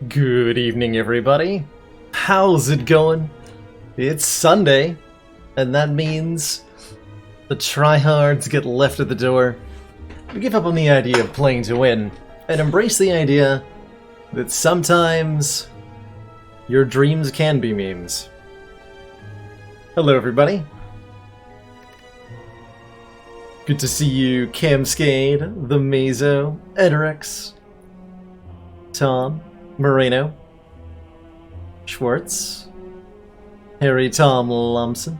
Good evening, everybody. How's it going? It's Sunday, and that means the tryhards get left at the door. We give up on the idea of playing to win, and embrace the idea that sometimes your dreams can be memes. Hello, everybody. Good to see you, Camscade, the Mazo, Edrex, Tom, Moreno, Schwartz, Harry Tom Lumpson,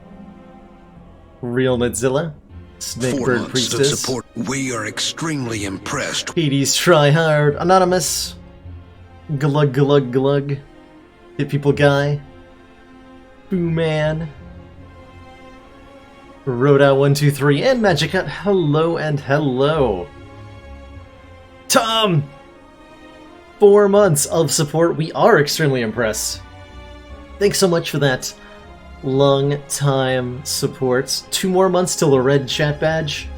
Real Nedzilla, Snakebird Priestess, support. We are extremely impressed. Hades Tryhard, Anonymous, Glug Glug Glug, Hit People Guy, Boo Man, Roda123, and Magic Hut. Hello and hello. Tom! 4 months of support. We are extremely impressed. Thanks so much for that long time support. 2 more months till the red chat badge.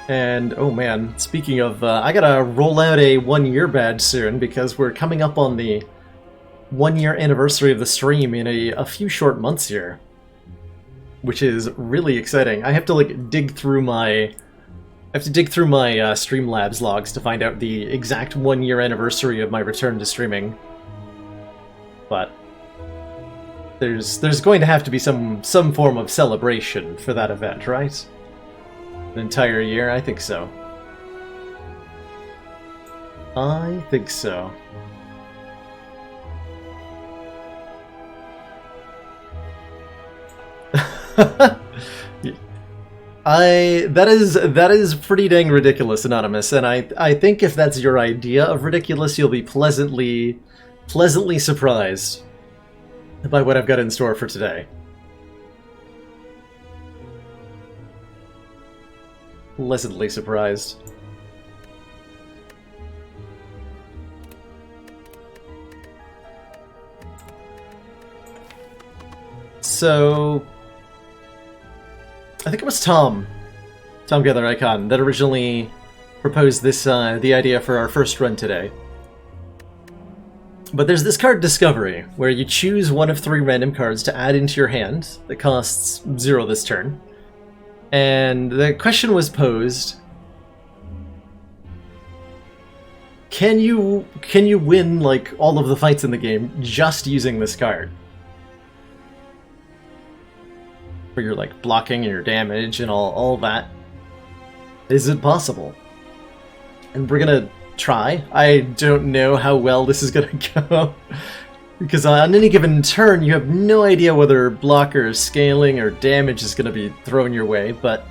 And oh man, speaking of, I gotta roll out a 1-year badge soon because we're coming up on the 1-year anniversary of the stream in a few short months here. Which is really exciting. I have to dig through my Streamlabs logs to find out the exact 1-year anniversary of my return to streaming. But there's going to have to be some form of celebration for that event, right? An entire year? I think so. I think so. That is pretty dang ridiculous, Anonymous, and I think if that's your idea of ridiculous, you'll be pleasantly surprised by what I've got in store for today. Pleasantly surprised. So I think it was Tom Gather Icon, that originally proposed this, the idea for our first run today. But there's this card Discovery, where you choose one of 3 random cards to add into your hand that costs 0 this turn. And the question was posed, can you win, like, all of the fights in the game just using this card? For your, like, blocking and your damage and all that. Is it possible? And we're gonna try. I don't know how well this is gonna go. Because on any given turn, you have no idea whether blocker, scaling, or damage is gonna be thrown your way, but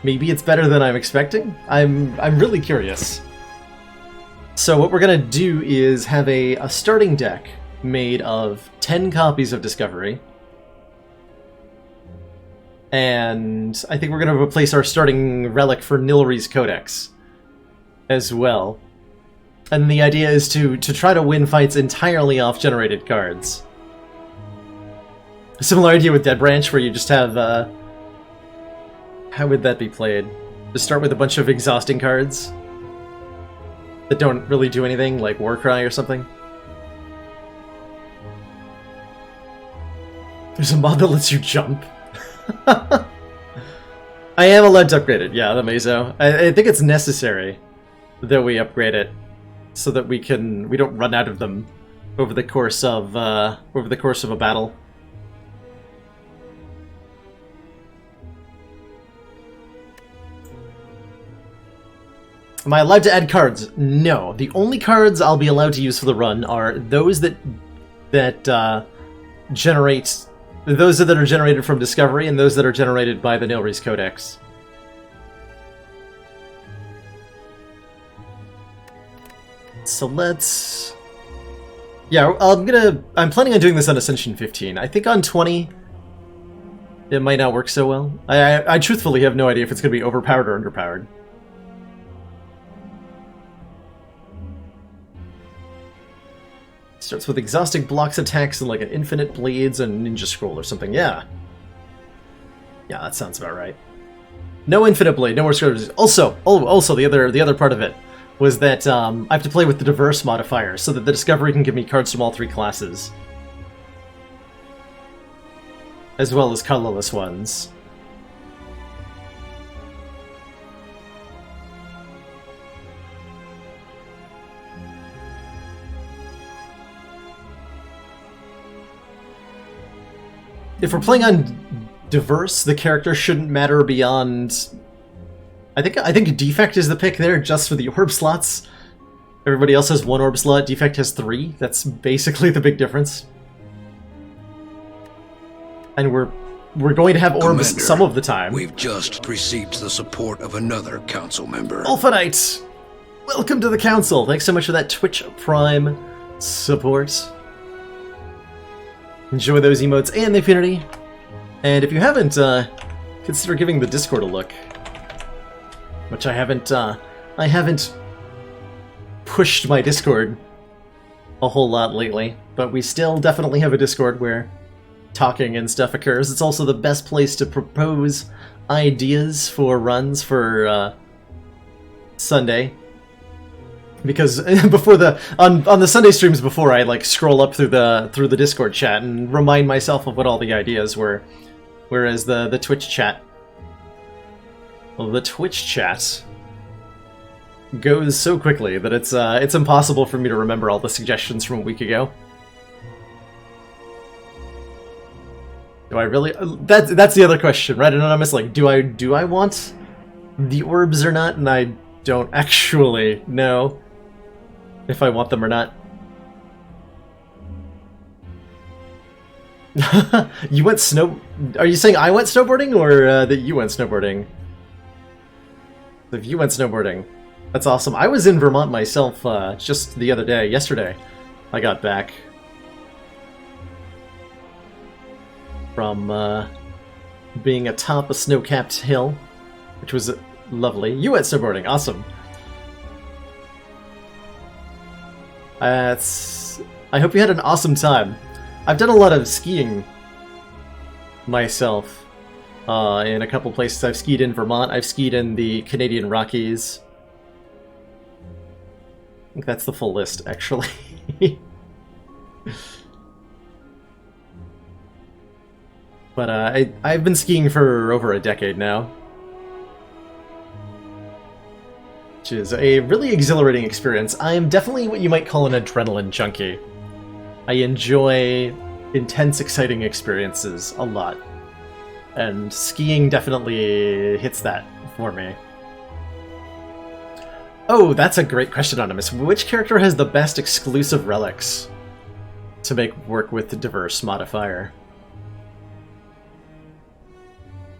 maybe it's better than I'm expecting? I'm really curious. So what we're gonna do is have a starting deck made of 10 copies of Discovery. And I think we're going to replace our starting relic for Nilri's Codex as well. And the idea is to try to win fights entirely off generated cards. A similar idea with Dead Branch, where you just have, how would that be played? Just start with a bunch of exhausting cards that don't really do anything, like Warcry or something. There's a mod that lets you jump. I am allowed to upgrade it, yeah, the Mazo. I think it's necessary that we upgrade it so that we don't run out of them over the course of a battle. Am I allowed to add cards? No. The only cards I'll be allowed to use for the run are those that generate. Those that are generated from Discovery, and those that are generated by the Nilri's Codex. So let's... Yeah, I'm planning on doing this on Ascension 15. I think on 20, it might not work so well. I truthfully have no idea if it's going to be overpowered or underpowered. Starts with exhausting blocks attacks and like an infinite blades and ninja scroll or something. Yeah. Yeah, that sounds about right. No infinite blade, no more scrolls. Also the other part of it. was that I have to play with the diverse modifier so that the discovery can give me cards from all 3 classes. As well as colorless ones. If we're playing on diverse, the character shouldn't matter beyond... I think Defect is the pick there, just for the orb slots. Everybody else has 1 orb slot, Defect has 3. That's basically the big difference. And we're going to have orbs Commander, some of the time. We've just received the support of another council member. Alpha Knight! Welcome to the council! Thanks so much for that Twitch Prime support. Enjoy those emotes and the affinity. And if you haven't, consider giving the Discord a look. Which I haven't pushed my Discord a whole lot lately, but we still definitely have a Discord where talking and stuff occurs. It's also the best place to propose ideas for runs for Sunday. Because before on the Sunday streams before, I like scroll up through the Discord chat and remind myself of what all the ideas were, whereas the Twitch chat, well, the Twitch chat goes so quickly that it's impossible for me to remember all the suggestions from a week ago. Do I really? That's the other question, right? Anonymous, like, do I want the orbs or not? And I don't actually know if I want them or not. You went Are you saying I went snowboarding, or that you went snowboarding? If you went snowboarding, that's awesome. I was in Vermont myself just the other day. Yesterday, I got back from being atop a snow-capped hill, which was lovely. You went snowboarding, awesome. I hope you had an awesome time. I've done a lot of skiing myself in a couple places. I've skied in Vermont, I've skied in the Canadian Rockies. I think that's the full list, actually. But I've been skiing for over a decade now. Which is a really exhilarating experience. I am definitely what you might call an adrenaline junkie. I enjoy intense, exciting experiences a lot. And skiing definitely hits that for me. Oh, that's a great question, Anonymous. Which character has the best exclusive relics to make work with the diverse modifier?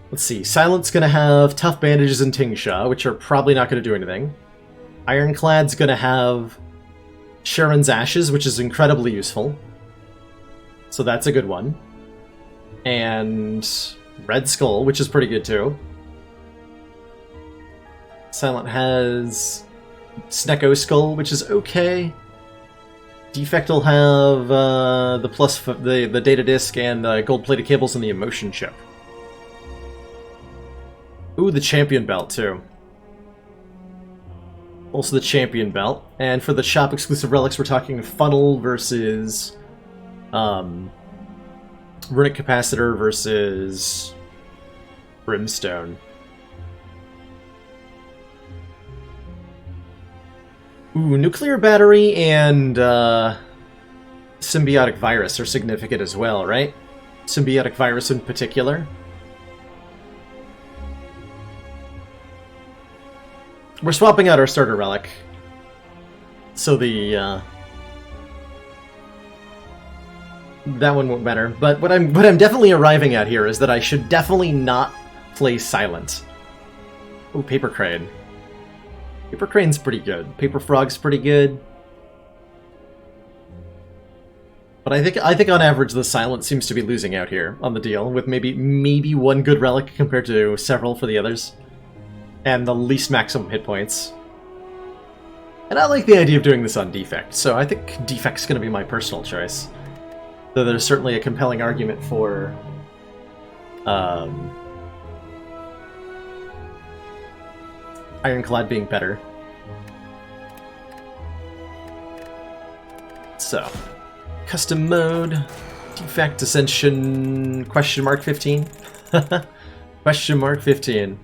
Let's see, Silent's gonna have Tough Bandages and Tingsha, which are probably not gonna do anything. Ironclad's gonna have Sharon's Ashes, which is incredibly useful. So that's a good one. And Red Skull, which is pretty good too. Silent has Snecko Skull, which is okay. Defect will have the data disc and the gold-plated cables and the emotion chip. Ooh, the champion belt, too. Also the champion belt. And for the shop exclusive relics, we're talking funnel versus runic capacitor versus brimstone. Ooh, nuclear battery and symbiotic virus are significant as well, right? Symbiotic virus in particular. We're swapping out our starter relic, so the that one won't matter. But what I'm definitely arriving at here is that I should definitely not play Silent. Oh, Paper Crane. Paper Crane's pretty good. Paper Frog's pretty good. But I think on average the Silent seems to be losing out here on the deal, with maybe one good relic compared to several for the others. And the least maximum hit points. And I like the idea of doing this on Defect, so I think Defect's going to be my personal choice. Though there's certainly a compelling argument for Ironclad being better. So, custom mode, defect ascension, question mark 15? Question mark 15.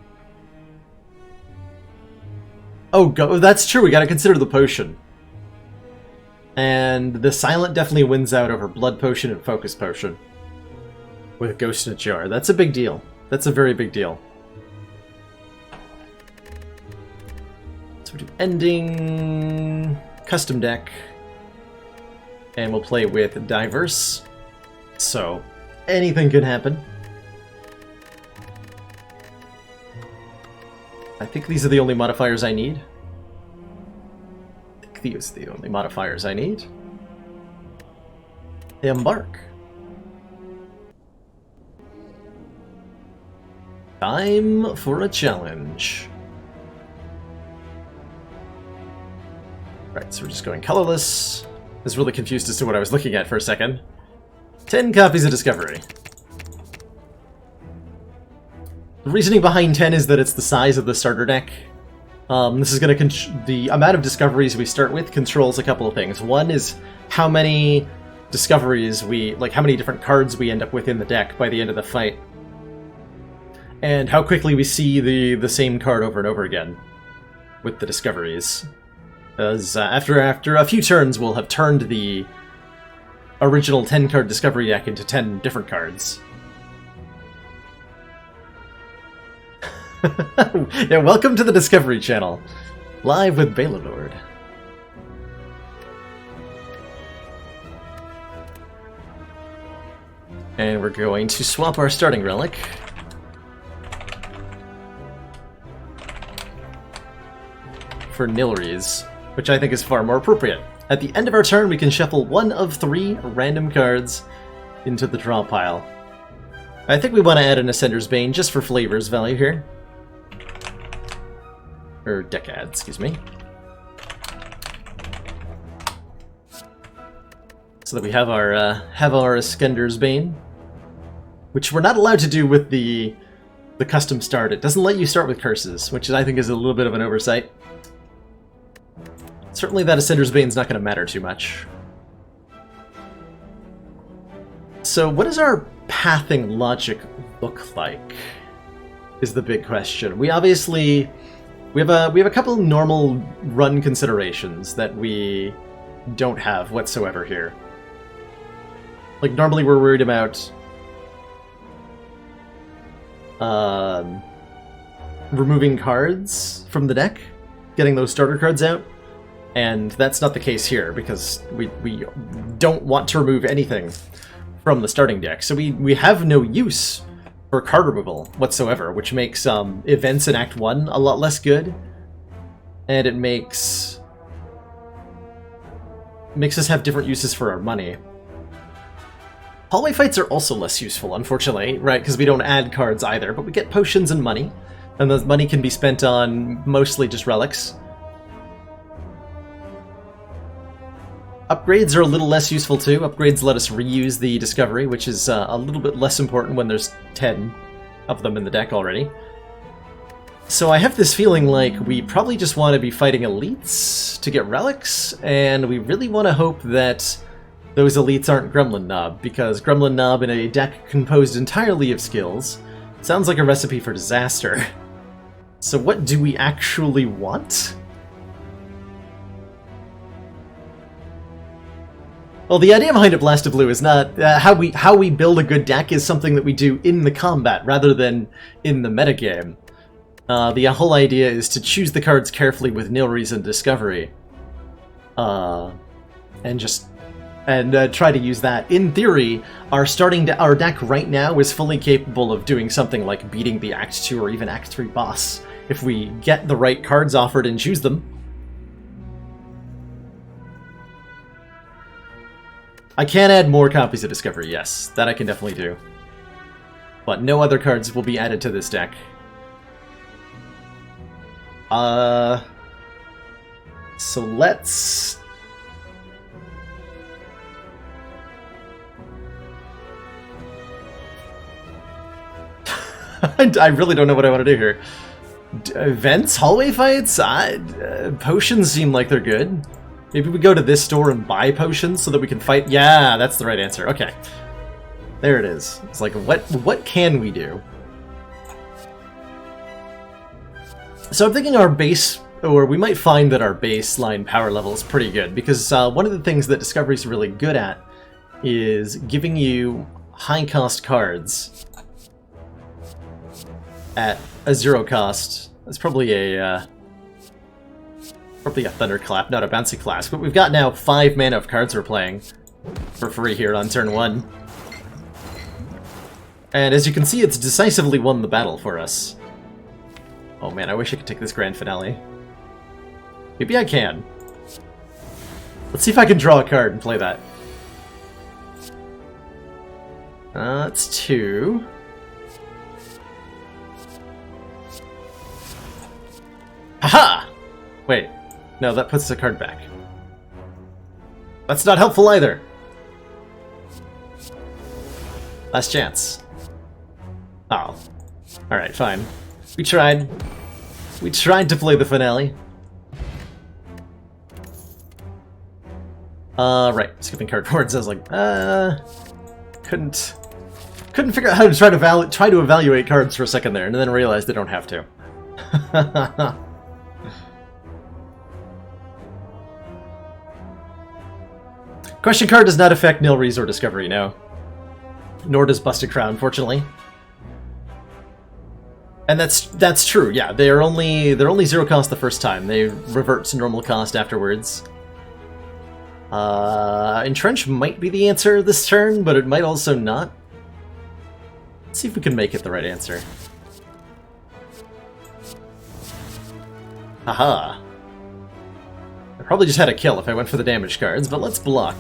Oh, that's true, we gotta consider the potion. And the silent definitely wins out over blood potion and focus potion. With Ghost in a Jar. That's a big deal. That's a very big deal. So we do ending, custom deck, and we'll play with diverse. So anything could happen. I think these are the only modifiers I need. I think these are the only modifiers I need. Embark. Time for a challenge. Right, so we're just going colorless. I was really confused as to what I was looking at for a second. 10 copies of Discovery. The reasoning behind 10 is that it's the size of the starter deck. This is going to the amount of discoveries we start with controls a couple of things. One is how many discoveries how many different cards we end up with in the deck by the end of the fight. And how quickly we see the same card over and over again with the discoveries. As after a few turns, we'll have turned the original 10-card discovery deck into 10 different cards. Yeah, welcome to the Discovery Channel, live with Baylord. And we're going to swap our starting relic. For Nilry's, which I think is far more appropriate. At the end of our turn, we can shuffle one of 3 random cards into the draw pile. I think we want to add an Ascender's Bane just for flavor's value here. Or deck add, excuse me. So that we have our Ascender's Bane, which we're not allowed to do with the custom start. It doesn't let you start with curses, which I think is a little bit of an oversight. Certainly that Ascender's Bane's not going to matter too much. So what does our pathing logic look like? Is the big question. We obviously we have a couple normal run considerations that we don't have whatsoever here. Like normally we're worried about removing cards from the deck, getting those starter cards out. And that's not the case here, because we don't want to remove anything from the starting deck. So we have no use for card removal whatsoever, which makes events in Act 1 a lot less good. And it makes us have different uses for our money. Hallway fights are also less useful, unfortunately, right? Because we don't add cards either, but we get potions and money. And the money can be spent on mostly just relics. Upgrades are a little less useful too. Upgrades let us reuse the discovery, which is a little bit less important when there's 10 of them in the deck already. So I have this feeling like we probably just want to be fighting elites to get relics, and we really want to hope that those elites aren't Gremlin Knob, because Gremlin Knob in a deck composed entirely of skills sounds like a recipe for disaster. So what do we actually want? Well, the idea behind a Blast of Blue is not how we build a good deck is something that we do in the combat rather than in the metagame. The whole idea is to choose the cards carefully with Nilry's and Discovery, and try to use that. In theory, our deck right now is fully capable of doing something like beating the Act 2 or even Act 3 boss if we get the right cards offered and choose them. I can add more copies of Discovery, yes. That I can definitely do. But no other cards will be added to this deck. So let's... I really don't know what I want to do here. Events? Hallway fights? Potions seem like they're good. Maybe we go to this store and buy potions so that we can fight. Yeah, that's the right answer. Okay. There it is. It's like, what can we do? So I'm thinking our base, or we might find that our baseline power level is pretty good, because one of the things that Discovery's really good at is giving you high-cost cards at a zero cost. That's probably a Thunderclap, not a Bouncy Class, but we've got now 5 mana of cards we're playing for free here on turn 1. And as you can see, it's decisively won the battle for us. Oh man, I wish I could take this grand finale. Maybe I can. Let's see if I can draw a card and play that. That's 2. Haha! Wait. No, that puts the card back. That's not helpful either. Last chance. Oh. Alright, fine. We tried. We tried to play the finale. Right. Skipping cardboards. I was like, couldn't figure out how to try to evaluate cards for a second there, and then realized I don't have to. Question card does not affect Nilries or Discovery, no. Nor does Busted Crown, fortunately. And that's true, yeah. They're only 0 cost the first time. They revert to normal cost afterwards. Entrench might be the answer this turn, but it might also not. Let's see if we can make it the right answer. Haha. I probably just had a kill if I went for the damage cards, but let's block.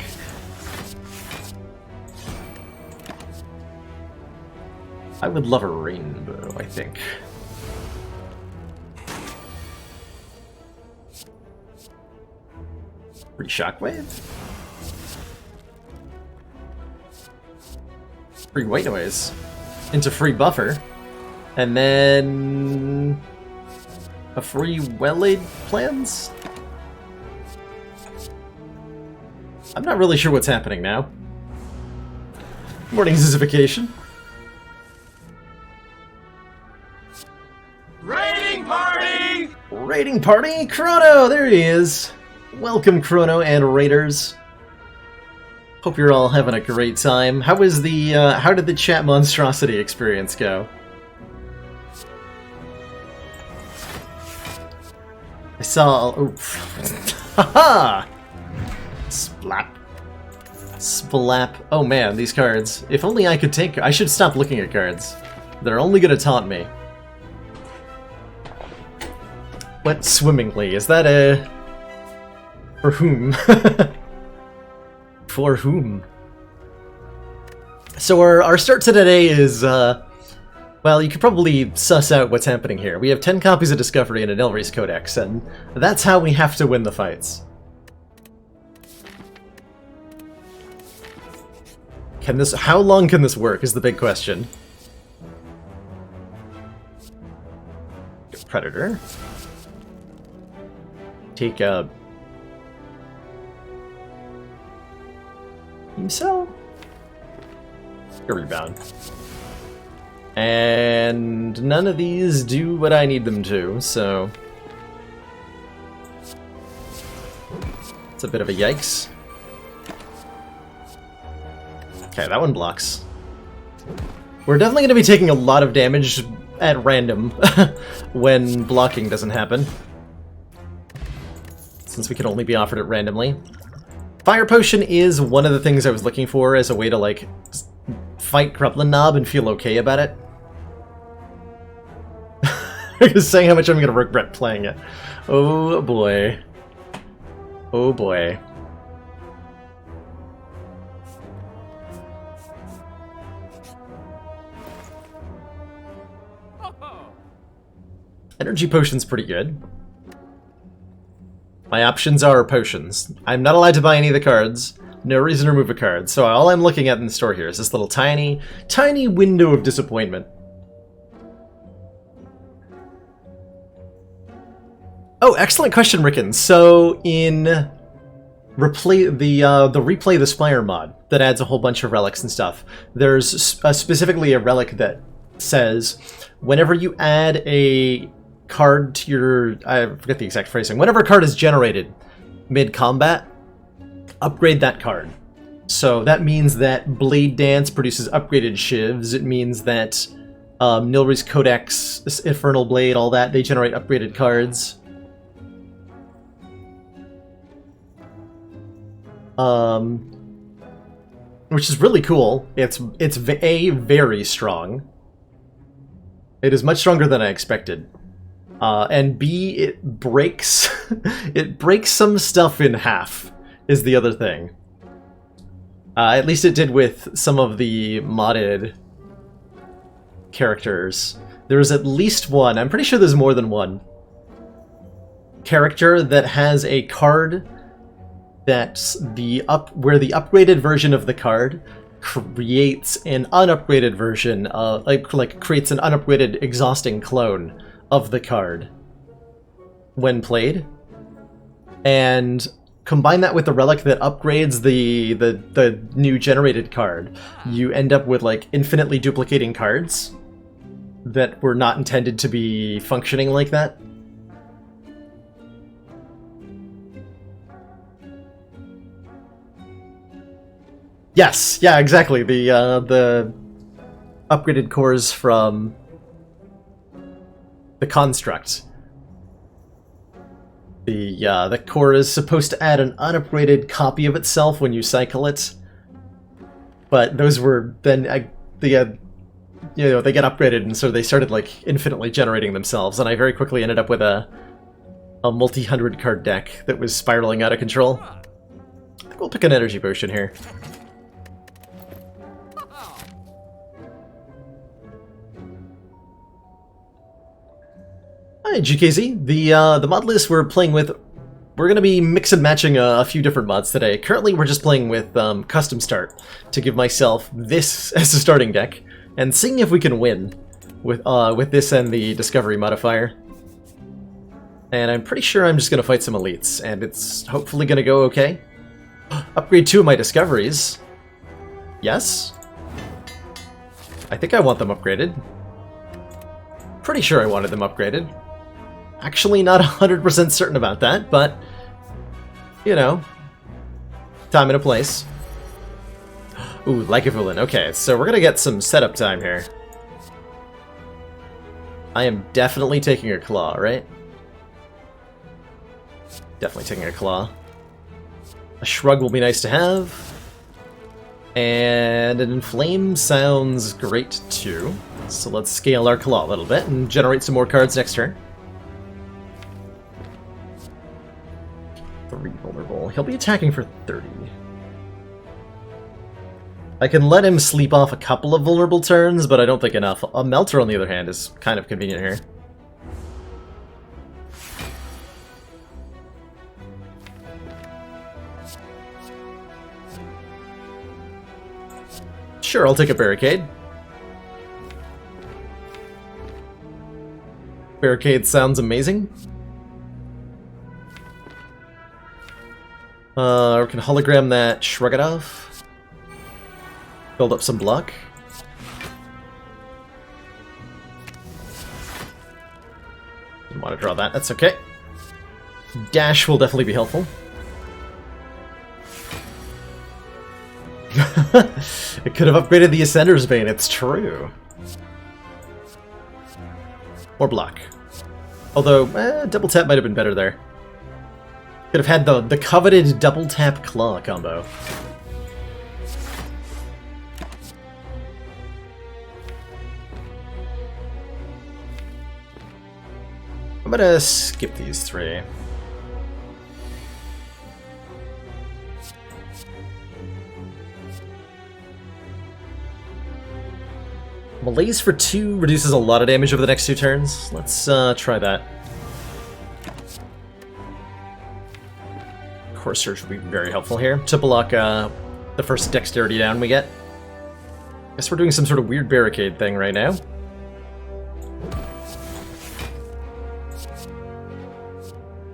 I would love a rainbow, I think. Free shockwave? Free white noise. Into free buffer. And then a free well-laid plans? I'm not really sure what's happening now. Morning Zizification. Raiding party! Raiding party! Chrono! There he is! Welcome, Chrono and Raiders. Hope you're all having a great time. How was the, how did the chat monstrosity experience go? I saw... Oh. Haha! Splap. Splap. Oh man, these cards. If only I could take... I should stop looking at cards. They're only gonna taunt me. What swimmingly? Is that a... For whom? For whom? So our start to today is, well, you could probably suss out what's happening here. We have 10 copies of Discovery and an Elris Codex, and that's how we have to win the fights. How long can this work is the big question. Predator. Take a... Beam Cell? A rebound. And none of these do what I need them to, so... It's a bit of a yikes. Okay, that one blocks. We're definitely going to be taking a lot of damage at random when blocking doesn't happen, since we can only be offered it randomly. Fire Potion is one of the things I was looking for as a way to, like, fight Kreplin Knob and feel okay about it. Just saying how much I'm going to regret playing it. Oh boy. Oh boy. Energy Potion's pretty good. My options are potions. I'm not allowed to buy any of the cards. No reason to remove a card. So all I'm looking at in the store here is this little tiny, tiny window of disappointment. Oh, excellent question, Rickon. So in replay the replay the Spire mod that adds a whole bunch of relics and stuff. There's specifically a relic that says whenever you add a card to your, I forget the exact phrasing, whenever a card is generated mid-combat, upgrade that card. So that means that Blade Dance produces upgraded shivs. It means that Nilri's Codex, Infernal Blade, all that, they generate upgraded cards. Which is really cool. It's very strong. It is much stronger than I expected. And B, it breaks it breaks some stuff in half, is the other thing. At least it did with some of the modded characters. There's at least one, I'm pretty sure there's more than one, character that has a card that's where the upgraded version of the card creates an unupgraded version, creates an unupgraded exhausting clone of the card when played, and combine that with the relic that upgrades the new generated card. You end up with like infinitely duplicating cards that were not intended to be functioning like that. Yes, yeah, exactly. The upgraded cores from the construct. The core is supposed to add an unupgraded copy of itself when you cycle it, but those were then they get upgraded, and so they started like infinitely generating themselves, and I very quickly ended up with a multi-hundred card deck that was spiraling out of control. I think we'll pick an energy potion here. Hi, GKZ. The mod list we're playing with, we're going to be mix and matching a few different mods today. Currently, we're just playing with Custom Start to give myself this as a starting deck, and seeing if we can win with this and the Discovery modifier. And I'm pretty sure I'm just going to fight some elites, and it's hopefully going to go okay. Upgrade 2 of my Discoveries. Yes. I think I want them upgraded. Pretty sure I wanted them upgraded. Actually not 100% certain about that, but, you know, time and a place. Ooh, Lycophyllin. Okay, so we're gonna get some setup time here. I am definitely taking a claw, right? Definitely taking a claw. A shrug will be nice to have. And an inflame sounds great too. So let's scale our claw a little bit and generate some more cards next turn. 3 vulnerable. He'll be attacking for 30. I can let him sleep off a couple of vulnerable turns, but I don't think enough. A Melter, on the other hand, is kind of convenient here. Sure, I'll take a Barricade. Barricade sounds amazing. We can hologram that Shrug It Off. Build up some block. Didn't want to draw that, that's okay. Dash will definitely be helpful. It could have upgraded the Ascender's Bane, it's true. More block. Although, double tap might have been better there. Could have had the coveted double tap claw combo. I'm gonna skip these 3. Malaise for 2 reduces a lot of damage over the next 2 turns. Let's try that. Core Surge will be very helpful here to block the first dexterity down we get. Guess we're doing some sort of weird barricade thing right now.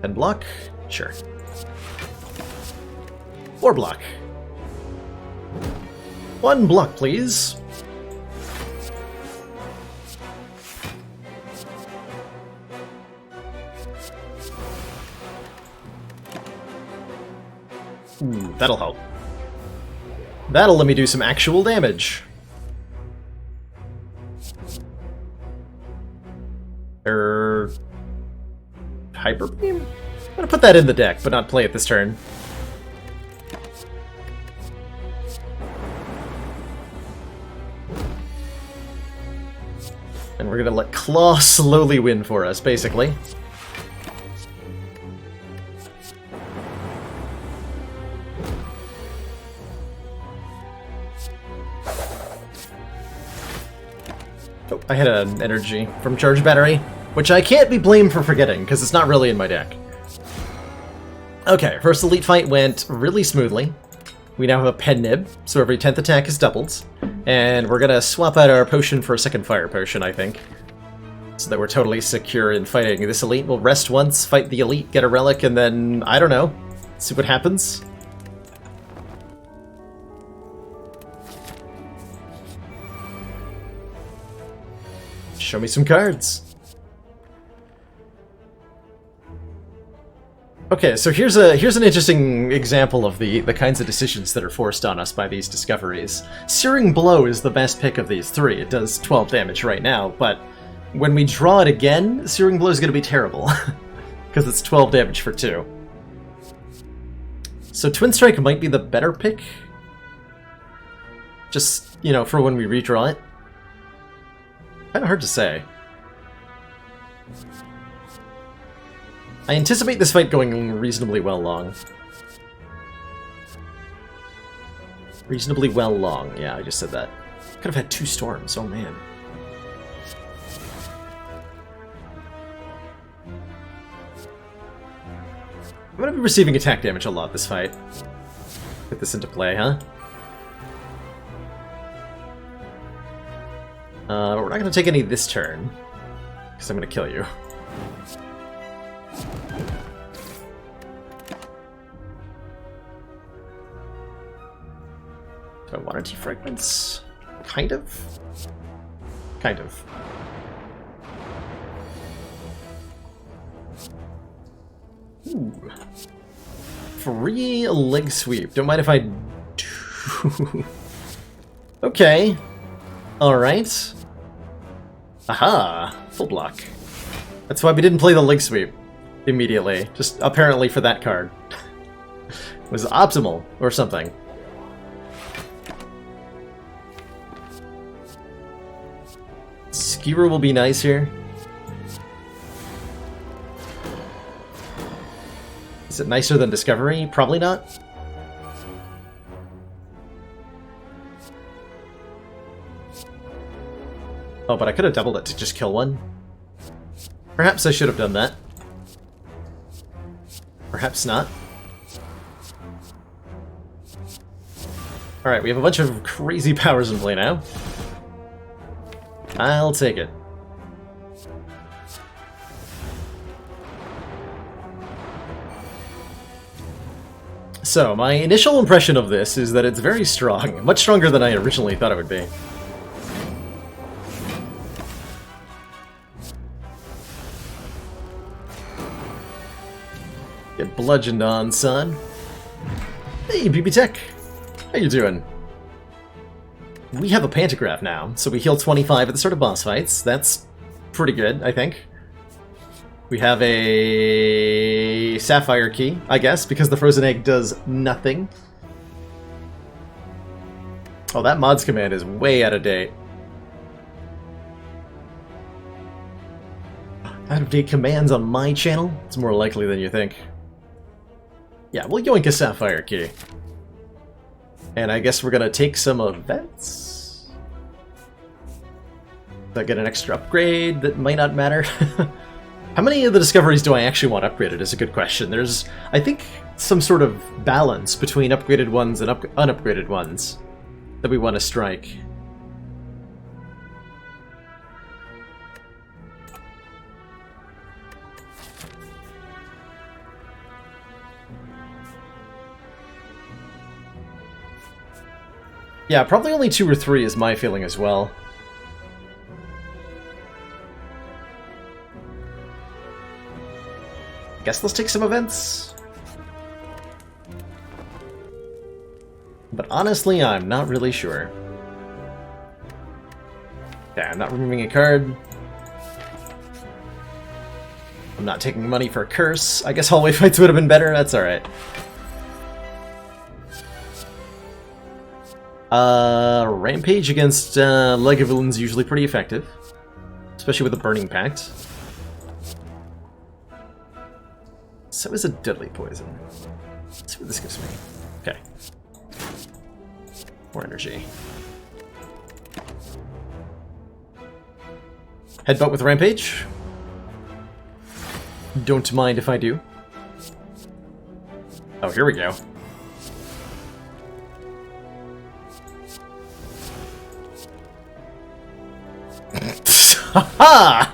And block? Sure. 4 block. 1 block, please. Ooh, that'll help. That'll let me do some actual damage. Hyper Beam? I'm gonna put that in the deck, but not play it this turn. And we're gonna let Claw slowly win for us, basically. Oh, I had an energy from Charge Battery, which I can't be blamed for forgetting, because it's not really in my deck. Okay, first Elite fight went really smoothly. We now have a Pen Nib, so every 10th attack is doubled. And we're gonna swap out our potion for a second Fire Potion, I think. So that we're totally secure in fighting this Elite. We'll rest once, fight the Elite, get a Relic, and then, I don't know, see what happens. Show me some cards. Okay, so here's an interesting example of the kinds of decisions that are forced on us by these discoveries. Searing Blow is the best pick of these 3. It does 12 damage right now, but when we draw it again, Searing Blow is going to be terrible. Because it's 12 damage for 2. So Twin Strike might be the better pick. Just, you know, for when we redraw it. Kinda hard to say. I anticipate this fight going reasonably well long. Reasonably well long. Yeah, I just said that. Could have had 2 storms. Oh, man. I'm gonna be receiving attack damage a lot this fight. Put this into play, huh? We're not gonna take any this turn, because I'm gonna kill you. Do I want to defragments? Kind of? Kind of. Ooh. Free leg sweep. Don't mind if I do. Okay. Alright. Aha! Full block. That's why we didn't play the leg sweep immediately. Just apparently for that card. It was optimal or something. Skewer will be nice here. Is it nicer than Discovery? Probably not. Oh, but I could have doubled it to just kill one. Perhaps I should have done that. Perhaps not. Alright, we have a bunch of crazy powers in play now. I'll take it. So, my initial impression of this is that it's very strong. Much stronger than I originally thought it would be. Get bludgeoned on, son. Hey, BB Tech! How you doing? We have a Pantograph now, so we heal 25 at the start of boss fights. That's pretty good, I think. We have a Sapphire Key, I guess, because the Frozen Egg does nothing. Oh, that mods command is way out of date. Out of date commands on my channel? It's more likely than you think. Yeah, we'll yoink a Sapphire Key. And I guess we're gonna take some events. I get an extra upgrade that might not matter. How many of the discoveries do I actually want upgraded is a good question. There's, I think, some sort of balance between upgraded ones and unupgraded ones that we want to strike. Yeah, probably only 2 or 3 is my feeling as well. Guess let's take some events. But honestly, I'm not really sure. Yeah, I'm not removing a card. I'm not taking money for a curse. I guess hallway fights would have been better. That's alright. Rampage against Lega Villain's usually pretty effective. Especially with the Burning Pact. So is a Deadly Poison. Let's see what this gives me. Okay. More energy. Headbutt with Rampage. Don't mind if I do. Oh, here we go. Haha!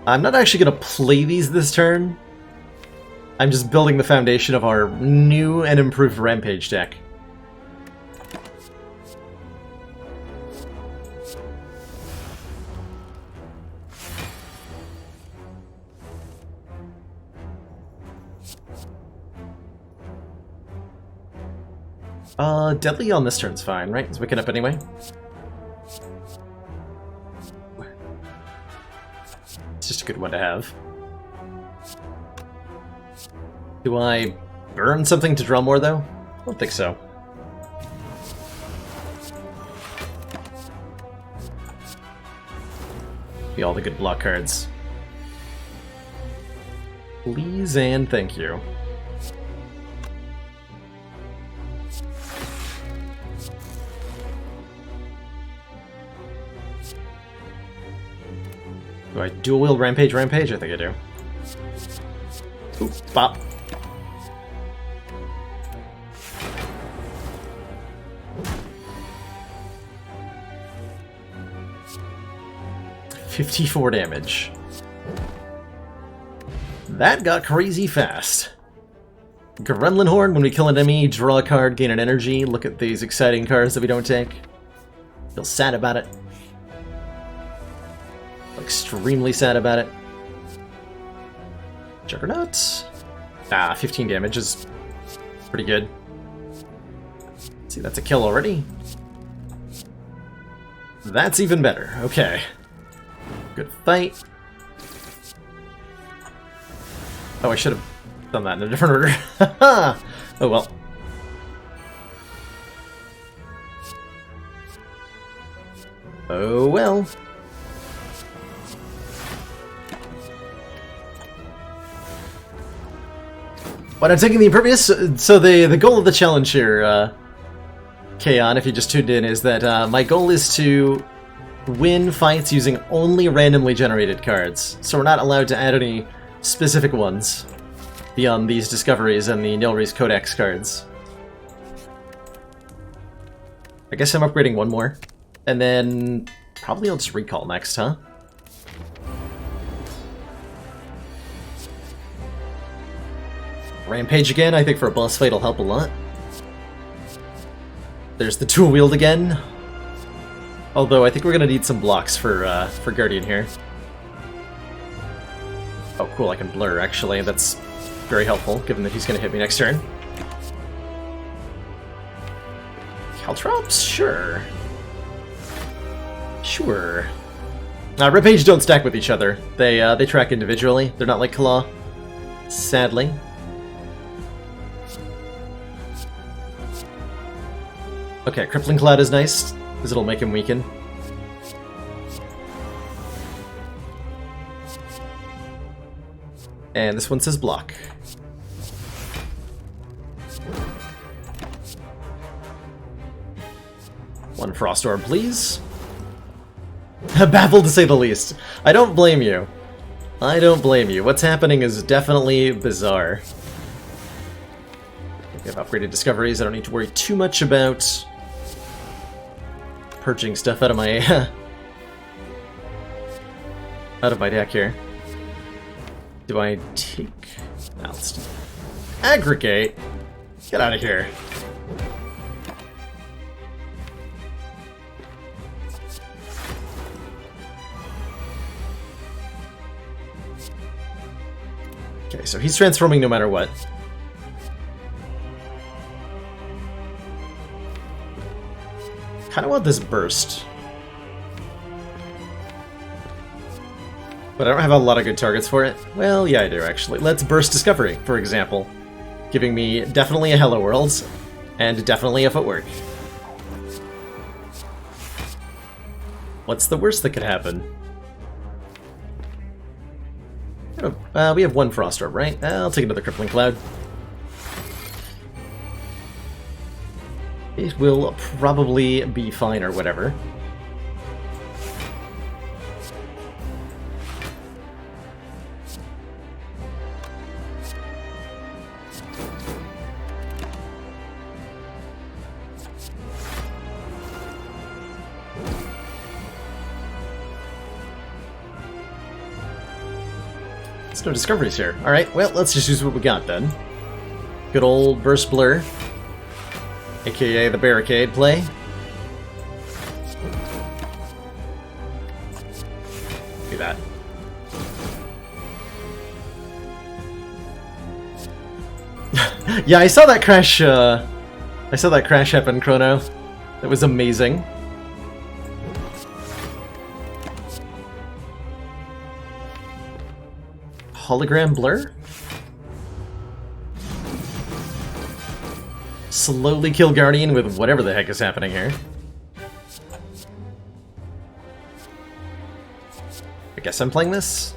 I'm not actually going to play these this turn. I'm just building the foundation of our new and improved Rampage deck. Deadly on this turn's fine, right? It's waking up anyway. It's just a good one to have. Do I burn something to draw more, though? I don't think so. Be all the good block cards. Please and thank you. Do I dual wield Rampage? I think I do. Ooh, bop. $54 damage. That got crazy fast. Gremlin Horn, when we kill an enemy, draw a card, gain an energy. Look at these exciting cards that we don't take. Feel sad about it. Extremely sad about it. Juggernaut? 15 damage is pretty good. See, that's a kill already. That's even better. Okay. Good fight. Oh, I should have done that in a different order. Oh well. Oh well. But I'm taking the Impervious, so the goal of the challenge here, Kaon, if you just tuned in, is that my goal is to win fights using only randomly generated cards. So we're not allowed to add any specific ones beyond these discoveries and the Nilri's Codex cards. I guess I'm upgrading one more, and then probably I'll just recall next, huh? Rampage again, I think for a boss fight will help a lot. There's the dual wield again. Although I think we're gonna need some blocks for Guardian here. Oh cool, I can blur actually, that's very helpful, given that he's gonna hit me next turn. Caltrops? Sure. Sure. Rampage don't stack with each other. They track individually. They're not like Claw. Sadly. Okay, Crippling Cloud is nice, because it'll make him weaken. And this one says block. One Frost Orb, please. Baffled to say the least. I don't blame you. I don't blame you. What's happening is definitely bizarre. We have upgraded discoveries. I don't need to worry too much about purging stuff out of my deck here. Do I take? No, let's do Aggregate? Get out of here. Okay, so he's transforming no matter what. Kinda want this burst. But I don't have a lot of good targets for it. Well, yeah, I do, actually. Let's burst Discovery, for example. Giving me definitely a Hello World, and definitely a Footwork. What's the worst that could happen? Oh, we have one Frost Orb, right? I'll take another Crippling Cloud. It will probably be fine or whatever. There's no discoveries here. Alright, well, let's just use what we got then. Good old Burst Blur. AKA the barricade play. Do that. Yeah, I saw that crash. I saw that crash happen, Chrono. That was amazing. Hologram Blur? Slowly kill Guardian with whatever the heck is happening here. I guess I'm playing this.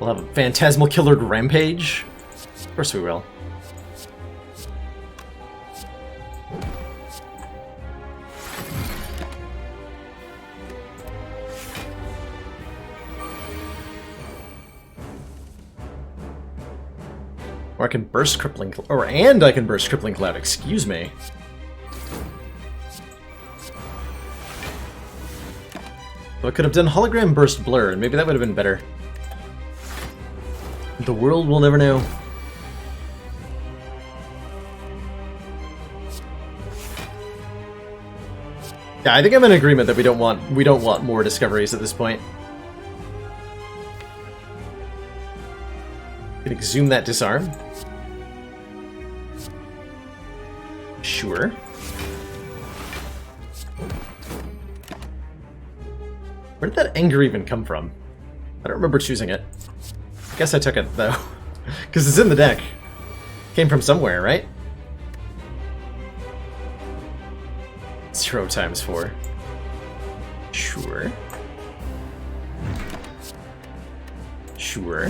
We'll have a Phantasmal Killered Rampage. Of course we will. Or I can burst Crippling Cloud. And I can burst Crippling Cloud, excuse me. Well, I could have done Hologram Burst Blur, and maybe that would have been better. The world will never know. Yeah, I think I'm in agreement that we don't want more discoveries at this point. Can exhume that disarm. Sure. Where did that anger even come from? I don't remember choosing it. I guess I took it, though. Because it's in the deck. Came from somewhere, right? 0 times 4. Sure. Sure.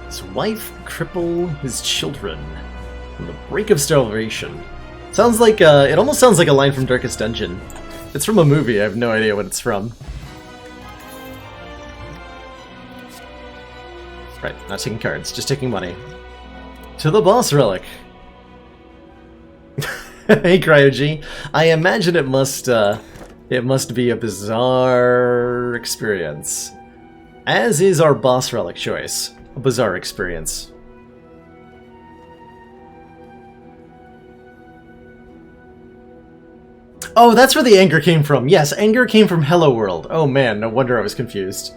His wife cripple his children on the brink of starvation. Sounds like it almost sounds like a line from Darkest Dungeon. If it's from a movie, I have no idea what it's from. Right, not taking cards, just taking money. To the boss relic. Hey Cryogy, I imagine it must be a bizarre experience. As is our boss relic choice. A bizarre experience. Oh, that's where the anger came from. Yes, anger came from Hello World. Oh man, no wonder I was confused.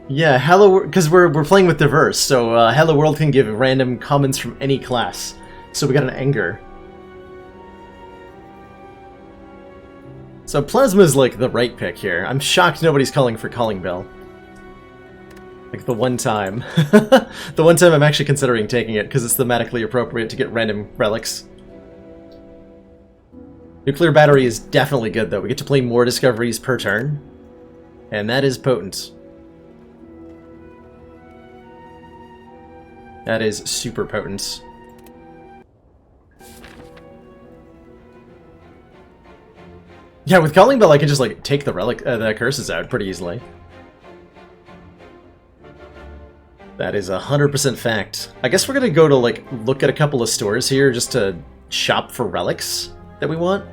Yeah, Hello, because we're playing with diverse, so Hello World can give random comments from any class. So we got an anger. So Plasma is like the right pick here. I'm shocked nobody's calling for Calling Bell. Like the one time. The one time I'm actually considering taking it because it's thematically appropriate to get random relics. Nuclear Battery is definitely good though. We get to play more discoveries per turn. And that is potent. That is super potent. Yeah, with Calling Bell I can just like take the the curses out pretty easily. That is 100% fact. I guess we're gonna go to like look at a couple of stores here just to shop for relics that we want?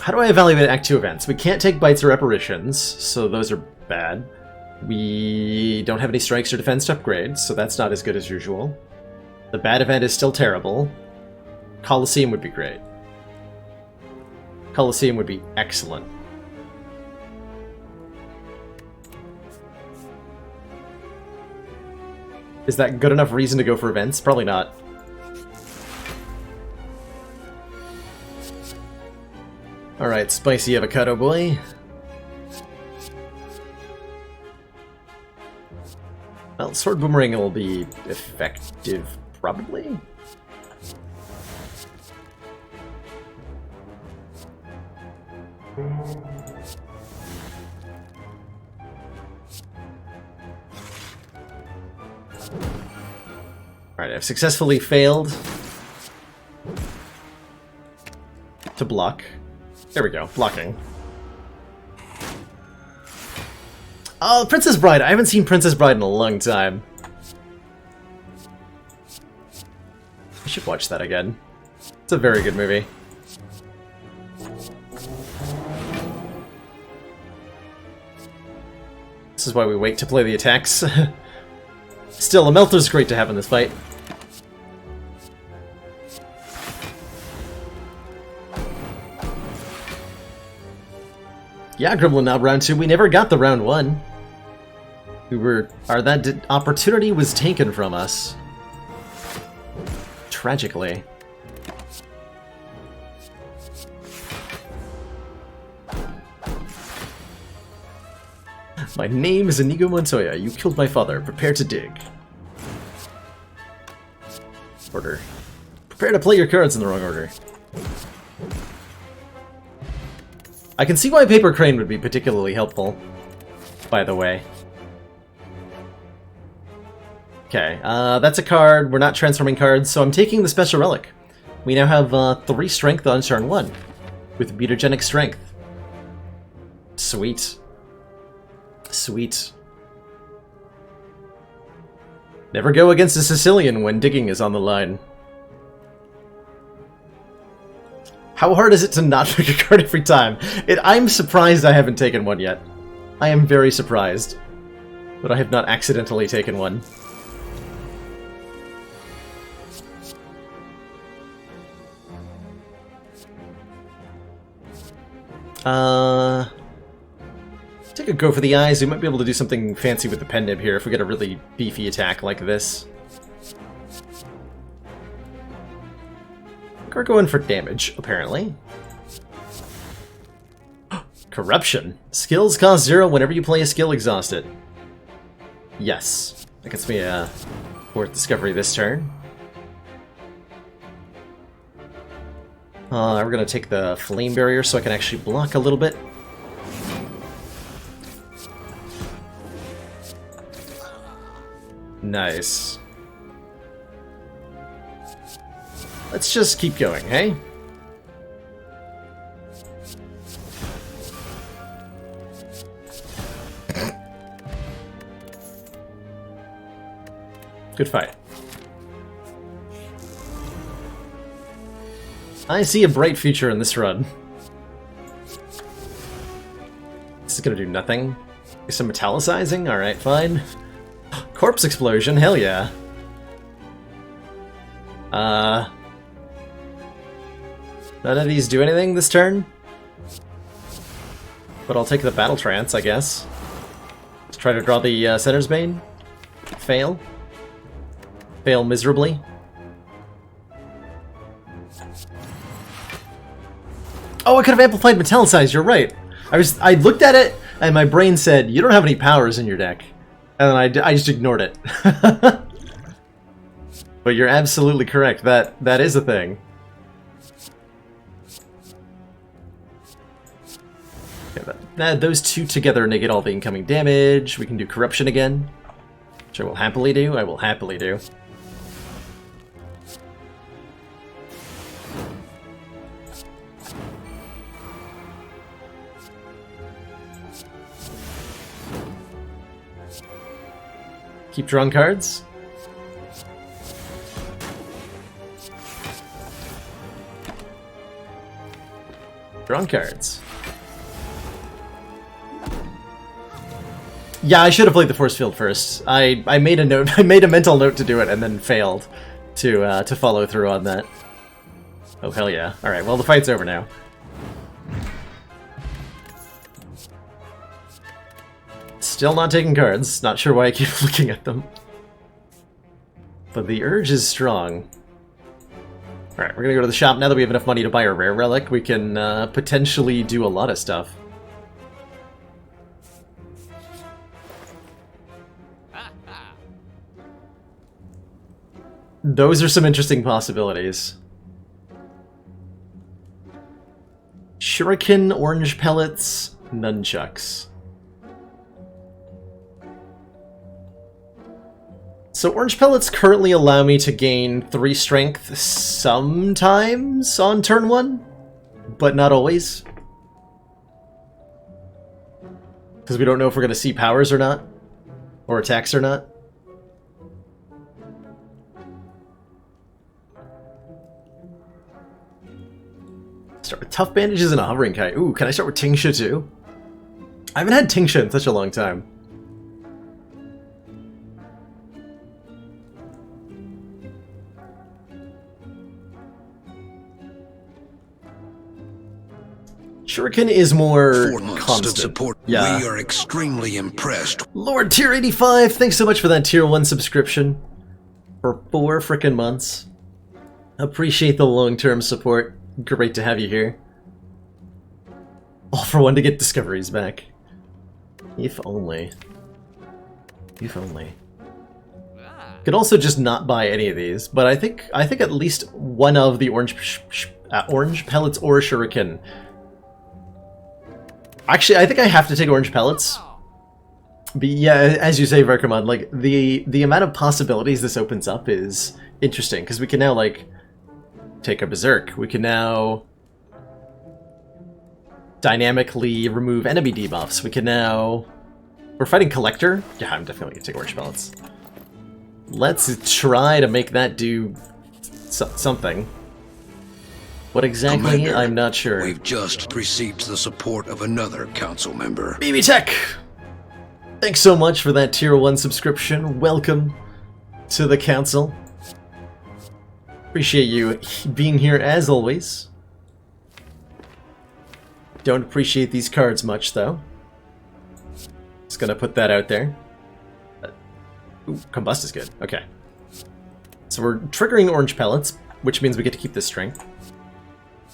How do I evaluate Act 2 events? We can't take bites or apparitions, so those are bad. We don't have any strikes or defense to upgrade, so that's not as good as usual. The bad event is still terrible. Colosseum would be great. Colosseum would be excellent. Is that good enough reason to go for events? Probably not. Alright, spicy avocado boy. Well, sword boomerang will be effective, probably? Alright, I've successfully failed to block. There we go, blocking. Oh, Princess Bride! I haven't seen Princess Bride in a long time. I should watch that again. It's a very good movie. This is why we wait to play the attacks. Still, a Melter's great to have in this fight. Yeah, Gremlin Knob round 2. We never got the round 1. That opportunity was taken from us. Tragically. My name is Inigo Montoya. You killed my father. Prepare to dig. Order. Prepare to play your cards in the wrong order. I can see why Paper Crane would be particularly helpful, by the way. Okay, that's a card. We're not transforming cards, so I'm taking the Special Relic. We now have 3 Strength on turn 1, with Mutagenic Strength. Sweet. Sweet. Never go against a Sicilian when digging is on the line. How hard is it to not pick a card every time? I'm surprised I haven't taken one yet. I am very surprised that I have not accidentally taken one. Take a go for the eyes. We might be able to do something fancy with the pen nib here if we get a really beefy attack like this. We're going for damage, apparently. Corruption. Skills cost 0 whenever you play a skill exhausted. Yes. That gets me a fourth discovery this turn. We're going to take the flame barrier so I can actually block a little bit. Nice. Let's just keep going, hey? Good fight. I see a bright future in this run. This is gonna do nothing. Some metallicizing? Alright, fine. Corpse explosion, hell yeah. None of these do anything this turn? But I'll take the Battle Trance, I guess. Let's try to draw the Center's Bane. Fail. Fail miserably. Oh, I could have amplified Metallicized, you're right. I looked at it, and my brain said, you don't have any powers in your deck. And then I just ignored it. But you're absolutely correct, that is a thing. Okay, those two together negate all the incoming damage. We can do Corruption again, which I will happily do. I will happily do. Keep drawing cards. Drawing cards. Yeah, I should have played the force field first. I made a note. I made a mental note to do it and then failed to follow through on that. Oh hell yeah! All right, well the fight's over now. Still not taking cards. Not sure why I keep looking at them. But the urge is strong. Alright, we're gonna go to the shop. Now that we have enough money to buy a rare relic, we can potentially do a lot of stuff. Those are some interesting possibilities. Shuriken, orange pellets, nunchucks. So orange pellets currently allow me to gain 3 strength sometimes on turn 1, but not always. Because we don't know if we're going to see powers or not, or attacks or not. Start with tough bandages and a hovering kite. Ooh, can I start with Tingsha too? I haven't had Tingsha in such a long time. Shuriken is more 4 months constant. of support. Yeah. We are extremely impressed. Lord Tier 85, thanks so much for that Tier 1 subscription. For 4 frickin' months. Appreciate the long-term support. Great to have you here. All for one to get discoveries back. If only. If only. Could also just not buy any of these, but I think at least one of the orange pellets or shuriken. Actually, I think I have to take orange pellets. But yeah, as you say, Verkamon, like the amount of possibilities this opens up is interesting because we can now like take a berserk. We can now dynamically remove enemy debuffs. We can now... We're fighting Collector? Yeah, I'm definitely gonna take orange pellets. Let's try to make that do something. What exactly? Commander, I'm not sure. We've just received the support of another council member. BB Tech! Thanks so much for that Tier 1 subscription. Welcome to the council. Appreciate you being here as always. Don't appreciate these cards much, though. Just gonna put that out there. Ooh, Combust is good. Okay. So we're triggering orange pellets, which means we get to keep this strength.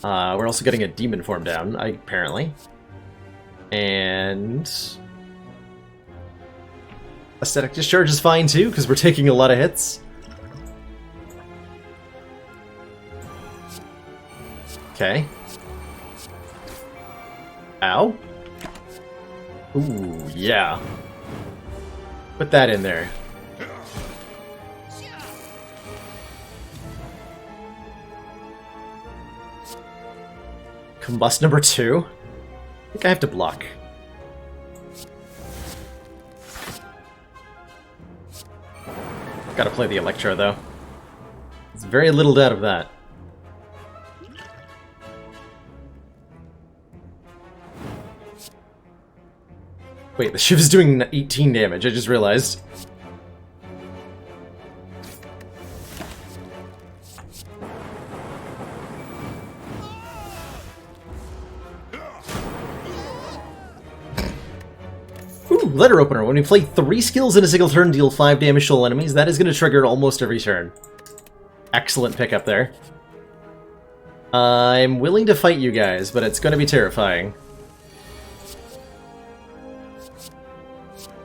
We're also getting a demon form down, apparently. And... Aesthetic Discharge is fine, too, because we're taking a lot of hits. Okay. Ow. Ooh, yeah. Put that in there. Combust number 2? I think I have to block. Gotta play the Electro, though. There's very little doubt of that. Wait, the shiv is doing 18 damage, I just realized. Ooh, letter opener. When we play 3 skills in a single turn, deal 5 damage to all enemies. That is going to trigger almost every turn. Excellent pickup there. I'm willing to fight you guys, but it's going to be terrifying.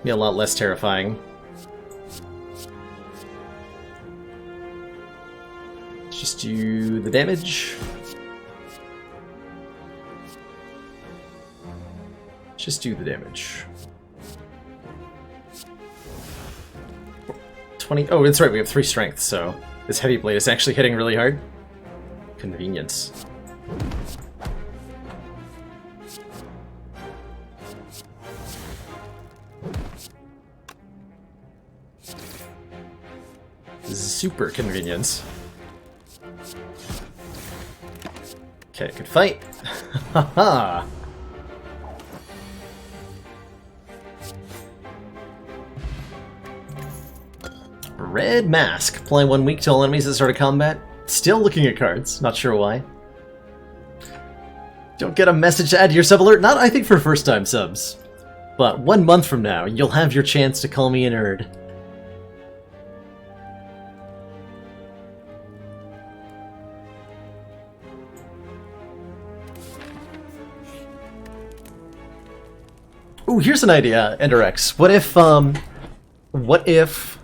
Be a lot less terrifying. Let's just do the damage. Just do the damage. 20. Oh, that's right, we have 3 strength, so this heavy blade is actually hitting really hard. Convenience. Super convenience. Okay, good fight. Haha! Red Mask. Play 1 week till enemies that start a combat. Still looking at cards. Not sure why. Don't get a message to add to your sub alert. Not, I think, for first-time subs. But 1 month from now, you'll have your chance to call me a nerd. Ooh, here's an idea, EnderX. What if,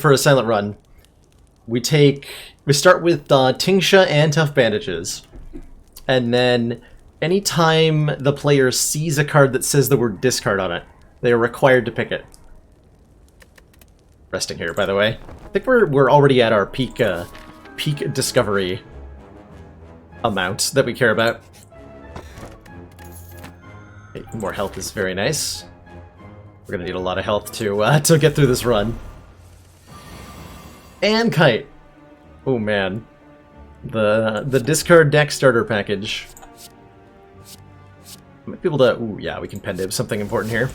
for a silent run, we start with Tingsha and Tough Bandages, and then anytime the player sees a card that says the word discard on it, they are required to pick it. Resting here, by the way. I think we're already at our peak discovery amount that we care about. Hey, more health is very nice. We're gonna need a lot of health to get through this run. And Kite. Oh man, the discard deck starter package. Might be able to. Ooh, yeah, we can pen dib something important here.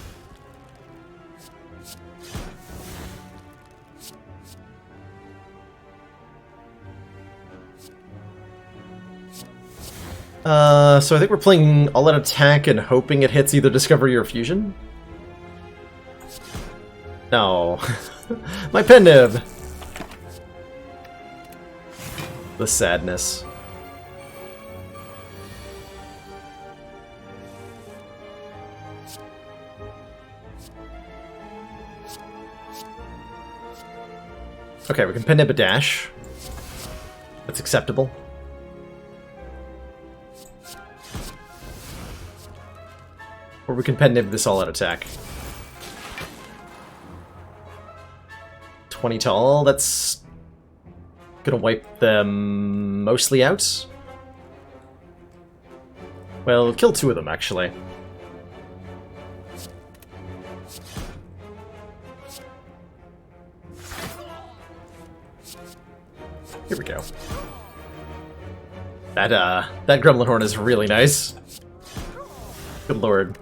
So I think we're playing all-out attack and hoping it hits either Discovery or Fusion? No. My pen nib! The sadness. Okay, we can pen nib a dash. That's acceptable. Or we can pen nib this all-out attack. 20 tall, that's gonna wipe them mostly out. Well, kill 2 of them, actually. Here we go. That Gremlin Horn is really nice. Good lord.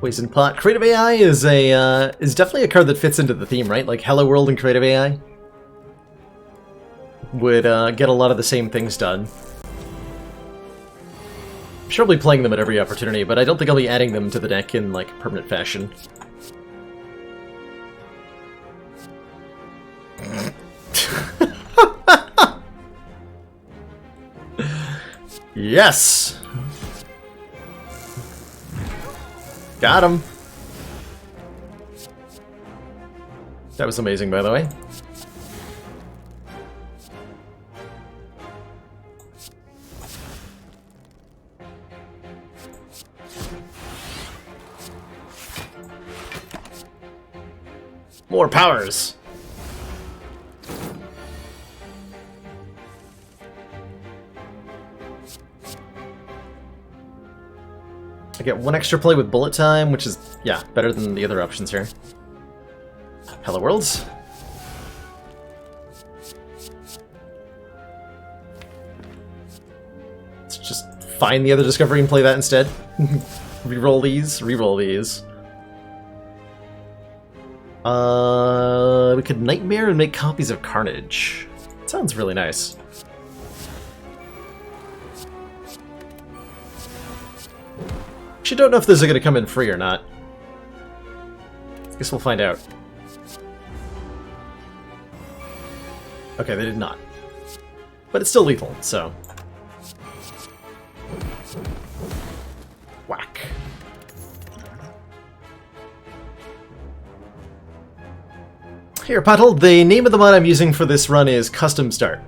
Poison Pot. Creative AI is definitely a card that fits into the theme, right? Like Hello World and Creative AI would get a lot of the same things done. I'm sure I'll be playing them at every opportunity, but I don't think I'll be adding them to the deck in like permanent fashion. Yes! Got him! That was amazing, by the way. More powers! I get 1 extra play with bullet time, which is, yeah, better than the other options here. Hello Worlds. Let's just find the other Discovery and play that instead. Reroll these, reroll these. We could Nightmare and make copies of Carnage. Sounds really nice. Actually, don't know if those are going to come in free or not. Guess we'll find out. Okay, they did not. But it's still lethal, so... Whack. Here, Paddle, the name of the mod I'm using for this run is Custom Start.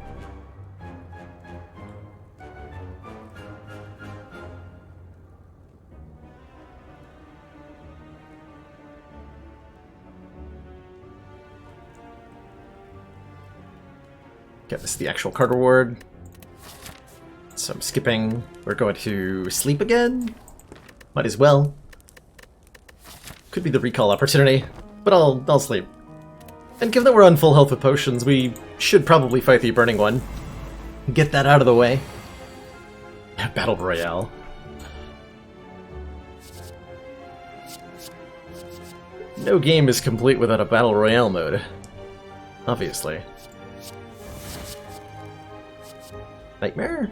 Okay, this is the actual card reward. So I'm skipping. We're going to sleep again. Might as well. Could be the recall opportunity, but I'll sleep. And given that we're on full health with potions, we should probably fight the burning one. Get that out of the way. Battle Royale. No game is complete without a Battle Royale mode. Obviously. Nightmare?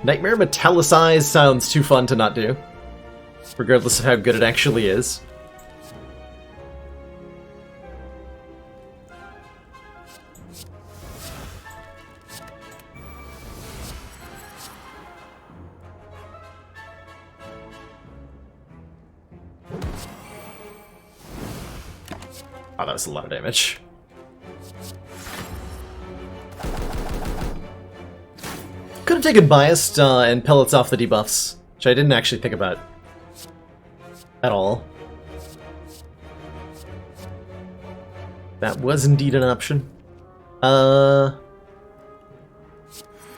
Nightmare Metallicized sounds too fun to not do. Regardless of how good it actually is. Oh, that was a lot of damage. Could have taken Biased and Pellets off the debuffs, which I didn't actually think about at all. That was indeed an option.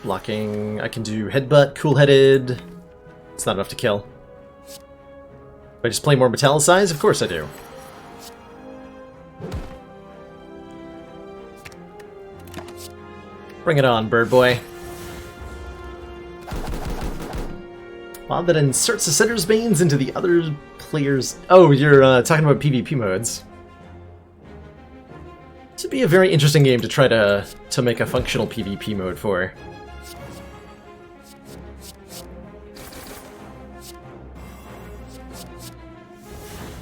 Blocking, I can do Headbutt, Cool-Headed. It's not enough to kill. Do I just play more Metallicized? Of course I do. Bring it on, bird boy. Mob that inserts the Sender's Banes into the other player's... Oh, you're talking about PvP modes. This would be a very interesting game to try to make a functional PvP mode for.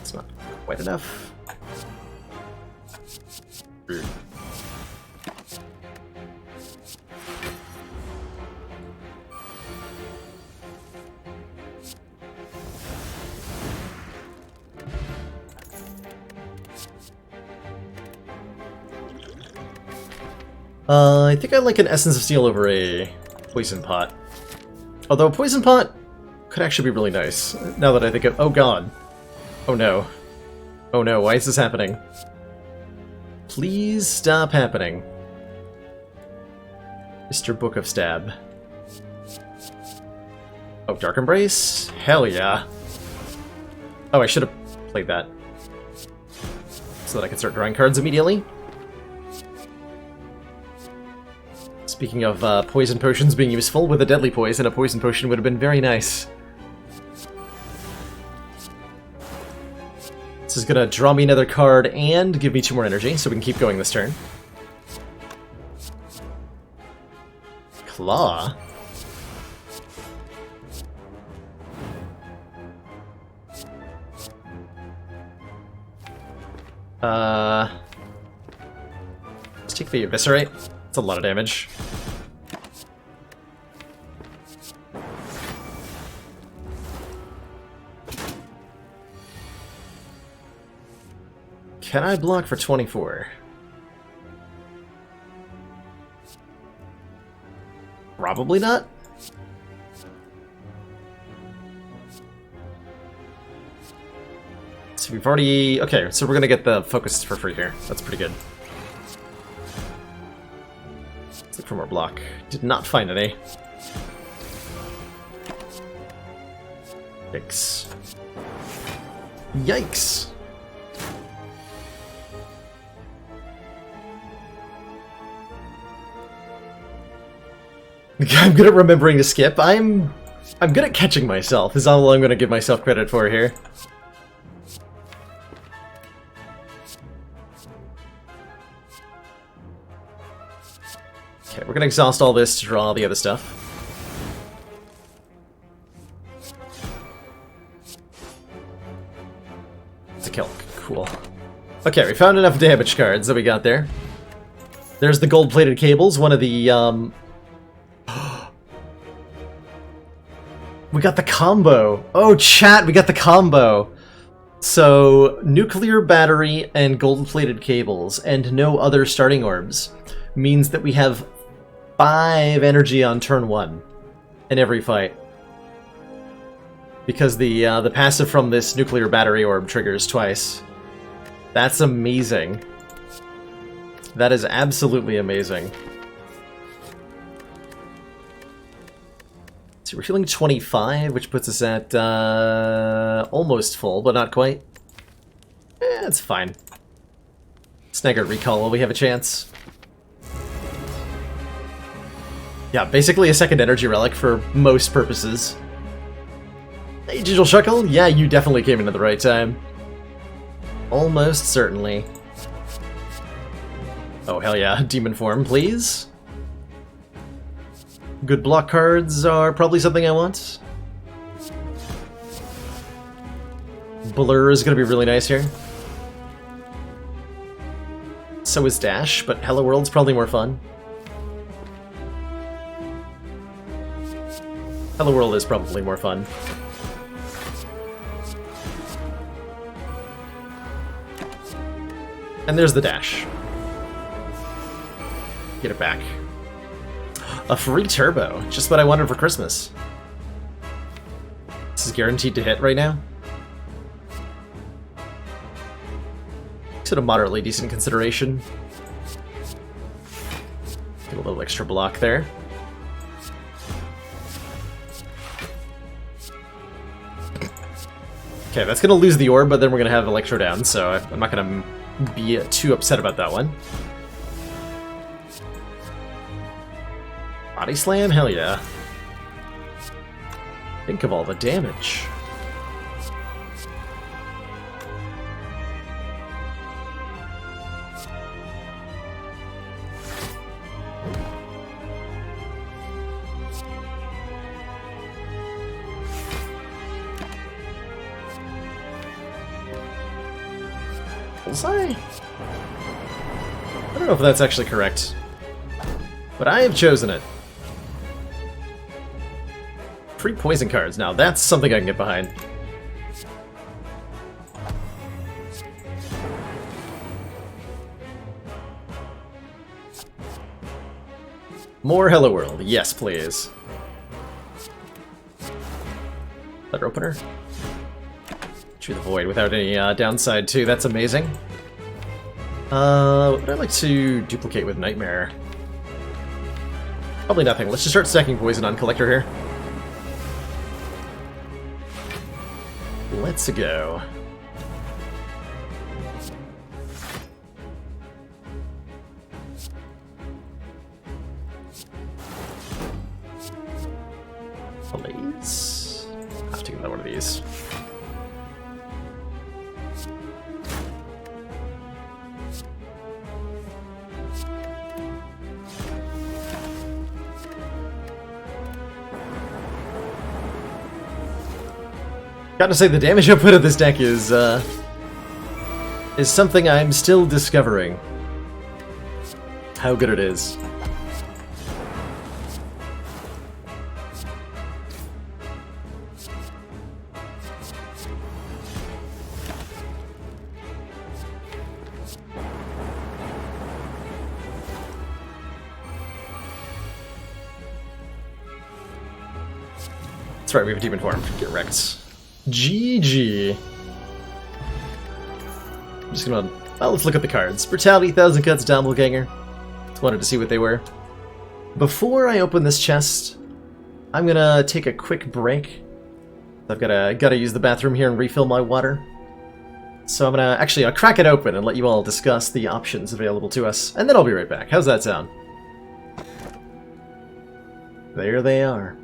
It's not quite enough. Rude. I think I like an Essence of Steel over a Poison Pot. Although a Poison Pot could actually be really nice, now that I think of... Oh god. Oh no. Oh no, why is this happening? Please stop happening. Mr. Book of Stab. Oh, Dark Embrace? Hell yeah. Oh, I should have played that. So that I can start drawing cards immediately. Speaking of poison potions being useful, with a deadly poison, a poison potion would have been very nice. This is gonna draw me another card and give me 2 more energy, so we can keep going this turn. Claw? Let's take the Eviscerate. It's a lot of damage. Can I block for 24? Probably not. So we've already... Okay, so we're gonna get the focus for free here. That's pretty good. Let's look for more block. Did not find any. Yikes. Yikes! I'm good at remembering to skip. I'm good at catching myself, is all I'm gonna give myself credit for here. Okay, we're gonna exhaust all this to draw all the other stuff. It's a Kelk. Cool. Okay, we found enough damage cards that we got there. There's the gold-plated cables, one of the, We got the combo! Oh, chat, we got the combo! So, nuclear battery and gold-plated cables, and no other starting orbs, means that we have 5 energy on turn 1 in every fight. Because the passive from this nuclear battery orb triggers twice. That's amazing. That is absolutely amazing. So we're feeling 25, which puts us at almost full, but not quite. That's fine. Snaggered recall while we have a chance. Yeah, basically a second energy relic for most purposes. Hey, Digital Shuckle, yeah, you definitely came in at the right time. Almost certainly. Oh, hell yeah, demon form, please. Good block cards are probably something I want. Blur is gonna be really nice here. So is Dash, but Hello World's probably more fun. Hello World is probably more fun. And there's the Dash. Get it back. A free turbo, just what I wanted for Christmas. This is guaranteed to hit right now. Sort of moderately decent consideration. Get a little extra block there. Okay, that's gonna lose the orb, but then we're gonna have Electro down, so I'm not gonna be too upset about that one. Body slam? Hell yeah. Think of all the damage. Bullseye? I don't know if that's actually correct, but I have chosen it. Free poison cards. Now that's something I can get behind. More Hello World. Yes, please. Letter opener. Chew the void without any downside too. That's amazing. What would I like to duplicate with Nightmare? Probably nothing. Let's just start stacking poison on Collector here. Let's go. Please. Have to get another one of these. Gotta say, the damage output of this deck is something I'm still discovering. How good it is. That's right, we have a demon form. Get wrecked. GG. I'm just gonna... Well, let's look at the cards. Brutality, Thousand Cuts, Doppelganger. Just wanted to see what they were. Before I open this chest, I'm gonna take a quick break. I've gotta use the bathroom here and refill my water. So I'm gonna... Actually, I'll crack it open and let you all discuss the options available to us. And then I'll be right back. How's that sound? There they are.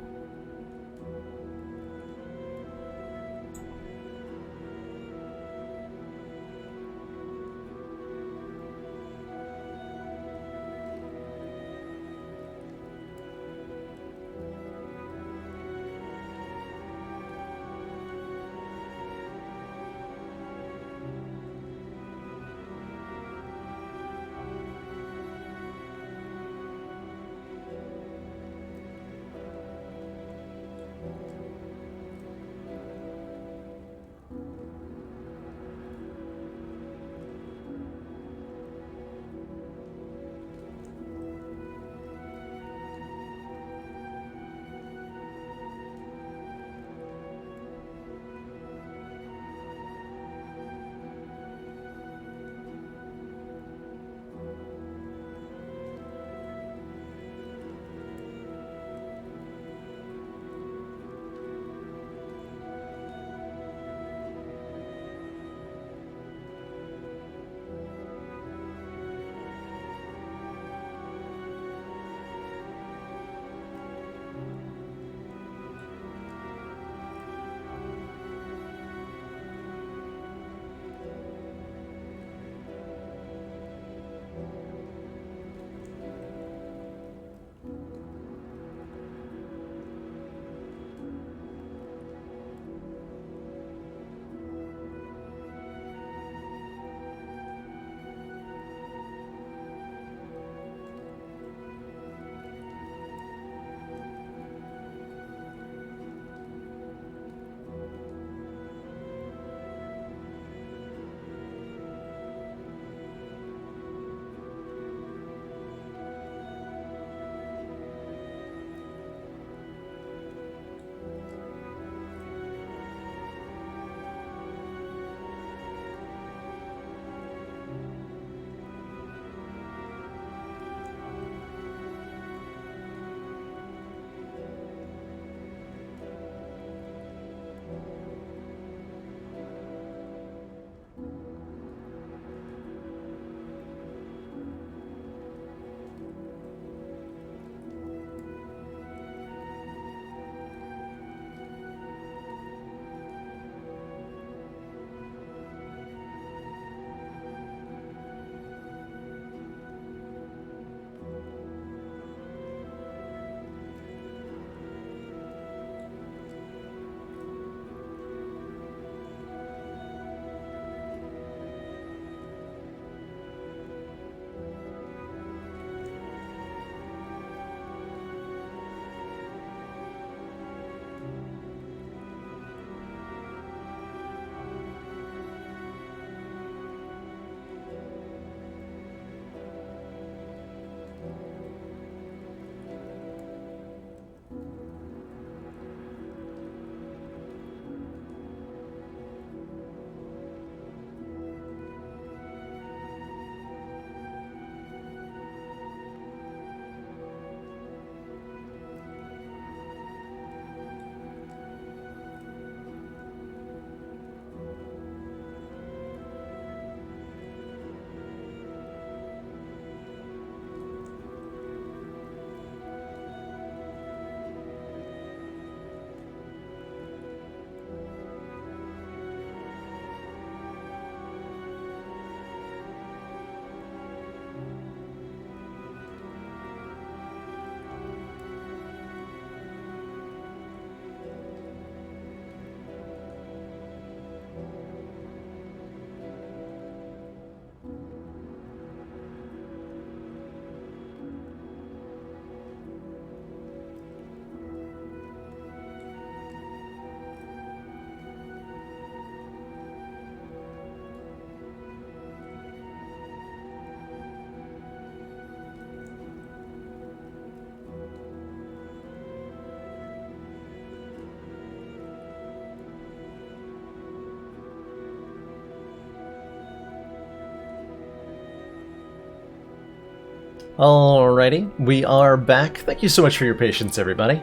Alrighty, we are back. Thank you so much for your patience, everybody.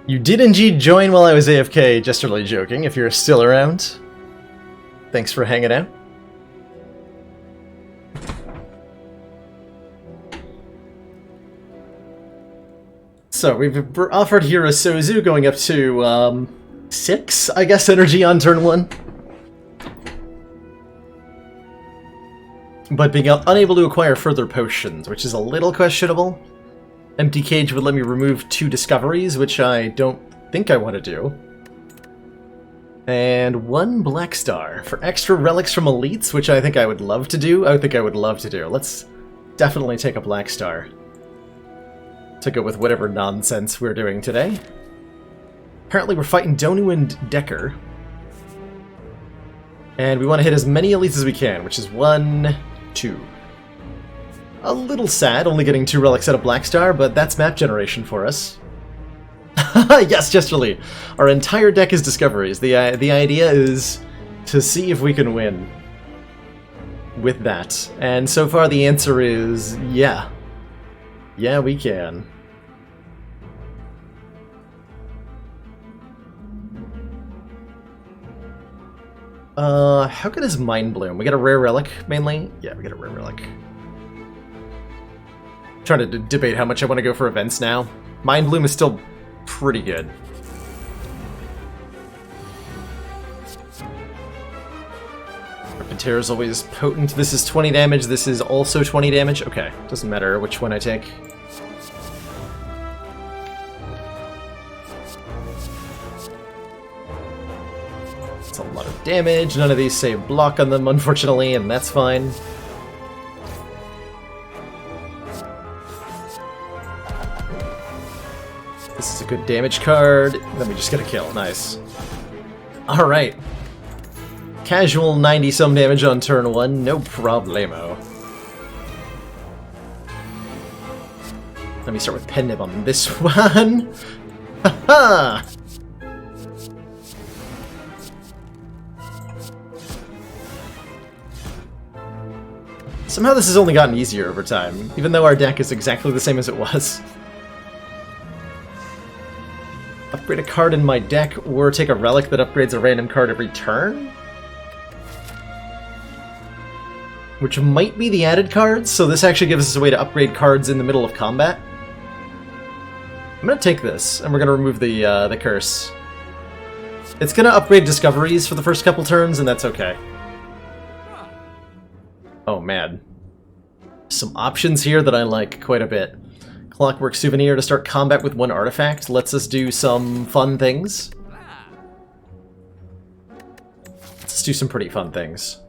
You did indeed join while I was AFK, just really joking, if you're still around. Thanks for hanging out. So, we've offered here a Sozu going up to, 6, I guess, energy on turn 1. But being unable to acquire further potions, which is a little questionable. Empty Cage would let me remove 2 discoveries, which I don't think I want to do. And 1 Black Star for extra relics from elites, which I think I would love to do. Let's definitely take a Black Star to go with whatever nonsense we're doing today. Apparently we're fighting Donu and Decker. And we want to hit as many elites as we can, which is 1, 2. A little sad, only getting 2 relics out of Black Star, but that's map generation for us. Yes, Jesterly. Our entire deck is discoveries. The idea is to see if we can win with that. And so far the answer is yeah. Yeah, we can. How good is Mind Bloom? We get a rare relic, mainly? Yeah, we get a rare relic. I'm trying to debate how much I want to go for events now. Mind Bloom is still pretty good. Repeteer is always potent. This is 20 damage, this is also 20 damage. Okay, doesn't matter which one I take. It's a lot of damage. None of these say block on them, unfortunately, and that's fine. This is a good damage card. Then we just get a kill. Nice. Alright. Casual 90-some damage on turn 1. No problemo. Let me start with Pen Nib on this one. Haha! Somehow this has only gotten easier over time, even though our deck is exactly the same as it was. Upgrade a card in my deck, or take a relic that upgrades a random card every turn? Which might be the added cards, so this actually gives us a way to upgrade cards in the middle of combat. I'm gonna take this, and we're gonna remove the curse. It's gonna upgrade discoveries for the first couple turns, and that's okay. Oh man. Some options here that I like quite a bit. Clockwork Souvenir to start combat with 1 artifact lets us do some fun things. Let's do some pretty fun things.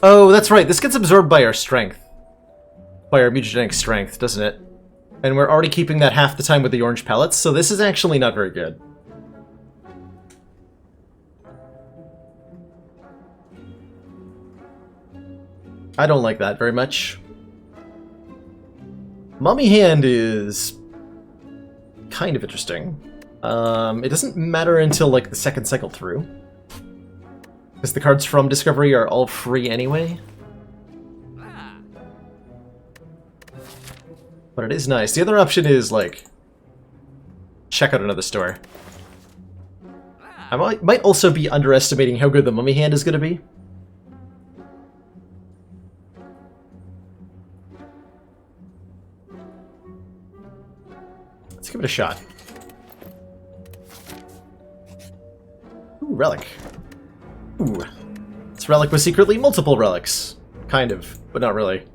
Oh, that's right, this gets absorbed by our strength. By our mutagenic strength, doesn't it? And we're already keeping that half the time with the orange pellets, so this is actually not very good. I don't like that very much. Mummy Hand is kind of interesting. It doesn't matter until like the second cycle through, because the cards from Discovery are all free anyway. But it is nice. The other option is like check out another store. I might also be underestimating how good the Mummy Hand is going to be. Let's give it a shot. Ooh, relic. Ooh. This relic was secretly multiple relics. Kind of, but not really.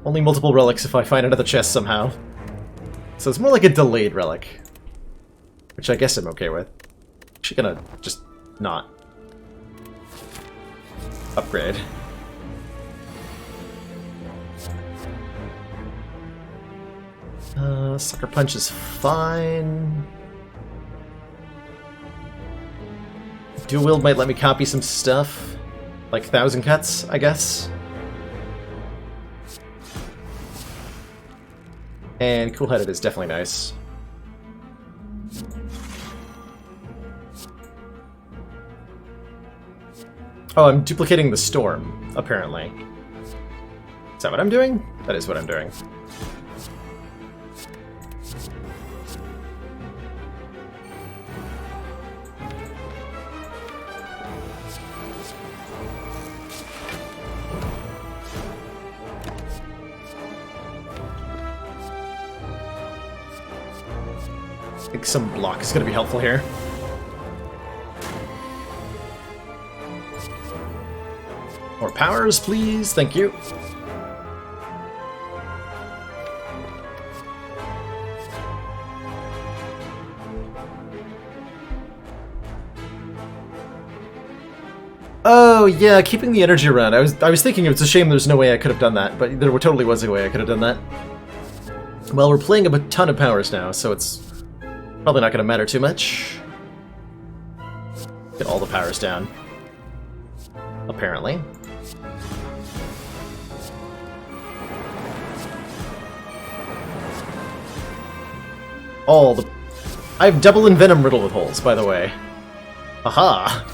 Only multiple relics if I find another chest somehow. So it's more like a delayed relic. Which I guess I'm okay with. Actually gonna just not upgrade. Sucker Punch is fine. Dual Wield might let me copy some stuff. Like 1,000 Cuts, I guess. And Cool-Headed is definitely nice. Oh, I'm duplicating the storm, apparently. Is that what I'm doing? That is what I'm doing. I think some block is going to be helpful here. More powers, please. Thank you. Oh, yeah, keeping the energy around. I was thinking it's a shame there's no way I could have done that, but there totally was a way I could have done that. Well, we're playing a ton of powers now, so it's probably not going to matter too much. Get all the powers down. Apparently. All the... I have double Envenom riddled with holes, by the way. Aha!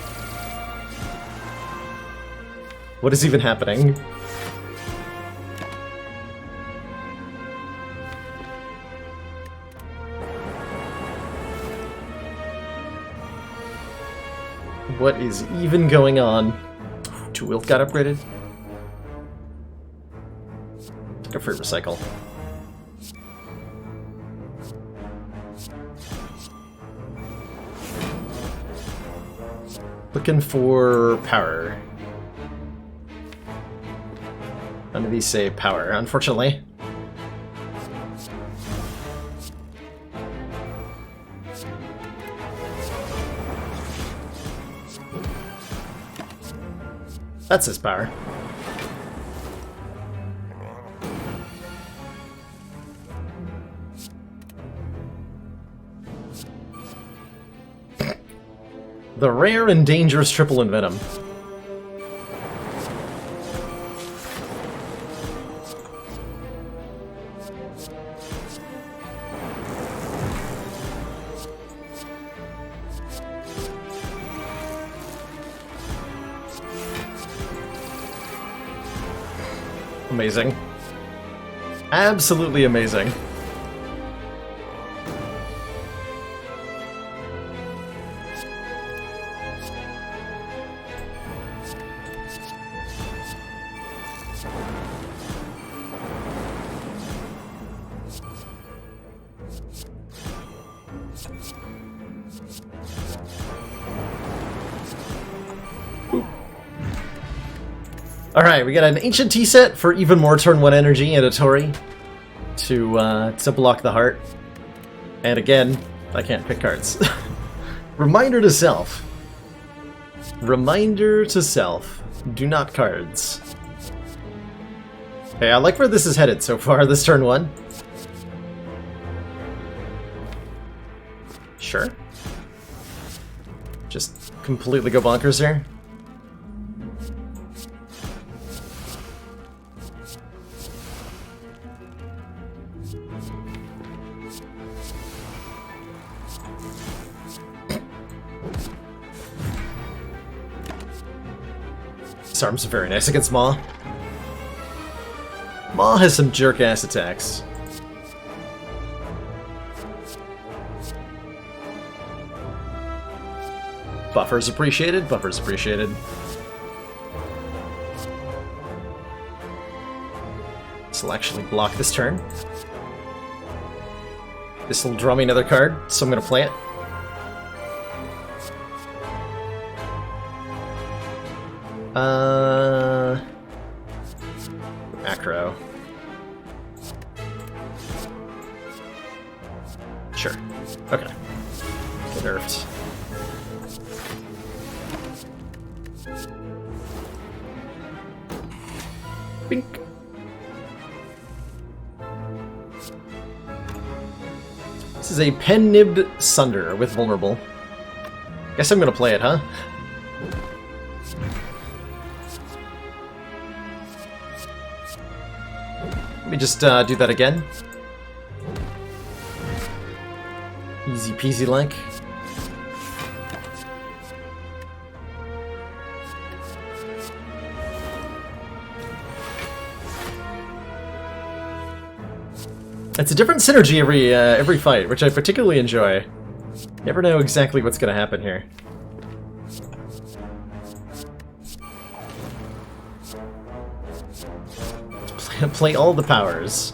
What is even happening? What is even going on? 2 Wilt got upgraded. Take a free recycle. Looking for power. None of these say power, unfortunately. That's his power. The rare and dangerous triple Envenom. Amazing. Absolutely amazing. Alright, we got an Ancient Tea set for even more turn 1 energy and a Tori to block the heart. And again, I can't pick cards. Reminder to self. Reminder to self. Do not cards. Okay, I like where this is headed so far, this turn 1. Sure. Just completely go bonkers here. This arm's very nice against Maw. Maw has some jerk-ass attacks. Buffers appreciated, buffers appreciated. This will actually block this turn. This will draw me another card, so I'm going to play it. Macro. Sure. Okay. Get nerfed. Bink. This is a pen-nibbed Sunder with vulnerable. Guess I'm gonna play it, huh? Let me just do that again. Easy peasy like. It's a different synergy every fight, which I particularly enjoy. Never know exactly what's going to happen here. Play all the powers.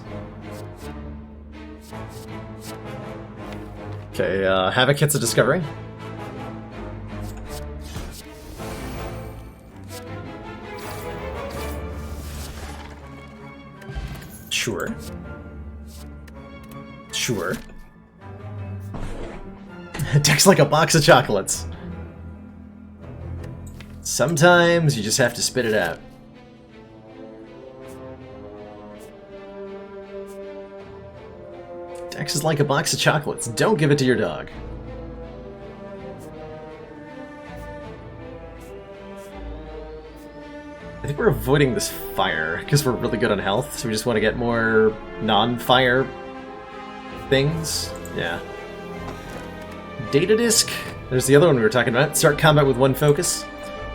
Okay, Havoc hits a discovery. Sure. Sure. Deck's like a box of chocolates. Sometimes you just have to spit it out. Dex is like a box of chocolates. Don't give it to your dog. I think we're avoiding this fire because we're really good on health, so we just want to get more non-fire things. Yeah. Data disk. There's the other one we were talking about. Start combat with one focus.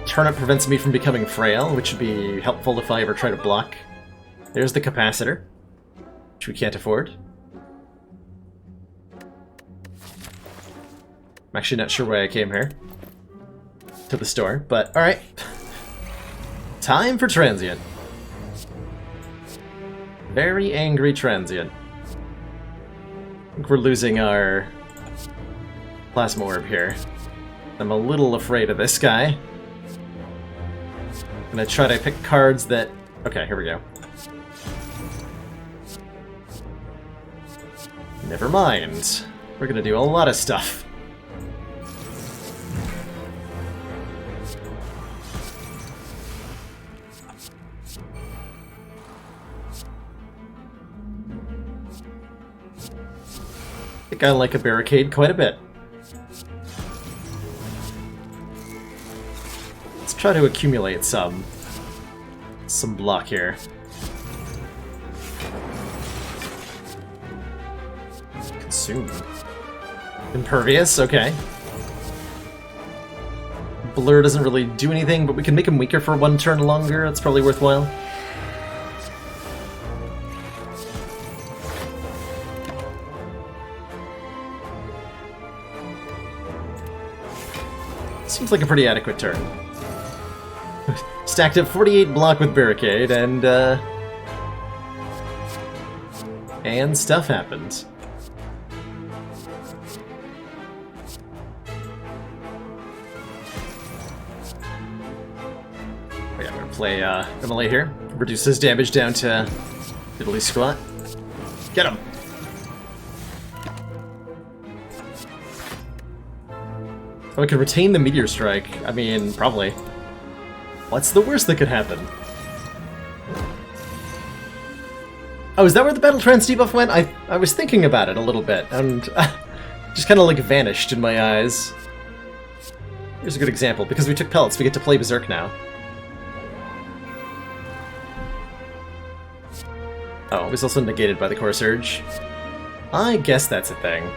Turnip prevents me from becoming frail, which would be helpful if I ever try to block. There's the capacitor, which we can't afford. I'm actually not sure why I came here. To the store, but alright. Time for transient. Very angry transient. I think we're losing our plasma orb here. I'm a little afraid of this guy. I'm gonna try to pick cards that... Okay, here we go. Never mind. We're gonna do a lot of stuff. I think I like a barricade quite a bit. Let's try to accumulate some block here. Consume. Impervious, okay. Blur doesn't really do anything, but we can make him weaker for one turn longer. That's probably worthwhile. Seems like a pretty adequate turn. Stacked up 48 block with barricade, and stuff happens. Oh yeah, I'm gonna play MLA here. Reduce his damage down to Italy squat. Get him! Oh, I could retain the Meteor Strike. I mean, probably. What's the worst that could happen? Oh, is that where the Battle Trance debuff went? I was thinking about it a little bit, and just kind of like vanished in my eyes. Here's a good example. Because we took pellets, we get to play Berserk now. Oh, it was also negated by the Core Surge. I guess that's a thing.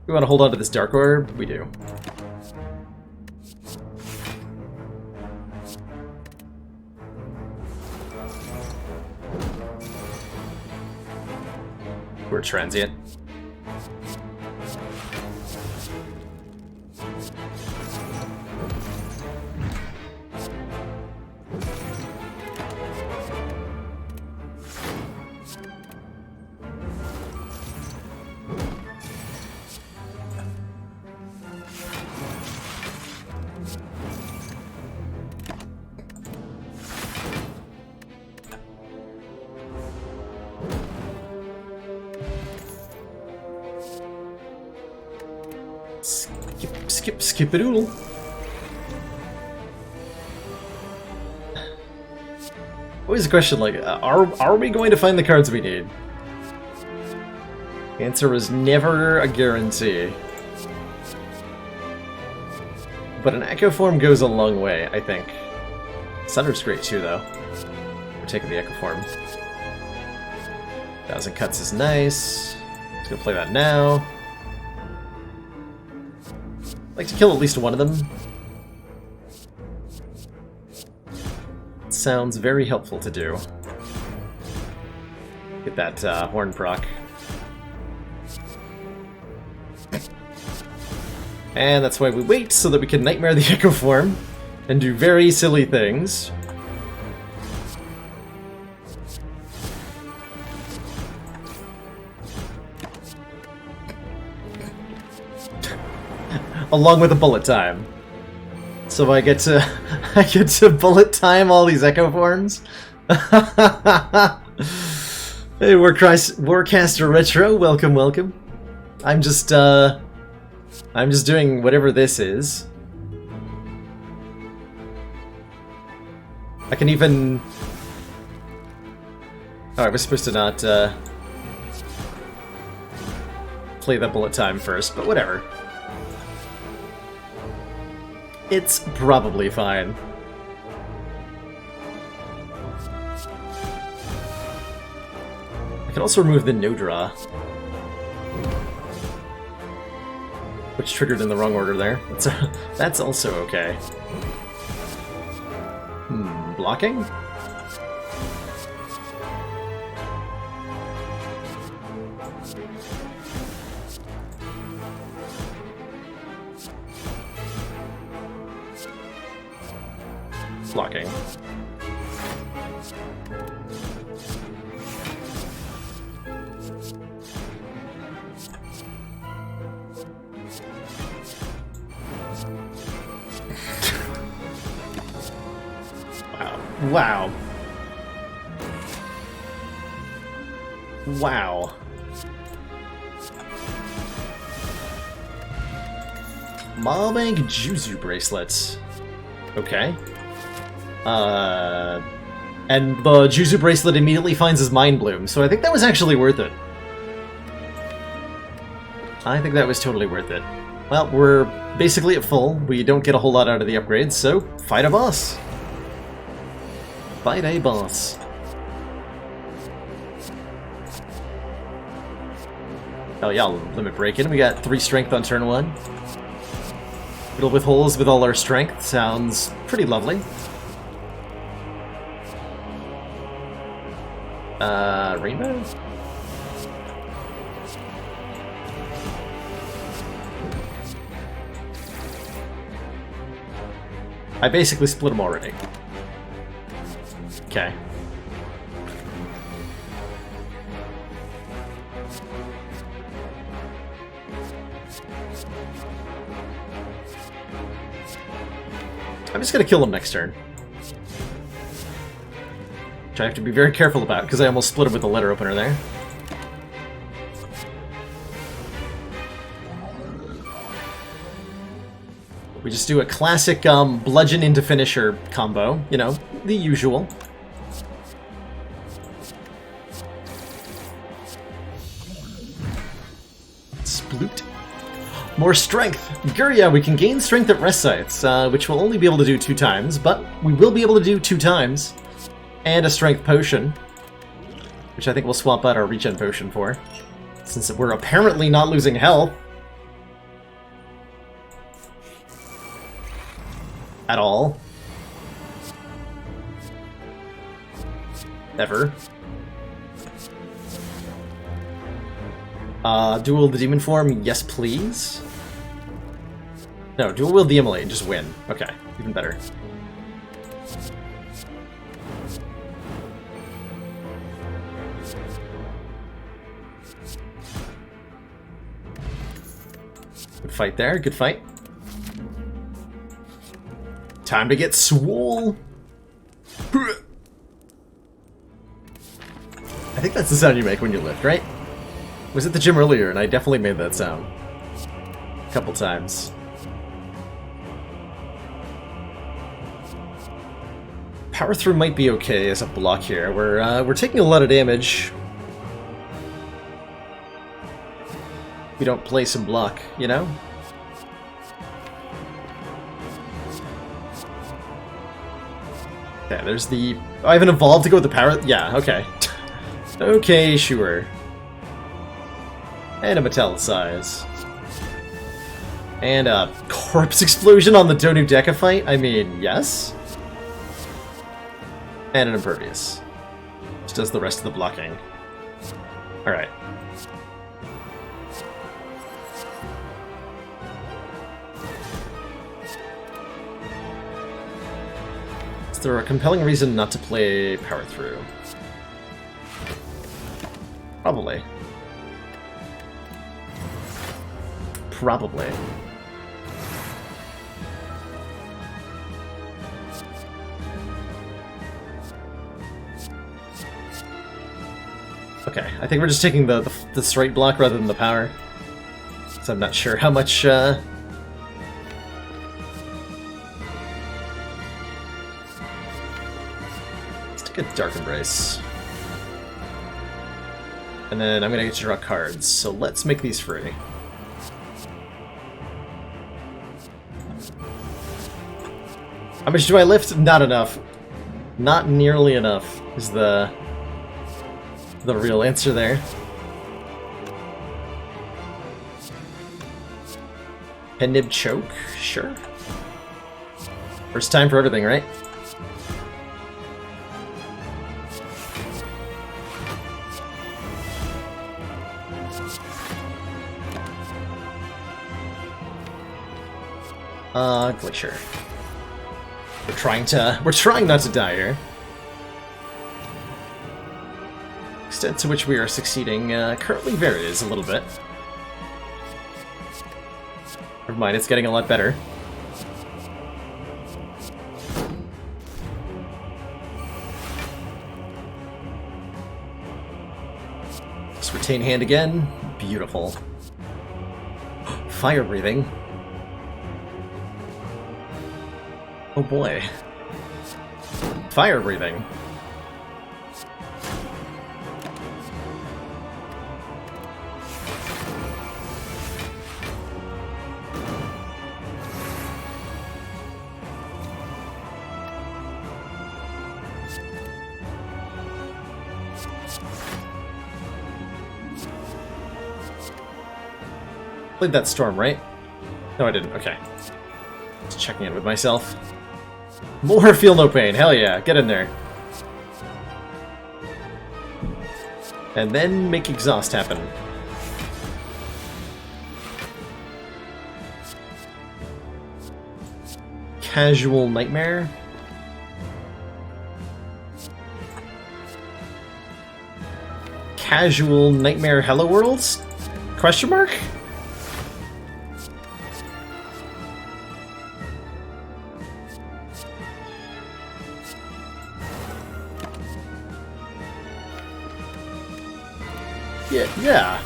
We want to hold on to this Dark Orb? We do. We're transient. Skip-a-doodle. Always a question like, are we going to find the cards we need? The answer is never a guarantee. But an Echo Form goes a long way, I think. Sunder's great too, though. We're taking the Echo Form. 1,000 cuts is nice. Let's go play that now. I'd like to kill at least one of them. Sounds very helpful to do. Get that horn proc. And that's why we wait, so that we can Nightmare the Echo Form and do very silly things. Along with a bullet time. So I get to bullet time all these Echo Forms. Hey, Warcaster Retro, welcome, welcome. I'm just doing whatever this is. I can even... Oh, I was supposed to not play the bullet time first, but whatever. It's probably fine. I can also remove the no draw, which triggered in the wrong order there. That's also okay. Blocking? Blocking. Wow. Wow. Mobank Juzu bracelets. Okay. And the Juzu bracelet immediately finds his Mind Bloom, so I think that was actually worth it. I think that was totally worth it. Well, we're basically at full. We don't get a whole lot out of the upgrades, so fight a boss. Fight a boss. Oh yeah, limit break-in. We got 3 strength on turn 1. Fiddle with holes with all our strength. Sounds pretty lovely. Rainbow? I basically split them already. Okay. I'm just gonna kill him next turn. Which I have to be very careful about, because I almost split him with the letter opener there. We just do a classic bludgeon into finisher combo, you know, the usual. Sploot. More strength! Guria, we can gain strength at rest sites, which we'll only be able to do 2 times, but we will be able to do 2 times. And a strength potion, which I think we'll swap out our regen potion for, since we're apparently not losing health. At all. Ever. Dual wield the demon form, yes please. No, dual wield the immolate, just win. Okay, even better. Good fight there, good fight. Time to get swole. I think that's the sound you make when you lift, right? I was at the gym earlier and I definitely made that sound. A couple times. Power through might be okay as a block here. We're taking a lot of damage. We don't play some block, you know? Yeah, there's the... Oh, I haven't evolved to go with the power... Yeah, okay. Okay, sure. And a metallicize. And a corpse explosion on the Donu Deca fight? I mean, yes? And an impervious. Which does the rest of the blocking. Alright. Is there a compelling reason not to play Power Through? Probably. Probably. Okay, I think we're just taking the straight block rather than the power. So I'm not sure how much, Let's take a Dark Embrace. And then I'm gonna get to draw cards, so let's make these free. How much do I lift? Not enough. Not nearly enough is the real answer there. Pen Nib Choke? Sure. First time for everything, right? Glacier. We're trying not to die here. Extent to which we are succeeding currently varies a little bit. Never mind, it's getting a lot better. Just retain hand again. Beautiful. Fire breathing. Oh boy. Fire breathing. Played that storm, right? No, I didn't. Okay. Just checking in with myself. More Feel No Pain. Hell yeah. Get in there. And then make Exhaust happen. Casual Nightmare. Casual Nightmare Hello Worlds? Question mark? Yeah.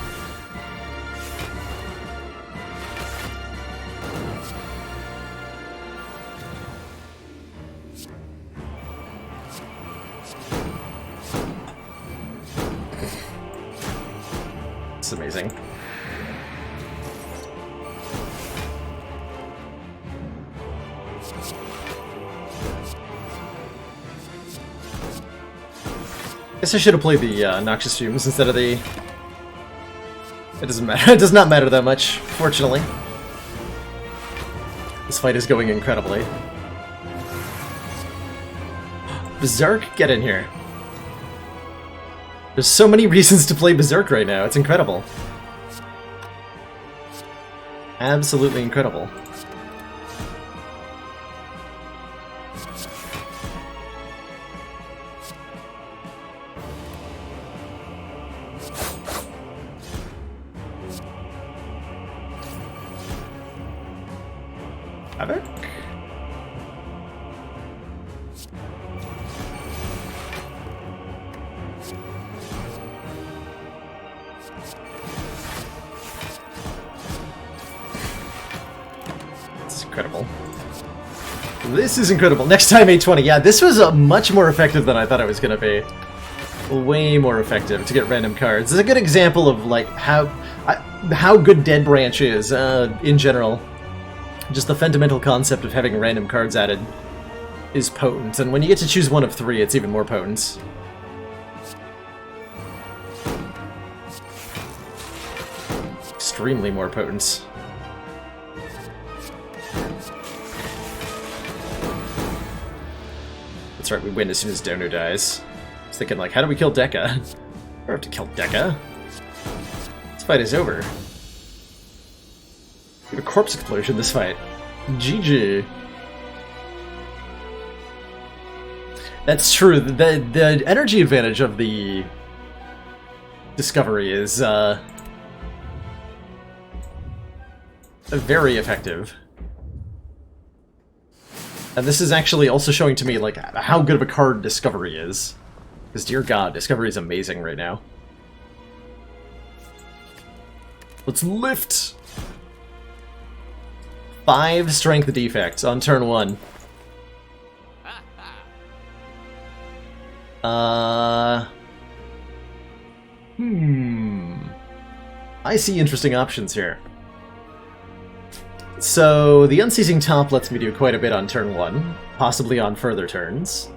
It's amazing. Guess I should have played the Noxious Fumes instead of the... It doesn't matter. It does not matter that much, fortunately. This fight is going incredibly. Berserk, get in here. There's so many reasons to play Berserk right now. It's incredible. Absolutely incredible. Havoc? It's incredible. This is incredible. Next time A20. Yeah, this was much more effective than I thought it was going to be. Way more effective to get random cards. It's a good example of like how good Dead Branch is in general. Just the fundamental concept of having random cards added is potent, and when you get to choose one of three, it's even more potent. Extremely more potent. Let's that's right, we win as soon as Dono dies. I was thinking, like, how do we kill Dekka? I don't have to kill Dekka. This fight is over. We have a corpse explosion this fight. GG. That's true. The energy advantage of the Discovery is very effective. And this is actually also showing to me like how good of a card Discovery is. Because dear god, Discovery is amazing right now. Let's lift! 5 strength defects on turn 1. I see interesting options here. So, the Unceasing Top lets me do quite a bit on turn 1, possibly on further turns.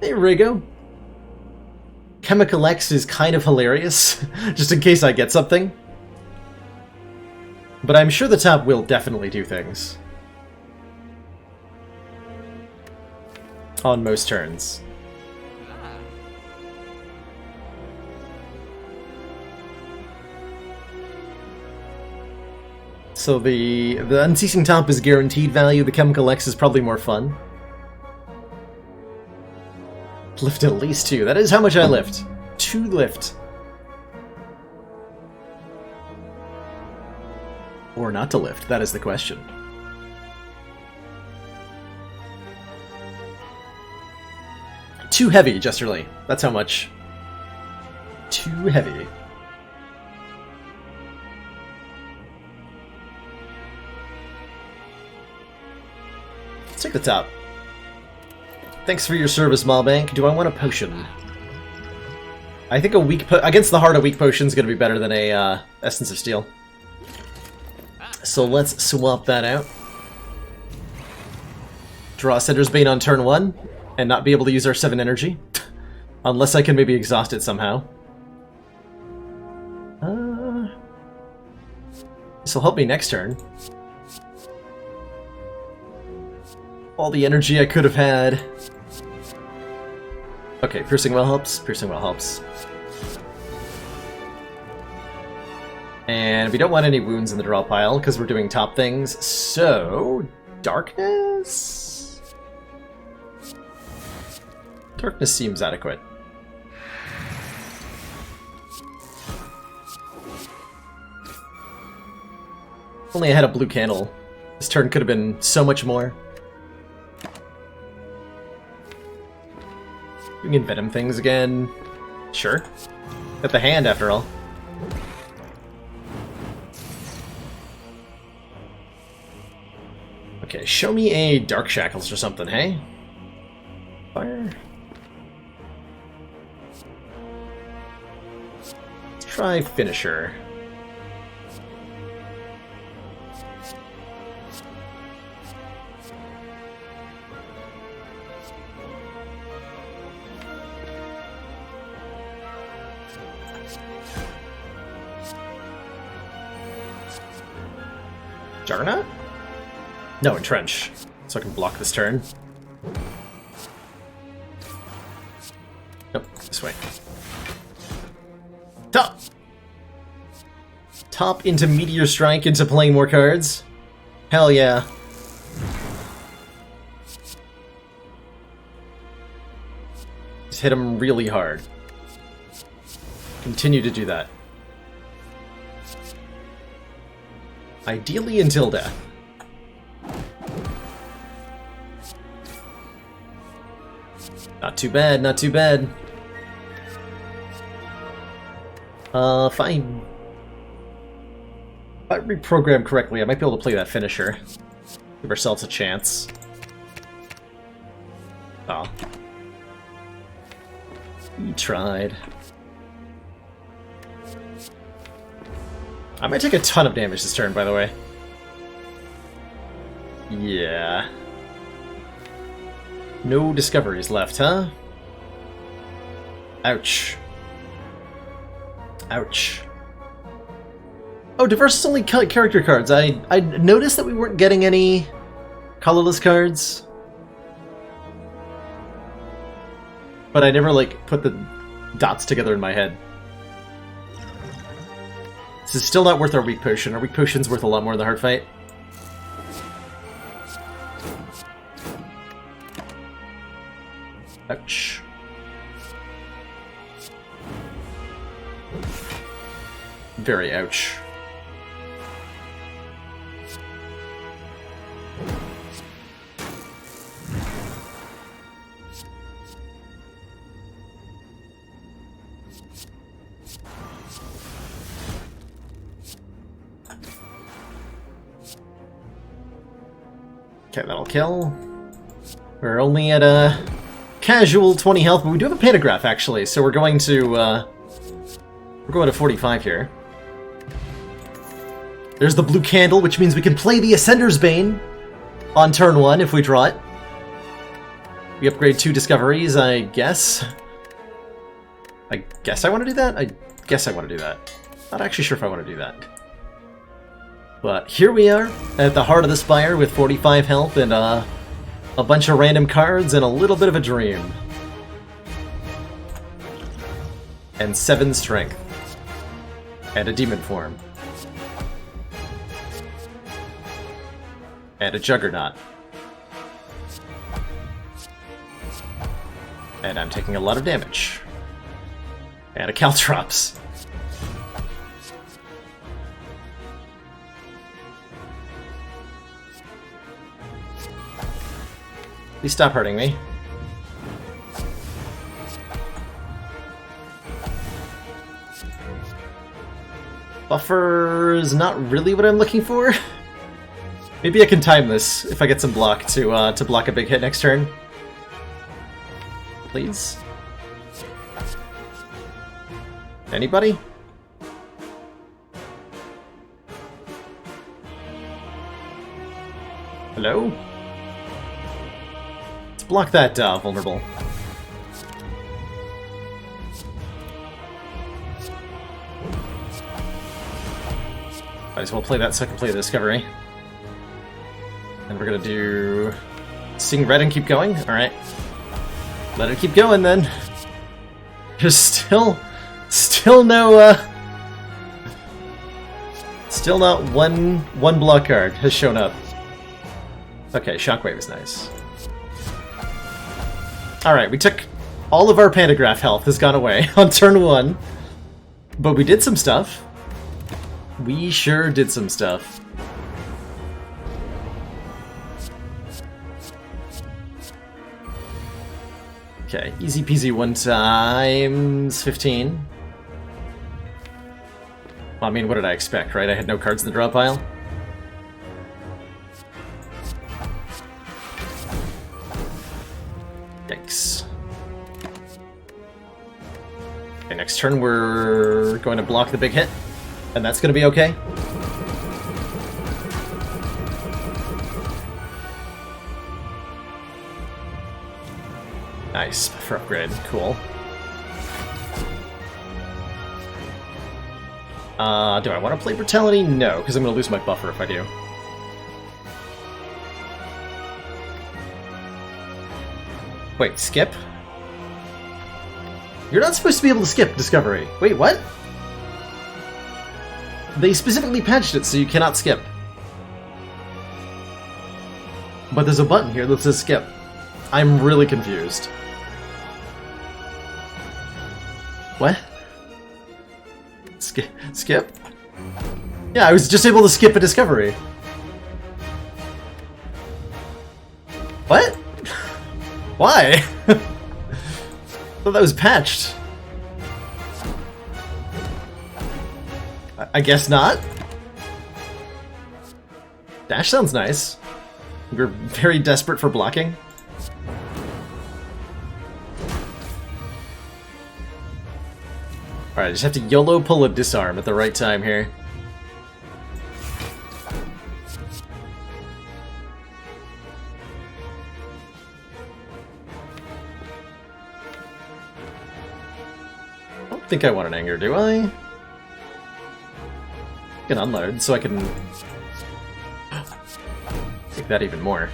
There we go. Chemical X is kind of hilarious, just in case I get something. But I'm sure the top will definitely do things. On most turns. So the Unceasing Top is guaranteed value, the Chemical X is probably more fun. Lift at least 2. That is how much I lift. 2 lift. Or not to lift, that is the question. Too heavy, Jesterly. That's how much. Too heavy. Let's take the top. Thanks for your service, Malbank. Do I want a potion? I think a weak against the heart, a weak potion is going to be better than a Essence of Steel. So let's swap that out. Draw Sender's Bane on turn 1, and not be able to use our 7 energy. Unless I can maybe exhaust it somehow. This will help me next turn. All the energy I could have had. Okay, Piercing Well helps. Piercing Well helps. And we don't want any wounds in the draw pile, because we're doing top things, so... Darkness? Darkness seems adequate. If only I had a blue candle. This turn could have been so much more. We can Venom things again. Sure. Got the hand, after all. Okay, show me a Dark Shackles or something, hey? Fire. Let's try Finisher. Juggernaut? No, Entrench. So I can block this turn. Nope, this way. Top! Top into Meteor Strike into playing more cards. Hell yeah. Just hit him really hard. Continue to do that. Ideally until death. Not too bad, not too bad. Fine. If I reprogram correctly, I might be able to play that Finisher. Give ourselves a chance. Oh. We tried. I might take a ton of damage this turn, by the way. Yeah. No discoveries left, huh? Ouch. Ouch. Oh, diverse is only character cards. I noticed that we weren't getting any colorless cards. but I never, like, put the dots together in my head. This is still not worth our weak potion. Our weak potion's worth a lot more in the hard fight. Ouch. Very ouch. Okay, that'll kill. We're only at a casual 20 health, but we do have a pantograph actually, so we're going to 45 here. There's the blue candle, which means we can play the Ascender's Bane on turn 1 if we draw it. We upgrade 2 discoveries, I guess. I guess I want to do that? I guess I want to do that. Not actually sure if I want to do that. But here we are, at the heart of the Spire with 45 health and a bunch of random cards and a little bit of a dream. And 7 strength. And a demon form. And a juggernaut. And I'm taking a lot of damage. And a Caltrops. Please stop hurting me. Buffer is not really what I'm looking for. Maybe I can time this if I get some block to block a big hit next turn. Please. Anybody? Hello? Let's block that vulnerable. Might as well play that so I can play the Discovery. And we're gonna do Sing Red and keep going? Alright. Let it keep going then. There's still no still not one block card has shown up. Okay, Shockwave is nice. Alright, we took all of our Pantograph health has gone away on turn 1. But we did some stuff. We sure did some stuff. Okay, easy peasy 1 times 15. Well, I mean, what did I expect, right? I had no cards in the draw pile. Yikes. Okay, next turn we're going to block the big hit, and that's going to be okay. Nice, for upgrade, cool. Do I want to play Brutality? No, because I'm going to lose my buffer if I do. Wait, skip? You're not supposed to be able to skip Discovery. Wait, what? They specifically patched it so you cannot skip. But there's a button here that says skip. I'm really confused. What? Skip? Yeah, I was just able to skip a Discovery. What? Why? I thought that was patched. I guess not. Dash sounds nice. We're very desperate for blocking. Alright, I just have to YOLO pull a disarm at the right time here. I don't think I want an anger, do I? I can unload so I can take that even more.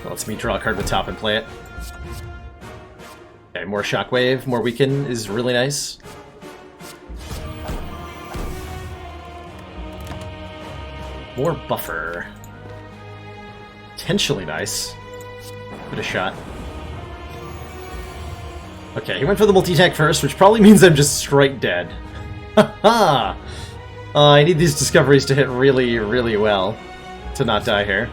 Lets me draw a card with top and play it. Okay, more Shockwave, more Weaken is really nice. More Buffer. Potentially nice. Give it a shot. Okay, he went for the multi-attack first, which probably means I'm just straight dead. Haha! I need these discoveries to hit really, really well to not die here.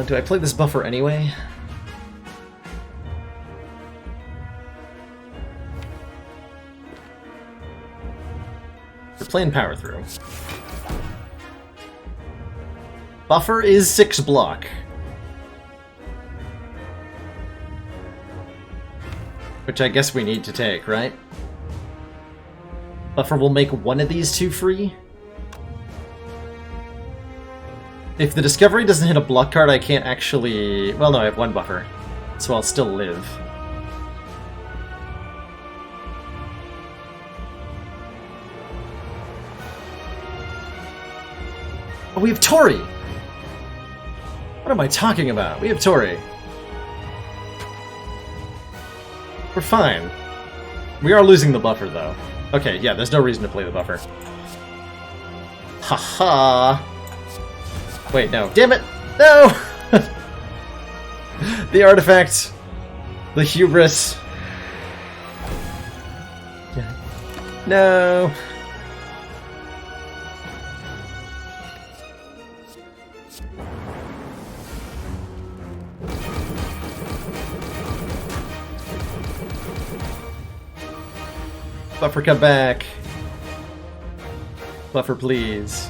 Do I play this buffer anyway? We're playing power through. Buffer is 6 block. Which I guess we need to take, right? Buffer will make one of these two free. If the Discovery doesn't hit a block card, I can't actually... Well, no, I have 1 buffer, so I'll still live. Oh, we have Tori! What am I talking about? We have Tori. We're fine. We are losing the buffer, though. Okay, yeah, there's no reason to play the buffer. Haha! Wait, no. Damn it! No! The artifact! The hubris! No! Buffer, come back! Buffer, please.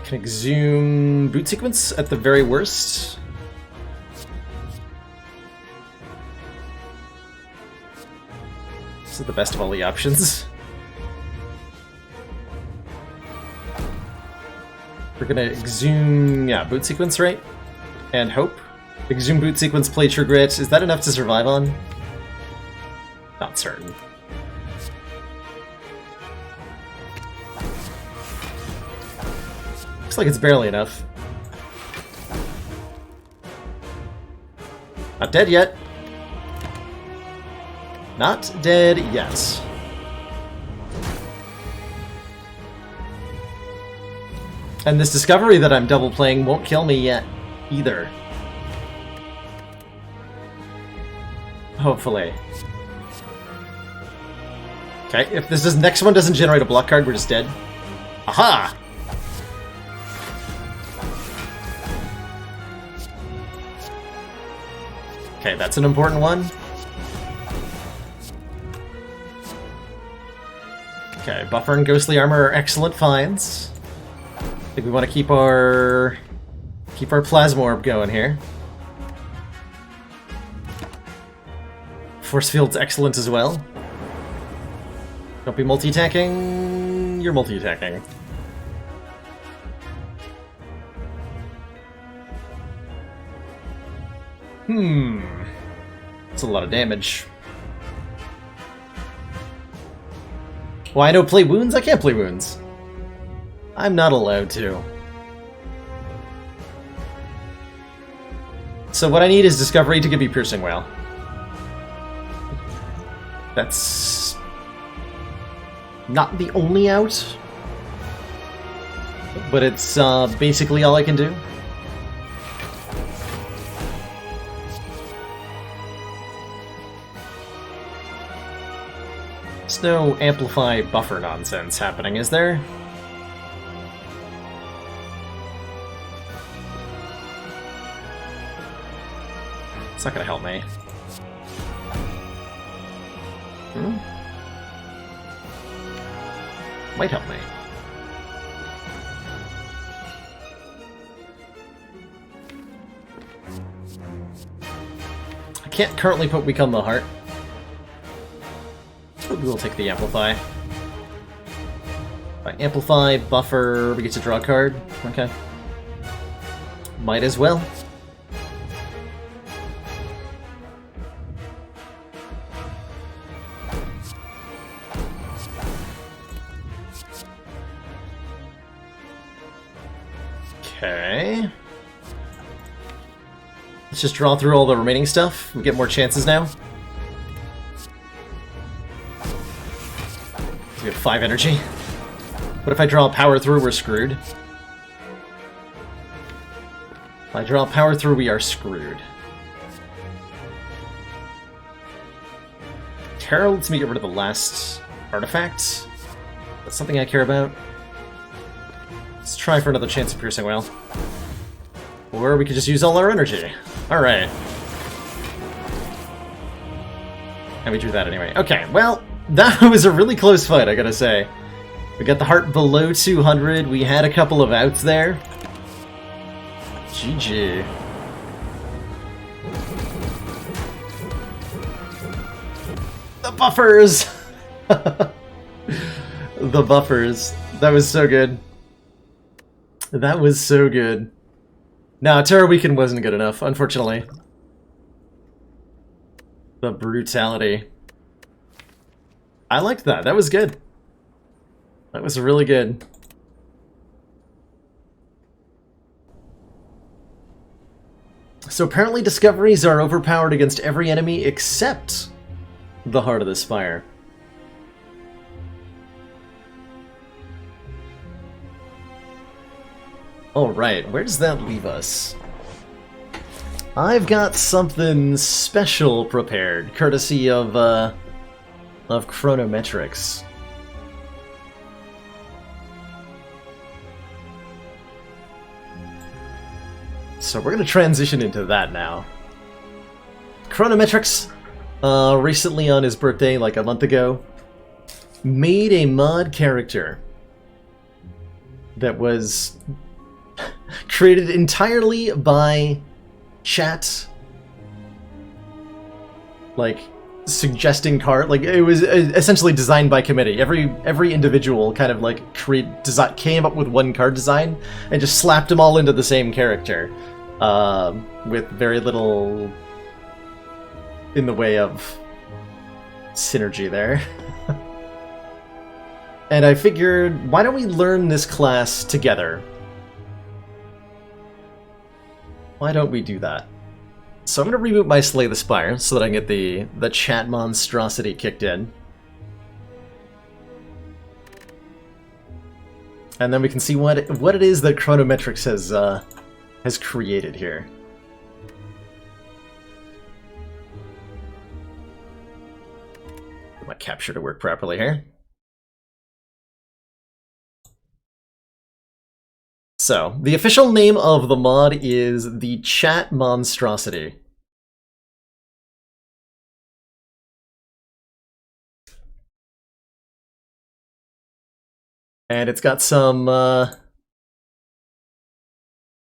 Can exhume boot sequence at the very worst. This is the best of all the options. We're gonna exhume, yeah, boot sequence, right? And hope. Exhume boot sequence, play True Grit. Is that enough to survive on? Not certain. Looks like it's barely enough. Not dead yet. Not dead yet. And this Discovery that I'm double playing won't kill me yet, either. Hopefully. Okay, if this next one doesn't generate a block card, we're just dead. Aha! Okay, that's an important one. Okay, Buffer and Ghostly Armor are excellent finds. I think we want to keep our Plasma Orb going here. Force Field's excellent as well. Don't be multi-attacking. You're multi-attacking. That's a lot of damage. Why no play wounds? I can't play wounds. I'm not allowed to. So what I need is Discovery to give me Piercing Wail. That's not the only out, but it's basically all I can do. There's no Amplify Buffer nonsense happening, is there? It's not gonna help me. Might help me. can't currently put Weak on the heart. We'll take the Amplify. By Amplify, Buffer, we get to draw a card. Okay. Might as well. Okay. Let's just draw through all the remaining stuff. We get more chances now. We have 5 energy. What if I draw power through? We're screwed. If I draw power through, we are screwed. Terra lets me get rid of the last artifact. That's something I care about. Let's try for another chance of Piercing Whale. Or we could just use all our energy. Alright. And we drew that anyway. Okay, well, that was a really close fight, I gotta say. We got the heart below 200. We had a couple of outs there. GG. The buffers! The buffers. That was so good. That was so good. No, Terra Weaken wasn't good enough, unfortunately. The brutality. I liked that. That was good. That was really good. So apparently discoveries are overpowered against every enemy except the Heart of the Spire. Alright, where does that leave us? I've got something special prepared, courtesy of Chronometrics. So we're going to transition into that now. Chronometrics, recently on his birthday, like a month ago, made a mod character that was created entirely by chat, like suggesting card, like it was essentially designed by committee. Every individual kind of like came up with one card design and just slapped them all into the same character, with very little in the way of synergy there. And I figured, why don't we learn this class together? Why don't we do that? So I'm going to reboot my Slay the Spire so that I can get the chat monstrosity kicked in. And then we can see what it is that Chronometrics has created here. Get my capture to work properly here. So, the official name of the mod is the Chat Monstrosity. And it's got some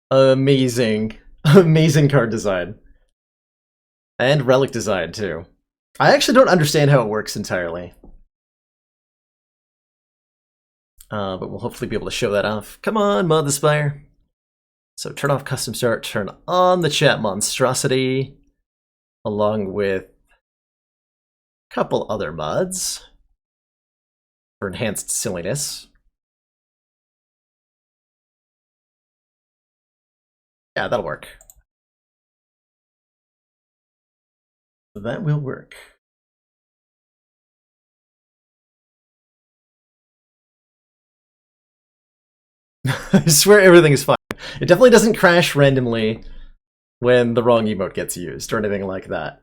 amazing card design. And relic design, too. I actually don't understand how it works entirely. But we'll hopefully be able to show that off. Come on, mod the Spire. So turn off custom start, turn on the chat monstrosity, along with a couple other mods for enhanced silliness. Yeah, that'll work. That will work. I swear everything is fine. It definitely doesn't crash randomly when the wrong emote gets used or anything like that.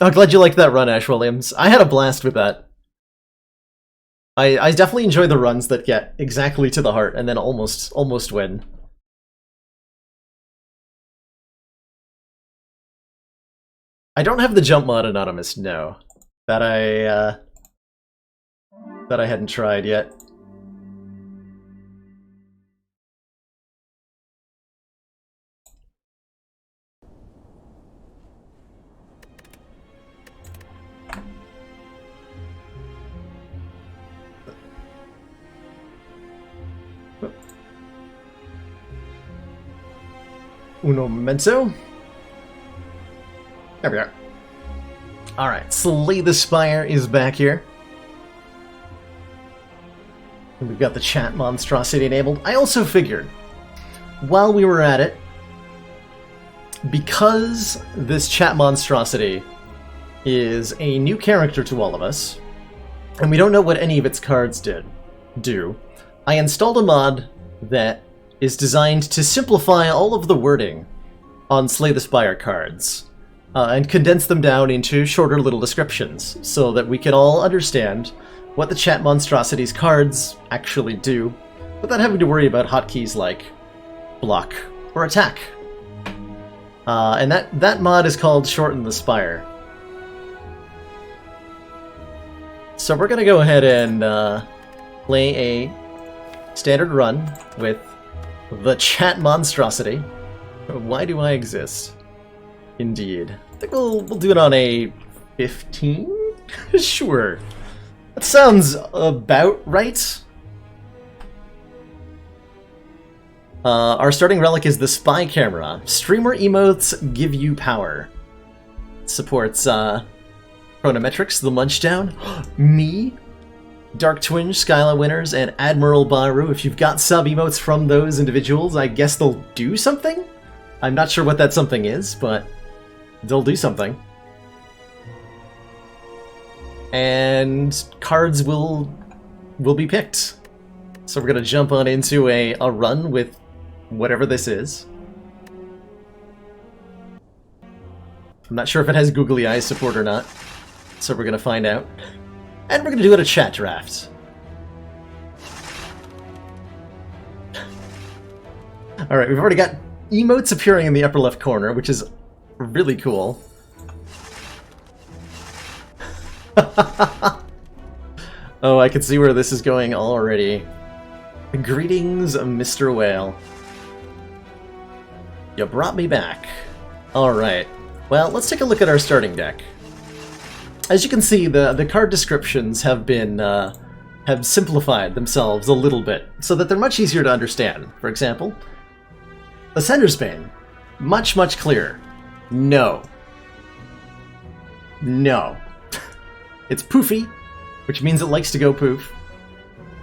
Oh, glad you liked that run, Ash Williams. I had a blast with that. I definitely enjoy the runs that get exactly to the heart and then almost win. I don't have the jump mod anonymous, no. That I hadn't tried yet. Uno momento. There we are. Alright, Slay the Spire is back here. And we've got the chat monstrosity enabled. I also figured, while we were at it, because this chat monstrosity is a new character to all of us, and we don't know what any of its cards do, I installed a mod that is designed to simplify all of the wording on Slay the Spire cards, and condense them down into shorter little descriptions, so that we can all understand what the chat monstrosity's cards actually do, without having to worry about hotkeys like block or attack. And that mod is called Shorten the Spire. So we're gonna go ahead and play a standard run with the chat monstrosity. Why do I exist? Indeed. I think we'll do it on a 15? Sure. That sounds about right. Our starting relic is the Spy Camera. Streamer emotes give you power. Supports Chronometrics, the Munchdown, me, Dark Twinge, Skyla Winners, and Admiral Baru. If you've got sub emotes from those individuals, I guess they'll do something? I'm not sure what that something is, but they'll do something. And cards will be picked. So we're gonna jump on into a run with whatever this is. I'm not sure if it has googly eyes support or not, so we're gonna find out. And we're gonna do it a chat draft. Alright, we've already got emotes appearing in the upper left corner, which is really cool. Oh, I can see where this is going already. Greetings, Mr. Whale. You brought me back. Alright. Well, let's take a look at our starting deck. As you can see, the card descriptions have been have simplified themselves a little bit, so that they're much easier to understand. For example, the Sender's Bane. Much, much clearer. No. No. It's poofy, which means it likes to go poof,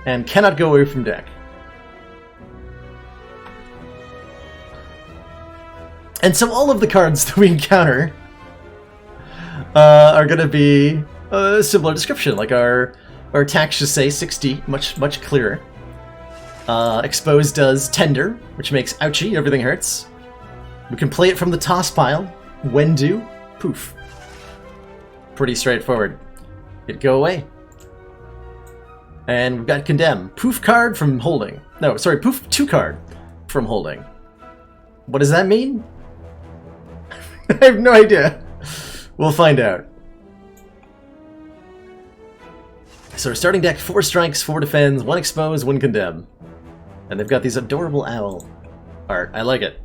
and cannot go away from deck. And so all of the cards that we encounter are going to be a similar description, like our attacks just say 60, much clearer. Expose does tender, which makes ouchie, everything hurts. We can play it from the toss pile. When do, poof. Pretty straightforward. It'd go away. And we've got Condemn. Poof card from holding. No, sorry, poof 2 card from holding. What does that mean? I have no idea. We'll find out. So our starting deck, 4 strikes, 4 defends, 1 expose, 1 condemn. And they've got these adorable owl art. I like it.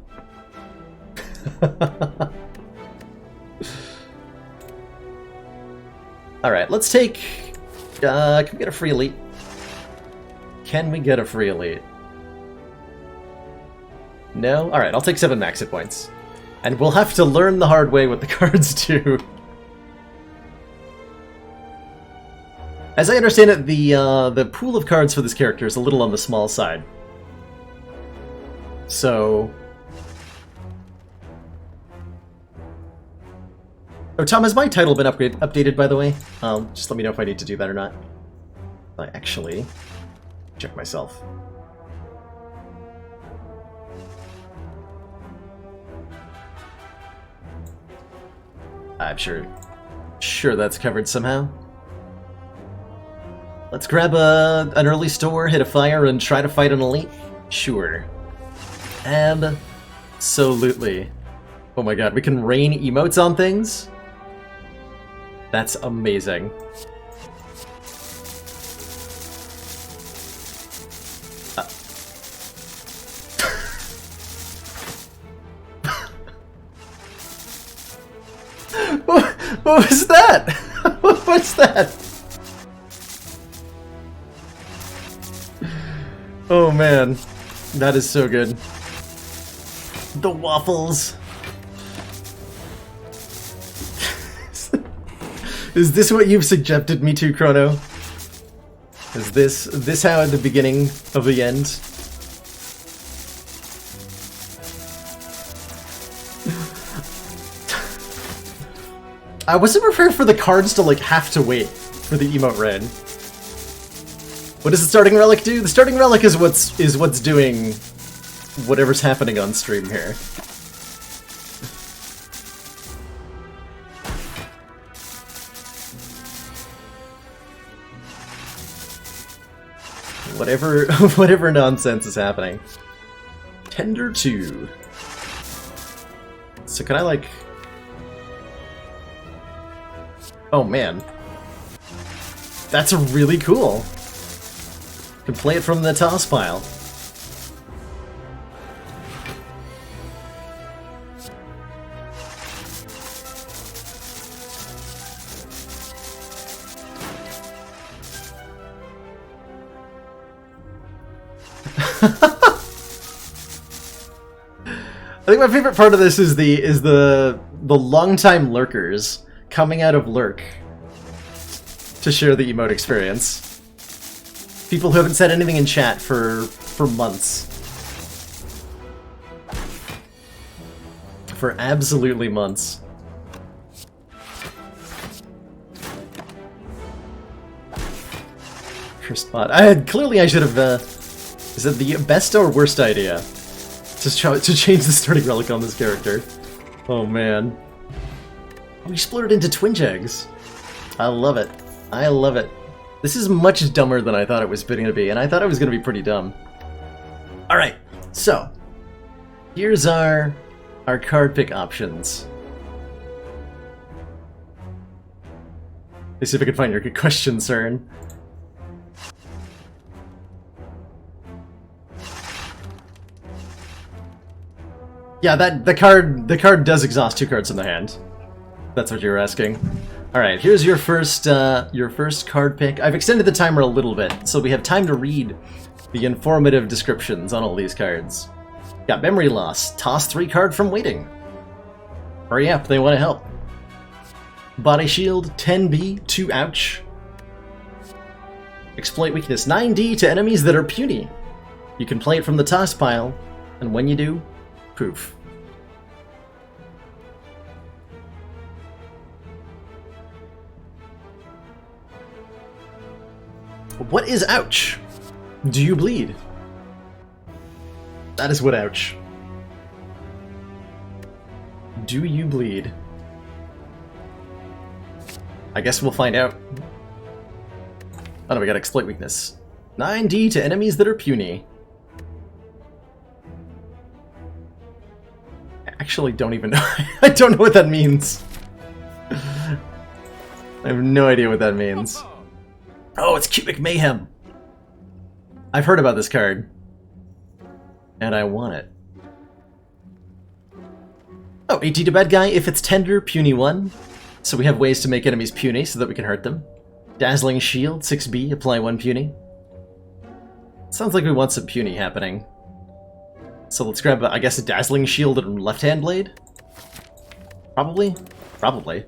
Alright, let's take... can we get a free elite? Can we get a free elite? No? Alright, I'll take 7 max hit points. And we'll have to learn the hard way what the cards do. As I understand it, the pool of cards for this character is a little on the small side. So... Oh, Tom, has my title been updated, by the way? Just let me know if I need to do that or not. I actually... check myself. I'm sure that's covered somehow. Let's grab an early store, hit a fire, and try to fight an elite? Sure. Absolutely. Oh my god, we can rain emotes on things? That's amazing. What was that? What was that? Oh man, that is so good. The waffles. Is this what you've subjected me to, Chrono? Is this how at the beginning of the end? I wasn't prepared for the cards to like have to wait for the emote red. What does the starting relic do? The starting relic is what's doing whatever's happening on stream here. Whatever nonsense is happening. Tender 2. So can I like... Oh man. That's really cool. Can play it from the toss pile. I think my favorite part of this is the longtime lurkers coming out of lurk to share the emote experience. People who haven't said anything in chat for months. For absolutely months. First spot. Clearly I should have is it the best or worst idea to change the starting relic on this character? Oh man. We split it into twin eggs. I love it. I love it. This is much dumber than I thought it was going to be, and I thought it was going to be pretty dumb. Alright, so here's our card pick options. Let's see if I can find your good question, CERN. Yeah, the card does exhaust 2 cards in the hand. That's what you were asking. Alright, here's your first card pick. I've extended the timer a little bit, so we have time to read the informative descriptions on all these cards. Got memory loss. Toss 3 card from waiting. Hurry up, they want to help. Body shield, 10B, 2 ouch. Exploit weakness, 9D to enemies that are puny. You can play it from the toss pile, and when you do, poof. What is ouch? Do you bleed? That is what ouch. Do you bleed? I guess we'll find out. Oh no, we got exploit weakness. 9D to enemies that are puny. I actually don't even know. I don't know what that means. I have no idea what that means. Oh, it's Cubic Mayhem! I've heard about this card. And I want it. Oh, 18 to bad guy. If it's tender, puny 1. So we have ways to make enemies puny so that we can hurt them. Dazzling Shield, 6B, apply 1 puny. Sounds like we want some puny happening. So let's grab, I guess, a Dazzling Shield and left-hand blade? Probably? Probably.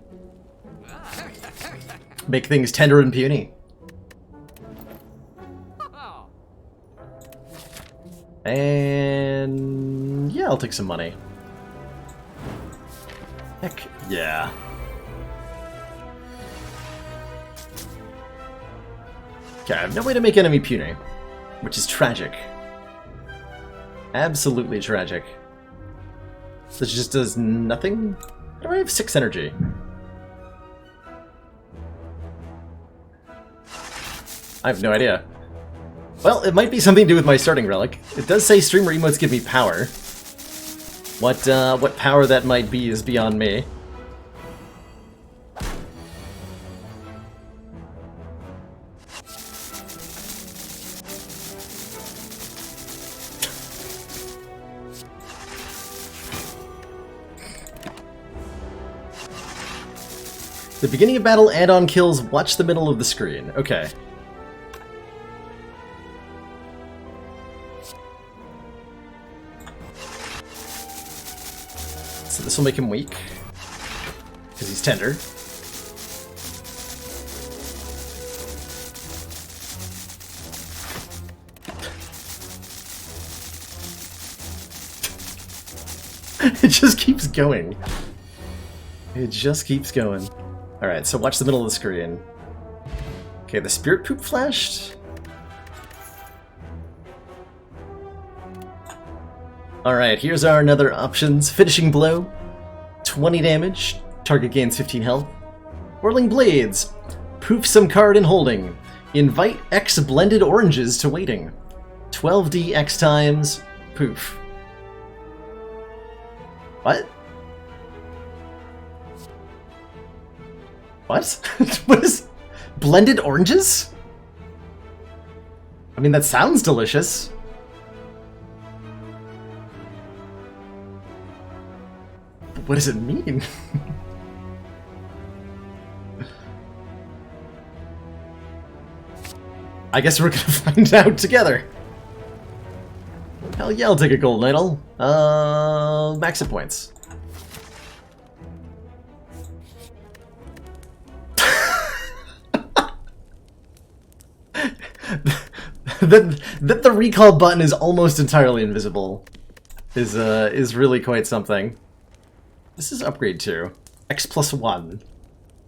Make things tender and puny. And yeah, I'll take some money. Heck yeah. Okay, I have no way to make enemy puny, which is tragic. Absolutely tragic. This just does nothing? Why do I have 6 energy? I have no idea. Well, it might be something to do with my starting relic. It does say streamer emotes give me power. What power that might be is beyond me. The beginning of battle add-on kills, watch the middle of the screen. Okay. So this will make him weak. Because he's tender. It just keeps going. It just keeps going. Alright, so watch the middle of the screen. Okay, the spirit poop flashed. Alright, here's our another options. Finishing blow. 20 damage. Target gains 15 health. Whirling blades. Poof some card in holding. Invite X blended oranges to waiting. 12d X times. Poof. What? What? What is... Blended oranges? I mean, that sounds delicious. But what does it mean? I guess we're gonna find out together. Hell yeah, I'll take a gold idol. Max hit points. that the recall button is almost entirely invisible is really quite something. This is upgrade 2. X plus 1.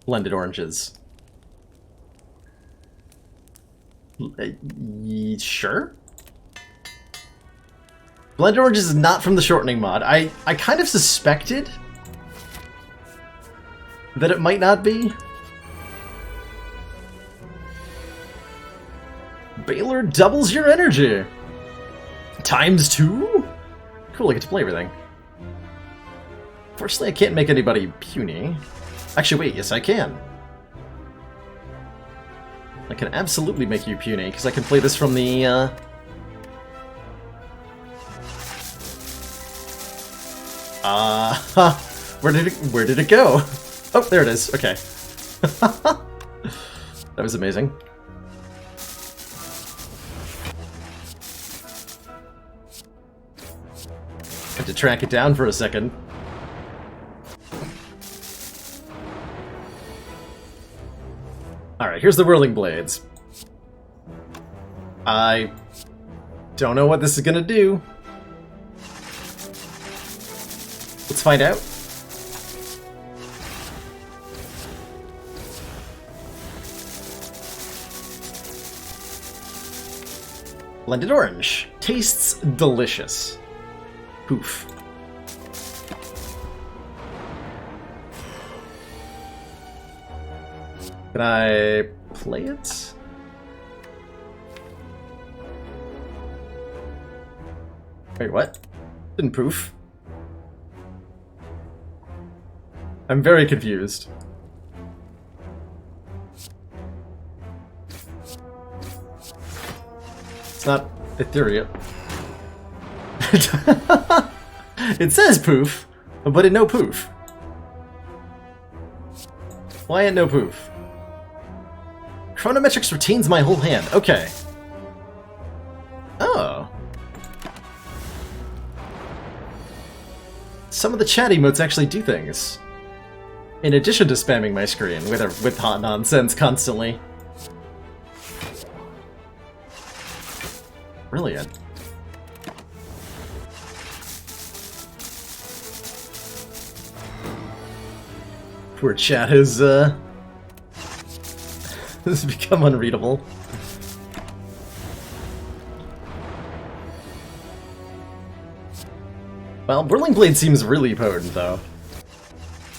Blended oranges. Sure? Blended oranges is not from the shortening mod. I kind of suspected that it might not be. Baylor doubles your energy! Times 2? Cool, I get to play everything. Fortunately, I can't make anybody puny. Actually, wait, yes I can. I can absolutely make you puny, because I can play this from the, where did it go? Oh, there it is, okay. That was amazing. Had to track it down for a second. Alright, here's the whirling blades. I don't know what this is gonna do. Let's find out. Blended orange. Tastes delicious. Poof. Can I play it? Wait, what? Didn't poof. I'm very confused. It's not ethereal. It says poof, but it no poof. Why ain't no poof? Chronometrics retains my whole hand. Okay. Oh. Some of the chat emotes actually do things. In addition to spamming my screen with hot nonsense constantly. Brilliant. Poor chat has become unreadable. Well, Whirling Blade seems really potent, though.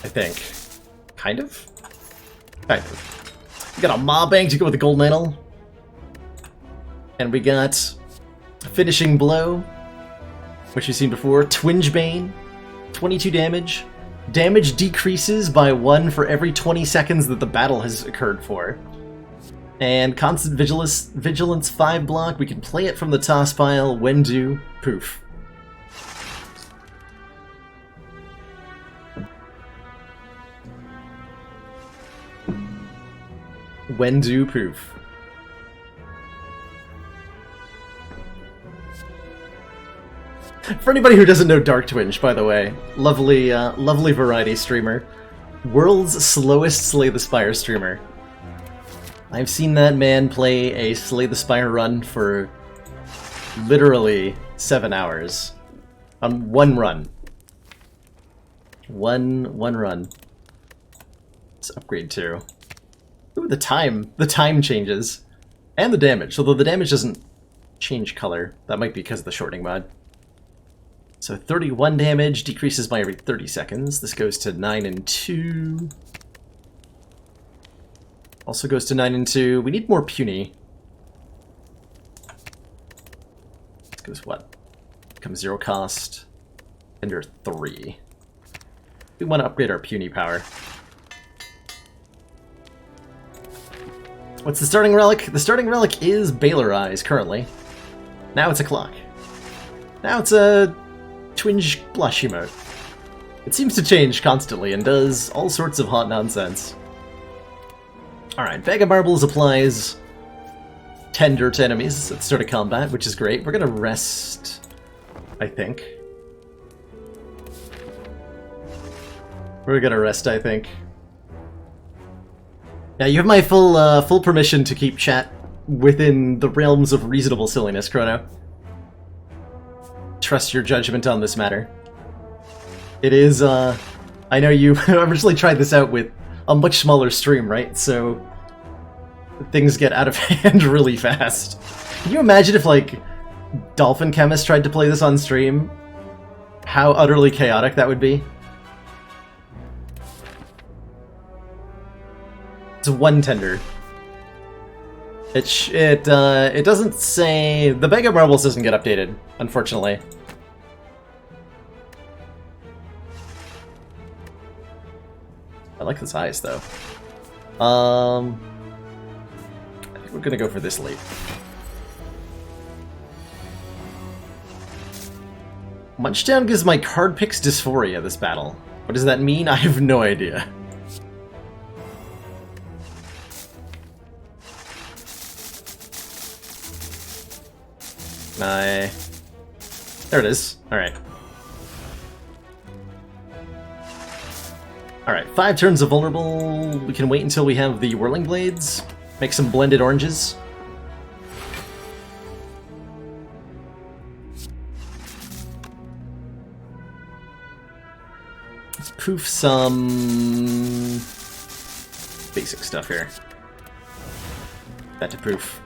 I think. Kind of? Kind of. We got a Maw Bank to go with the Golden Idol. And we got Finishing Blow, which you've seen before. Twinge Bane, 22 damage. Damage decreases by 1 for every 20 seconds that the battle has occurred for. And Constant Vigilance 5 block. We can play it from the toss pile when due. Poof. When due, poof. For anybody who doesn't know Dark Twinge, by the way, lovely, lovely variety streamer. World's slowest Slay the Spire streamer. I've seen that man play a Slay the Spire run for literally 7 hours. On one run. One run. Let's upgrade to. Ooh, the time changes. And the damage, although the damage doesn't change color. That might be because of the shortening mod. So 31 damage, decreases by every 30 seconds. This goes to 9 and 2. Also goes to 9 and 2. We need more puny. This goes what? Becomes 0 cost. Under 3. We want to upgrade our puny power. What's the starting relic? The starting relic is Baylor Eyes currently. Now it's a clock. Now it's a Twinge blush emote. It seems to change constantly and does all sorts of hot nonsense. Alright, Bag of Marbles applies Tender to enemies at the start of combat, which is great. We're gonna rest, I think. We're gonna rest, I think. Yeah, you have my full permission to keep chat within the realms of reasonable silliness, Chrono. Trust your judgment on this matter. It is, I know you originally tried this out with a much smaller stream, right? So things get out of hand really fast. Can you imagine if, like, Dolphin Chemist tried to play this on stream? How utterly chaotic that would be? It's one tender. It doesn't say... The Bag of Marbles doesn't get updated, unfortunately. I like the size, though. I think we're gonna go for this leap. Munchdown gives my card picks dysphoria this battle. What does that mean? I have no idea. There it is. Alright. Alright, 5 turns of vulnerable. We can wait until we have the Whirling Blades. Make some blended oranges. Let's poof some basic stuff here. That to poof.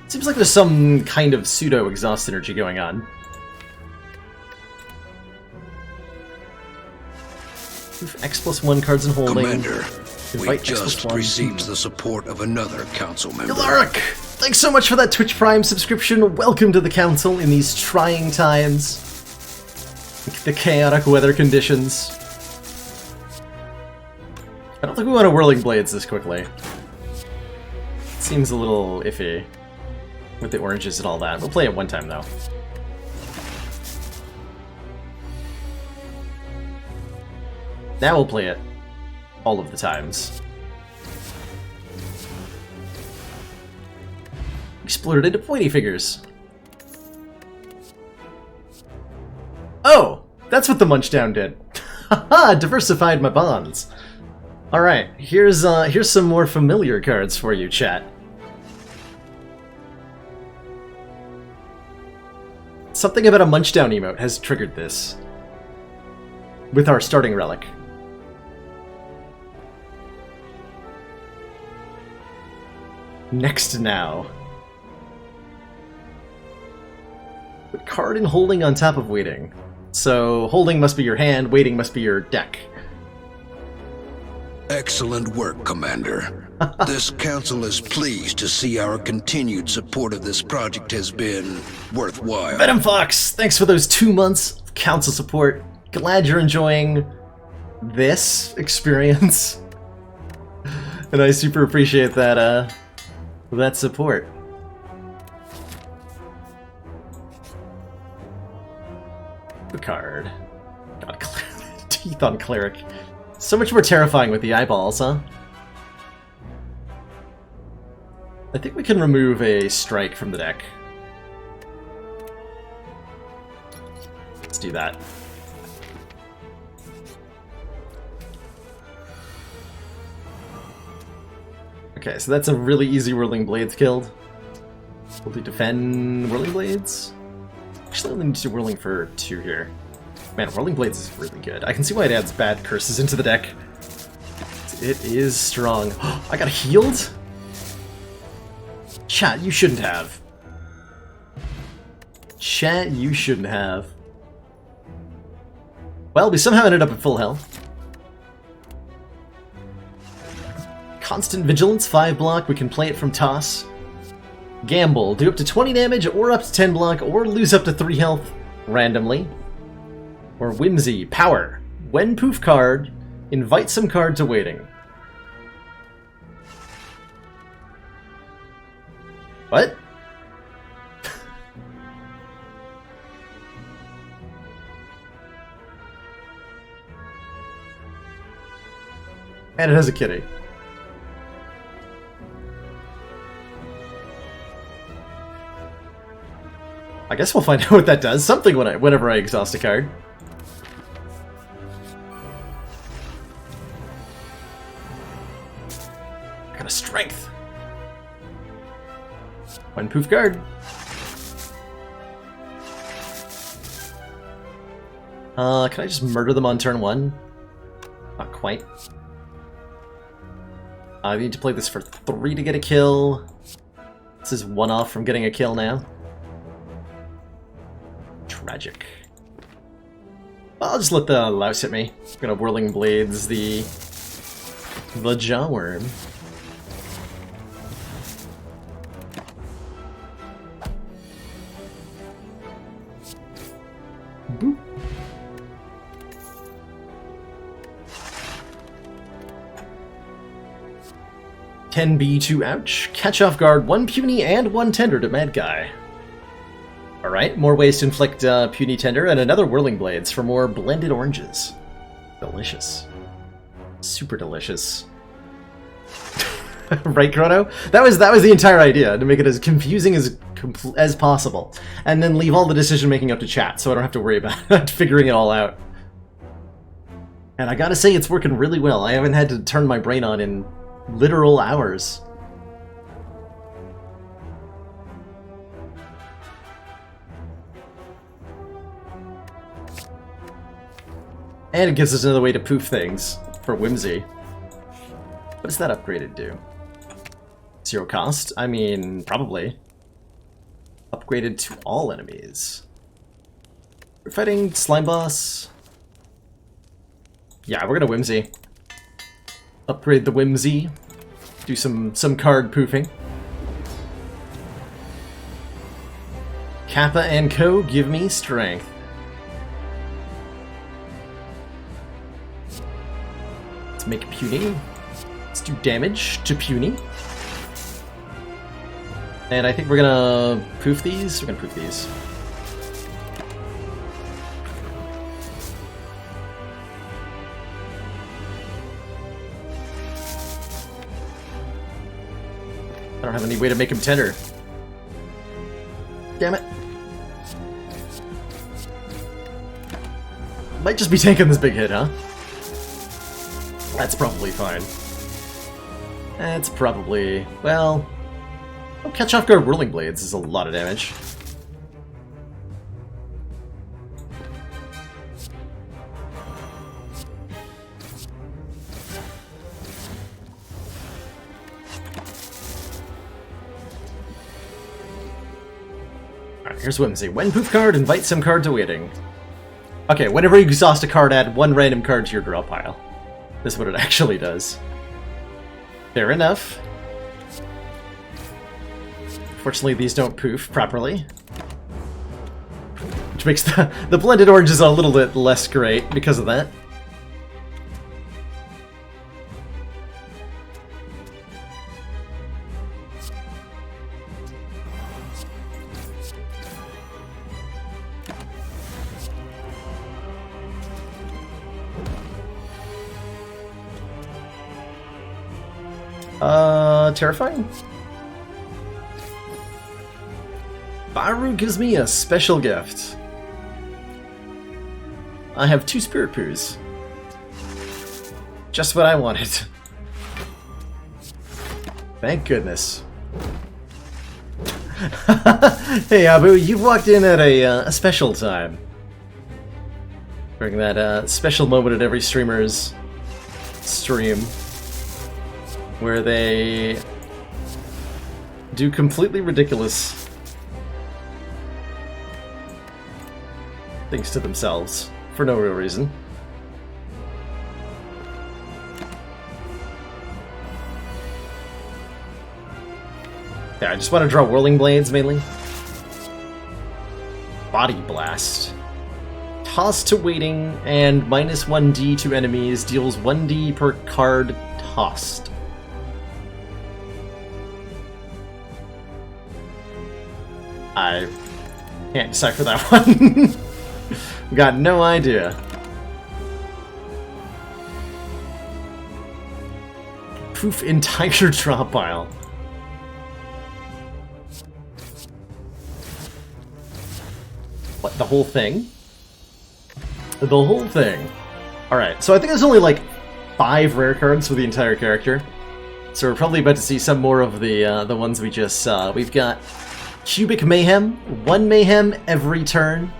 Seems like there's some kind of pseudo-exhaust energy going on. X+1 cards and holding. Commander, we just received the support of another council member. Galaric! Thanks so much for that Twitch Prime subscription. Welcome to the council in these trying times. The chaotic weather conditions. I don't think we want to Whirling Blades this quickly. Seems a little iffy. With the oranges and all that. We'll play it one time, though. Now we'll play it all of the times. Exploded into pointy figures. Oh! That's what the Munchdown did. Haha! Diversified my bonds. Alright, here's some more familiar cards for you, chat. Something about a Munchdown emote has triggered this. With our starting relic. Next now. Put card and holding on top of waiting. So holding must be your hand, waiting must be your deck. Excellent work, Commander. This council is pleased to see our continued support of this project has been worthwhile. Venom Fox, thanks for those 2 months of council support. Glad you're enjoying this experience. And I super appreciate that, that support. The card. God, teeth on Cleric. So much more terrifying with the eyeballs, huh? I think we can remove a strike from the deck. do that. Okay, so that's a really easy Whirling Blades killed. Will they defend Whirling Blades? Actually, I only need to do Whirling for 2 here. Man, Whirling Blades is really good. I can see why it adds bad curses into the deck. It is strong. I got healed? Chat, you shouldn't have. Chat, you shouldn't have. Well, we somehow ended up at full health. Constant Vigilance, 5 block. We can play it from toss. Gamble, do up to 20 damage, or up to 10 block, or lose up to 3 health randomly. Or Whimsy, Power. When poof card, invite some card to waiting. What? And it has a kitty. I guess we'll find out what that does. Something whenever I exhaust a card. I got a strength. One poof card. Can I just murder them on turn 1? Not quite. I need to play this for 3 to get a kill. This is 1 off from getting a kill now. Tragic. I'll just let the louse hit me. I'm gonna Whirling Blades the Jawworm. Boop. $10B to ouch. Catch off guard, 1 puny and 1 tender to Mad Guy. Alright, more ways to inflict puny tender and another Whirling Blades for more blended oranges. Delicious. Super delicious. Right, Chrono? That was the entire idea, to make it as confusing as possible. And then leave all the decision making up to chat, so I don't have to worry about figuring it all out. And I gotta say, it's working really well. I haven't had to turn my brain on in literal hours. And it gives us another way to poof things for Whimsy. What does that upgraded do? 0 cost? I mean, probably. Upgraded to all enemies. We're fighting Slime Boss. Yeah, we're gonna Whimsy. Upgrade the Whimsy. Do some card poofing. Kappa and Co. give me strength. Let's make Puny. Let's do damage to Puny. And I think we're gonna poof these. We're gonna poof these. I don't have any way to make him tender. Damn it. Might just be taking this big hit, huh? That's probably fine. That's probably... well... oh, catch off guard Whirling Blades is a lot of damage. Alright, here's Whimsy. When poof card, invite some card to waiting. Okay, whenever you exhaust a card, add 1 random card to your draw pile. This is what it actually does. Fair enough. Fortunately, these don't poof properly. Which makes the blended oranges a little bit less great because of that. Terrifying? Baru gives me a special gift. I have 2 Spirit Poos. Just what I wanted. Thank goodness. Hey Abu, you've walked in at a special time. During that special moment at every streamer's stream, where they do completely ridiculous things to themselves for no real reason. Yeah, I just want to draw Whirling Blades, mainly. Body Blast. Toss to waiting, and -1d to enemies, deals 1d per card tossed. I can't decipher that one. Got no idea. Poof, entire drop pile. What, the whole thing? The whole thing. Alright, so I think there's only like 5 rare cards for the entire character. So we're probably about to see some more of the ones we just saw. We've got Cubic Mayhem, 1 Mayhem every turn.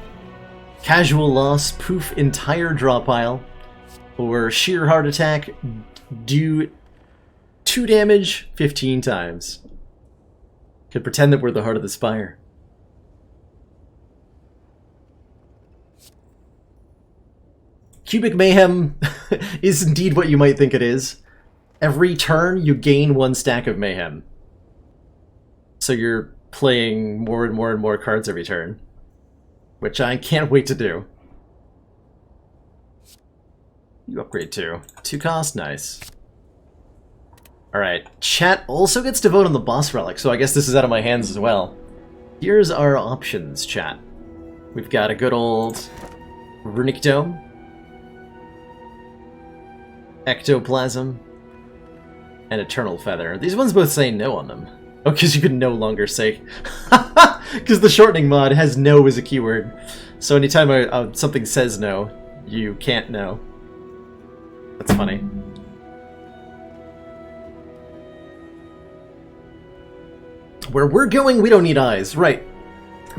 Casual Loss, poof, entire draw pile. Or Sheer Heart Attack, do 2 damage 15 times. Could pretend that we're the heart of the Spire. Cubic Mayhem is indeed what you might think it is. Every turn, you gain 1 stack of Mayhem. So you're playing more and more and more cards every turn. Which I can't wait to do. You upgrade too. 2 cost, nice. Alright, chat also gets to vote on the boss relic, so I guess this is out of my hands as well. Here's our options, chat. We've got a good old Runic Dome, Ectoplasm, and Eternal Feather. These ones both say no on them. Oh, because you can no longer say... Because the shortening mod has no as a keyword. So anytime something says no, you can't no. That's funny. Where we're going, we don't need eyes. Right.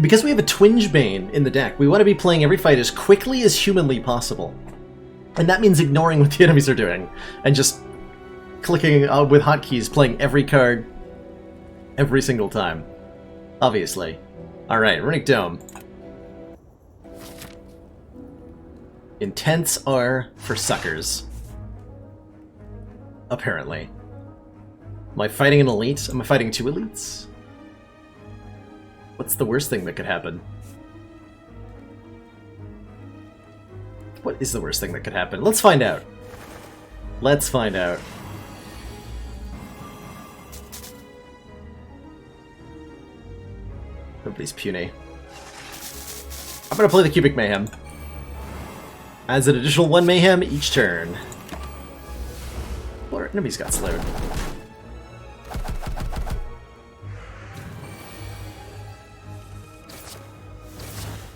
Because we have a Twinge Bane in the deck, we want to be playing every fight as quickly as humanly possible. And that means ignoring what the enemies are doing. And just clicking with hotkeys, playing every card every single time. Obviously. Alright, Runic Dome. Intents are for suckers. Apparently. Am I fighting an elite? Am I fighting 2 elites? What's the worst thing that could happen? What is the worst thing that could happen? Let's find out. Let's find out. Nobody's puny. I'm gonna play the Cubic Mayhem. Adds an additional 1 Mayhem each turn. Well, our enemies got slowed.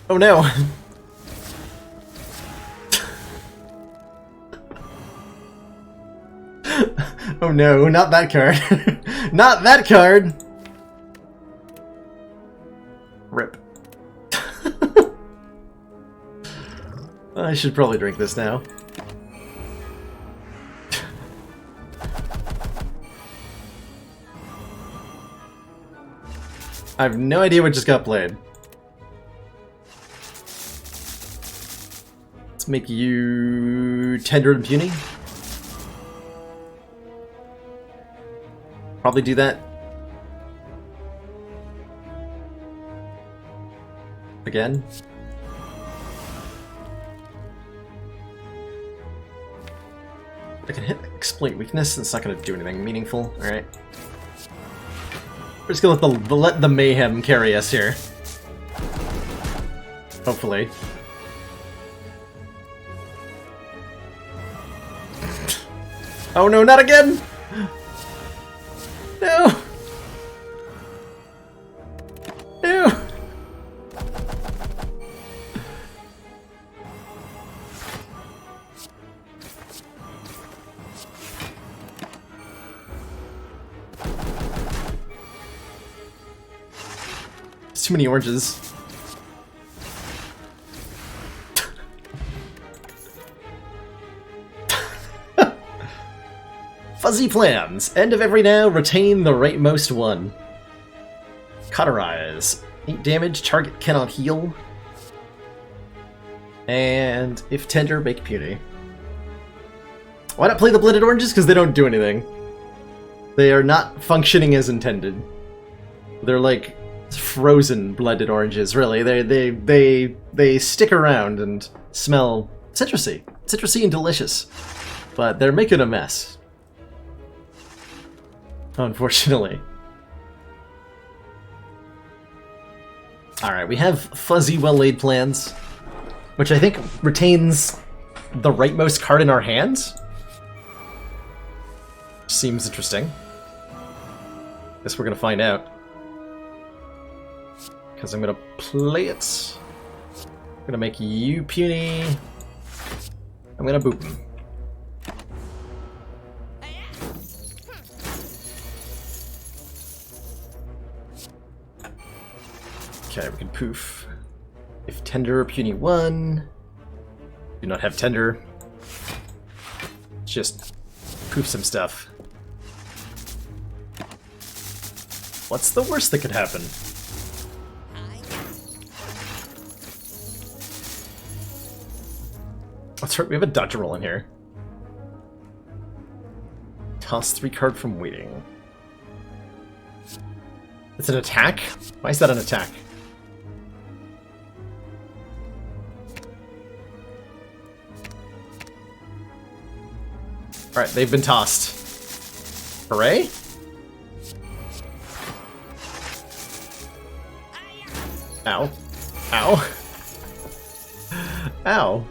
Oh no! Oh no, not that card. Not that card! Rip. I should probably drink this now. I have no idea what just got played. Let's make you tender and puny. Probably do that again. I can hit exploit weakness, and it's not going to do anything meaningful. Alright. We're just going to let the mayhem carry us here. Hopefully. Oh no, not again! No! No! It's too many oranges. Fuzzy plans. End of every now, retain the rightmost one. Cauterize. 8 damage, target cannot heal. And if tender, make puny. Why not play the blended oranges? Because they don't do anything. They are not functioning as intended. They're like frozen blended oranges, really. They stick around and smell citrusy. Citrusy and delicious. But they're making a mess. Unfortunately. Alright, we have fuzzy, well-laid plans, which I think retains the rightmost card in our hands. Seems interesting. Guess we're gonna find out. Because I'm gonna play it. I'm gonna make you puny. I'm gonna boop him. Okay, we can poof. If tender, puny 1. Do not have tender. Just poof some stuff. What's the worst that could happen? That's right, we have a dodge roll in here. Toss 3 card from waiting. It's an attack? Why is that an attack? Alright, they've been tossed. Hooray? Ow. Ow. Ow.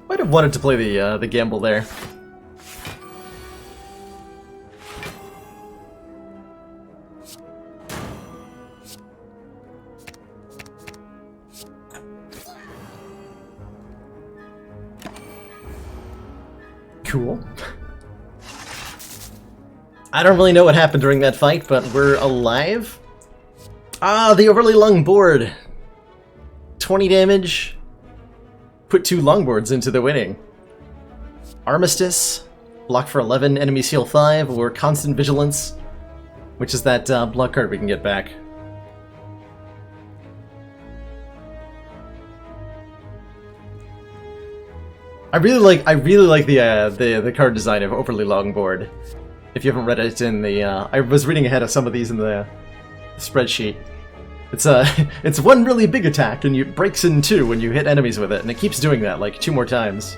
Might have wanted to play the gamble there. Cool. I don't really know what happened during that fight, but we're alive. Ah, the overly long board. 20 damage. Put 2 longboards into the winning. Armistice. Block for 11, enemies heal 5, or Constant Vigilance, which is that block card we can get back. I really like the card design of Overly Longboard. If you haven't read it in the, I was reading ahead of some of these in the spreadsheet. It's one really big attack, and it breaks in 2 when you hit enemies with it, and it keeps doing that like 2 more times.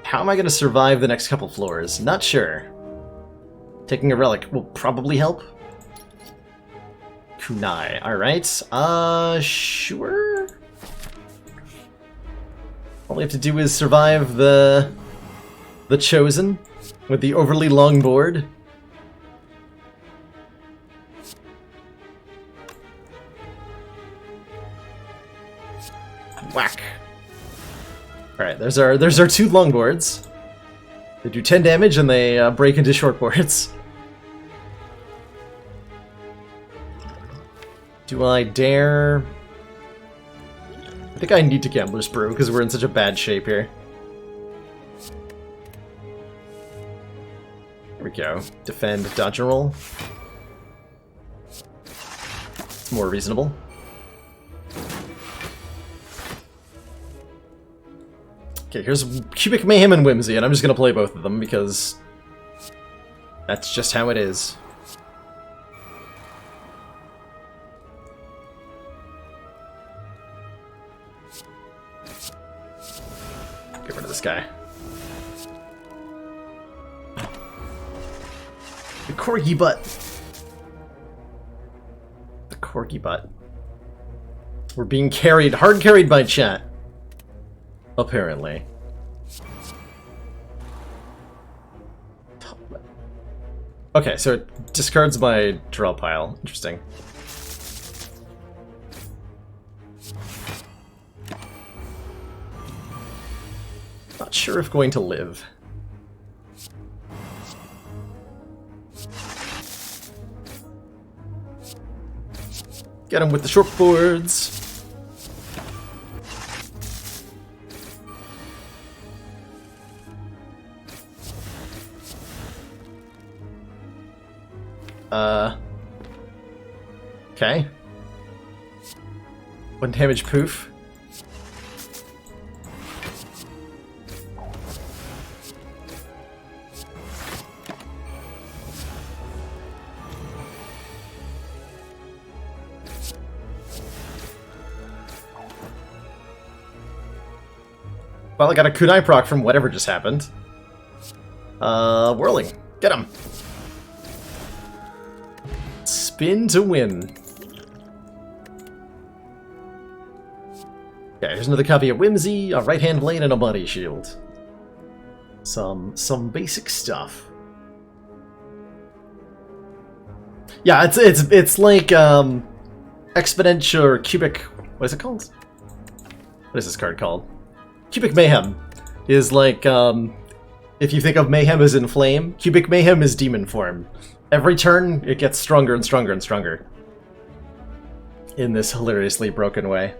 How am I going to survive the next couple floors? Not sure. Taking a relic will probably help. Kunai. Alright. Sure. All we have to do is survive the Chosen with the overly long board. Whack. Alright, there's our 2 longboards. They do 10 damage and they break into shortboards. Do I dare? I think I need to Gambler's Brew because we're in such a bad shape here. Here we go. Defend, dodge and roll. It's more reasonable. Okay, here's Cubic Mayhem and Whimsy, and I'm just gonna play both of them because that's just how it is. Get rid of this guy. The corgi butt. The corgi butt. We're being carried, hard carried by chat. Apparently. Okay, so it discards my draw pile. Interesting. Not sure if going to live. Get him with the short boards. Okay. 1 damage poof. Well, I got a kunai proc from whatever just happened. Whirling. Get him. Spin to win. Okay, here's another copy of Whimsy, a right-hand blade, and a body shield. Some basic stuff. Yeah, it's like exponential or cubic. What is it called? What is this card called? Cubic Mayhem is like if you think of Mayhem as in flame, Cubic Mayhem is demon form. Every turn, it gets stronger and stronger and stronger. In this hilariously broken way.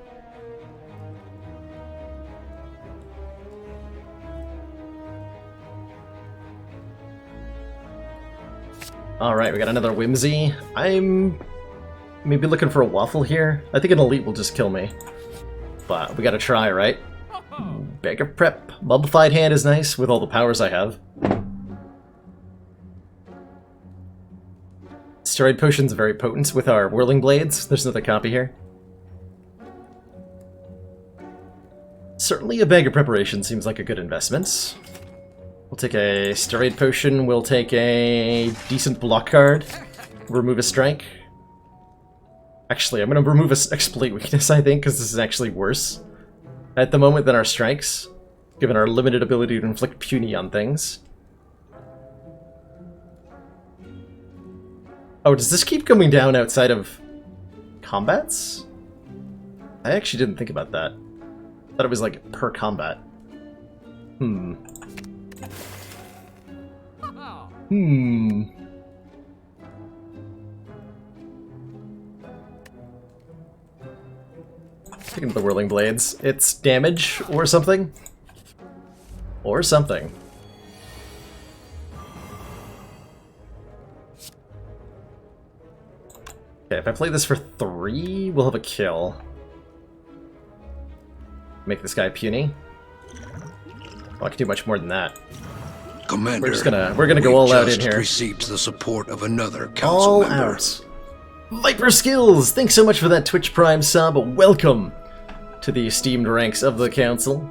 Alright, we got another Whimsy. I'm maybe looking for a waffle here. I think an elite will just kill me. But we gotta try, right? Bag of prep. Mummified hand is nice with all the powers I have. Steroid potion's very potent with our whirling blades. There's another copy here. Certainly a bag of preparation seems like a good investment. We'll take a steroid potion, we'll take a decent block card, remove a strike. Actually, I'm going to remove a exploit weakness, I think, because this is actually worse at the moment than our strikes, given our limited ability to inflict puny on things. Oh, does this keep coming down outside of combats? I actually didn't think about that. I thought it was like per combat. Taking the whirling blades. It's damage or something? Or something. Okay, if I play this for 3, we'll have a kill. Make this guy puny. Oh, I can do much more than that. Commander, we're gonna go all out in here. Received the support of another council member. All out. Viper Skills, thanks so much for that Twitch Prime sub. Welcome to the esteemed ranks of the council.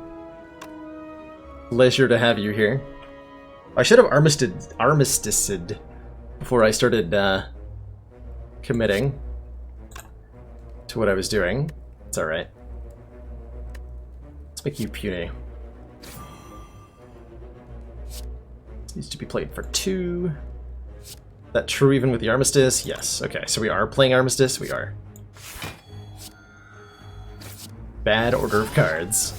Pleasure to have you here. I should have armisticed before I started committing to what I was doing. It's all right. Let's make you puny. Needs to be played for 2. That true even with the Armistice? Yes. Okay, so we are playing Armistice? We are. Bad order of cards.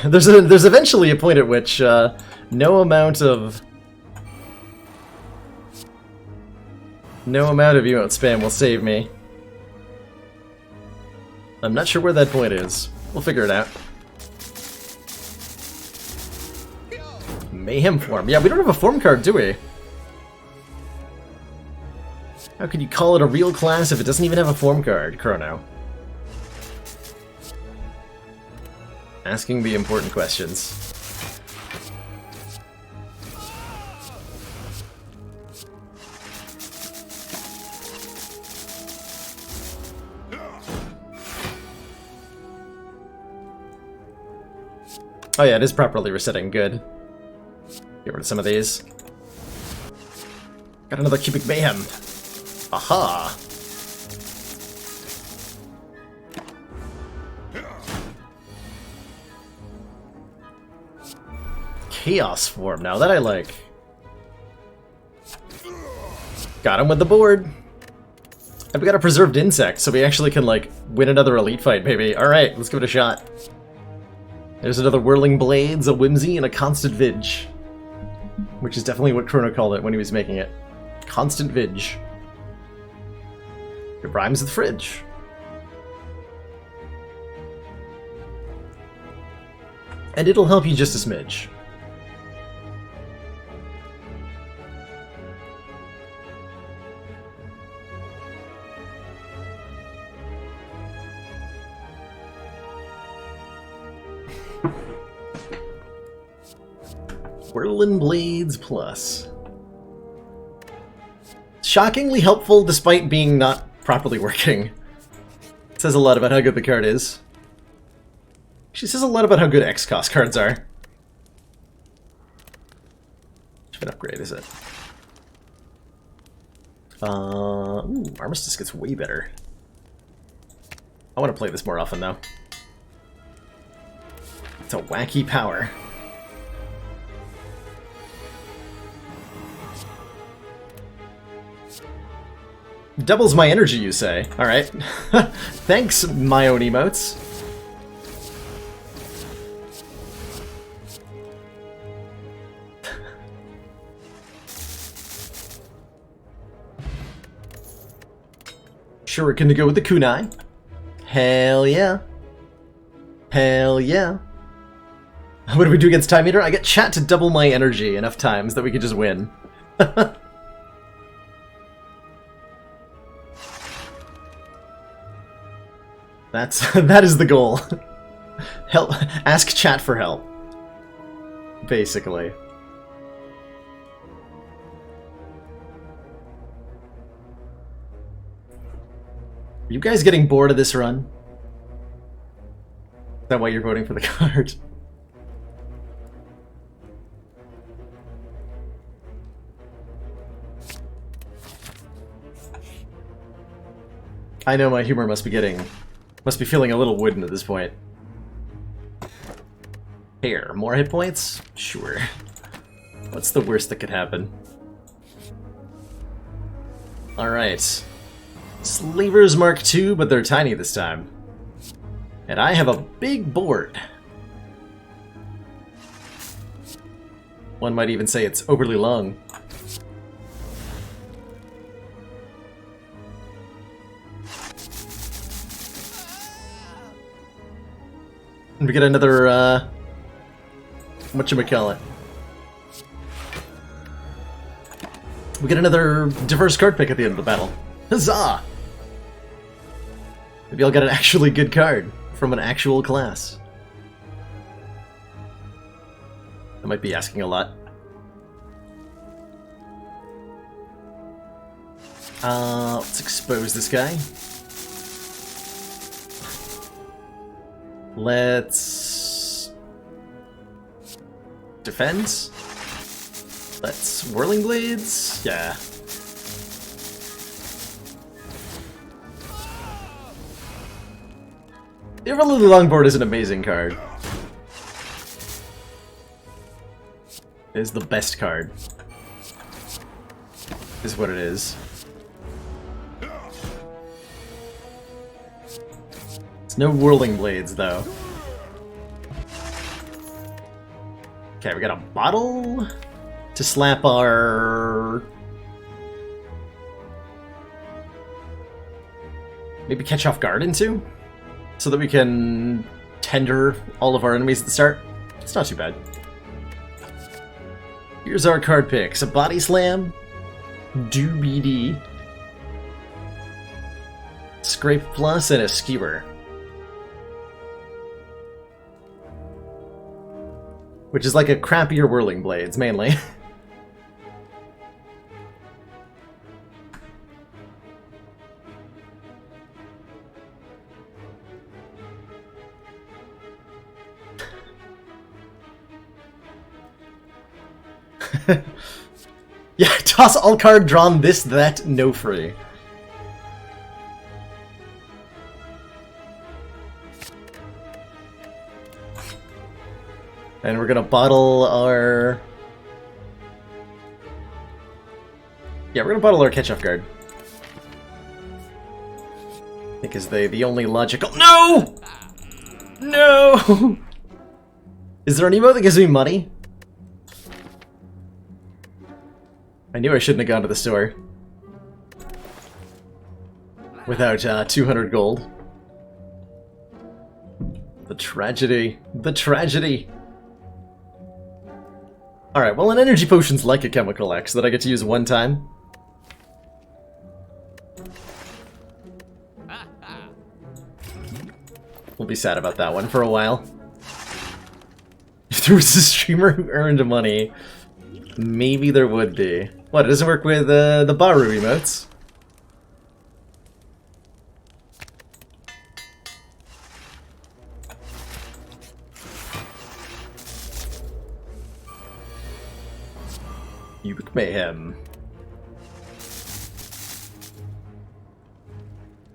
There's eventually a point at which no amount of emote spam will save me. I'm not sure where that point is. We'll figure it out. Mayhem form. Yeah, we don't have a form card, do we? How can you call it a real class if it doesn't even have a form card, Chrono? Asking the important questions. Oh yeah, it is properly resetting. Good. Get rid of some of these. Got another Cubic Mayhem. Aha! Chaos form now, that I like. Got him with the board. And we got a preserved insect, so we actually can, like, win another elite fight, maybe. Alright, let's give it a shot. There's another Whirling Blades, a Whimsy, and a Constant Vig. Which is definitely what Chrono called it when he was making it. Constant Vig. It rhymes with fridge. And it'll help you just a smidge. Whirling Blades Plus. Shockingly helpful despite being not properly working. It says a lot about how good the card is. She says a lot about how good X-Cost cards are. Which an upgrade is it? Ooh, Armistice gets way better. I want to play this more often though. It's a wacky power. Doubles my energy, you say? Alright. Thanks, my own emotes. Sure, we're gonna go with the kunai. Hell yeah. Hell yeah. What do we do against Time Eater? I get chat to double my energy enough times that we could just win. That is the goal. Help, ask chat for help. Basically. Are you guys getting bored of this run? Is that why you're voting for the card? I know my humor must be feeling a little wooden at this point. Here, more hit points? Sure. What's the worst that could happen? Alright. Slavers Mark II, but they're tiny this time. And I have a big board. One might even say it's overly long. And we get another, whatchamacallit. We get another diverse card pick at the end of the battle. Huzzah! Maybe I'll get an actually good card from an actual class. I might be asking a lot. Let's expose this guy. Let's defend. Let's Whirling Blades. Yeah. The Overloaded Longboard is an amazing card. It is the best card. Is what it is. It's no Whirling Blades, though. Okay, we got a bottle to slap our... maybe catch off guard into? So that we can tender all of our enemies at the start. It's not too bad. Here's our card picks. A Body Slam, Doobie-Dee, Scrape Plus, and a Skewer. Which is like a crappier Whirling Blades, mainly. Yeah, toss all card drawn this, that, no free. And we're gonna bottle our... Yeah, we're gonna bottle our catch-off guard. I think is the only logical... No! No! Is there an emote that gives me money? I knew I shouldn't have gone to the store. Without 200 gold. The tragedy. The tragedy. Alright, well an energy potion's like a chemical X that I get to use one time. We'll be sad about that one for a while. If there was a streamer who earned money, maybe there would be. What, it doesn't work with the Baru emotes? Cubic Mayhem.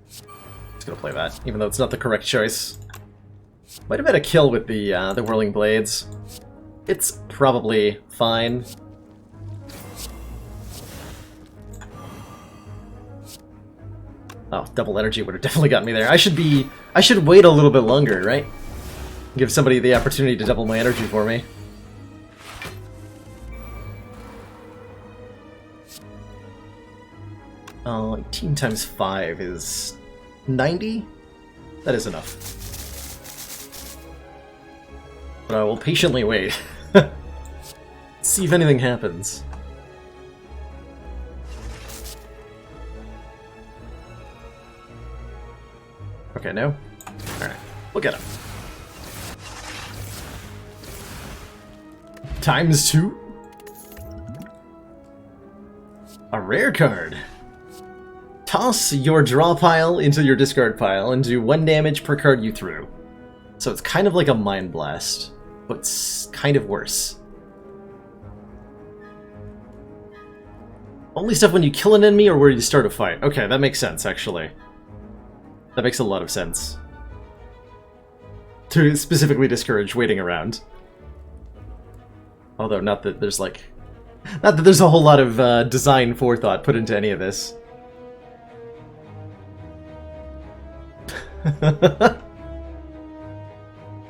Just gonna play that, even though it's not the correct choice. Might have had a kill with the whirling blades. It's probably fine. Oh, double energy would have definitely gotten me there. I should wait a little bit longer, right? Give somebody the opportunity to double my energy for me. Oh, 18 times 5 is 90? That is enough. But I will patiently wait. See if anything happens. Okay, no? Alright, we'll get him. Times 2? A rare card. Toss your draw pile into your discard pile and do 1 damage per card you threw. So it's kind of like a Mind Blast, but it's kind of worse. Only stuff when you kill an enemy or where you start a fight. Okay, that makes sense, actually. That makes a lot of sense. To specifically discourage waiting around. Although, not that there's like... Not that there's a whole lot of design forethought put into any of this.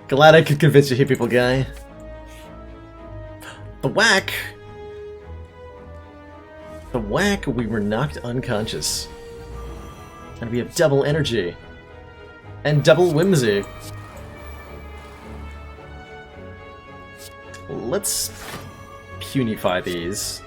Glad I could convince you, Hit People guy. The whack! The whack, we were knocked unconscious. And we have double energy. And double whimsy. Let's punify these.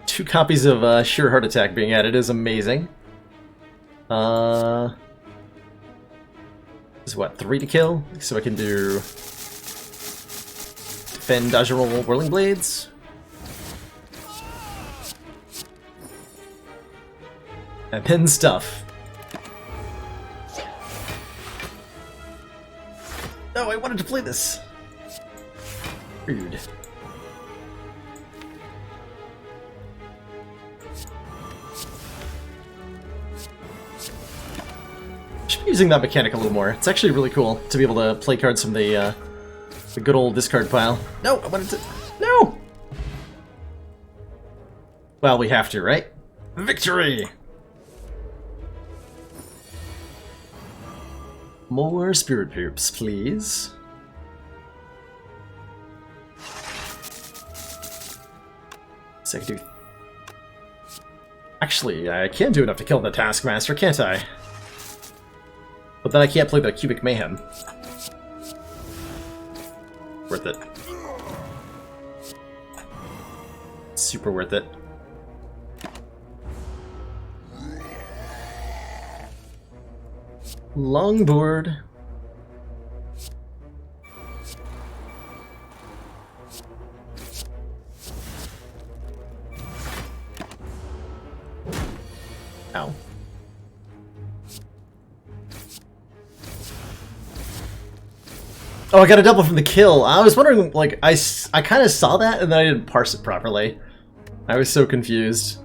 Two copies of Sure Heart Attack being added is amazing. This is what, 3 to kill? So I can do... Defend, dodge, and roll Whirling Blades. And then stuff. No, I wanted to play this. Rude. Should be using that mechanic a little more. It's actually really cool to be able to play cards from the good old discard pile. No, I wanted to... No! Well, we have to, right? Victory! More spirit poops, please. So I can do... Actually, I can do enough to kill the Taskmaster, can't I? But then I can't play the Cubic Mayhem. Worth it. Super worth it. Longboard. Ow. Oh, I got a double from the kill. I was wondering, like, I kind of saw that and then I didn't parse it properly. I was so confused.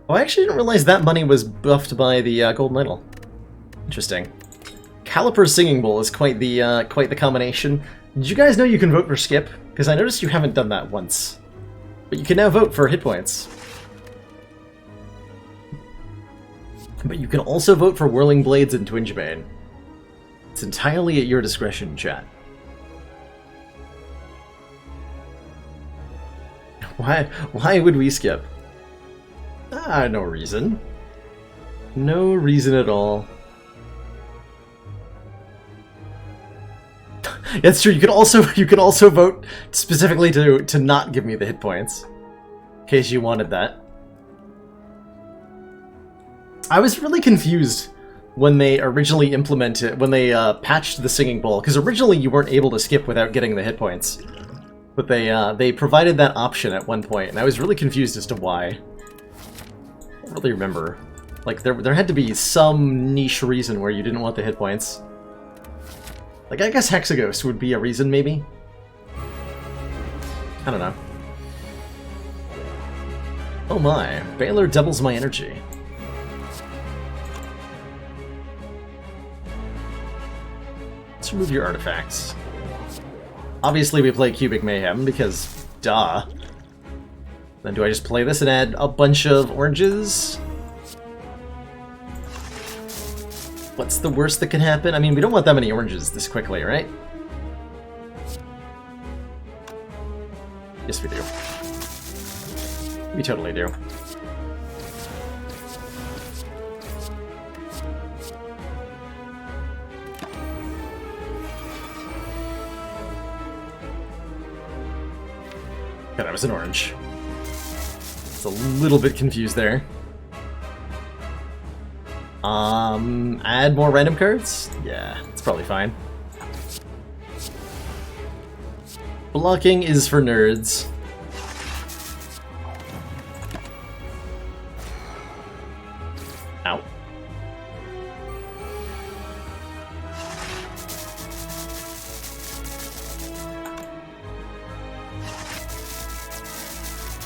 Oh, I actually didn't realize that money was buffed by the Golden Idol. Interesting. Caliper's Singing Bowl is quite the combination. Did you guys know you can vote for Skip? Because I noticed you haven't done that once. But you can now vote for hit points. But you can also vote for Whirling Blades and Twinge Bane. It's entirely at your discretion, chat. Why would we skip? No reason. No reason at all. That's true. You can also vote specifically to not give me the hit points, in case you wanted that. I was really confused when they originally patched the Singing Bowl, because originally you weren't able to skip without getting the hit points, but they provided that option at one point, and I was really confused as to why. I don't really remember. Like there had to be some niche reason where you didn't want the hit points. Like, I guess Hexaghost would be a reason, maybe? I don't know. Oh my, Baylor doubles my energy. Let's remove your artifacts. Obviously we play Cubic Mayhem, because duh. Then do I just play this and add a bunch of oranges? What's the worst that can happen? I mean, we don't want that many oranges this quickly, right? Yes, we do. We totally do. Yeah, that was an orange. It's a little bit confused there. Add more random cards? Yeah, it's probably fine. Blocking is for nerds. Ow.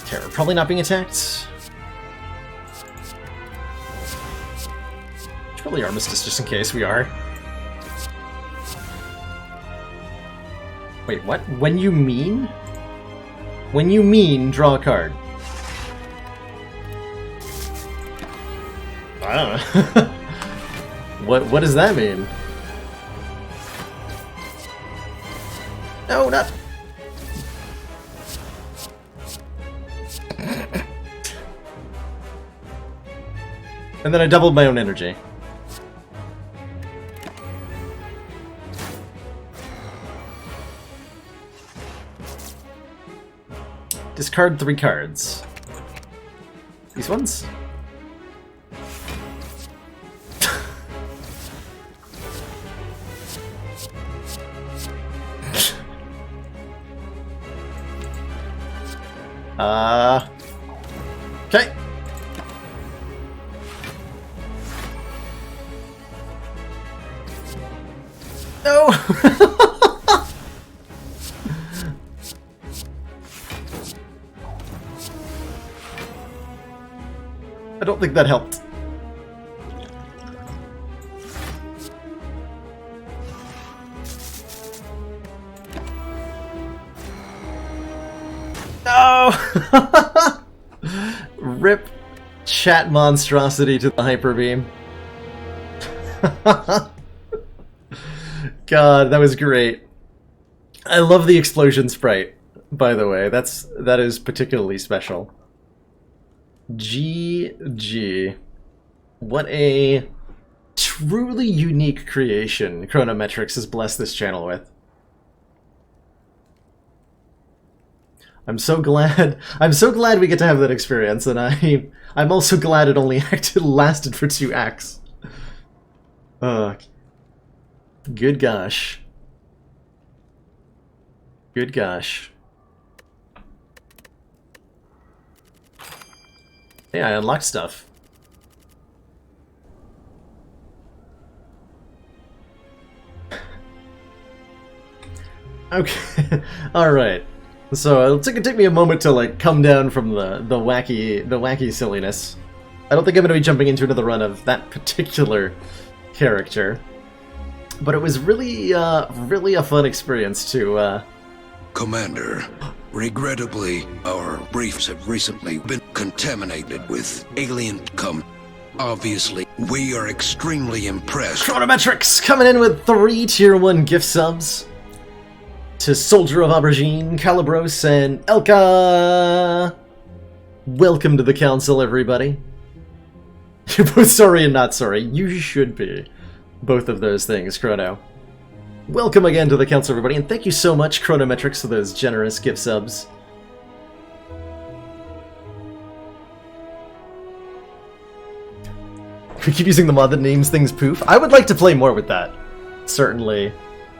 Okay, we're probably not being attacked. Probably Armistice, just in case we are. Wait, what? When you mean? When you mean, draw a card. I don't know. What does that mean? No, not... And then I doubled my own energy. Discard 3 cards. These ones? Okay. No! I don't think that helped. No! Rip chat monstrosity to the hyper beam. God, that was great. I love the explosion sprite, by the way. That is particularly special. GG. What a truly unique creation Chronometrics has blessed this channel with. I'm so glad we get to have that experience, and I'm also glad it only lasted for 2 acts. Good gosh. Good gosh. Yeah, I unlocked stuff. Okay. Alright. So it'll take me a moment to like come down from the wacky silliness. I don't think I'm going to be jumping into another run of that particular character, but it was really really a fun experience to. Commander, regrettably, our briefs have recently been contaminated with alien Obviously, we are extremely impressed. Chronometrics coming in with 3 Tier 1 gift subs to Soldier of Aubergine, Calibros, and Elka! Welcome to the council, everybody. You're both sorry and not sorry. You should be. Both of those things, Chrono. Welcome again to the council, everybody, and thank you so much, Chronometrics, for those generous gift subs. We keep using the mod that names things poof. I would like to play more with that. Certainly.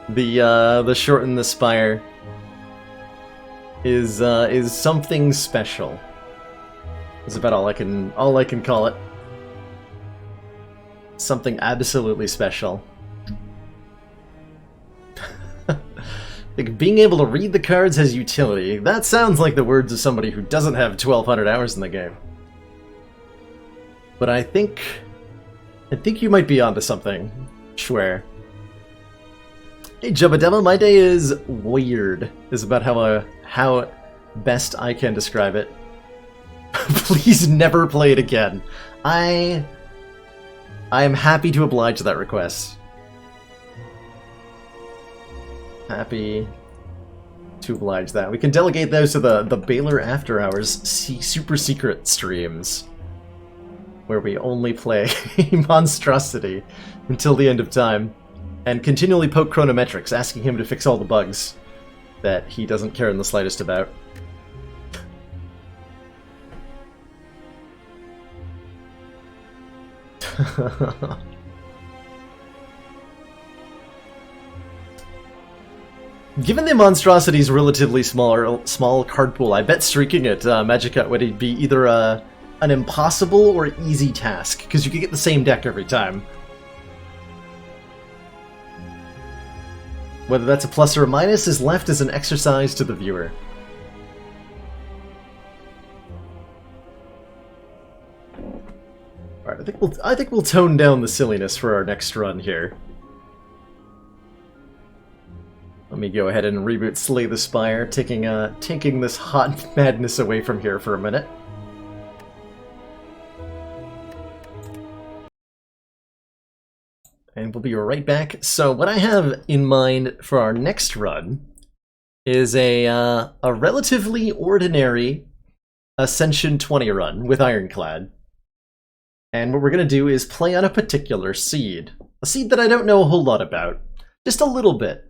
The short and the Spire is something special. Is about all I can call it. Something absolutely special. Like, being able to read the cards has utility. That sounds like the words of somebody who doesn't have 1,200 hours in the game. But I think you might be onto something. Swear. Hey Jubba Dema, my day is weird. Is about how best I can describe it. Please never play it again. I am happy to oblige that request. Happy to oblige that. We can delegate those to the Baylor After Hours super secret streams, where we only play monstrosity until the end of time, and continually poke Chronometrics, asking him to fix all the bugs that he doesn't care in the slightest about. Given the monstrosity's relatively small card pool, I bet streaking it Magicut would be either an impossible or easy task, because you could get the same deck every time. Whether that's a plus or a minus is left as an exercise to the viewer. Alright, I think we'll tone down the silliness for our next run here. Let me go ahead and reboot Slay the Spire, taking this hot madness away from here for a minute. And we'll be right back. So what I have in mind for our next run is a relatively ordinary Ascension 20 run with Ironclad. And what we're going to do is play on a particular seed. A seed that I don't know a whole lot about. Just a little bit.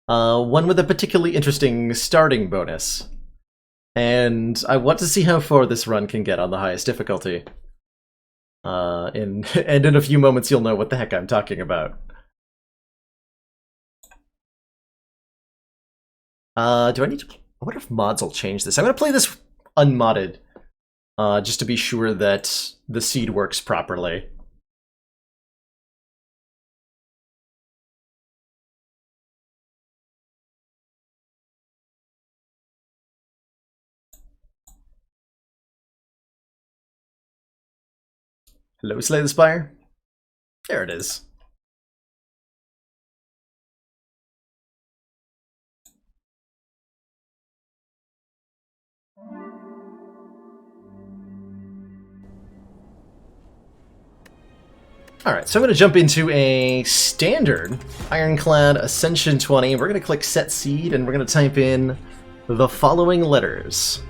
One with a particularly interesting starting bonus. And I want to see how far this run can get on the highest difficulty. And in a few moments you'll know what the heck I'm talking about. Do I need to... I wonder if mods will change this. I'm going to play this unmodded, just to be sure that the seed works properly. Hello, Slay the Spire? There it is. Alright, so I'm going to jump into a standard Ironclad Ascension 20. We're going to click Set Seed, and we're going to type in the following letters.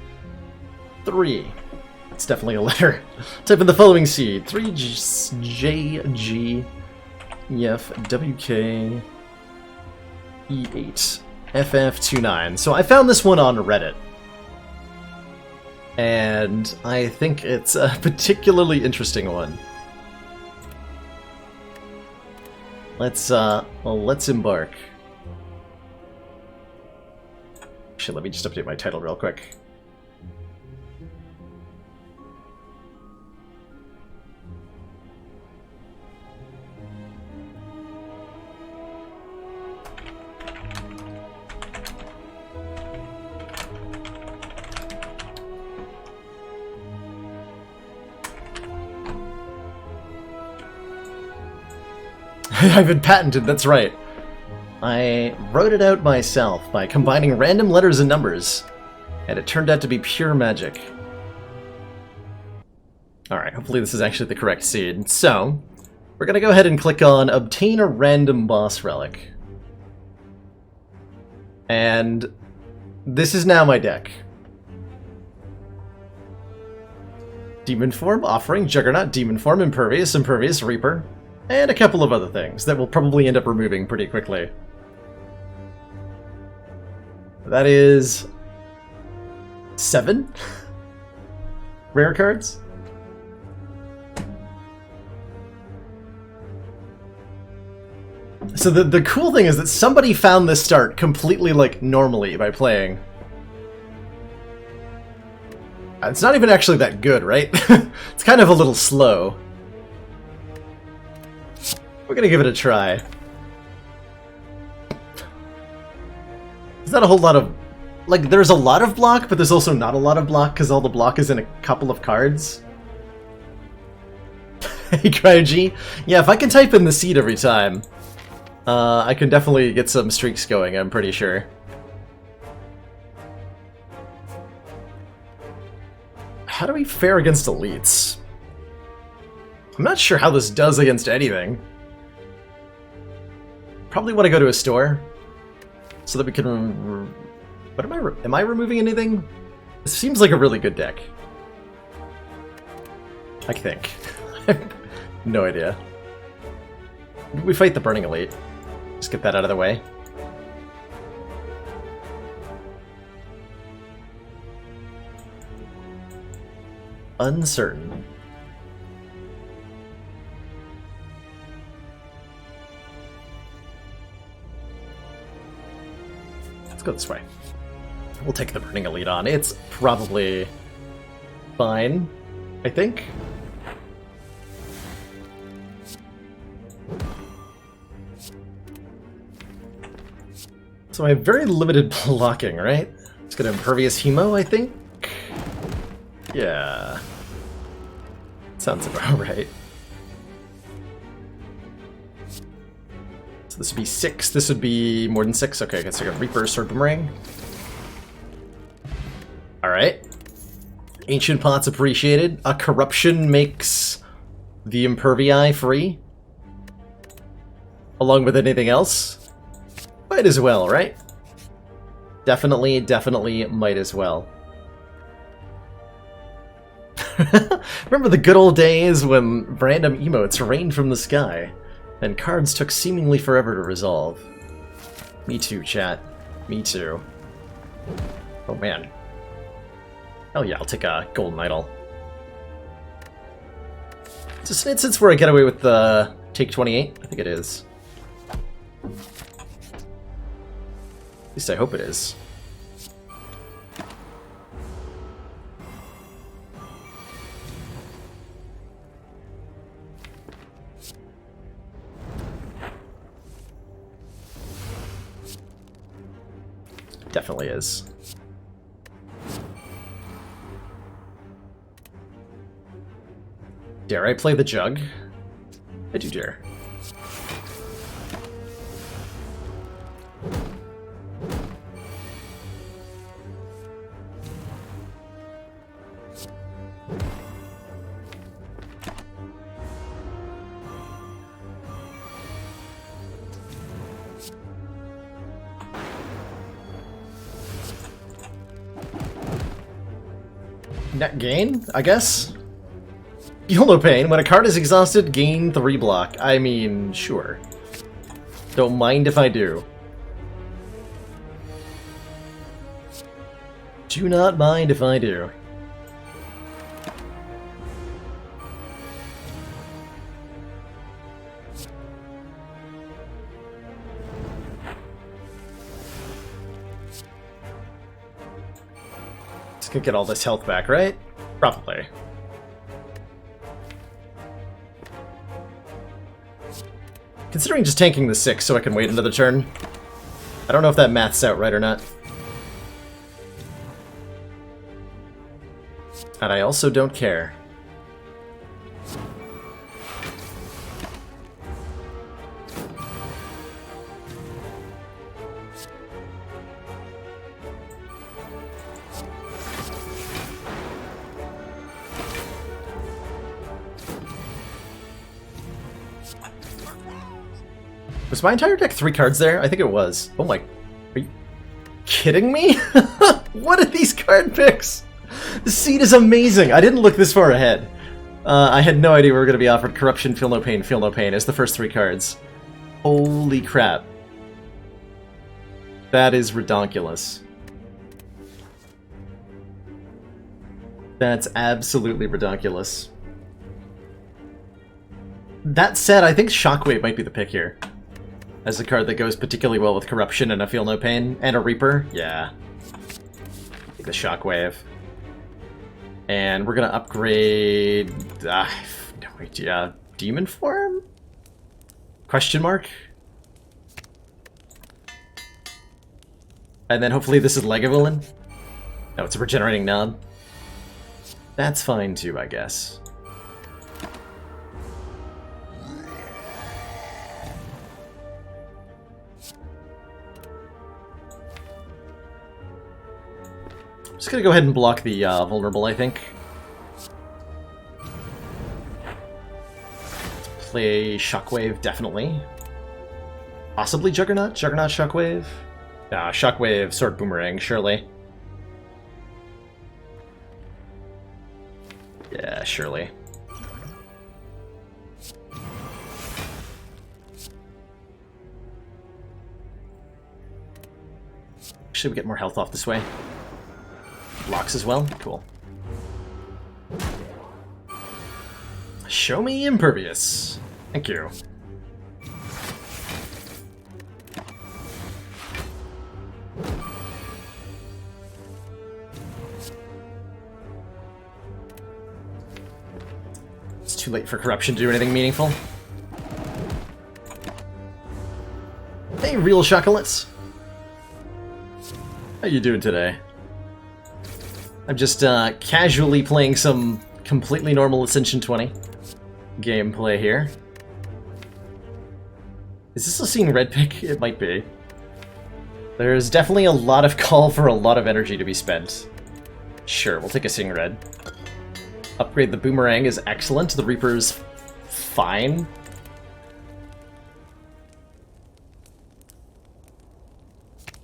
3. It's definitely a letter. Type in the following seed. 3 J G E F W K E8 FF29. So I found this one on Reddit. And I think it's a particularly interesting one. Let's embark. Actually, let me just update my title real quick. I've been patented, that's right. I wrote it out myself by combining random letters and numbers, and it turned out to be pure magic. Alright, hopefully this is actually the correct seed. So, we're gonna go ahead and click on Obtain a Random Boss Relic. And this is now my deck. Demon Form, Offering, Juggernaut, Demon Form, Impervious, Impervious, Reaper, and a couple of other things that we'll probably end up removing pretty quickly. That is 7 rare cards. So the cool thing is that somebody found this start completely, like, normally by playing. It's not even actually that good, right? It's kind of a little slow. We're gonna give it a try. There's not a whole lot of... Like, there's a lot of block, but there's also not a lot of block, because all the block is in a couple of cards. Hey, Cryogy. Yeah, if I can type in the seed every time, I can definitely get some streaks going, I'm pretty sure. How do we fare against elites? I'm not sure how this does against anything. Probably want to go to a store so that we can... What am I removing anything? This seems like a really good deck. I think. No idea. We fight the Burning Elite. Just get that out of the way. Uncertain. Let's go this way. We'll take the Burning Elite on. It's probably fine, I think. So I have very limited blocking, right? It's got Impervious Hemo, I think? Yeah. Sounds about right. So this would be 6. This would be more than 6. Okay, I guess I got Reaper, Sword Boomerang. Alright. Ancient Pots appreciated. A Corruption makes the Impervii free. Along with anything else. Might as well, right? Definitely might as well. Remember the good old days when random emotes rained from the sky, and cards took seemingly forever to resolve. Me too, chat. Me too. Oh man. Hell yeah, I'll take a Golden Idol. Is this an instance where I get away with the take 28? I think it is. At least I hope it is. Definitely is. Dare I play the jug? I do dare. Net gain, I guess? Feel no pain. When a card is exhausted, gain 3 block. I mean, sure. Don't mind if I do. Do not mind if I do. Could get all this health back, right? Probably. Considering just tanking the 6 so I can wait another turn. I don't know if that math's out right or not. And I also don't care. Was my entire deck 3 cards there? I think it was. Oh my... Are you kidding me? What are these card picks? The seed is amazing! I didn't look this far ahead. I had no idea we were going to be offered Corruption, Feel No Pain as the first 3 cards. Holy crap. That is redonkulous. That's absolutely redonkulous. That said, I think Shockwave might be the pick here. As a card that goes particularly well with Corruption and a Feel No Pain. And a Reaper. Yeah. Take the Shockwave. And we're gonna upgrade... no idea. Demon Form? Question mark? And then hopefully this is Lagavulin? No, it's a regenerating knob. That's fine too, I guess. I'm just gonna go ahead and block the vulnerable, I think. Let's play Shockwave, definitely. Possibly Juggernaut? Juggernaut Shockwave? Nah, Shockwave, Sword Boomerang, surely. Yeah, surely. Actually, we get more health off this way. Blocks as well? Cool. Show me Impervious. Thank you. It's too late for Corruption to do anything meaningful. Hey, real chocolates. How you doing today? I'm just casually playing some completely normal Ascension 20 gameplay here. Is this a Seeing Red pick? It might be. There's definitely a lot of call for a lot of energy to be spent. Sure, we'll take a Seeing Red. Upgrade the Boomerang is excellent. The Reaper's fine.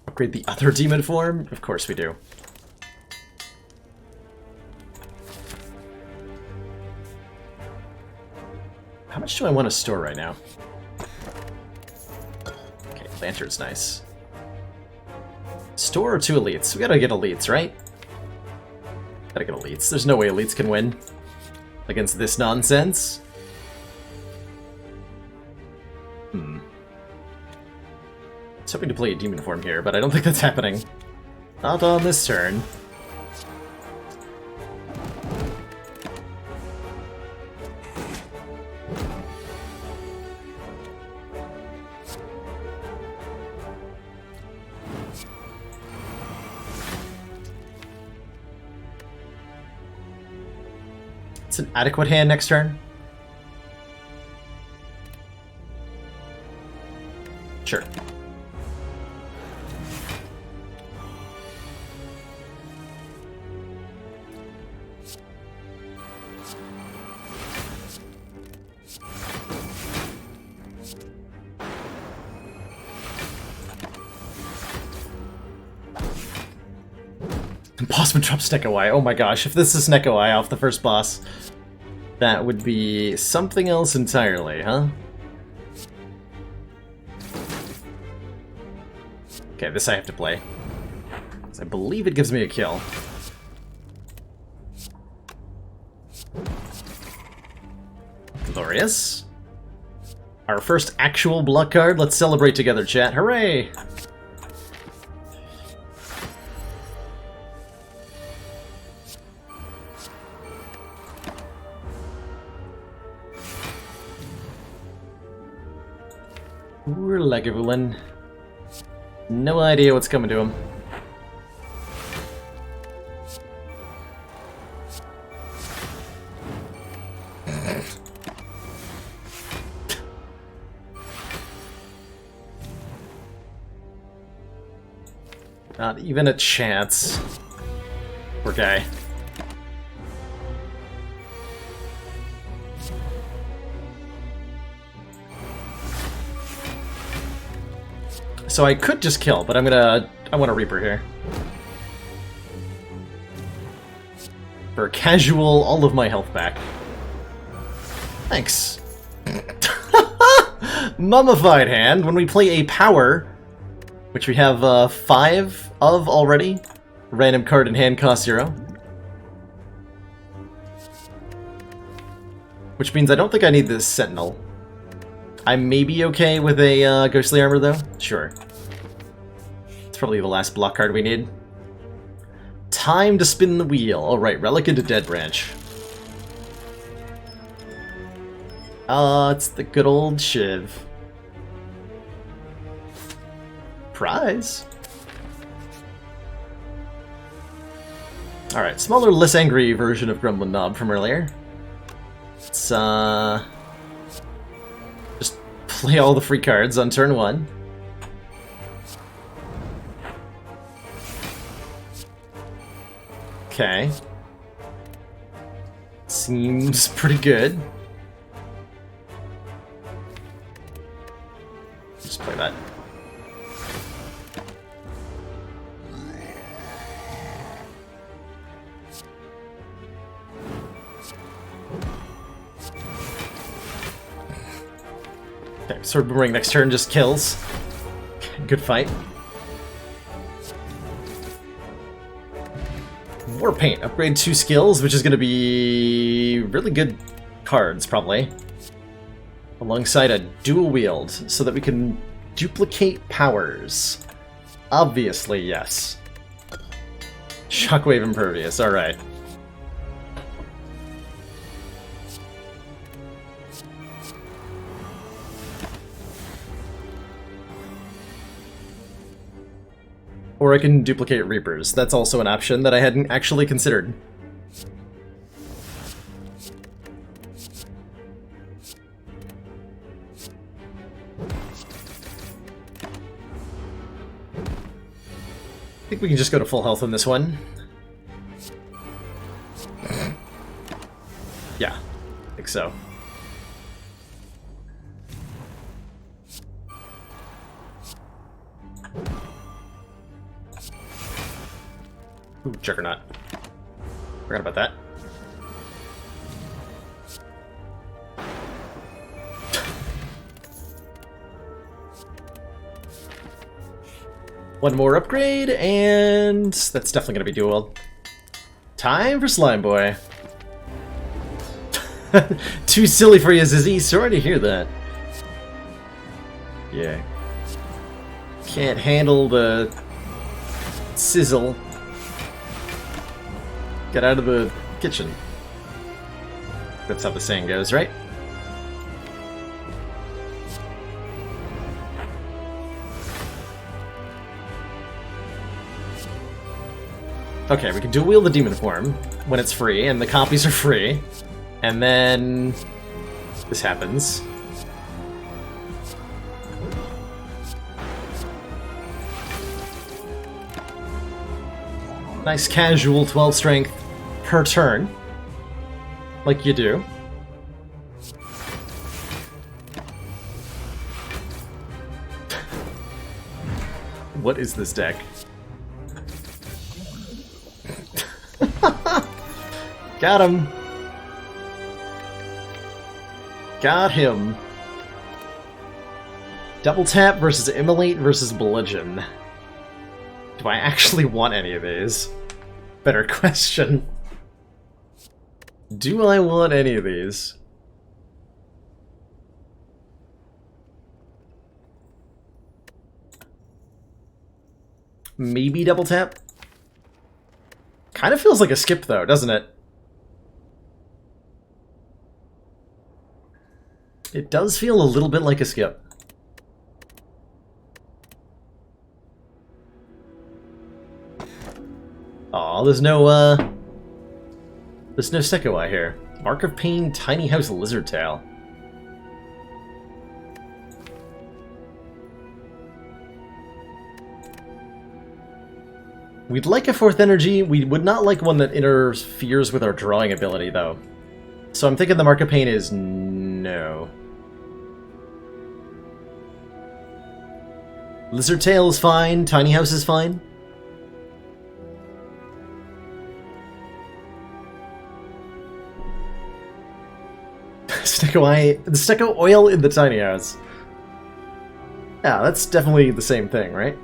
Upgrade the other Demon Form? Of course we do. How much do I want to store right now? Okay, Lantern's nice. Store or 2 elites? We gotta get elites, right? Gotta get elites. There's no way elites can win against this nonsense. I was hoping to play a Demon Form here, but I don't think that's happening. Not on this turn. It's an adequate hand next turn. Sure. Bossman drops Neko Eye. Oh my gosh, if this is Neko Eye off the first boss, that would be something else entirely, huh? Okay, this I have to play. I believe it gives me a kill. Glorious. Our first actual block card. Let's celebrate together, chat. Hooray! Poor Lagavulin. No idea what's coming to him. Not even a chance. Poor guy. So I could just kill, but I want a Reaper here. For casual, all of my health back. Thanks. Mummified Hand. When we play a power, which we have 5 of already, random card in hand cost 0. Which means I don't think I need this Sentinel. I may be okay with a Ghostly Armor, though. Sure. It's probably the last block card we need. Time to spin the wheel. Alright, Relic into Dead Branch. It's the good old Shiv. Prize. Alright, smaller, less angry version of Gremlin Knob from earlier. Let's, just play all the free cards on turn 1. Okay. Seems pretty good. Just play that. Okay, Sword Boomerang next turn just kills. Good fight. War Paint, upgrade 2 skills, which is going to be really good cards, probably. Alongside a dual wield, so that we can duplicate powers. Obviously, yes. Shockwave Impervious, alright. Or I can duplicate Reapers. That's also an option that I hadn't actually considered. I think we can just go to full health on this one. Yeah, I think so. Ooh, Juggernaut. Forgot about that. One more upgrade, and that's definitely going to be dual. Time for Slime Boy. Too silly for you, Zizzy. Sorry to hear that. Yeah. Can't handle the sizzle. Get out of the kitchen. That's how the saying goes, right? Okay, we can dual wield the demon form when it's free, and the copies are free. And then this happens. Nice casual 12 strength per turn. Like you do. What is this deck? Got him. Got him. Double tap versus immolate versus bludgeon. Do I actually want any of these? Better question. Do I want any of these? Maybe double tap? Kind of feels like a skip though, doesn't it? It does feel a little bit like a skip. Aw, there's no Sekoi here. Mark of Pain, Tiny House Lizard Tail. We'd like a 4th energy. We would not like one that interferes with our drawing ability, though. So I'm thinking the Mark of Pain is no. Lizard Tail is fine. Tiny House is fine. Stecco oil in the tiny house. Yeah, that's definitely the same thing, right?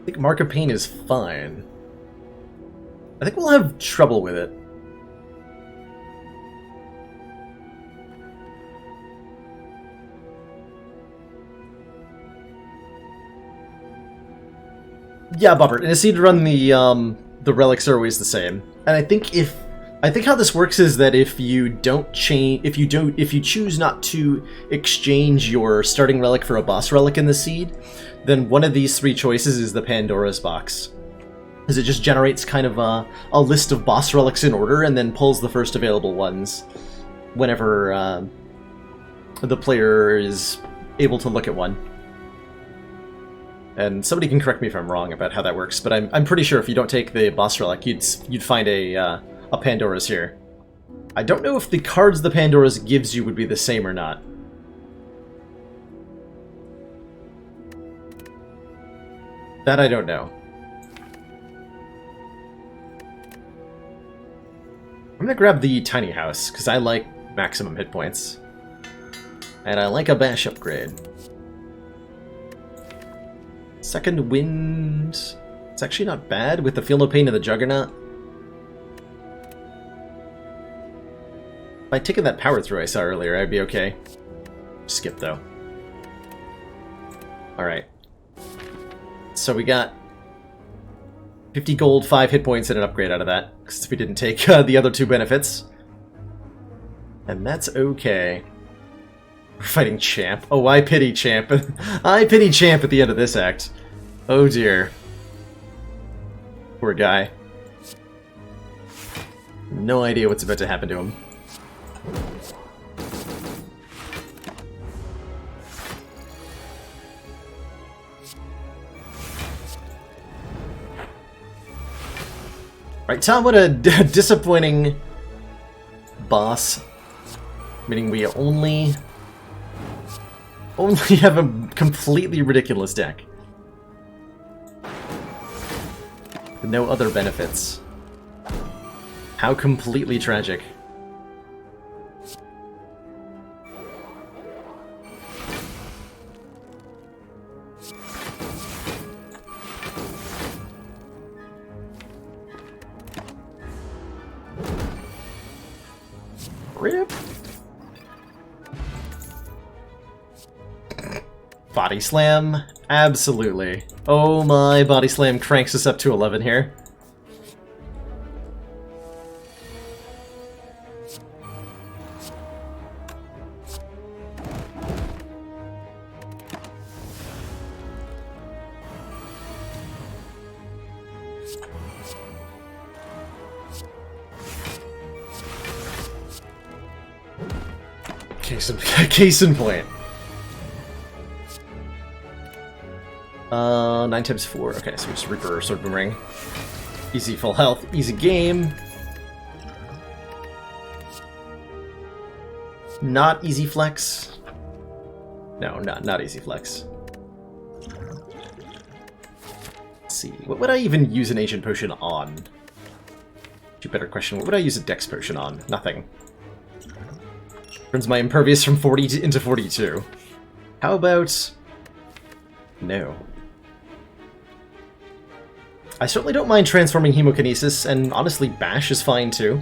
I think Mark of Pain is fine. I think we'll have trouble with it. Yeah, Bobbert. In a seed run, the relics are always the same, and I think how this works is that if you choose not to exchange your starting relic for a boss relic in the seed, then one of these three choices is the Pandora's box, because it just generates kind of a list of boss relics in order, and then pulls the first available ones whenever the player is able to look at one. And somebody can correct me if I'm wrong about how that works, but I'm pretty sure if you don't take the boss relic, you'd find a Pandora's here. I don't know if the cards the Pandora's gives you would be the same or not. That I don't know. I'm gonna grab the tiny house, because I like maximum hit points. And I like a bash upgrade. Second Wind... It's actually not bad with the Feel No Pain and the Juggernaut. If I'd taken that power through I saw earlier, I'd be okay. Skip, though. Alright. So we got 50 gold, 5 hit points, and an upgrade out of that, since we didn't take the other two benefits. And that's okay. We're fighting Champ. Oh, I pity Champ. I pity Champ at the end of this act. Oh dear. Poor guy. No idea what's about to happen to him. Right, Tom, what a disappointing boss. Meaning we only have a completely ridiculous deck. With no other benefits. How completely tragic. Rip. Body Slam? Absolutely. Oh my, Body Slam cranks us up to 11 here. Case in point. 9 times 4. Okay, so we just Reaper, Sword Boomerang. Easy full health, easy game. Not easy flex. No, not easy flex. Let's see, what would I even use an Ancient Potion on? Better question, what would I use a Dex Potion on? Nothing. Turns my Impervious from 40 into 42. How about... No. I certainly don't mind transforming Hemokinesis, and honestly, Bash is fine too.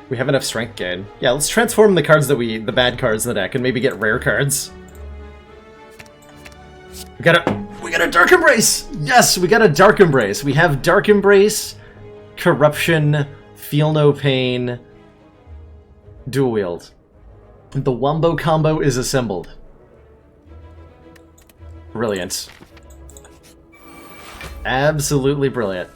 We have enough strength gain. Yeah, let's transform the cards the bad cards in the deck, and maybe get rare cards. We got a Dark Embrace! Yes, we got a Dark Embrace. We have Dark Embrace, Corruption, Feel No Pain, Dual Wield. The Wombo combo is assembled. Brilliant. Absolutely brilliant.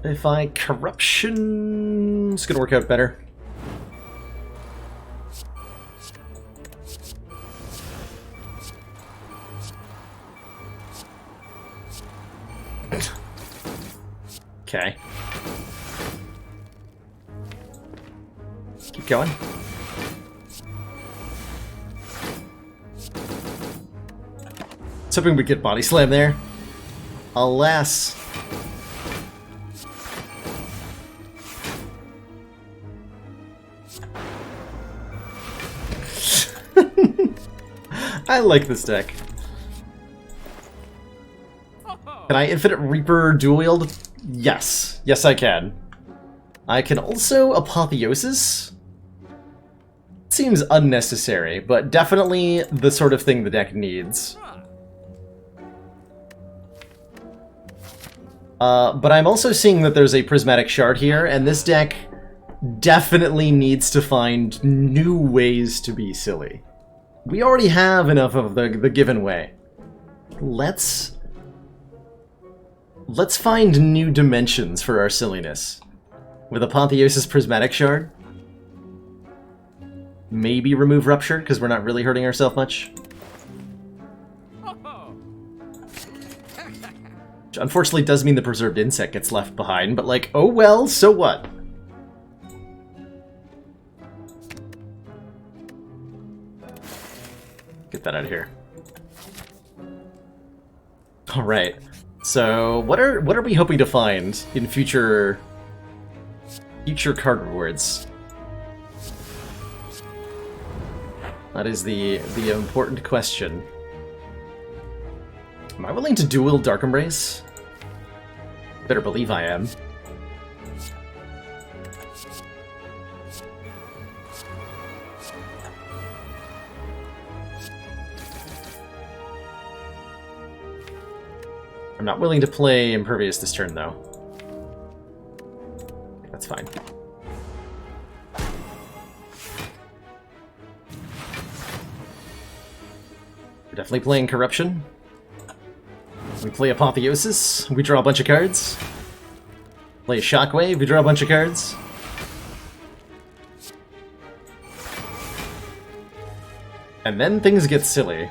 If I corruption, it's gonna work out better. Okay. Keep going. I was hoping we'd get body slam there. Alas. I like this deck. Can I Infinite Reaper dual wield? Yes. Yes, I can. I can also Apotheosis. Seems unnecessary, but definitely the sort of thing the deck needs. But I'm also seeing that there's a Prismatic Shard here, and this deck definitely needs to find new ways to be silly. We already have enough of the given way. Let's find new dimensions for our silliness. With Apotheosis Prismatic Shard. Maybe remove Rupture, because we're not really hurting ourselves much. Which unfortunately does mean the Preserved Insect gets left behind, but like, oh well, so what? Get that out of here. Alright. So, what are we hoping to find in future card rewards? That is the important question. Am I willing to dual Dark Embrace? Better believe I am. I'm not willing to play Impervious this turn, though. That's fine. We're definitely playing Corruption. We play Apotheosis, we draw a bunch of cards. Play Shockwave, we draw a bunch of cards. And then things get silly.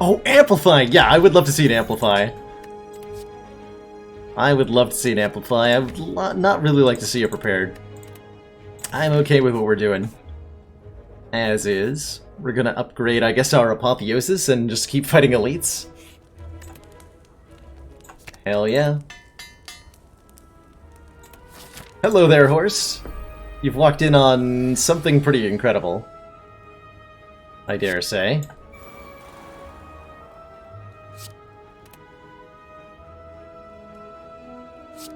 Oh, Amplify! Yeah, I would love to see it Amplify. I would love to see it Amplify. I would not really like to see it Prepared. I'm okay with what we're doing. As is. We're gonna upgrade, I guess, our Apotheosis and just keep fighting elites. Hell yeah. Hello there, horse. You've walked in on something pretty incredible. I dare say.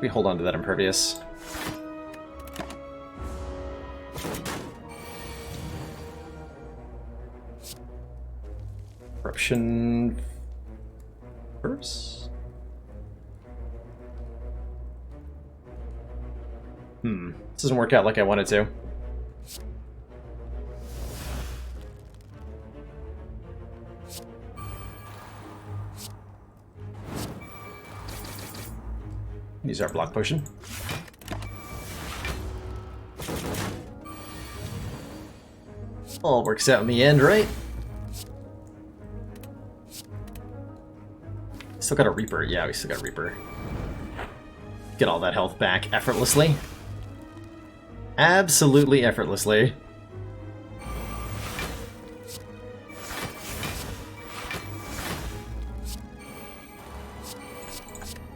We hold on to that Impervious. Corruption first? This doesn't work out like I wanted to. Use our block potion. All works out in the end, right? Still got a Reaper. Yeah, we still got a Reaper. Get all that health back effortlessly. Absolutely effortlessly.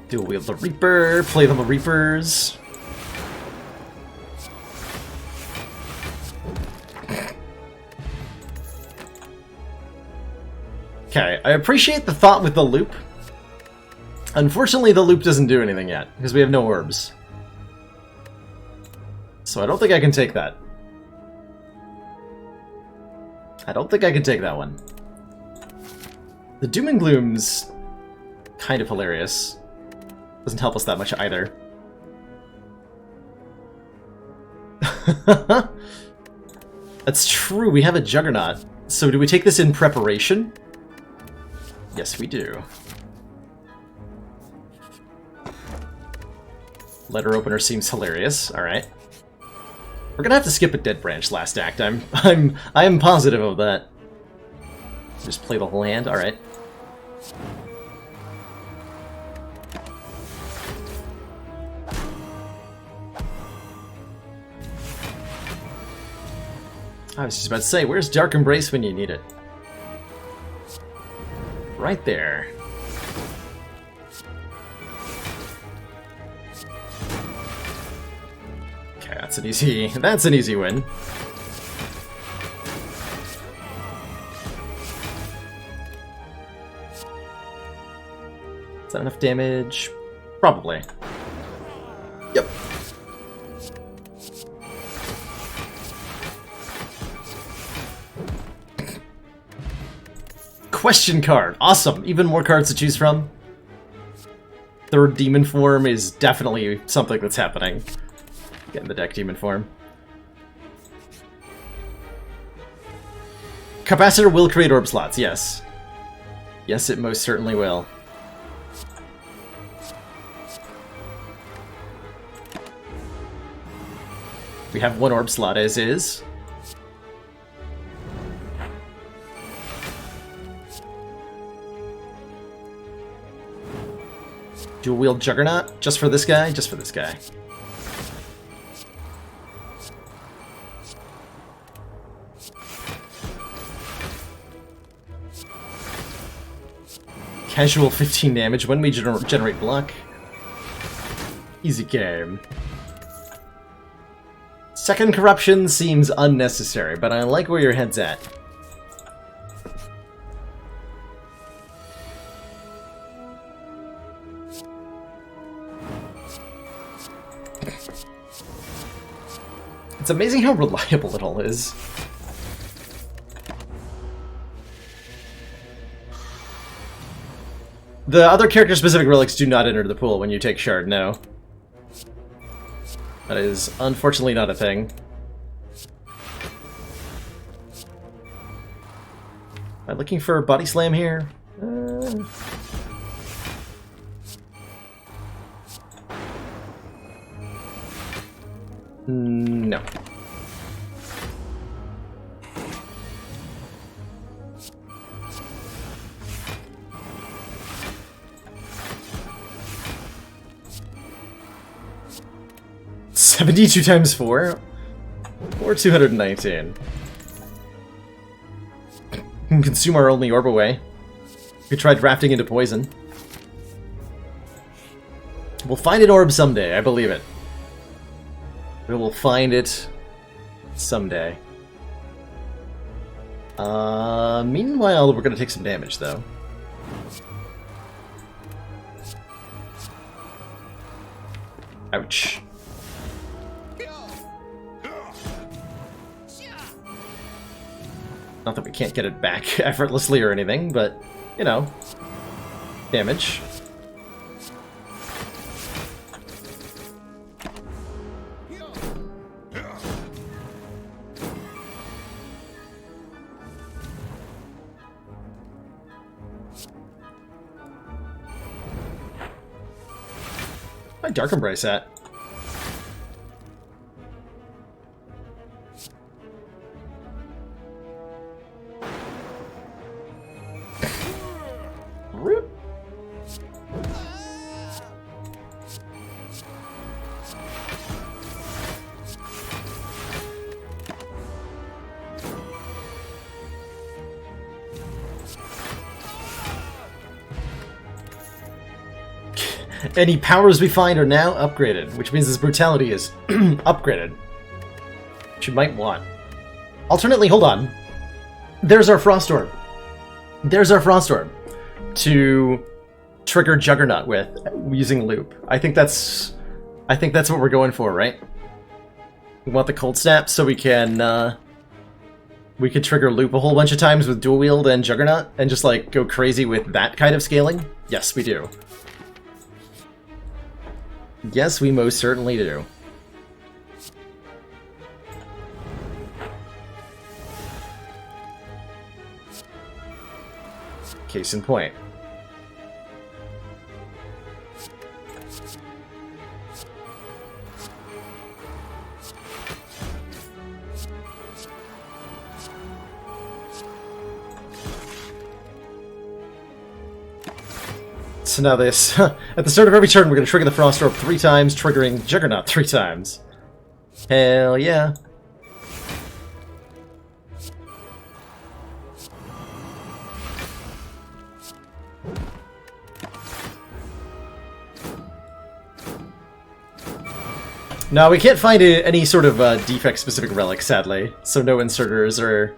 Dual wield the Reaper, play them the Reapers. Okay, I appreciate the thought with the loop. Unfortunately, the loop doesn't do anything yet, because we have no orbs. So I don't think I can take that. I don't think I can take that one. The Doom and Gloom's kind of hilarious. Doesn't help us that much either. That's true, we have a Juggernaut. So do we take this in preparation? Yes, we do. Letter opener seems hilarious. Alright. We're gonna have to skip a Dead Branch last act. I am positive of that. Just play the whole hand? Alright. I was just about to say, where's Dark Embrace when you need it? Right there. Okay, that's an easy win. Is that enough damage? Probably. Yep. Question card. Awesome. Even more cards to choose from. Third demon form is definitely something that's happening. Get in the deck demon form. Capacitor will create orb slots, yes. Yes, it most certainly will. We have one orb slot as is. Dual wield Juggernaut? Just for this guy? Just for this guy. Casual 15 damage when we generate block. Easy game. Second corruption seems unnecessary, but I like where your head's at. It's amazing how reliable it all is. The other character-specific relics do not enter the pool when you take Shard, no. That is unfortunately not a thing. Am I looking for a Body Slam here? No. $72 times 4? Or 219. We can consume our only orb away. We could try drafting into poison. We'll find an orb someday, I believe it. We will find it someday. Meanwhile, we're gonna take some damage, though. Ouch. Not that we can't get it back effortlessly or anything, but, you know, damage. My Dark Embrace at? Any powers we find are now upgraded, which means his brutality is upgraded. Which you might want. Alternately, hold on. There's our Frost Orb. There's our Frost Orb to trigger Juggernaut with using Loop. I think that's what we're going for, right? We want the Cold Snap so we can trigger Loop a whole bunch of times with Dual Wield and Juggernaut and just like go crazy with that kind of scaling. Yes, we do. Yes, we most certainly do. Case in point. So now this, at the start of every turn, we're going to trigger the Frost Orb 3 times, triggering Juggernaut 3 times. Hell yeah. No, we can't find any sort of defect-specific relic, sadly, so no inserters or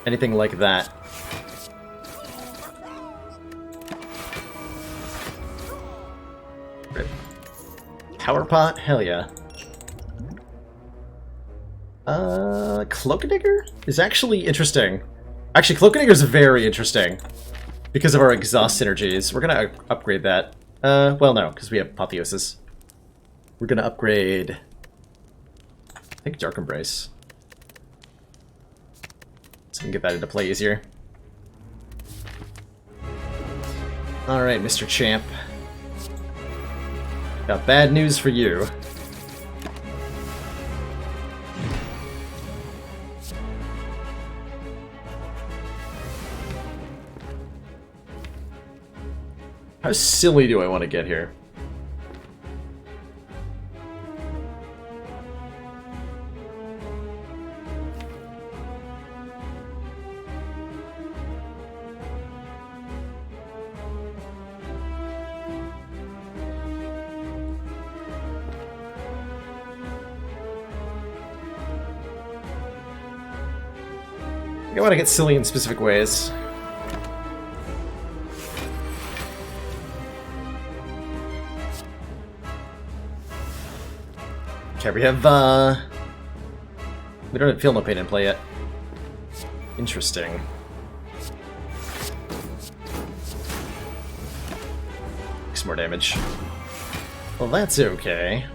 anything like that. Power pot? Hell yeah. Cloak Digger is actually interesting. Actually, Cloak Digger is very interesting because of our exhaust synergies. We're gonna upgrade that. Well, no, because we have Apotheosis. We're gonna upgrade, I think, Dark Embrace, so we can get that into play easier. Alright, Mr. Champ. Got bad news for you. How silly do I want to get here? I want to get silly in specific ways. Okay, we have, we don't have Feel No Pain in play yet. Interesting. Some more damage. Well, that's okay.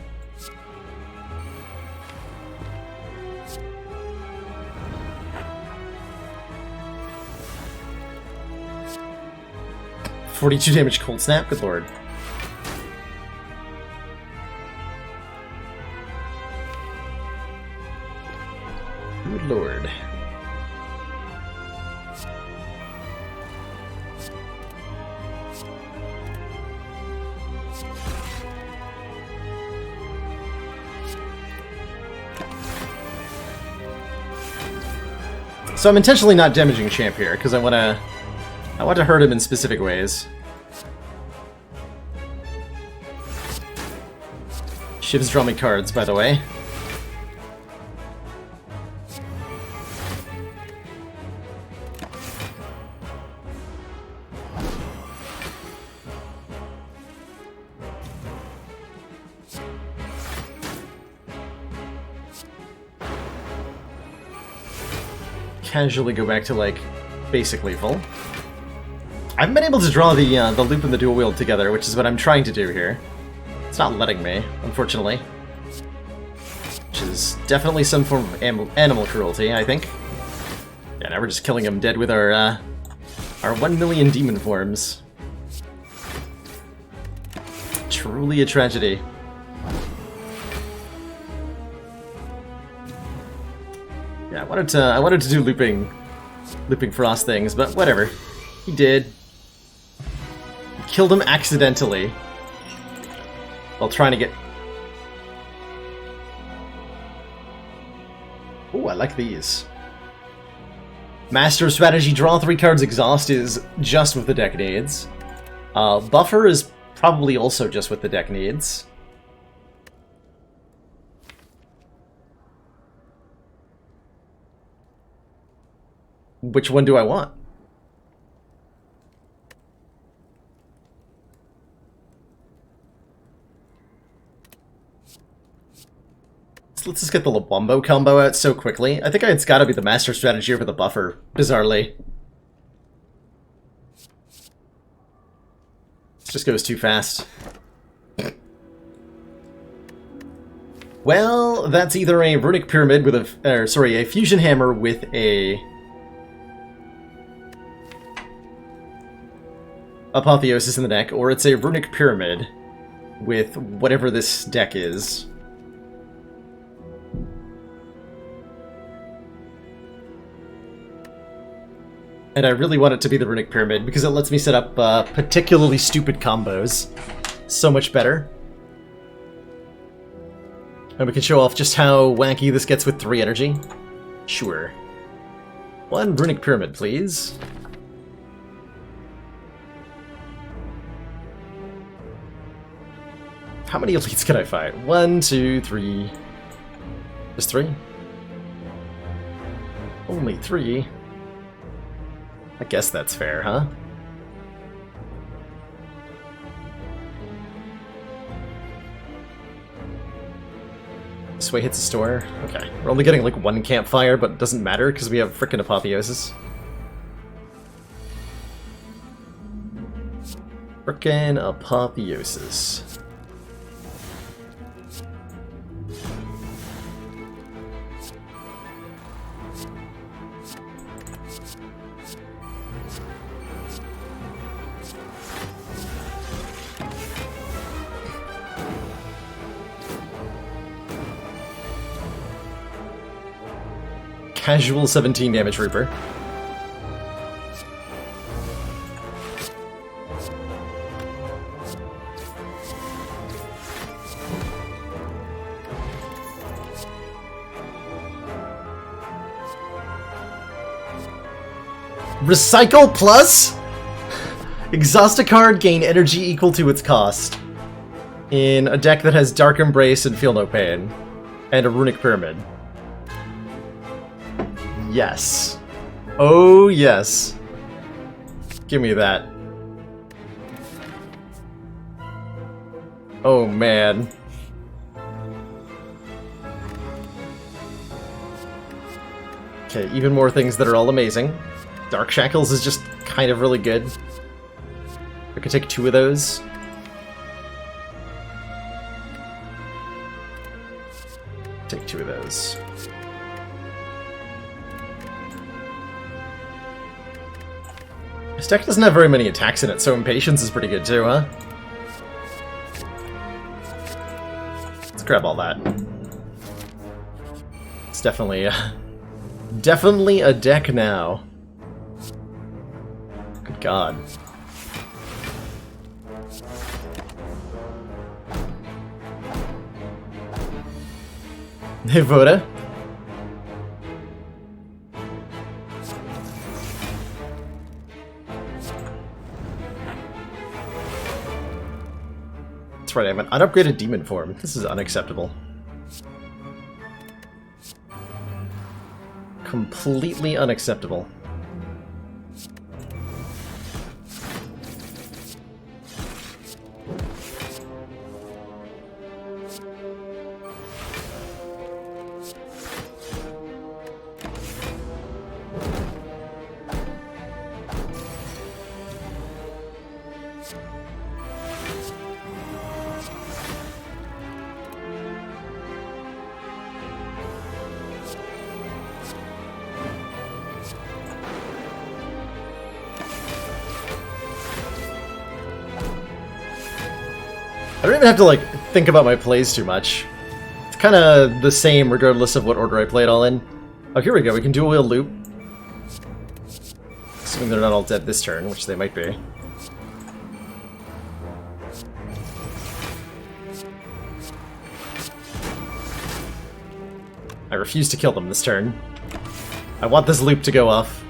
$42 damage Cold Snap, good lord. Good lord. So I'm intentionally not damaging Champ here, because I want to hurt him in specific ways. Shiv's drawing cards, by the way. Casually go back to, like, basic lethal. I haven't been able to draw the loop and the dual wield together, which is what I'm trying to do here. It's not letting me, unfortunately. Which is definitely some form of animal cruelty, I think. Yeah, now we're just killing him dead with our 1 million demon forms. Truly a tragedy. Yeah, I wanted to do looping Frost things, but whatever. He did. He killed him accidentally while trying to get... Ooh, I like these. Master of Strategy, draw 3 cards, exhaust is just what the deck needs. Buffer is probably also just what the deck needs. Which one do I want? Let's just get the Wombo combo out so quickly. I think it's got to be the Master Strategy over the Buffer, bizarrely. This just goes too fast. Well, that's either a Runic Pyramid with a Fusion Hammer with a Apotheosis in the deck, or it's a Runic Pyramid with whatever this deck is. And I really want it to be the Runic Pyramid because it lets me set up particularly stupid combos so much better. And we can show off just how wacky this gets with 3 energy. Sure. 1 Runic Pyramid, please. How many elites can I fight? 1, 2, 3... Just 3? Only 3? I guess that's fair, huh? This way hits the store. Okay. We're only getting like 1 campfire, but it doesn't matter because we have frickin' Apotheosis. Frickin' Apotheosis. Casual 17 damage Reaper. Recycle plus? Exhaust a card, gain energy equal to its cost. In a deck that has Dark Embrace and Feel No Pain. And a Runic Pyramid. Yes. Oh, yes. Give me that. Oh, man. Okay, even more things that are all amazing. Dark Shackles is just kind of really good. I could take 2 of those. Take 2 of those. This deck doesn't have very many attacks in it, so Impatience is pretty good too, huh? Let's grab all that. It's definitely a deck now. Good God. Hey, Voda. That's right, I have an unupgraded demon form. This is unacceptable. Completely unacceptable. I don't even have to, like, think about my plays too much. It's kind of the same regardless of what order I play it all in. Oh, here we go. We can dual wield loop. Assuming they're not all dead this turn, which they might be. I refuse to kill them this turn. I want this loop to go off.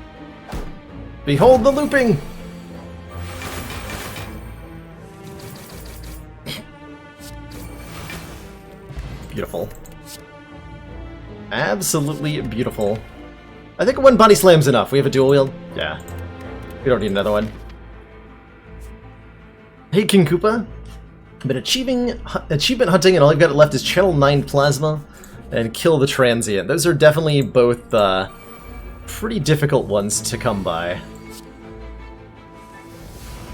Behold the looping! Beautiful. Absolutely beautiful. I think 1 body slam's enough. We have a dual wield? Yeah. We don't need another one. Hey, King Koopa. I've been achievement hunting, and all I've got left is channel 9 plasma and kill the transient. Those are definitely both pretty difficult ones to come by. I'm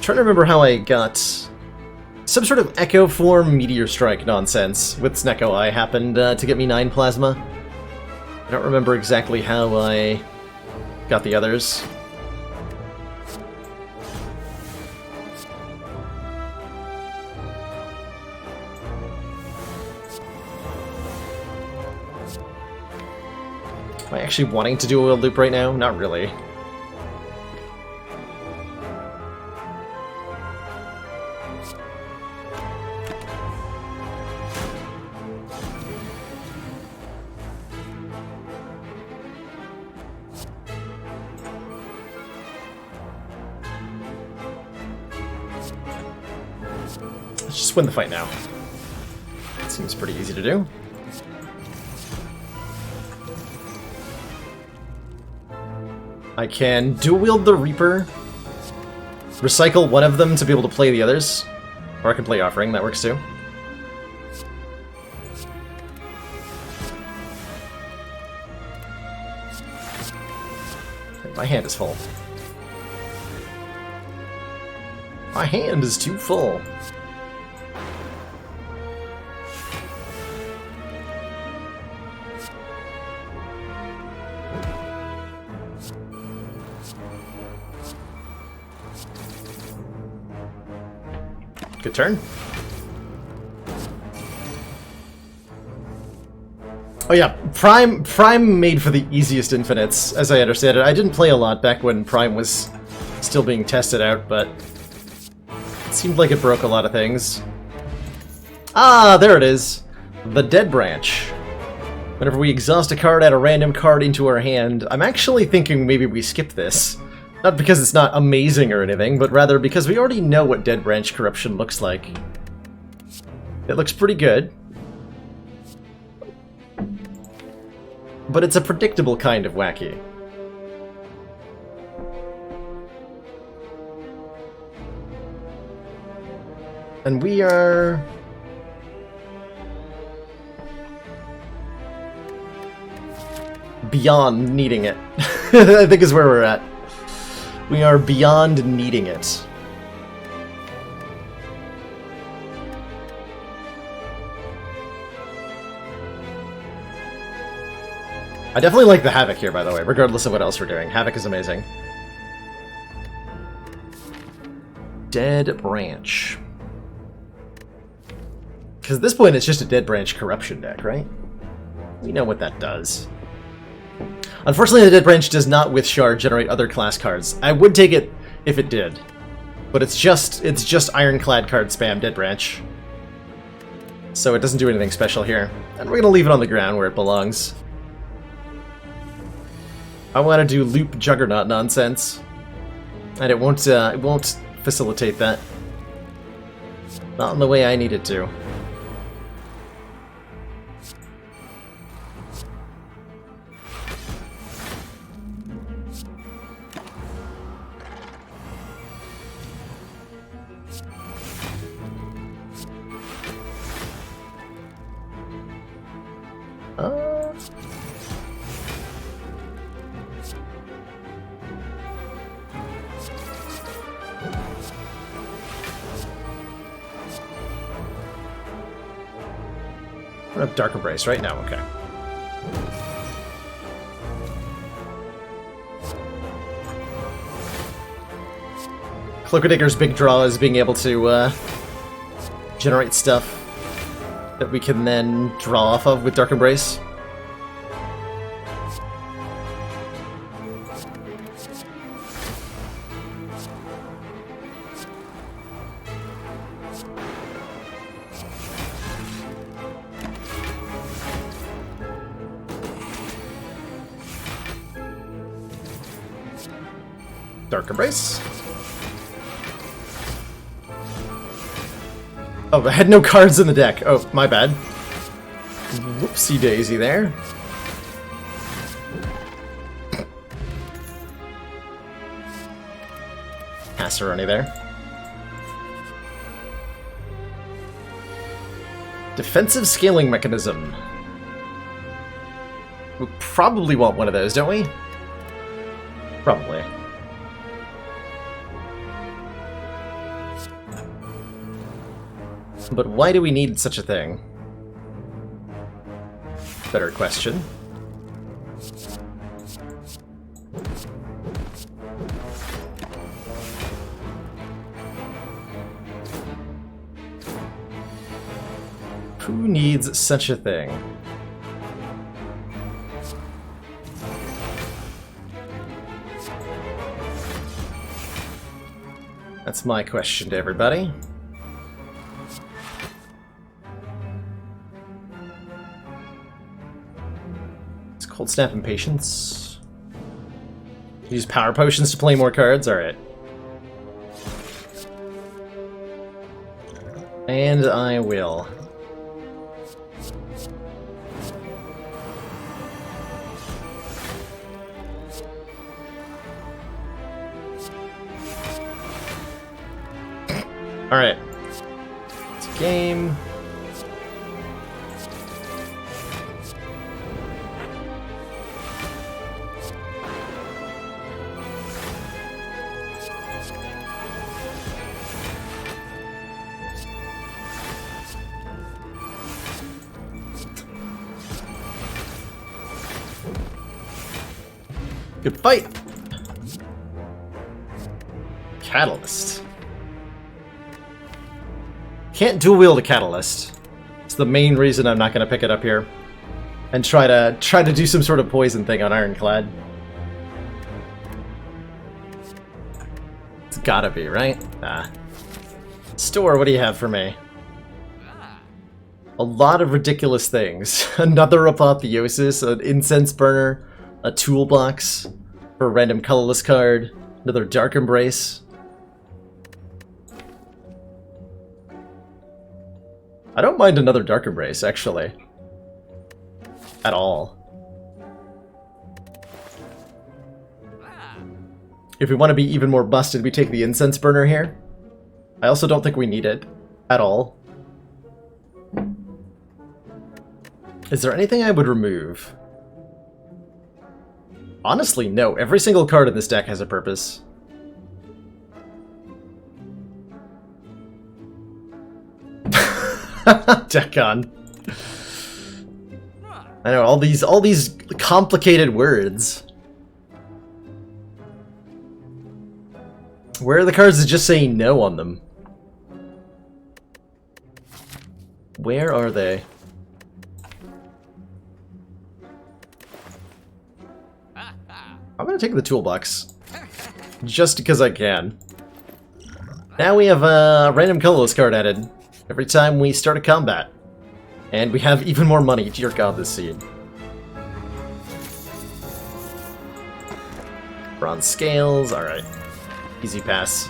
trying to remember how I got some sort of Echo Form Meteor Strike nonsense with Snecko Eye happened to get me 9 plasma. I don't remember exactly how I got the others. Am I actually wanting to do a wheel loop right now? Not really. Let's just win the fight now. Seems pretty easy to do. I can dual-wield the Reaper, recycle one of them to be able to play the others, or I can play Offering, that works too. My hand is full. My hand is too full. Good turn. Oh yeah, Prime made for the easiest infinites, as I understand it. I didn't play a lot back when Prime was still being tested out, but it seemed like it broke a lot of things. Ah, there it is. The Dead Branch. Whenever we exhaust a card, add a random card into our hand. I'm actually thinking maybe we skip this. Not because it's not amazing or anything, but rather because we already know what Dead Branch Corruption looks like. It looks pretty good. But it's a predictable kind of wacky. And we are... beyond needing it. I think is where we're at. We are beyond needing it. I definitely like the Havoc here, by the way, regardless of what else we're doing. Havoc is amazing. Dead Branch. Because at this point it's just a Dead Branch Corruption deck, right? We know what that does. Unfortunately, the Dead Branch does not with Shard generate other class cards. I would take it if it did, but it's just Ironclad card spam Dead Branch, so it doesn't do anything special here. And we're gonna leave it on the ground where it belongs. I want to do loop Juggernaut nonsense, and it won't facilitate that. Not in the way I need it to. I have Dark Embrace right now, okay. Cloaker Digger's big draw is being able to generate stuff that we can then draw off of with Dark Embrace. Dark Embrace. Oh, I had no cards in the deck. Oh, my bad. Whoopsie daisy there. Passeroni there. Defensive scaling mechanism. We probably want one of those, don't we? Probably. But why do we need such a thing? Better question. Who needs such a thing? That's my question to everybody. It's Cold Snap and Patience. Use power potions to play more cards? Alright. And I will. Alright. It's a game. Good fight! Catalyst. Can't dual wield a catalyst. It's the main reason I'm not going to pick it up here. And try to do some sort of poison thing on Ironclad. It's gotta be, right? Ah. Store, what do you have for me? A lot of ridiculous things. Another Apotheosis, an Incense Burner, a Toolbox for a random colorless card, another Dark Embrace. I don't mind another Dark Embrace, actually. At all. If we want to be even more busted, we take the Incense Burner here. I also don't think we need it. At all. Is there anything I would remove? Honestly, no. Every single card in this deck has a purpose. Deck on. I know, all these complicated words. Where are the cards that just say no on them? Where are they? I'm gonna take the toolbox. Just because I can. Now we have a random colorless card added every time we start a combat. And we have even more money. Dear God, this seed. Bronze scales, alright. Easy pass.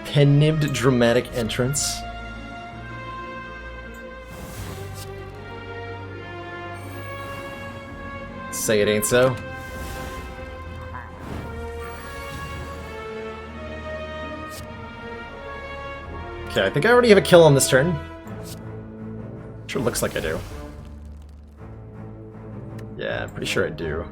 Pen-nibbed dramatic entrance. Say it ain't so. Okay, I think I already have a kill on this turn. Sure looks like I do. Yeah, I'm pretty sure I do.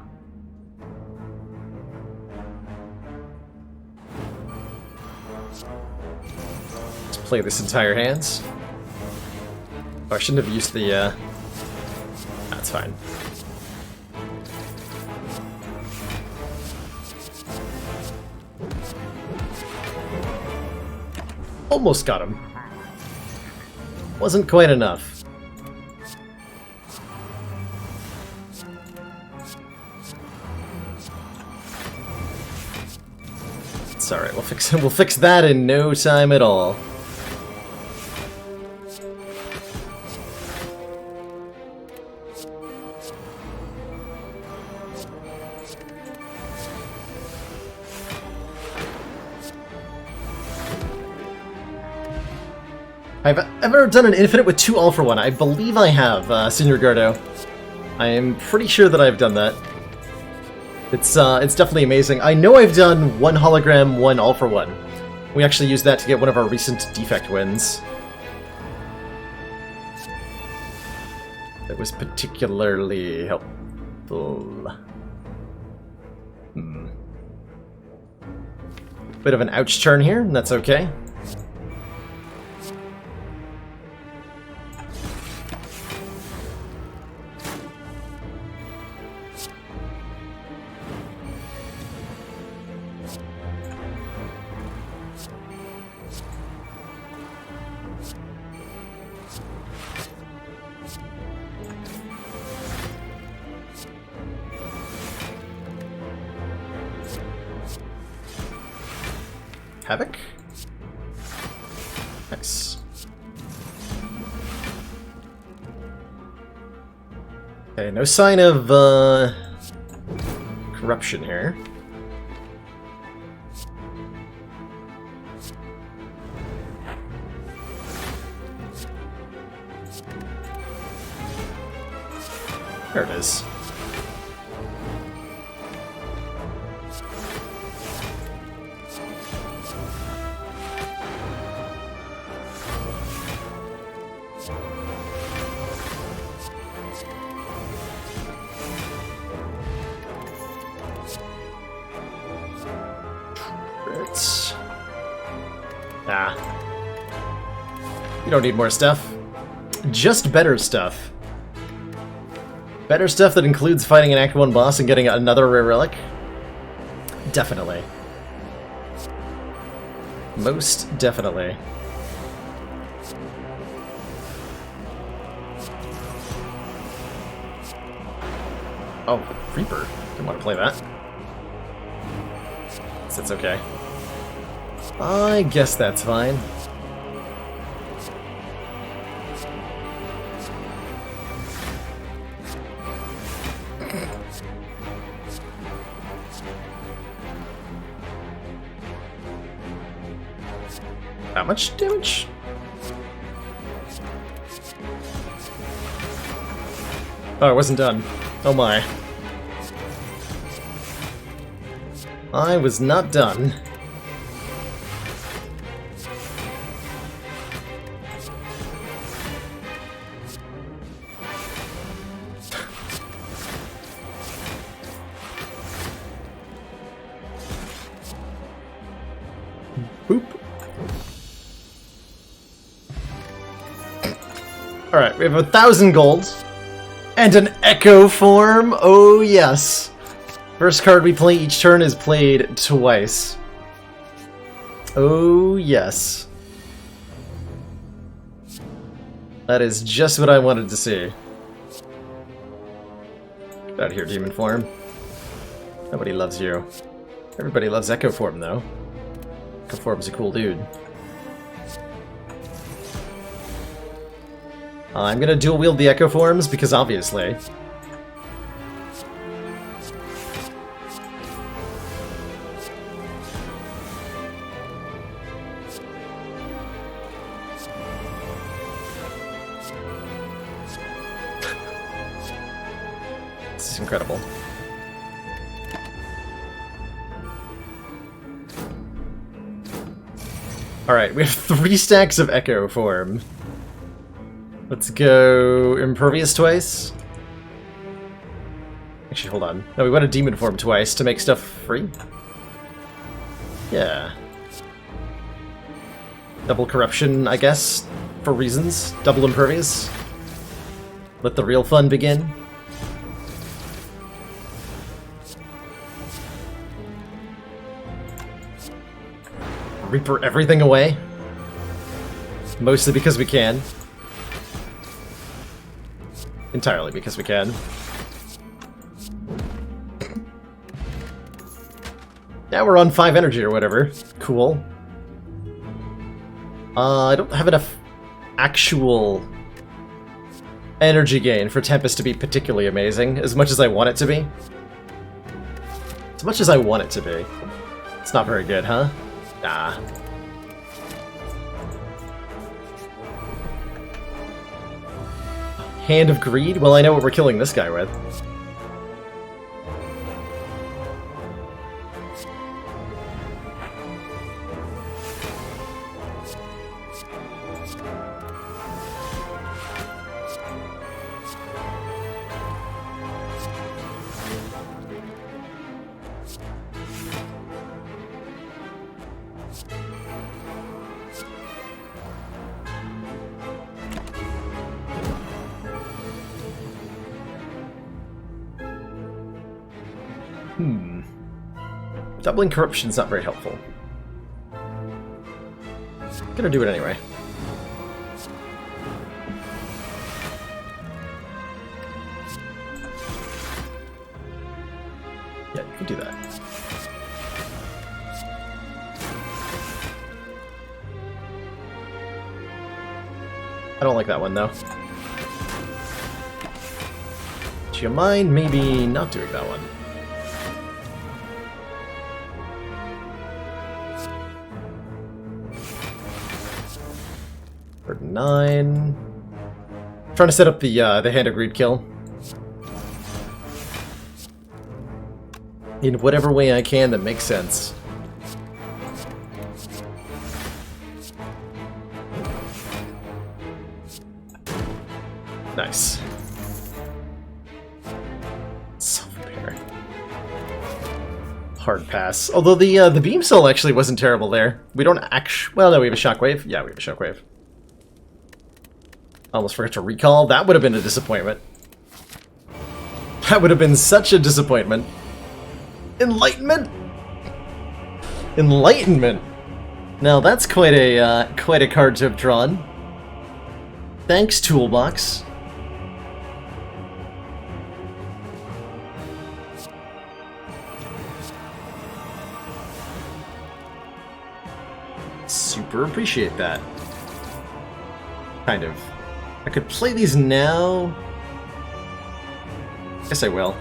Let's play this entire hands. Oh, I shouldn't have used the, That's fine. Almost got him. Wasn't quite enough. It's alright, we'll fix that in no time at all. Have I ever done an infinite with 2 all for 1? I believe I have, Senior Gardo. I am pretty sure that I've done that. It's definitely amazing. I know I've done 1 hologram, 1 all for 1. We actually used that to get one of our recent defect wins. That was particularly helpful. Bit of an ouch turn here, and that's okay. Havoc? Nice. Okay, no sign of corruption here. There it is. Ah. You don't need more stuff. Just better stuff. Better stuff that includes fighting an Act 1 boss and getting another rare relic? Definitely. Most definitely. Oh, Reaper. Didn't want to play that. Guess that's okay. I guess that's fine. How much damage? Oh, I wasn't done. Oh my. I was not done. Boop. Alright, we have 1,000 gold. And an Echo form! Oh yes! First card we play each turn is played twice. Oh yes. That is just what I wanted to see. Get out of here, demon form. Nobody loves you. Everybody loves Echo form though. Echo form's a cool dude. I'm gonna dual wield the Echo forms because obviously. This is incredible. Alright, we have 3 stacks of Echo form. Let's go Impervious twice. Actually, hold on. No, we want a Demon form twice to make stuff free. Yeah. Double Corruption, I guess, for reasons. Double Impervious. Let the real fun begin. Reaper everything away. Mostly because we can. Entirely because we can. Now we're on 5 energy or whatever. Cool. I don't have enough actual energy gain for Tempest to be particularly amazing, as much as I want it to be. As much as I want it to be. It's not very good, huh? Nah. Hand of Greed? Well, I know what we're killing this guy with. Doubling Corruption's not very helpful. Gonna do it anyway. Yeah, you can do that. I don't like that one, though. Do you mind maybe not doing that one? For 9. Trying to set up the Hand of Greed kill. In whatever way I can that makes sense. Nice. Self-repair. Hard pass. Although the beam cell actually wasn't terrible there. We don't actually... Well, no, we have a shockwave. Yeah, we have a shockwave. Almost forgot to recall. That would have been a disappointment. That would have been such a disappointment. Enlightenment? Enlightenment. Now that's quite a card to have drawn. Thanks, Toolbox. Super appreciate that. Kind of. I could play these now. Guess I will.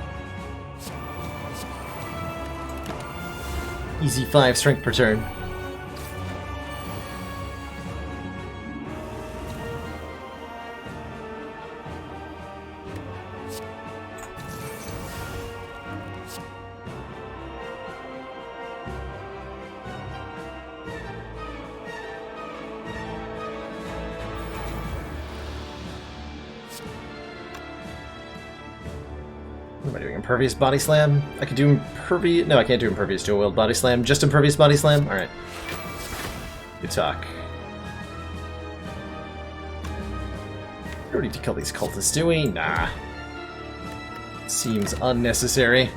Easy 5 strength per turn. What am I doing? Impervious Body Slam? I could do Impervious... No, I can't do Impervious Dual Wield Body Slam. Just Impervious Body Slam? Alright. Good talk. We don't need to kill these cultists, do we? Nah. Seems unnecessary.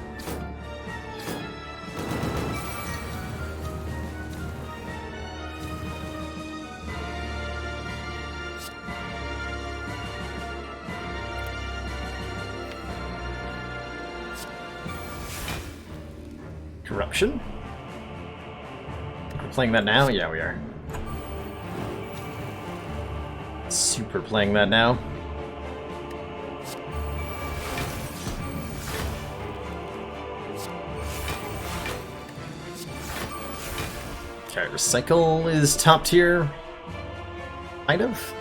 Corruption? We're playing that now? Yeah, we are. Super playing that now. Okay, Recycle is top tier. Kind of.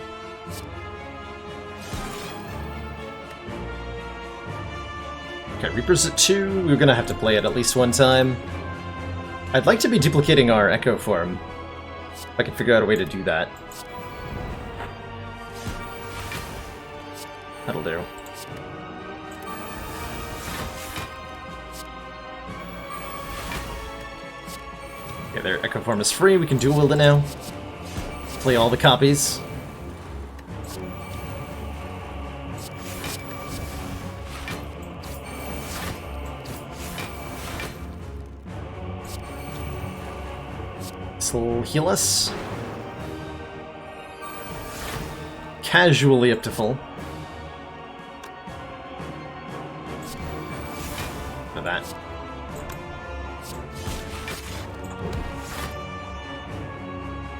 Okay, Reaper's at 2. We're gonna have to play it at least one time. I'd like to be duplicating our Echo form. If I can figure out a way to do that. That'll do. Okay, their Echo form is free. We can dual wield it now. Play all the copies. This will heal us. Casually up to full. Not that.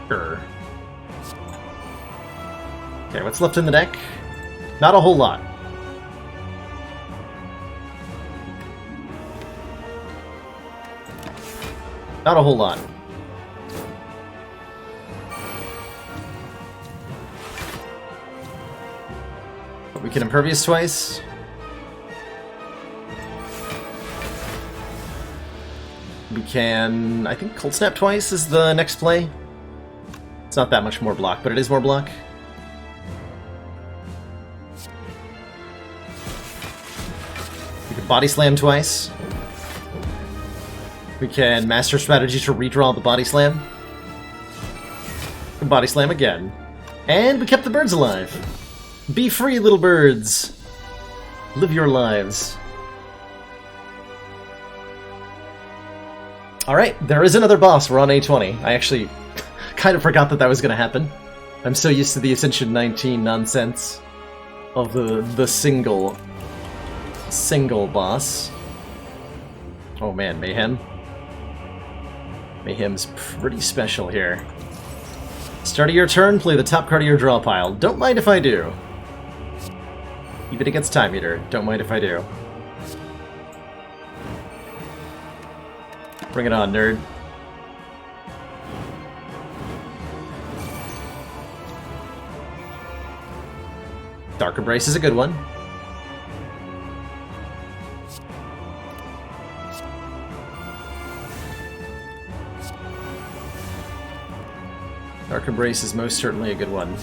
Sure. Okay, what's left in the deck? Not a whole lot. Not a whole lot. But we can Impervious twice. We can... I think Cold Snap twice is the next play. It's not that much more block, but it is more block. We can Body Slam twice. We can Master Strategy to redraw the Body Slam. We can Body Slam again. And we kept the birds alive. Be free, little birds. Live your lives. Alright, there is another boss. We're on A20. I actually kind of forgot that that was going to happen. I'm so used to the Ascension 19 nonsense of the single boss. Oh man, Mayhem. Mayhem's pretty special here. Start of your turn, play the top card of your draw pile. Don't mind if I do. Even against Time Eater. Don't mind if I do. Bring it on, nerd. Dark Embrace is a good one. Dark Embrace is most certainly a good one.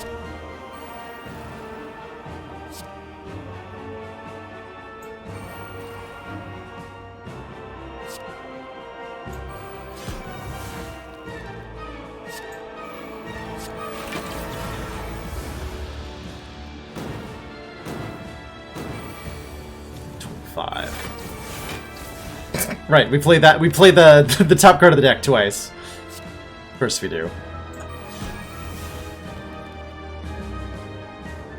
Right, we play that. We play the top card of the deck twice. Of course we do.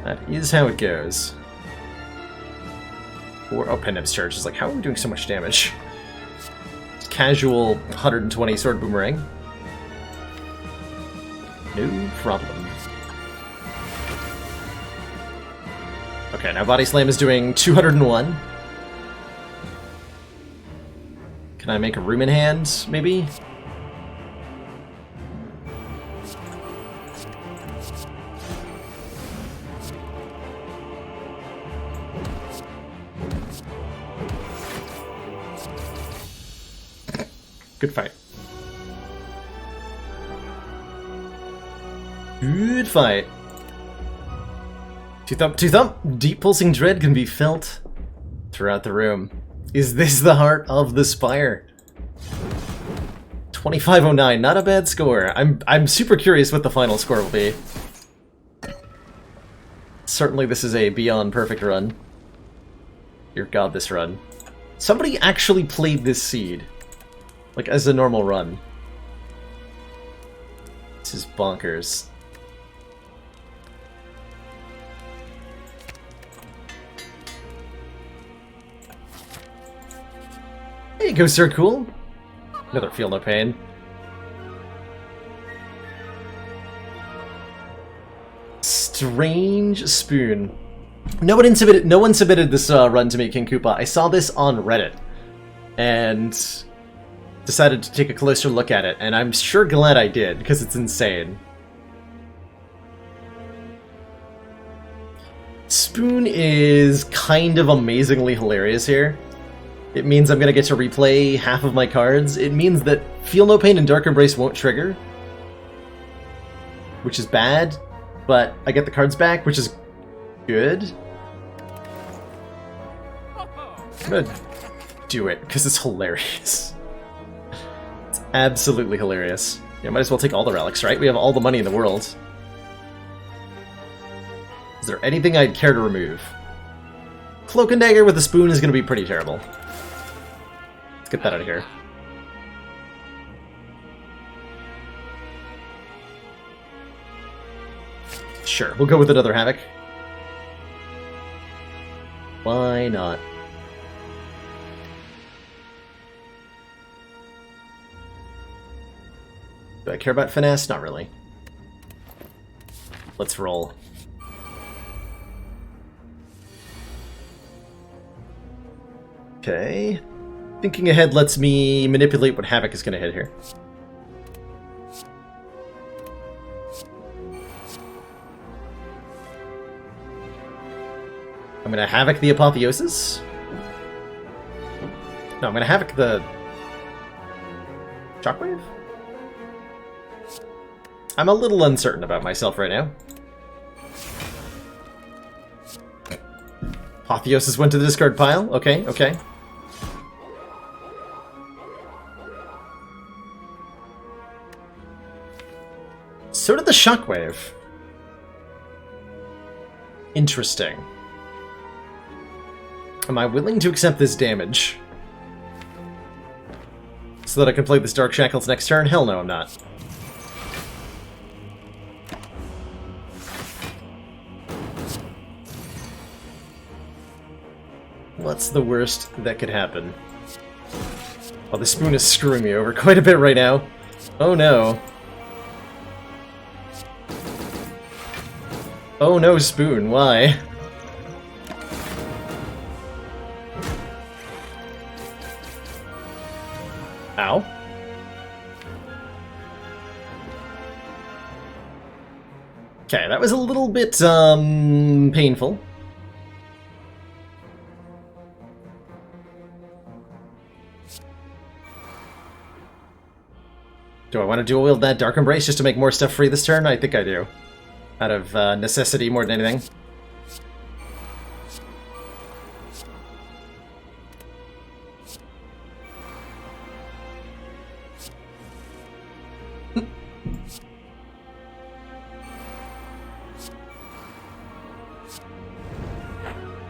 That is how it goes. Oh, Pendant's Charge is like, how are we doing so much damage? Casual 120 Sword Boomerang. No problem. Okay, now Body Slam is doing 201. Can I make a room in hand, maybe? Good fight. Good fight. Two thump. Deep pulsing dread can be felt throughout the room. Is this the heart of the Spire? 2509, not a bad score. I'm super curious what the final score will be. Certainly this is a beyond perfect run. Dear God, this run. Somebody actually played this seed. Like, as a normal run. This is bonkers. There you go, Sir Cool. Another Feel No Pain. Strange Spoon. No one submitted this run to me, King Koopa. I saw this on Reddit. And decided to take a closer look at it. And I'm sure glad I did, because it's insane. Spoon is kind of amazingly hilarious here. It means I'm going to get to replay half of my cards. It means that Feel No Pain and Dark Embrace won't trigger, which is bad, but I get the cards back, which is good. I'm going to do it, because it's hilarious. It's absolutely hilarious. Yeah, might as well take all the relics, right? We have all the money in the world. Is there anything I'd care to remove? Cloak and Dagger with a Spoon is going to be pretty terrible. Get that out of here. Sure, we'll go with another Havoc. Why not? Do I care about Finesse? Not really. Let's roll. Okay. Thinking ahead lets me manipulate what Havoc is going to hit here. I'm going to Havoc the Apotheosis. No, I'm going to Havoc the Shockwave? I'm a little uncertain about myself right now. Apotheosis went to the discard pile. Okay, okay. So did the Shockwave. Interesting. Am I willing to accept this damage? So that I can play this Dark Shackles next turn? Hell no, I'm not. What's the worst that could happen? Oh, the Spoon is screwing me over quite a bit right now. Oh no. Oh no, Spoon, why? Ow. Okay, that was a little bit, painful. Do I want to dual wield that Dark Embrace just to make more stuff free this turn? I think I do. Out of necessity more than anything.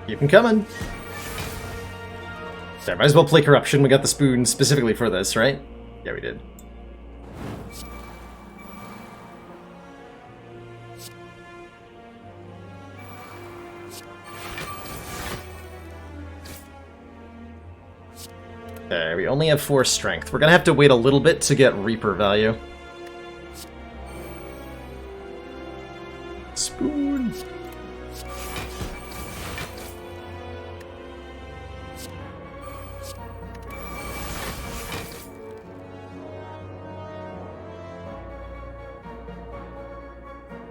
Keep them coming. There, might as well play Corruption. We got the Spoon specifically for this, right? Yeah, we did. Okay, we only have 4 strength. We're gonna have to wait a little bit to get Reaper value. Spoon.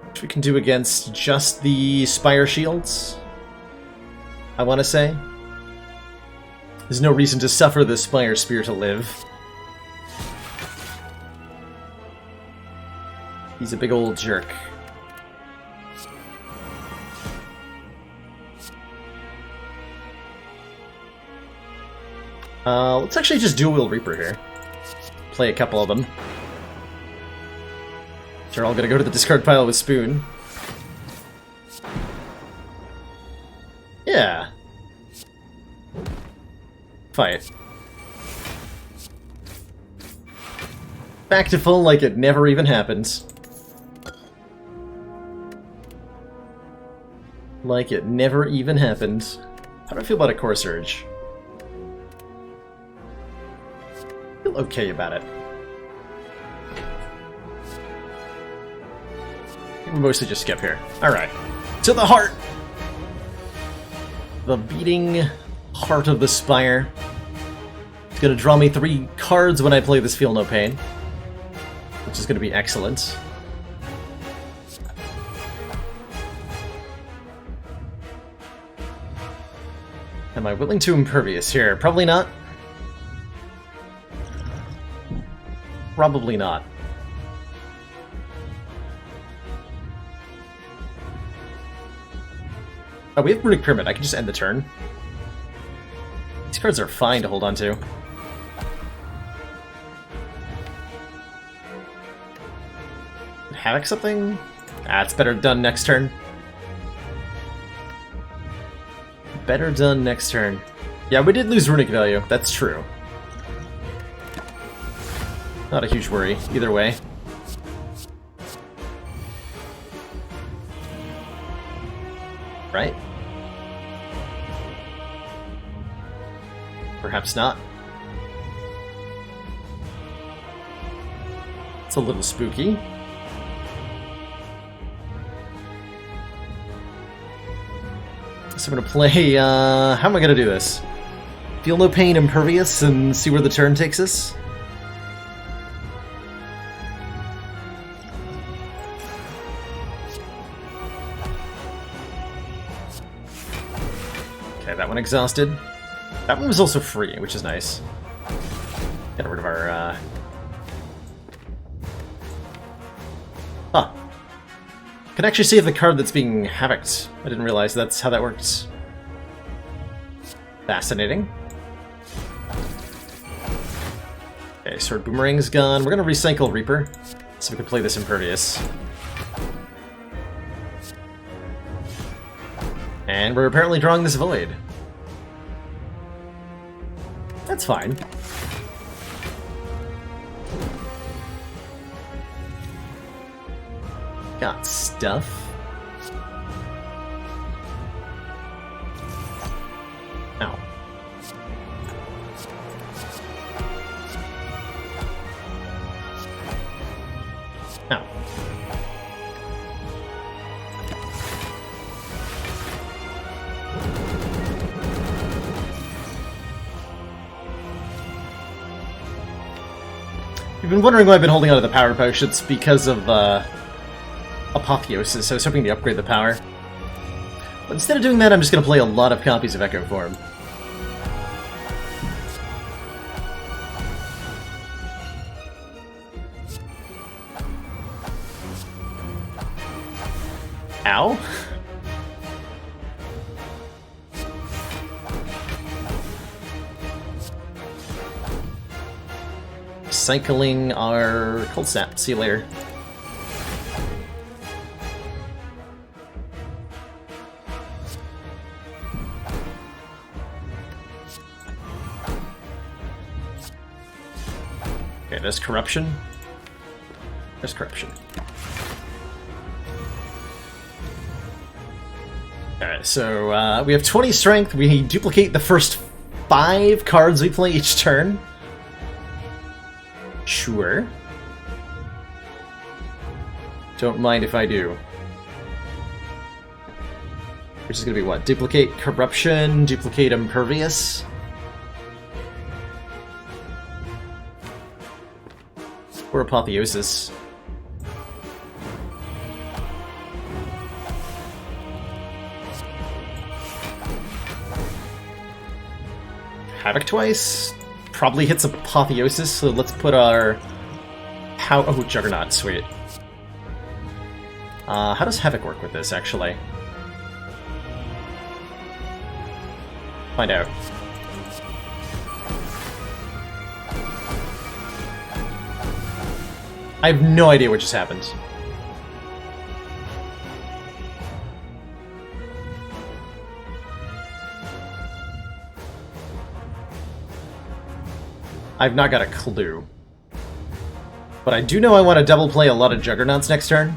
Which we can do against just the Spire shields, I want to say. There's no reason to suffer the Spire Spear to live. He's a big old jerk. Let's actually just dual wield Reaper here. Play a couple of them. They're all gonna go to the discard pile with Spoon. Yeah. Fight. Back to full like it never even happened. Like it never even happened. How do I feel about a Core Surge? I feel okay about it. We'll mostly just skip here. Alright. To the heart! The beating heart of the Spire. It's gonna draw me 3 cards when I play this Feel No Pain, which is gonna be excellent. Am I willing to Impervious here? Probably not. Probably not. Oh, we have Runic Pyramid. I can just end the turn. These cards are fine to hold on to. Havoc something? Ah, it's better done next turn. Better done next turn. Yeah, we did lose Runic value. That's true. Not a huge worry, either way. Right? Perhaps not. It's a little spooky. So I'm gonna play, how am I gonna do this? Feel No Pain, Impervious, and see where the turn takes us? Okay, that one exhausted. That one was also free, which is nice. Get rid of our, Huh. Can actually save the card that's being havocked. I didn't realize that's how that works. Fascinating. Okay, Sword Boomerang's gone. We're gonna recycle Reaper, so we can play this Impervious. And we're apparently drawing this Void. That's fine. Got stuff. Ow. Ow. You've been wondering why I've been holding on to the power potions because of Apotheosis. I was hoping to upgrade the power. But instead of doing that, I'm just going to play a lot of copies of Echo Form. Ow? Cycling our cold snap. See you later. Okay, there's corruption. There's corruption. Alright, so we have 20 strength. We duplicate the first 5 cards we play each turn. Sure. Don't mind if I do. Which is going to be what? Duplicate Corruption, duplicate Impervious. Or Apotheosis. Havoc twice? Probably hits Apotheosis, so let's put our... Oh, Juggernaut, sweet. How does Havoc work with this, actually? Find out. I have no idea what just happened. I've not got a clue. But I do know I want to double play a lot of Juggernauts next turn.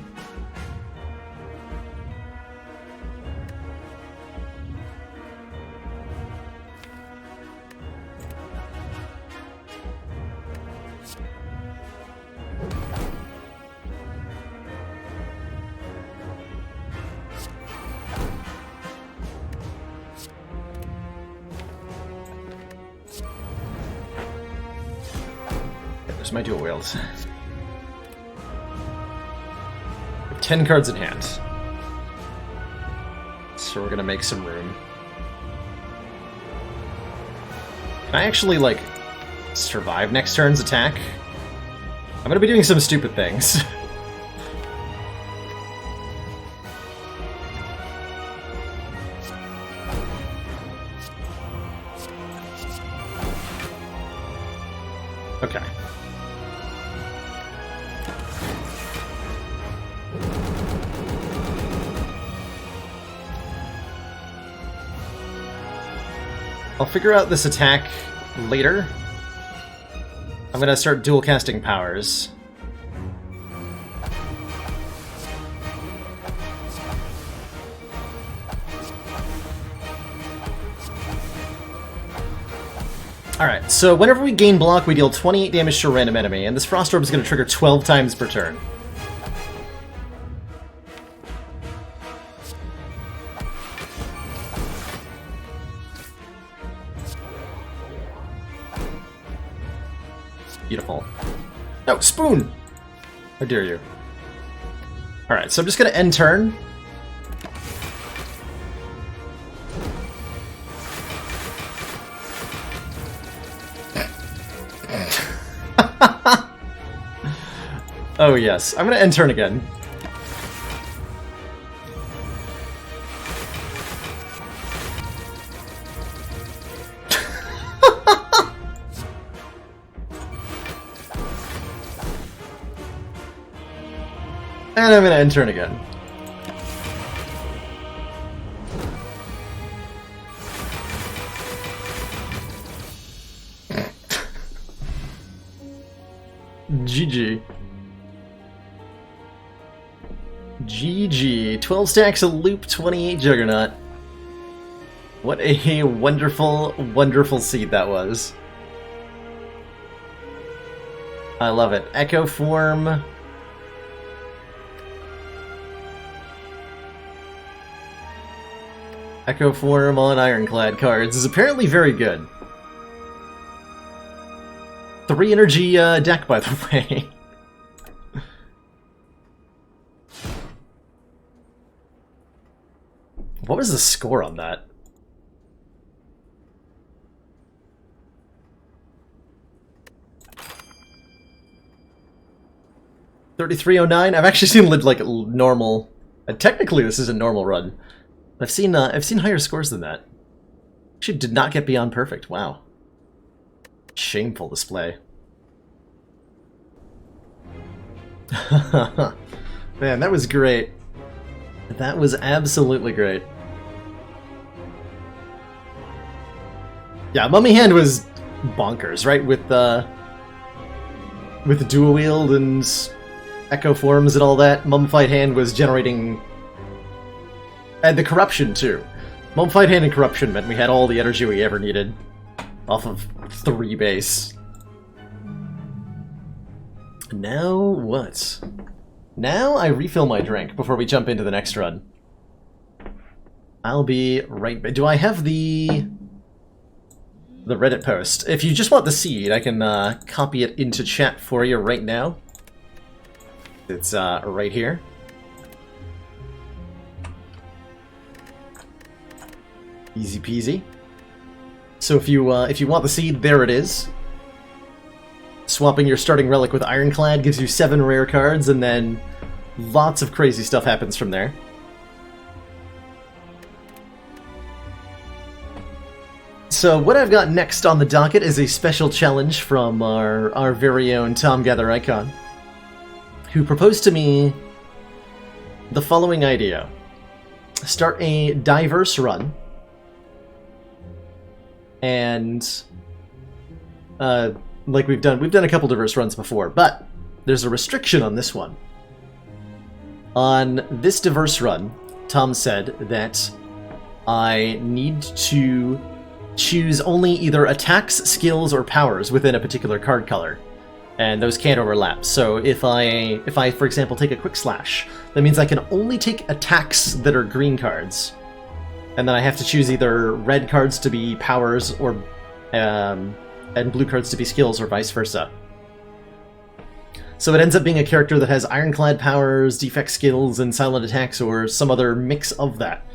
There's my dual wields. 10 cards in hand. So we're gonna make some room. Can I actually, like, survive next turn's attack? I'm gonna be doing some stupid things. Okay. I'll figure out this attack later. I'm gonna start dual casting powers. Alright, so whenever we gain block, we deal 28 damage to a random enemy, and this Frost Orb is going to trigger 12 times per turn. Beautiful. No, Spoon! How dare you. Alright, so I'm just going to end turn. Oh yes, I'm gonna end turn again. And I'm gonna end turn again. GG. GG. 12 stacks of loop, 28 Juggernaut. What a wonderful, wonderful seed that was. I love it. Echo Form. Echo Form on Ironclad cards is apparently very good. 3 energy deck, by the way. What was the score on that? $33.09. I've actually seen like normal. Technically, this is a normal run. I've seen higher scores than that. Actually, did not get beyond perfect. Wow. Shameful display. Man, that was great. That was absolutely great. Yeah, Mummy Hand was bonkers, right? With dual wield and echo forms and all that. Mummified Hand was generating... And the corruption, too. Mummified Hand and corruption meant we had all the energy we ever needed. Off of 3 base. Now what? Now I refill my drink before we jump into the next run. I'll be right back. Do I have the Reddit post? If you just want the seed, I can copy it into chat for you right now. It's right here. Easy peasy. So if you want the seed, there it is. Swapping your starting relic with Ironclad gives you 7 rare cards, and then lots of crazy stuff happens from there. So what I've got next on the docket is a special challenge from our very own Tom Gather Icon, who proposed to me the following idea. Start a diverse run, and like we've done a couple diverse runs before, but there's a restriction on this one. On this diverse run, Tom said that I need to choose only either attacks, skills, or powers within a particular card color, and those can't overlap. So if I, for example, take a Quick Slash, that means I can only take attacks that are green cards, and then I have to choose either red cards to be powers or and blue cards to be skills, or vice versa. So it ends up being a character that has Ironclad powers, defect skills, and silent attacks, or some other mix of that.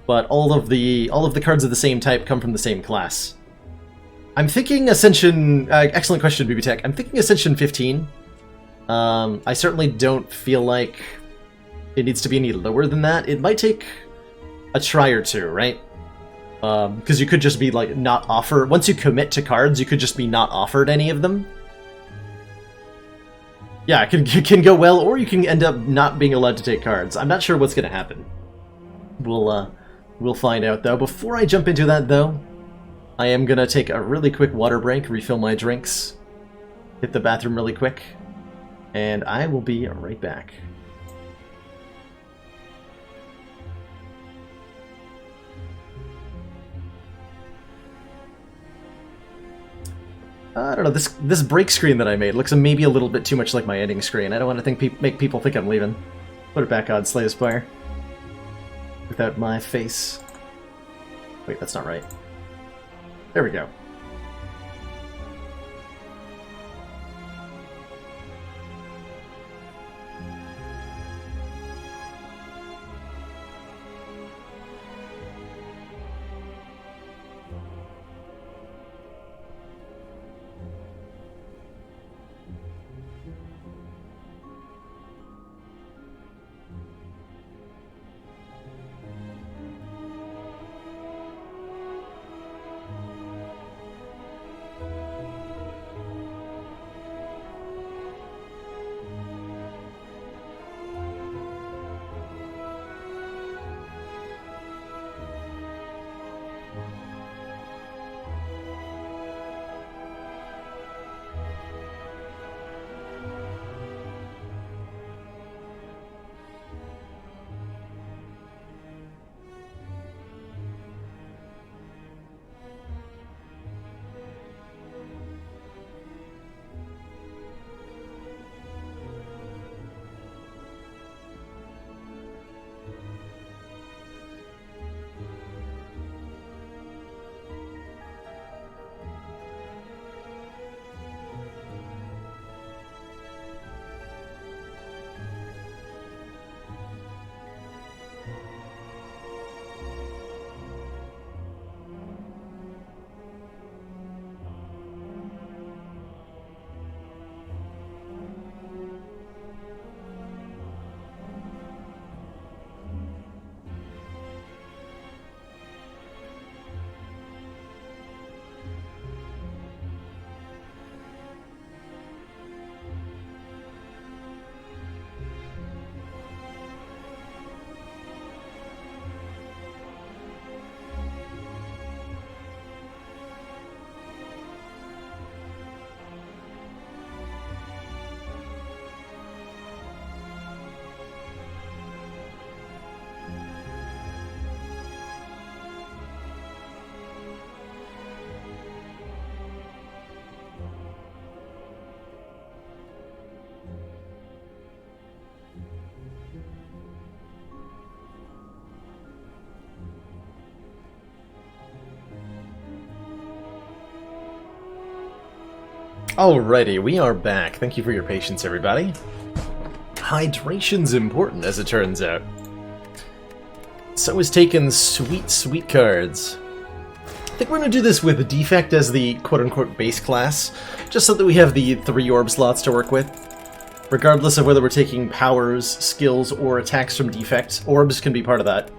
But all of the cards of the same type come from the same class. I'm thinking Ascension... excellent question, BB Tech. I'm thinking Ascension 15. I certainly don't feel like it needs to be any lower than that. It might take a try or two, right? Because you could just be, like, not offer... Once you commit to cards, you could just be not offered any of them. Yeah, it can go well, or you can end up not being allowed to take cards. I'm not sure what's going to happen. We'll find out, though. Before I jump into that, though, I am going to take a really quick water break, refill my drinks, hit the bathroom really quick, and I will be right back. I don't know, this break screen that I made looks maybe a little bit too much like my ending screen. I don't want to make people think I'm leaving. Put it back on, Slay the Spire. Without my face. Wait, that's not right. There we go. Alrighty, we are back. Thank you for your patience, everybody. Hydration's important, as it turns out. So is taking sweet, sweet cards. I think we're going to do this with Defect as the quote-unquote base class, just so that we have the 3 orb slots to work with. Regardless of whether we're taking powers, skills, or attacks from Defect, orbs can be part of that.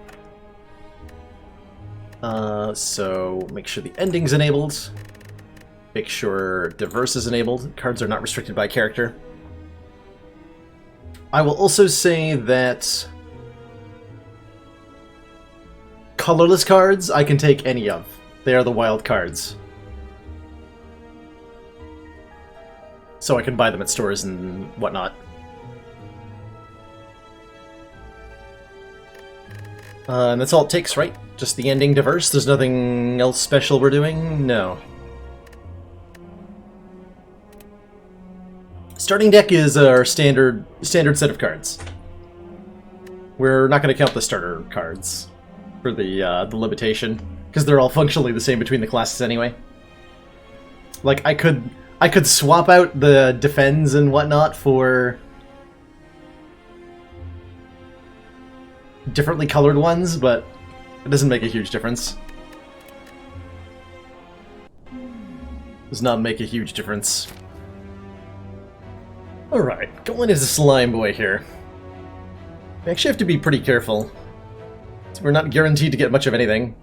So make sure the ending's enabled. Make sure diverse is enabled. Cards are not restricted by character. I will also say that colorless cards I can take any of. They are the wild cards. So I can buy them at stores and whatnot. And that's all it takes, right? Just the ending diverse? There's nothing else special we're doing? No. Starting deck is our standard set of cards. We're not going to count the starter cards for the limitation, because they're all functionally the same between the classes anyway. Like, I could swap out the defends and whatnot for differently colored ones, but it doesn't make a huge difference. Does not make a huge difference. Alright, going into Slime Boy here. We actually have to be pretty careful. We're not guaranteed to get much of anything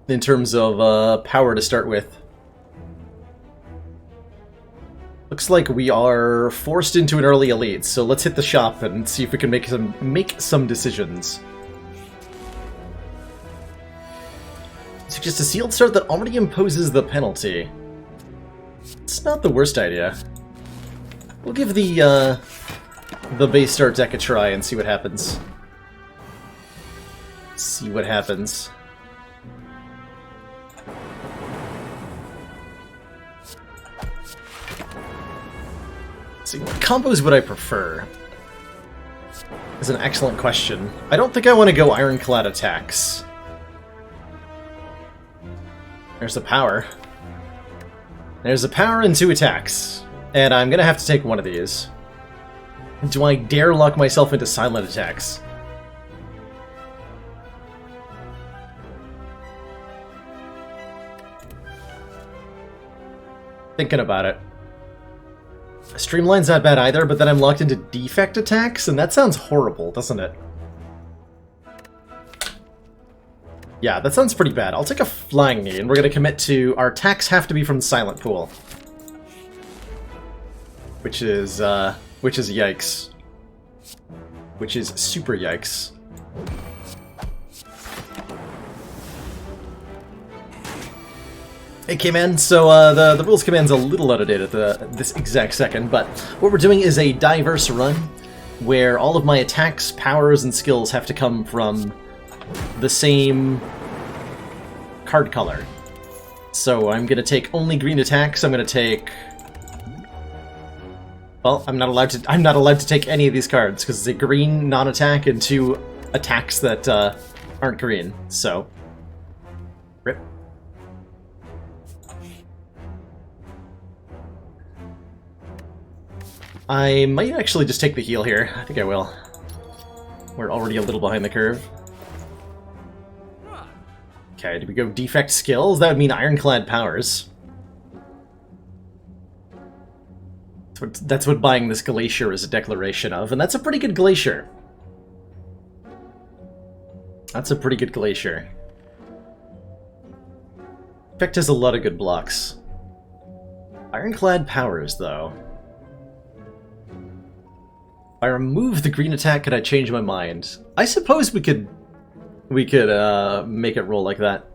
in terms of power to start with. Looks like we are forced into an early elite, so let's hit the shop and see if we can make some decisions. Suggest a sealed start that already imposes the penalty. It's not the worst idea. We'll give the base start deck a try and see what happens. See what happens. Let's see, what combos would I prefer? Is an excellent question. I don't think I want to go Ironclad attacks. There's the power. There's a power and 2 attacks. And I'm gonna have to take one of these. Do I dare lock myself into silent attacks? Thinking about it. Streamline's not bad either, but then I'm locked into defect attacks, and that sounds horrible, doesn't it? Yeah, that sounds pretty bad. I'll take a flying knee, and we're gonna commit to our attacks have to be from the silent pool. Which is yikes. Which is super yikes. Okay, man, so the rules command's a little out of date at this exact second, but what we're doing is a diverse run, where all of my attacks, powers, and skills have to come from the same card color. So I'm gonna take only green attacks, I'm gonna take... Well, I'm not allowed to take any of these cards, because it's a green non-attack and 2 attacks that aren't green, so... Rip. I might actually just take the heal here. I think I will. We're already a little behind the curve. Okay, do we go defect skills? That would mean Ironclad powers. That's what buying this Glacier is a declaration of, and that's a pretty good Glacier. That's a pretty good Glacier. Effect has a lot of good blocks. Ironclad powers, though. If I remove the green attack, could I change my mind? I suppose we could make it roll like that.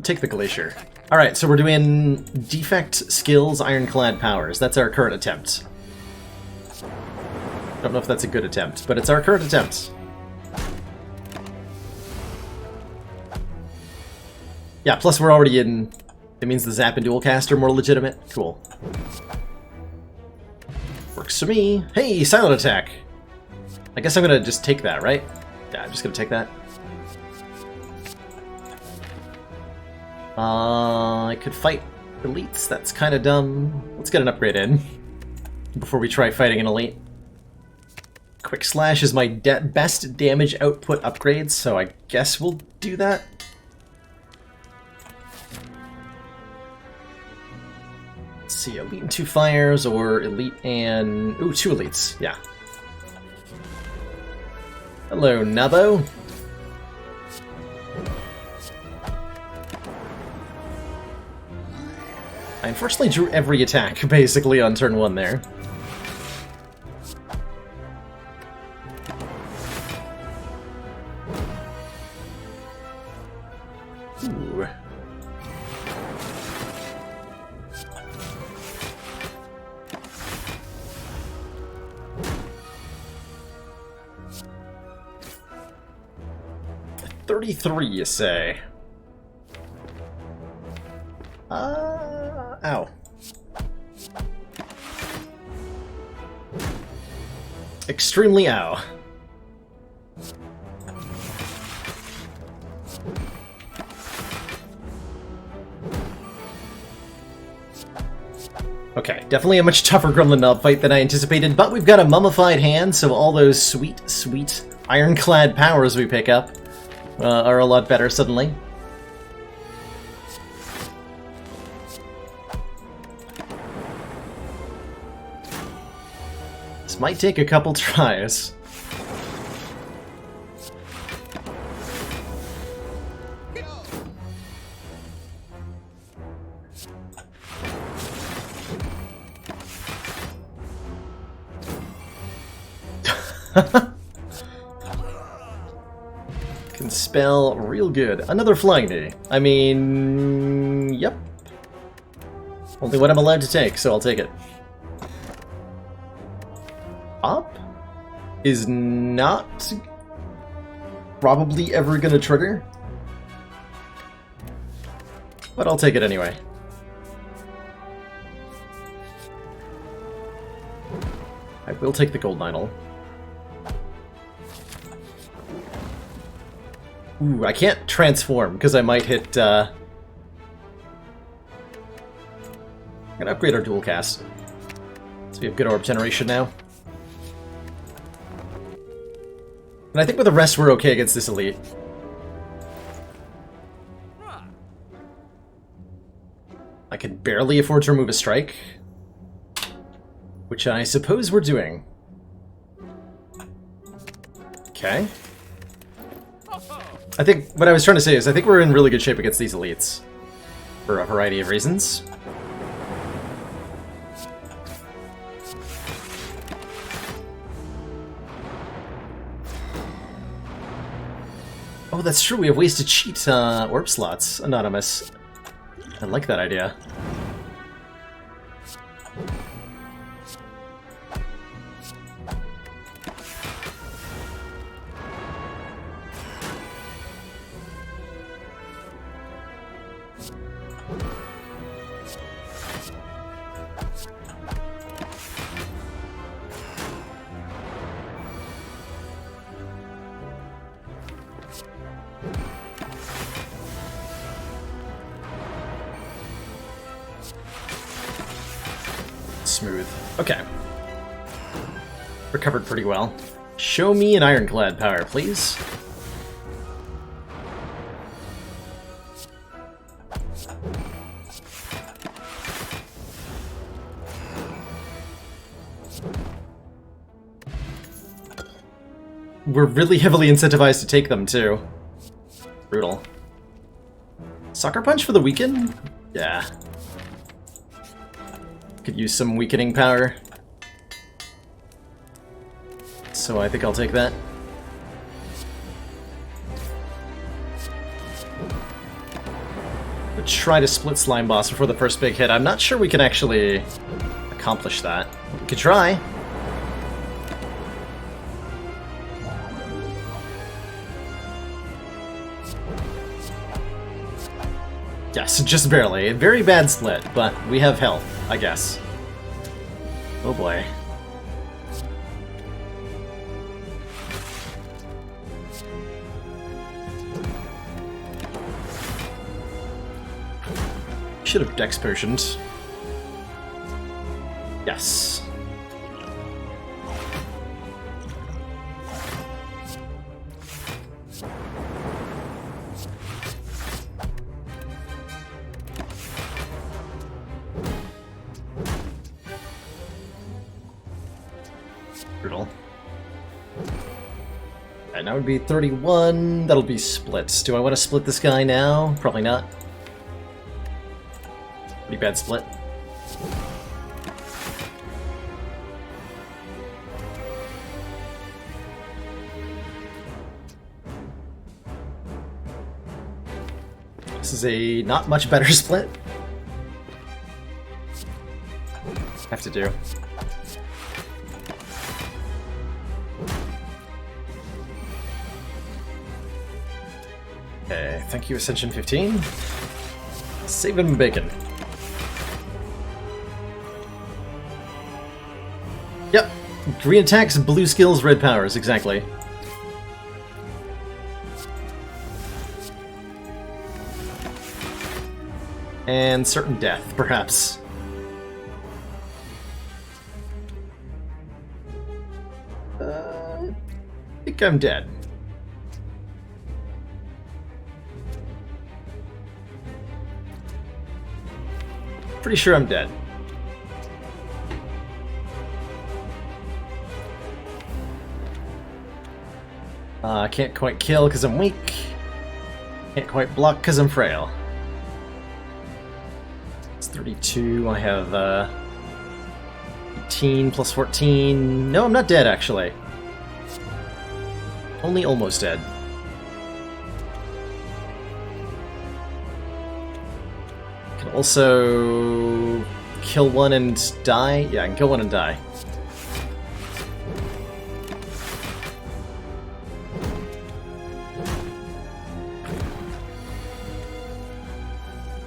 Take the Glacier. Alright, so we're doing defect skills, Ironclad powers. That's our current attempt. Don't know if that's a good attempt, but it's our current attempt. Yeah, plus we're already in... It means the Zap and Dual Cast are more legitimate. Cool. Works for me. Hey, silent attack! I guess I'm gonna just take that, right? Yeah, I'm just gonna take that. I could fight elites. That's kind of dumb. Let's get an upgrade in before we try fighting an elite. Quick Slash is my best damage output upgrade, so I guess we'll do that. Let's see, Elite and 2 Fires, or Elite and... Ooh, 2 Elites, yeah. Hello, Nubbo. I unfortunately drew every attack, basically, on turn 1 there. Ooh. $33, you say? Ow. Extremely ow. Okay, definitely a much tougher Gremlin Knob fight than I anticipated, but we've got a mummified hand, so all those sweet, sweet ironclad powers we pick up are a lot better suddenly. This might take a couple tries. Can spell real good. Another flying knee. I mean, yep. Only what I'm allowed to take, so I'll take it. Up is not probably ever gonna trigger, but I'll take it anyway. I will take the gold idol. Ooh, I can't transform because I might hit. I'm gonna upgrade our dual cast, so we have good orb generation now. And I think with the rest we're okay against this elite. I can barely afford to remove a strike, which I suppose we're doing. Okay. I think what I was trying to say is I think we're in really good shape against these elites for a variety of reasons. Oh, that's true. We have ways to cheat orb slots, Anonymous. I like that idea. Smooth. Okay. Recovered pretty well. Show me an ironclad power, please. We're really heavily incentivized to take them, too. Brutal. Sucker Punch for the weaken? Yeah. Could use some weakening power. So I think I'll take that. But try to split Slime Boss before the first big hit. I'm not sure we can actually accomplish that. We could try. Yes, just barely. A very bad split, but we have health, I guess. Oh boy. Should have dex potioned. Yes. Brutal. And that would be 31. That'll be splits. Do I want to split this guy now? Probably not. Pretty bad split. This is a not much better split. Have to do. Okay, thank you, Ascension 15. Save him bacon. Yep. Green attacks, blue skills, red powers, exactly. And certain death, perhaps. I think I'm dead. Pretty sure I'm dead. Can't quite kill because I'm weak. Can't quite block because I'm frail. It's 32. I have 18 plus 14. No, I'm not dead actually. Only almost dead. Can also kill one and die. Yeah, I can kill one and die.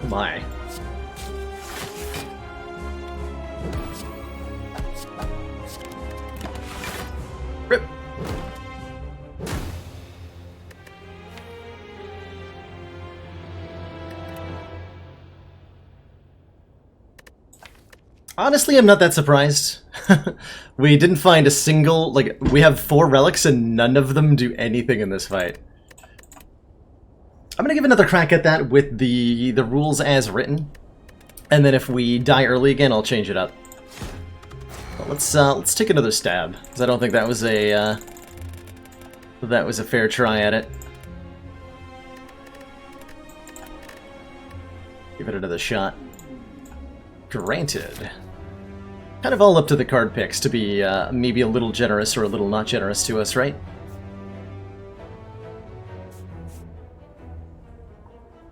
Oh my. Rip. Honestly, I'm not that surprised. We didn't find a single, like, we have 4 relics and none of them do anything in this fight. I'm gonna give another crack at that with the rules as written, and then if we die early again, I'll change it up. But let's take another stab, because I don't think that was a fair try at it. Give it another shot. Granted. Kind of all up to the card picks to be maybe a little generous or a little not generous to us, right?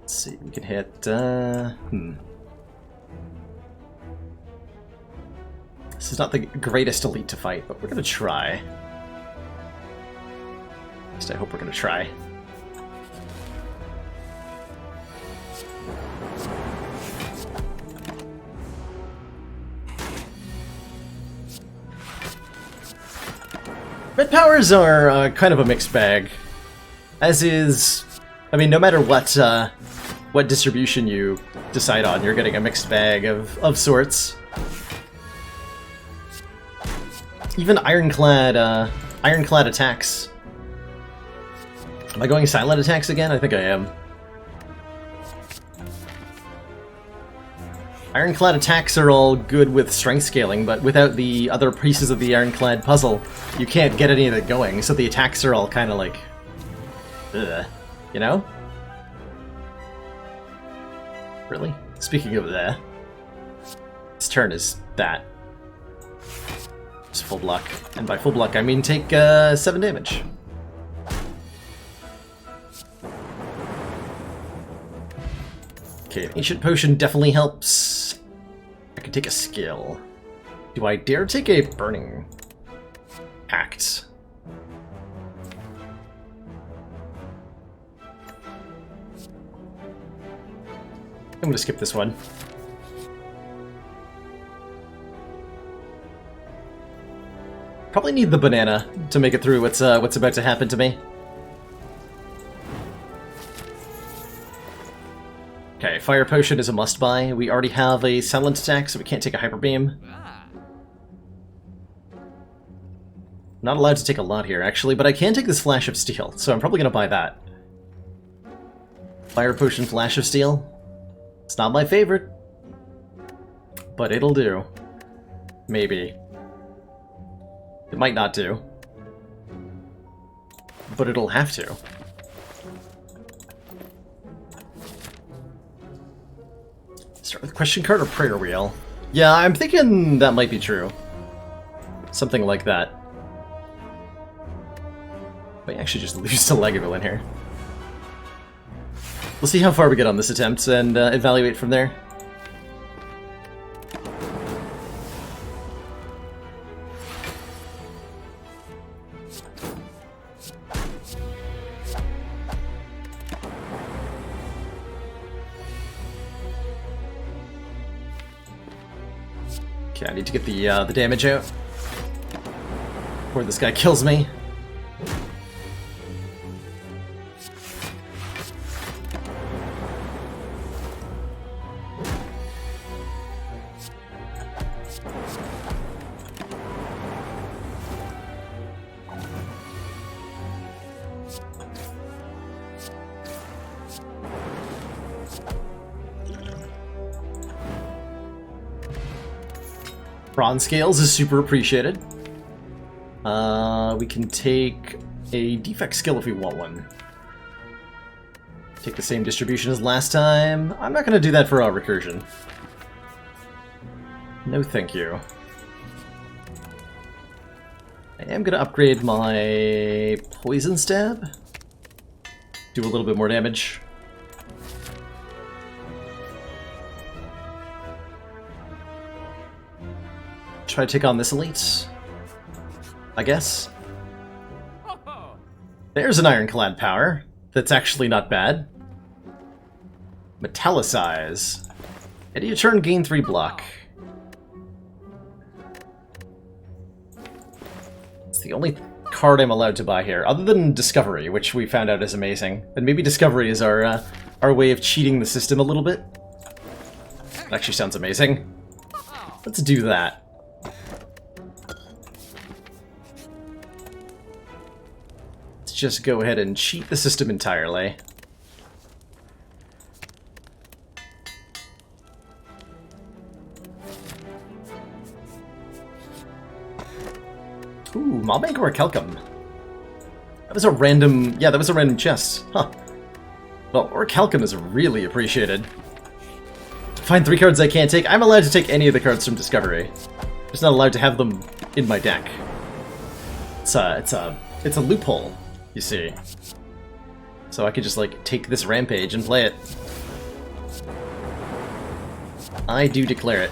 Let's see, we can hit, This is not the greatest elite to fight, but we're gonna try. At least I hope we're gonna try. Red powers are kind of a mixed bag. As is... I mean, no matter what distribution you decide on, you're getting a mixed bag of sorts. Even ironclad attacks. Am I going silent attacks again? I think I am. Ironclad attacks are all good with strength scaling, but without the other pieces of the ironclad puzzle, you can't get any of it going, so the attacks are all kind of like... ugh, you know? Really? Speaking of that, this turn is that. It's full block, and by full block I mean take 7 damage. Okay, Ancient Potion definitely helps. I can take a skill. Do I dare take a Burning Act? I'm gonna skip this one. Probably need the banana to make it through what's about to happen to me. Okay, Fire Potion is a must-buy. We already have a Silent Attack, so we can't take a Hyper Beam. Not allowed to take a lot here, actually, but I can take this Flash of Steel, so I'm probably going to buy that. Fire Potion, Flash of Steel. It's not my favorite, but it'll do. Maybe. It might not do. But it'll have to. Start with Question Card or Prayer Wheel? Yeah, I'm thinking that might be true. Something like that. Might actually just lose to Legaville in here. We'll see how far we get on this attempt and evaluate from there. Okay, I need to get the damage out before this guy kills me. Bronze Scales is super appreciated. We can take a defect skill if we want one. Take the same distribution as last time. I'm not going to do that for our recursion. No thank you. I am going to upgrade my Poison Stab. Do a little bit more damage. Try to take on this elite, I guess. There's an Ironclad power that's actually not bad. Metallicize. End of your turn, gain 3 block. It's the only card I'm allowed to buy here, other than Discovery, which we found out is amazing. And maybe Discovery is our way of cheating the system a little bit. That actually sounds amazing. Let's do that. Just go ahead and cheat the system entirely. Ooh, Mabank or Kelcum. That was a random... Yeah, that was a random chest. Huh. Well, Orichalcum is really appreciated. Find 3 cards I can't take. I'm allowed to take any of the cards from Discovery. Just not allowed to have them in my deck. It's a loophole. You see. So I could just, like, take this Rampage and play it. I do declare it.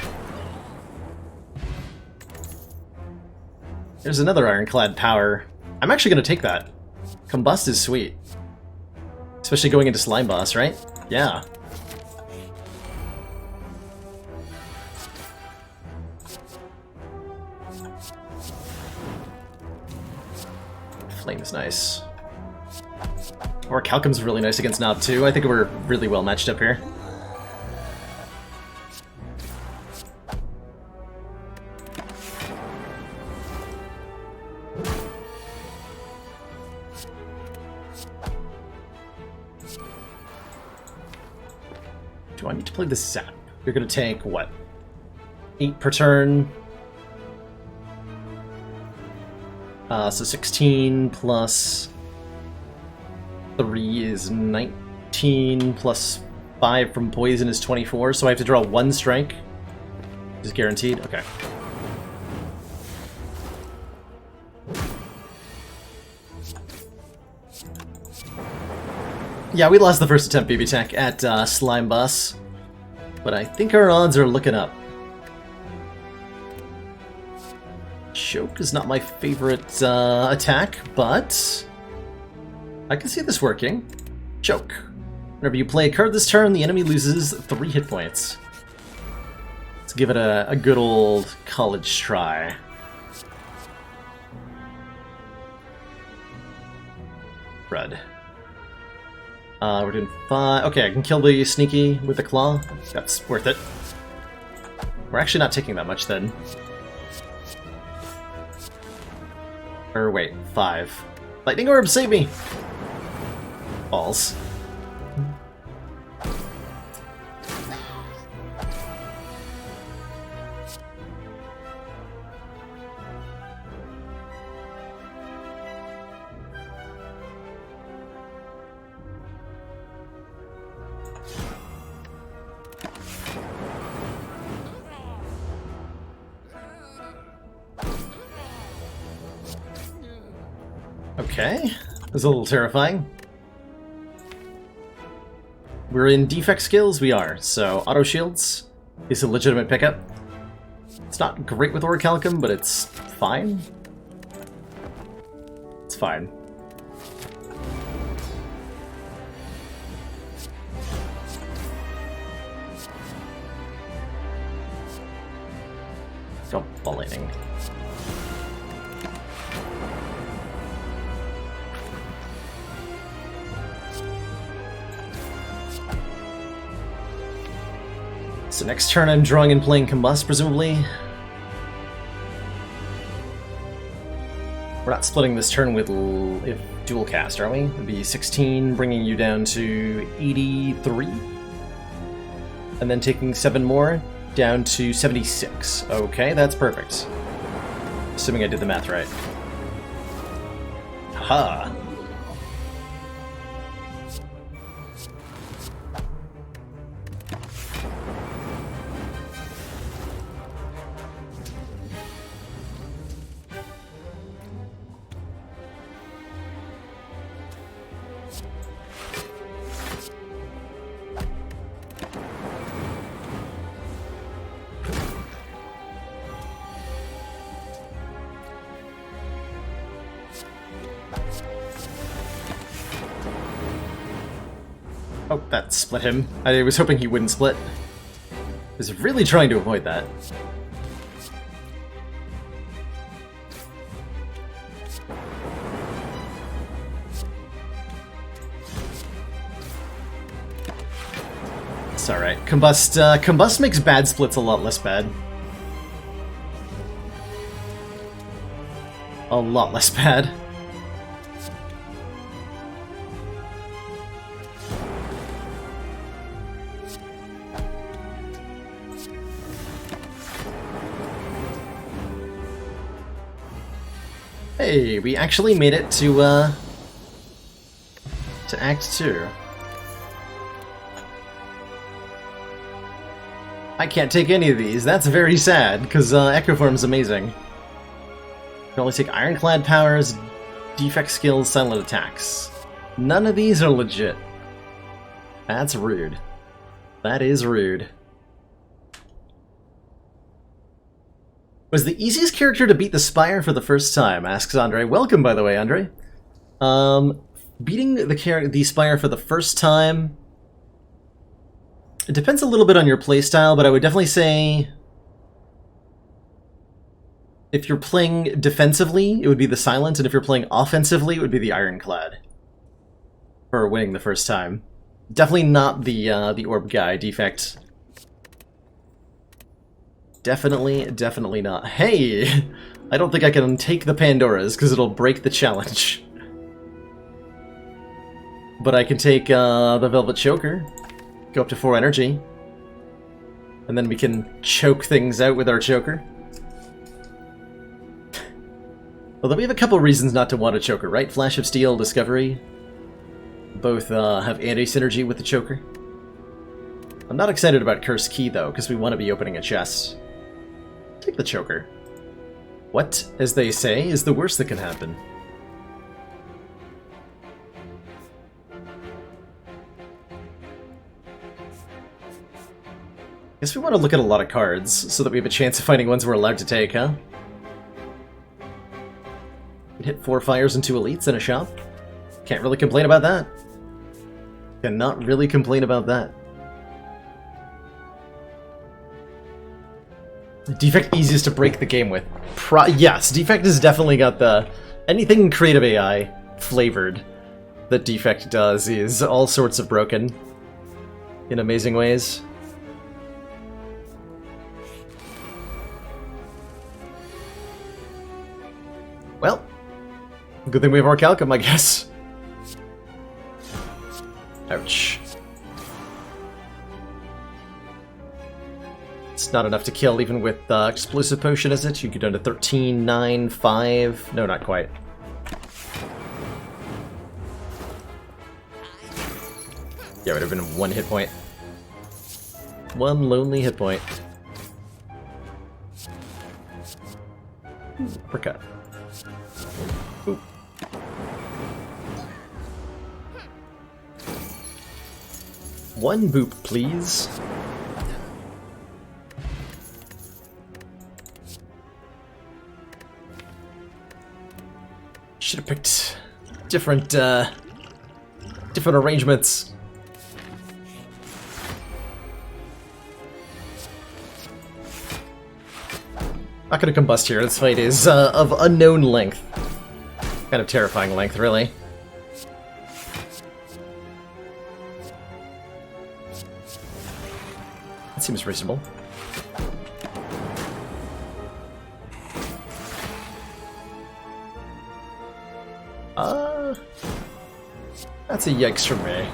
There's another Ironclad power. I'm actually going to take that. Combust is sweet. Especially going into Slime Boss, right? Yeah. Flame is nice. Or Calcum's really nice against Knob too. I think we're really well matched up here. Do I need to play this Zap? You're gonna take, what? 8 per turn. So 16 plus 3 is 19, plus 5 from Poison is 24, so I have to draw 1 strike. Is guaranteed? Okay. Yeah, we lost the first attempt BB Tech at Slime Boss, but I think our odds are looking up. Choke is not my favorite attack, but I can see this working. Choke. Whenever you play a card this turn, the enemy loses 3 hit points. Let's give it a good old college try. Red. We're doing 5. Okay, I can kill the sneaky with the claw. That's worth it. We're actually not taking that much then. Or wait, 5. Lightning orb, save me! Balls. Okay, that's a little terrifying. We're in defect skills, we are, so auto shields is a legitimate pickup. It's not great with Orichalcum, but it's fine. It's fine. Go ball lightning. So next turn I'm drawing and playing Combust, presumably. We're not splitting this turn with dual cast, are we? It'd be 16, bringing you down to 83. And then taking 7 more, down to 76. Okay, that's perfect. Assuming I did the math right. Ha! Oh, that split him. I was hoping he wouldn't split. I was really trying to avoid that. It's alright. Combust makes bad splits a lot less bad. A lot less bad. Hey, we actually made it to Act 2. I can't take any of these. That's very sad, because Echo Form's amazing. You can only take Ironclad powers, defect skills, silent attacks. None of these are legit. That's rude. That is rude. Was the easiest character to beat the Spire for the first time? Asks Andre. Welcome, by the way, Andre. Beating the Spire for the first time... It depends a little bit on your playstyle, but I would definitely say... If you're playing defensively, it would be the Silent, and if you're playing offensively, it would be the Ironclad. For winning the first time. Definitely not the Orb guy, defect. Definitely not. Hey! I don't think I can take the Pandoras, because it'll break the challenge. But I can take the Velvet Choker. Go up to 4 energy. And then we can choke things out with our Choker. Although we have a couple reasons not to want a Choker, right? Flash of Steel, Discovery. Both have anti-synergy with the Choker. I'm not excited about Cursed Key, though, because we want to be opening a chest. Take the Choker. What, as they say, is the worst that can happen? Guess we want to look at a lot of cards, so that we have a chance of finding ones we're allowed to take, huh? We hit 4 fires and 2 elites in a shop. Can't really complain about that. Cannot really complain about that. Defect easiest to break the game with. Yes, Defect has definitely got the anything creative AI flavored that Defect does is all sorts of broken in amazing ways. Well, good thing we have Orcalcum, I guess. Ouch. It's not enough to kill even with Explosive Potion, is it? You get down to 13, 9, 5... No, not quite. Yeah, it would have been 1 hit point. 1 lonely hit point. Uppercut. Ooh. One boop, please. Should have picked different, different arrangements. Not gonna combust here. This fight is of unknown length. Kind of terrifying length, really. That seems reasonable. That's a yikes from me.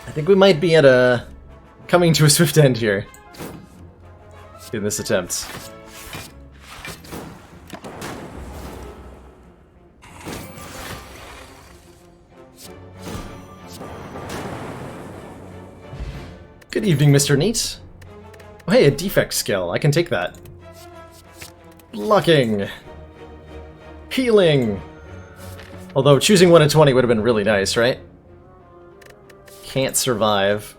I think we might be at a... coming to a swift end here. In this attempt. Good evening, Mr. Neat. Oh, hey, a defect skill. I can take that. Blocking. Healing. Although choosing 1 in 20 would have been really nice, right? Can't survive.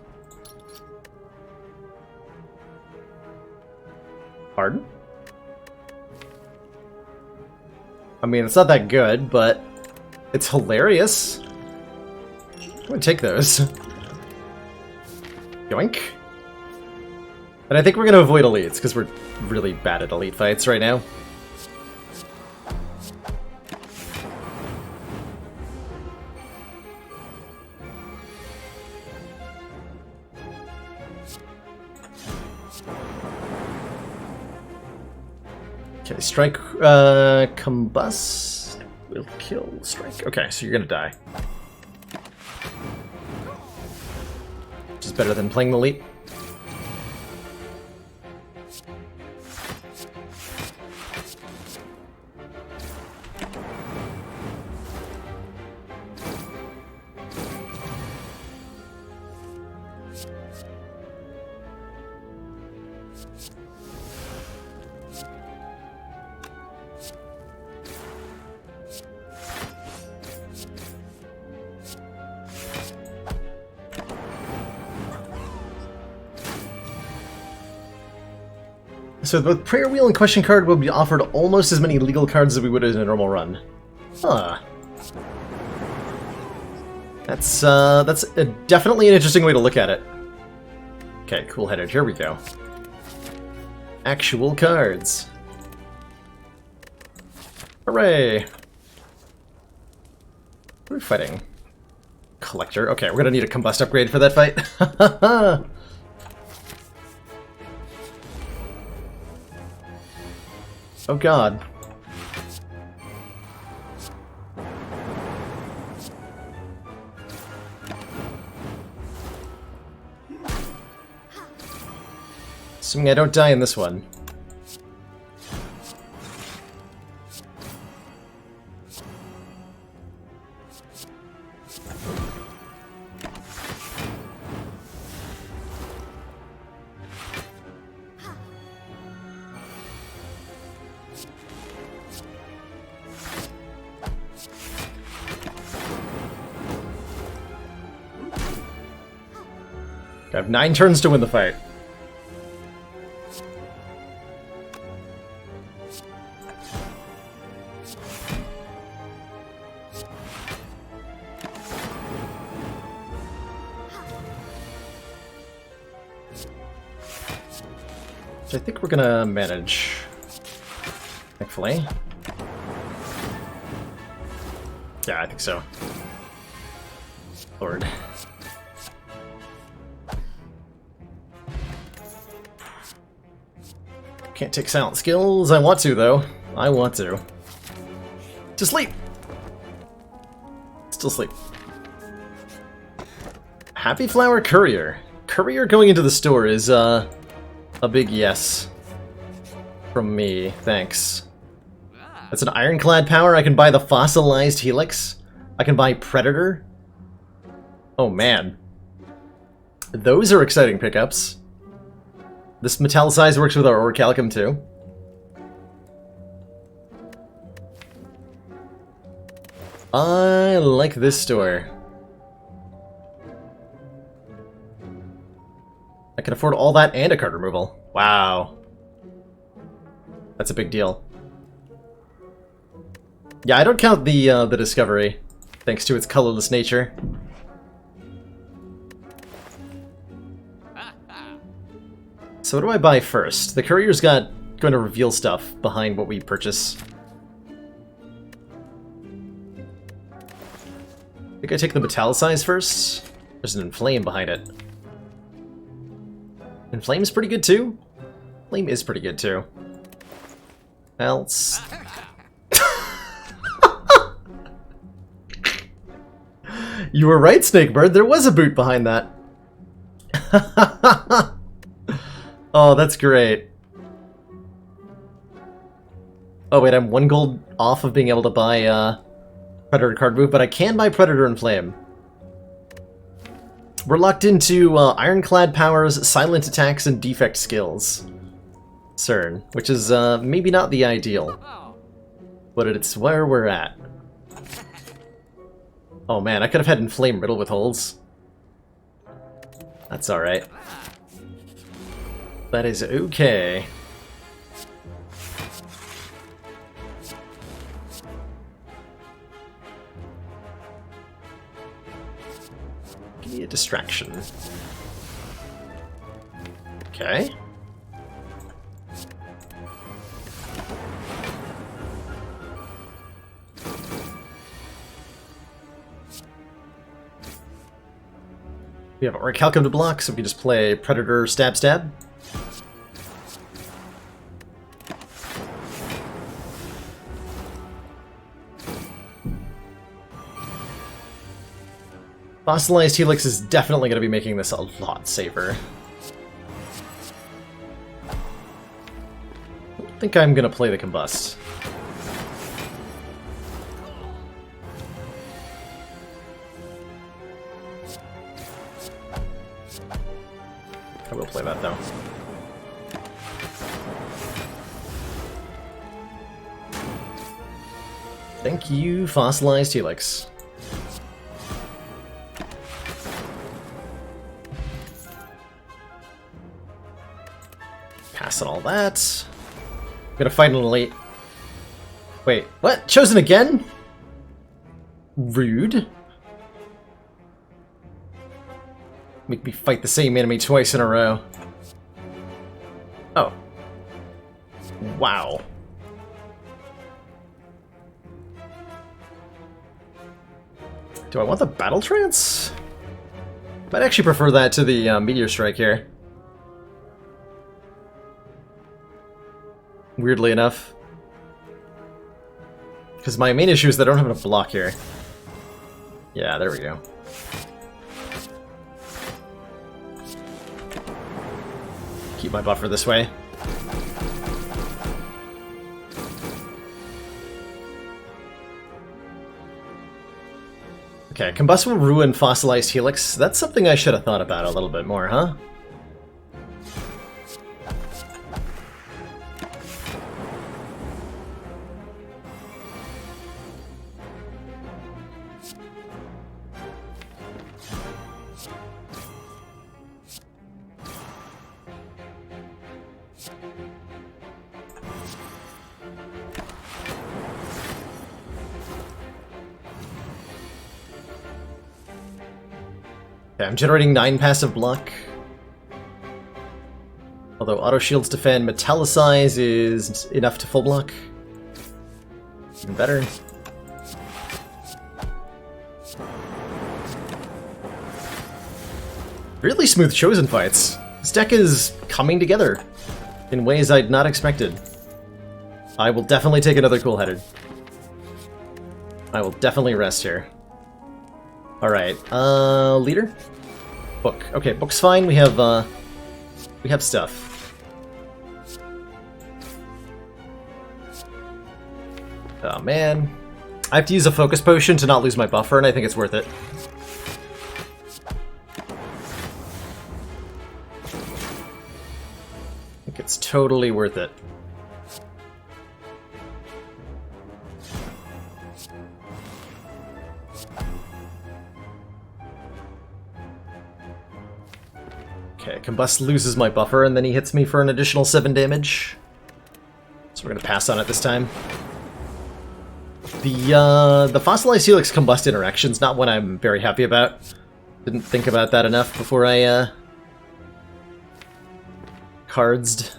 Pardon? I mean, it's not that good, but it's hilarious. I'm gonna take those. Yoink. And I think we're gonna avoid elites, because we're really bad at elite fights right now. Okay, strike, combust will kill strike. Okay, so you're gonna die. Which is better than playing the leap. So the Prayer Wheel and Question Card will be offered almost as many legal cards as we would in a normal run. Huh. That's definitely an interesting way to look at it. Okay, cool-headed. Here we go. Actual cards. Hooray! What are we fighting? Collector. Okay, we're gonna need a combust upgrade for that fight. Oh god. Assuming I don't die in this one. I have 9 turns to win the fight. Which I think we're gonna manage, thankfully. Yeah, I think so. Lord. Can't take silent skills. I want to, though. I want to. To sleep! Still sleep. Happy Flower Courier. Courier going into the store is, a big yes. From me. Thanks. That's an ironclad power. I can buy the fossilized Helix. I can buy Predator. Oh, man. Those are exciting pickups. This metallicized works with our Orichalcum too. I like this store. I can afford all that and a card removal. Wow. That's a big deal. Yeah, I don't count the Discovery, thanks to its colorless nature. So what do I buy first? The courier's going to reveal stuff behind what we purchase. I think I take the metallicize first. There's an inflame behind it. Inflame's pretty good too. Flame is pretty good too. Else. You were right, Snakebird. There was a boot behind that. Oh, that's great. Oh wait, I'm 1 gold off of being able to buy Predator card move, but I can buy Predator and Flame. We're locked into Ironclad powers, silent attacks, and defect skills. CERN, which is maybe not the ideal, but it's where we're at. Oh man, I could have had Inflame riddle with holes. That's alright. That is okay. Give me a distraction. Okay. We have Orichalcum to block, so we can just play Predator Stab Stab. Fossilized Helix is definitely going to be making this a lot safer. I don't think I'm going to play the Combust. I will play that, though. Thank you, Fossilized Helix. Passing all that. I'm gonna fight in a late... Wait, what? Chosen again? Rude. Make me fight the same enemy twice in a row. Oh. Wow. Do I want the Battle Trance? Might actually prefer that to the Meteor Strike here. Weirdly enough. Because my main issue is that I don't have enough block here. Yeah, there we go. Keep my buffer this way. Okay, Combust will ruin Fossilized Helix. That's something I should have thought about a little bit more, huh? Okay, I'm generating 9 passive block. Although auto shields defend, metallicize is enough to full block. Even better. Really smooth Chosen fights. This deck is coming together in ways I'd not expected. I will definitely take another cool-headed. I will definitely rest here. Alright, leader? Book. Okay, book's fine. We have stuff. Oh man. I have to use a focus potion to not lose my buffer, and I think it's worth it. I think it's totally worth it. Okay, Combust loses my buffer, and then he hits me for an additional 7 damage. So we're gonna pass on it this time. The Fossilized Helix Combust interaction's not one I'm very happy about. Didn't think about that enough before I, cardsed.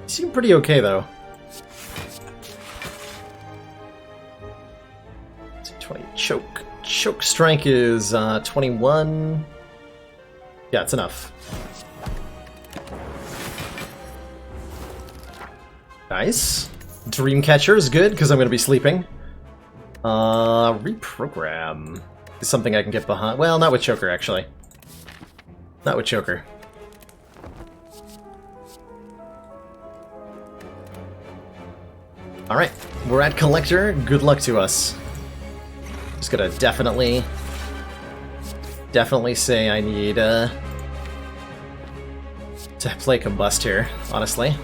Seem pretty okay, though. 20 choke. Choke strike is 21. Yeah, it's enough. Nice. Dreamcatcher is good because I'm going to be sleeping. Reprogram is something I can get behind. Well, not with Choker, actually. Not with Choker. Alright, we're at Collector. Good luck to us. Just gonna definitely say I need to play Combust here, honestly.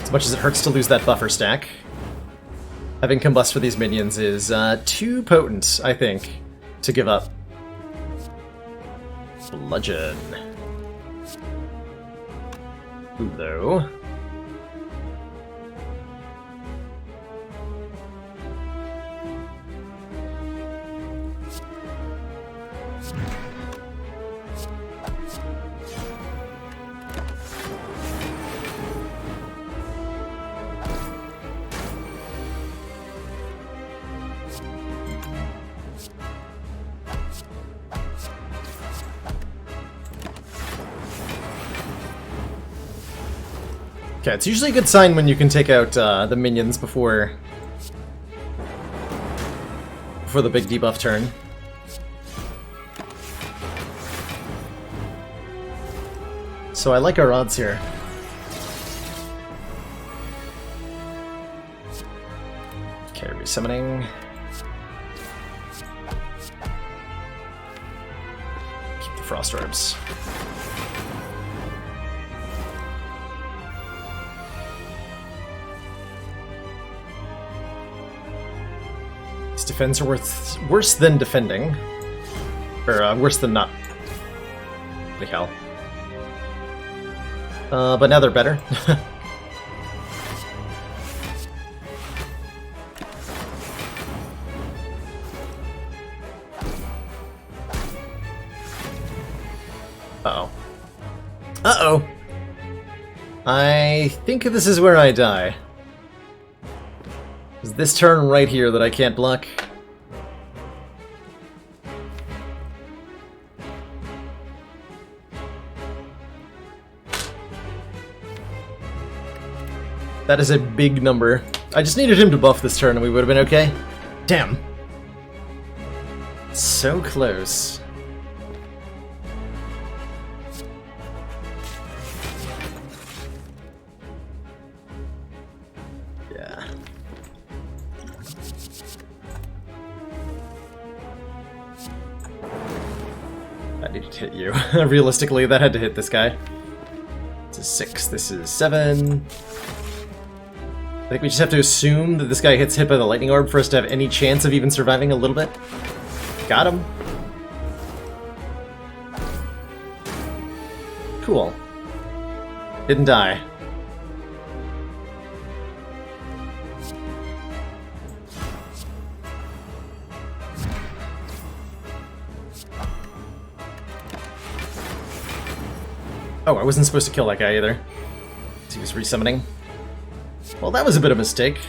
As much as it hurts to lose that buffer stack, having Combust for these minions is too potent, I think, to give up. Bludgeon. Though. Okay, it's usually a good sign when you can take out the minions before the big debuff turn. So I like our odds here. Okay, resummoning. Keep the frost orbs. Defense are worse than defending. Or, worse than not. Holy hell. But now they're better. Uh-oh. Uh-oh! I think this is where I die. Is this turn right here that I can't block? That is a big number. I just needed him to buff this turn and we would have been okay. Damn. So close. Yeah. That needed to hit you. Realistically, that had to hit this guy. This is 6, this is 7. I think we just have to assume that this guy gets hit by the lightning orb for us to have any chance of even surviving a little bit. Got him. Cool. Didn't die. Oh, I wasn't supposed to kill that guy either. He was resummoning. Well, that was a bit of a mistake.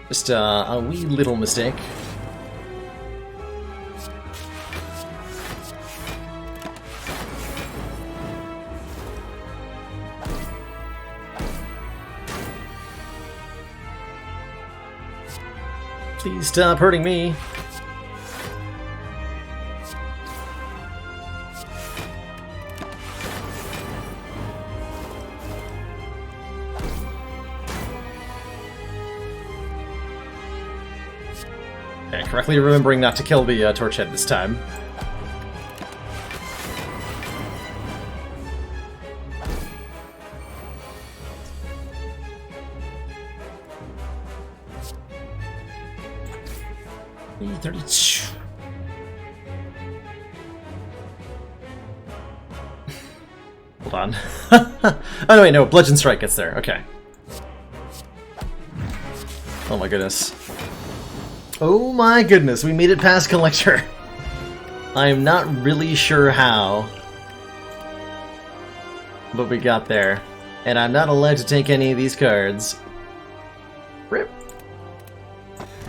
Just a wee little mistake. Please stop hurting me. Okay, correctly remembering not to kill the torch head this time. E32. Hold on. Oh no, wait, no, Bludgeon Strike gets there. Okay. Oh my goodness. Oh my goodness, we made it past Collector. I am not really sure how, but we got there. And I'm not allowed to take any of these cards. Rip.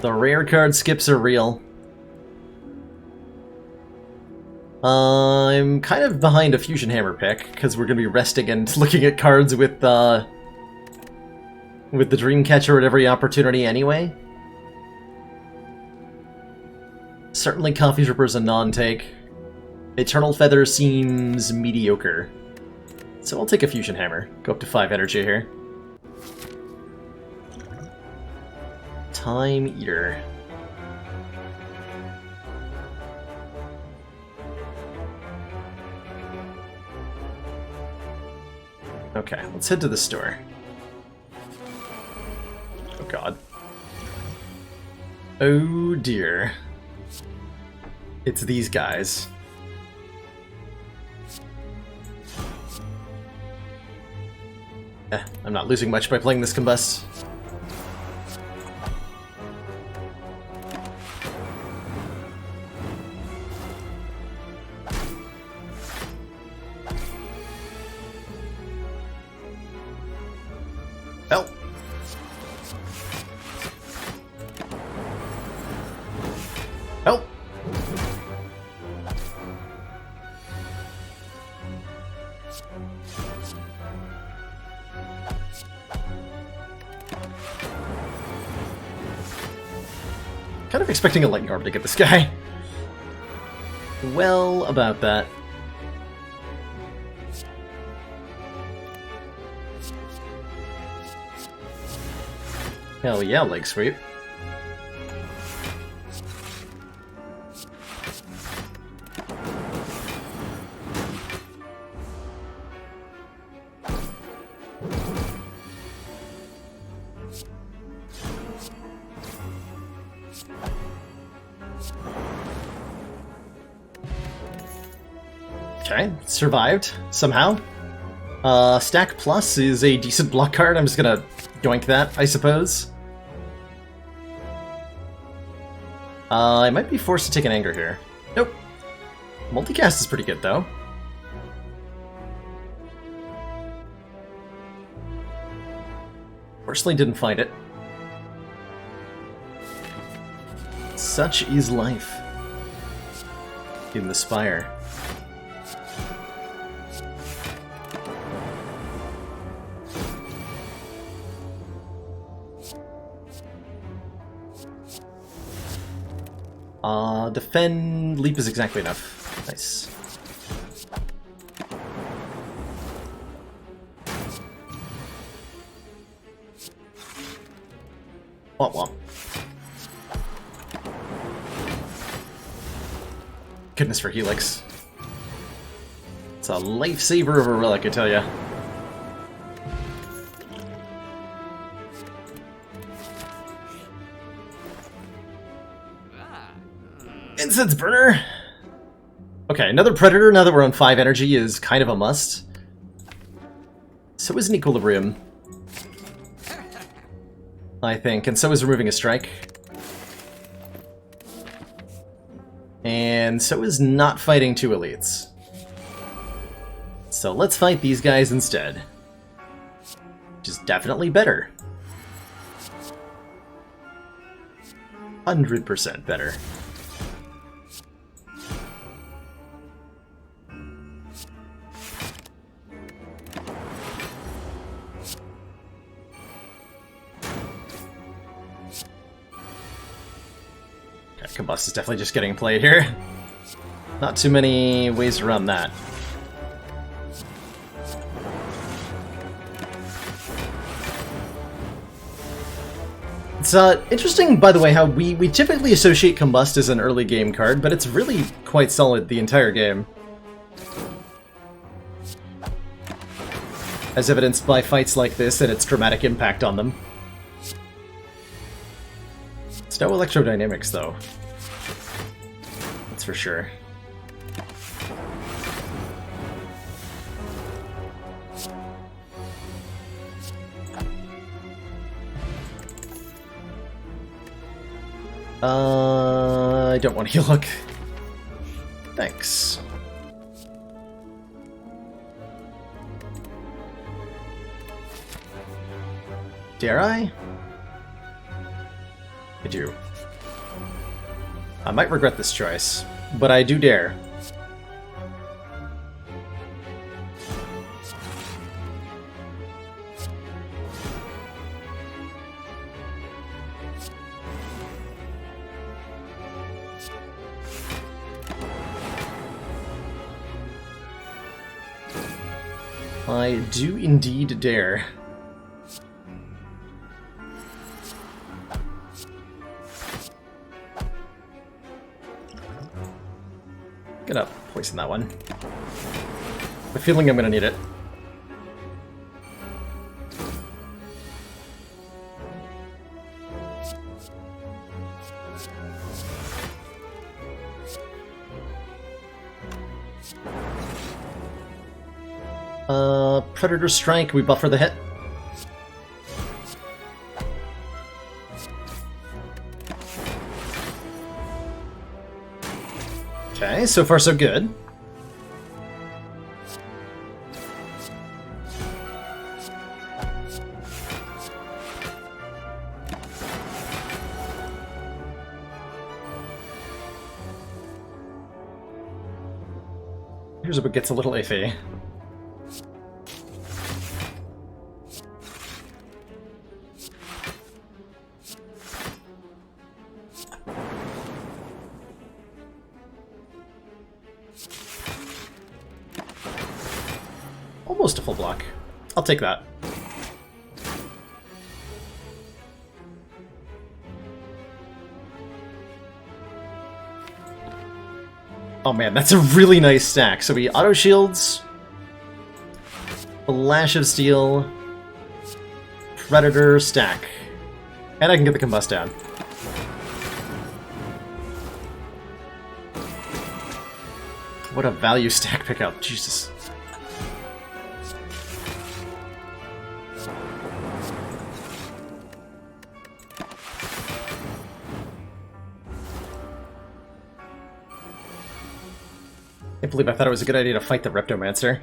The rare card skips are real. I'm kind of behind a Fusion Hammer pick, because we're going to be resting and looking at cards with the Dreamcatcher at every opportunity anyway. Certainly Coffee Dripper's a non-take. Eternal Feather seems mediocre. So I'll take a Fusion Hammer. Go up to 5 energy here. Time Eater. Okay, let's head to the store. Oh god. Oh dear. It's these guys. I'm not losing much by playing this Combust. Help! Help! Kind of expecting a lightning orb to get this guy. Well, about that. Hell yeah, leg sweep. Okay, survived, somehow. Stack Plus is a decent block card. I'm just gonna yoink that, I suppose. I might be forced to take an Anger here. Nope. Multicast is pretty good, though. Fortunately didn't find it. Such is life in the Spire. Defend, leap is exactly enough. Nice. Womp womp. Goodness for Helix. It's a lifesaver of a relic, I tell ya. Incense Burner! Okay, another Predator, now that we're on 5 energy, is kind of a must. So is an Equilibrium, I think, and so is removing a strike. And so is not fighting 2 elites. So let's fight these guys instead. Which is definitely better. 100% better. Okay, Combust is definitely just getting played here. Not too many ways around that. It's interesting, by the way, how we typically associate Combust as an early game card, but it's really quite solid the entire game. As evidenced by fights like this and its dramatic impact on them. It's no electrodynamics, though. That's for sure. I don't want to heal look. Thanks. Dare I? I do. I might regret this choice, but I do dare. I do indeed dare. Gonna poison that one. I have a feeling I'm gonna need it. Predator Strike, we buffer the hit. Okay, so far so good. Here's what gets a little iffy. Almost a full block. I'll take that. Oh man, that's a really nice stack. So we auto shields, Flash of Steel, Predator stack, and I can get the Combust down. What a value stack pickup, Jesus. I can't believe I thought it was a good idea to fight the Reptomancer.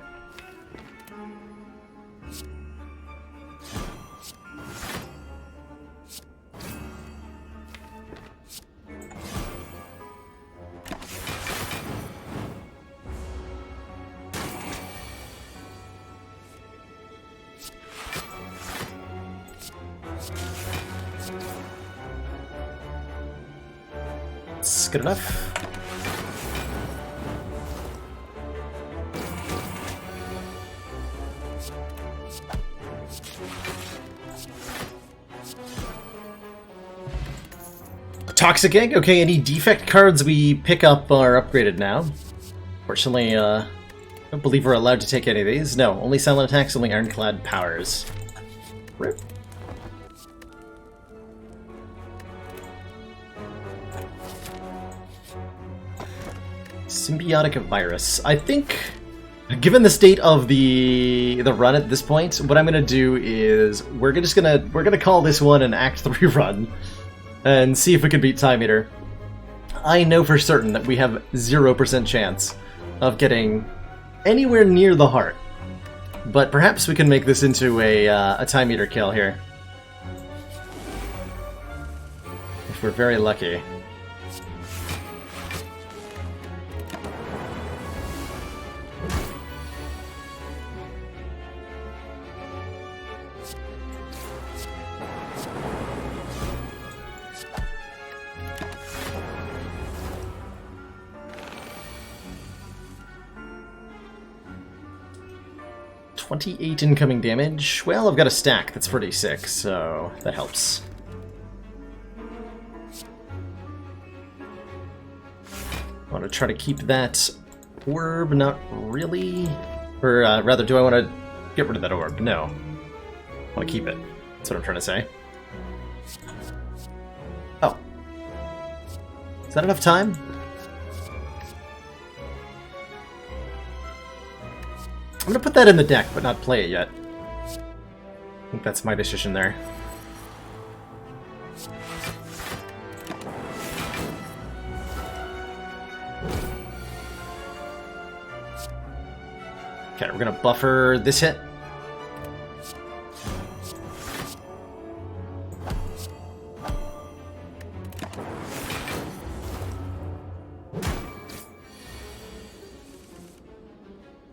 It's good enough. Toxic Egg? Okay, any defect cards we pick up are upgraded now. Fortunately, I don't believe we're allowed to take any of these. No, only silent attacks, only ironclad powers. Rip. Symbiotic virus. I think, given the state of the run at this point, what I'm gonna do is we're gonna call this one an Act 3 run. And see if we can beat Time Eater. I know for certain that we have 0% chance of getting anywhere near the heart but perhaps we can make this into a time eater kill here. If we're very lucky. $28 incoming damage. Well, I've got a stack that's pretty sick, so that helps. I want to try to keep that orb, not really. Or rather, do I want to get rid of that orb? No. I want to keep it. That's what I'm trying to say. Oh. Is that enough time? I'm gonna put that in the deck, but not play it yet. I think that's my decision there. Okay, we're gonna buffer this hit.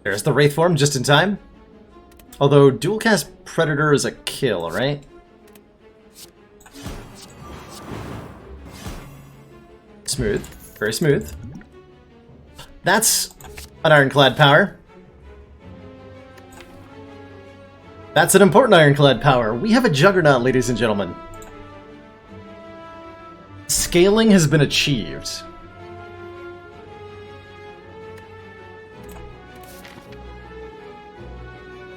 There's the Wraith form just in time. Although dual cast Predator is a kill, right? Smooth. Very smooth. That's an ironclad power. That's an important ironclad power. We have a Juggernaut, ladies and gentlemen. Scaling has been achieved.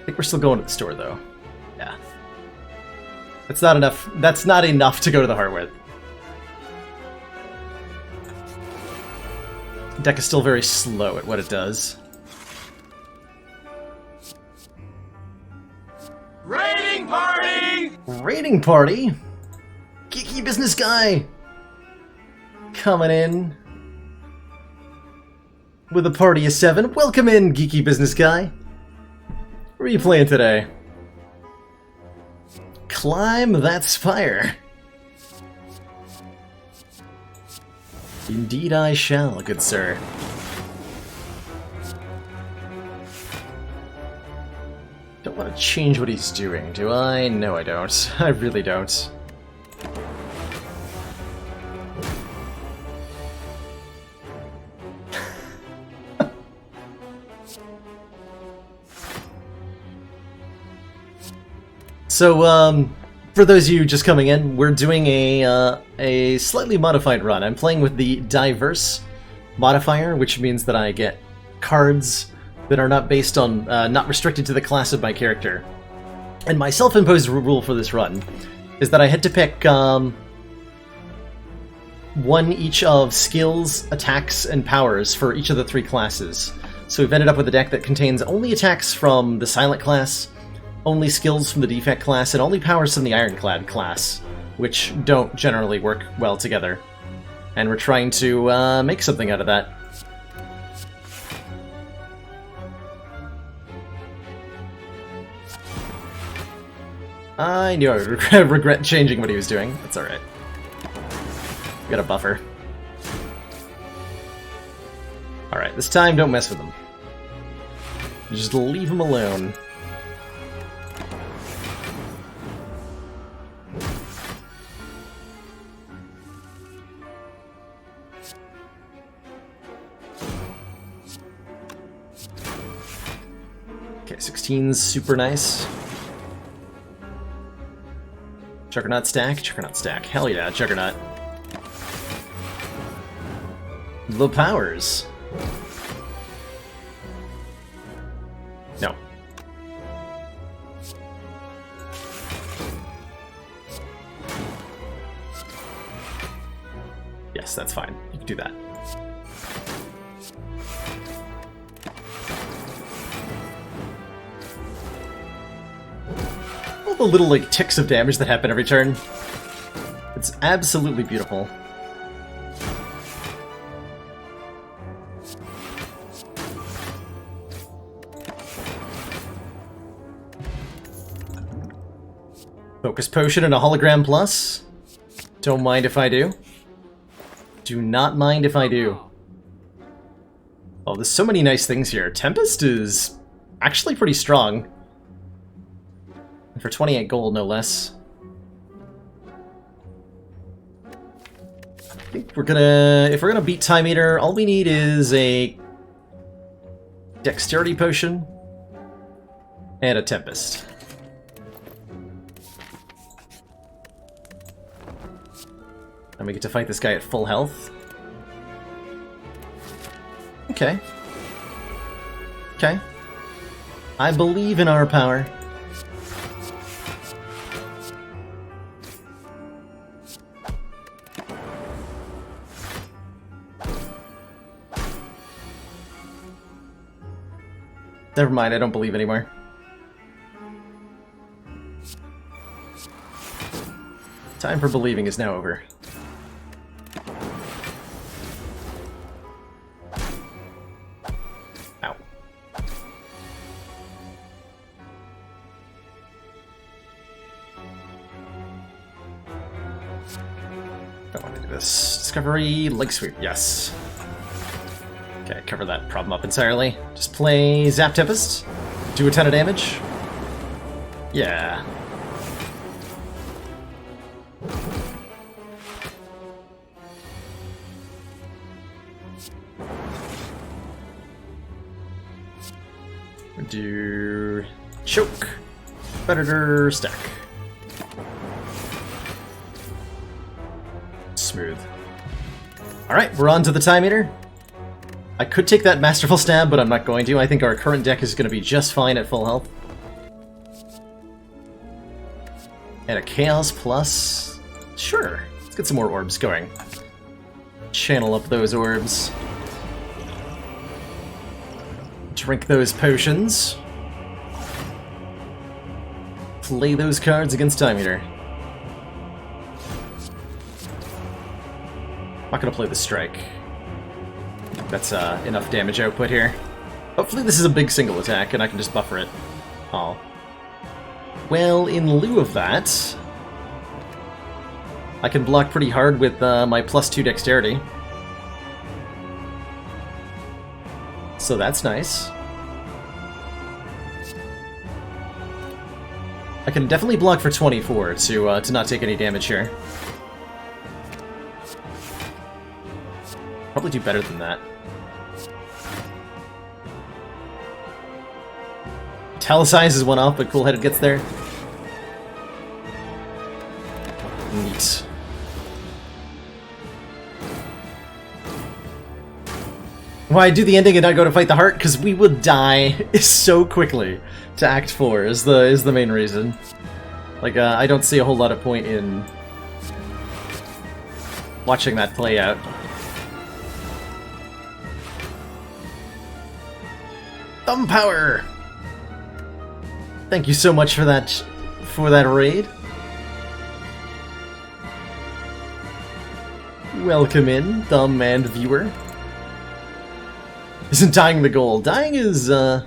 I think we're still going to the store, though. Yeah. That's not enough. That's not enough to go to the heart with. Deck is still very slow at what it does. Raiding party! Raiding party? Geeky business guy! Coming in with a party of 7. Welcome in, geeky business guy. What are you playing today? Climb that spire. Indeed I shall, good sir. Don't want to change what he's doing, do I? No, I don't. I really don't. So, for those of you just coming in, we're doing a slightly modified run. I'm playing with the Diverse modifier, which means that I get cards that are not based on, not restricted to the class of my character. And my self-imposed rule for this run is that I had to pick one each of skills, attacks, and powers for each of the 3 classes. So we've ended up with a deck that contains only attacks from the Silent class, only skills from the Defect class, and only powers from the Ironclad class, which don't generally work well together. And we're trying to make something out of that. I knew I would regret changing what he was doing. That's alright. Got a buffer. Alright, this time don't mess with him. Just leave him alone. Okay, 16's super nice. Juggernaut stack? Juggernaut stack. Hell yeah, Juggernaut. The powers. No. Yes, that's fine. You can do that. All the little, like, ticks of damage that happen every turn. It's absolutely beautiful. Focus Potion and a Hologram Plus. Don't mind if I do. Do not mind if I do. Oh, there's so many nice things here. Tempest is actually pretty strong. And for 28 gold, no less. I think we're gonna... If we're gonna beat Time Eater, all we need is a Dexterity Potion and a Tempest. And we get to fight this guy at full health. Okay. Okay. I believe in our power. Never mind, I don't believe anymore. Time for believing is now over. Ow. Don't want to do this. Discovery, leg sweep, yes. Okay, cover that problem up entirely. Just play Zap Tempest. Do a ton of damage. Yeah. Do choke. Predator stack. Smooth. Alright, we're on to the Time Eater. I could take that Masterful Stab, but I'm not going to. I think our current deck is going to be just fine at full health. And a Chaos Plus. Sure. Let's get some more orbs going. Channel up those orbs. Drink those potions. Play those cards against Time Eater. Not going to play the Strike. That's enough damage output here. Hopefully this is a big single attack and I can just buffer it. Oh. Well, in lieu of that, I can block pretty hard with my +2 dexterity. So that's nice. I can definitely block for 24 to not take any damage here. Probably do better than that. Talisize is one off, but Cool-Headed gets there. Neat. Why do the ending and not go to fight the heart? Because we would die so quickly to Act 4 is the main reason. Like, I don't see a whole lot of point in watching that play out. Thumb Power! Thank you so much for that raid. Welcome in, Thumb and viewer. Isn't dying the goal? Dying is a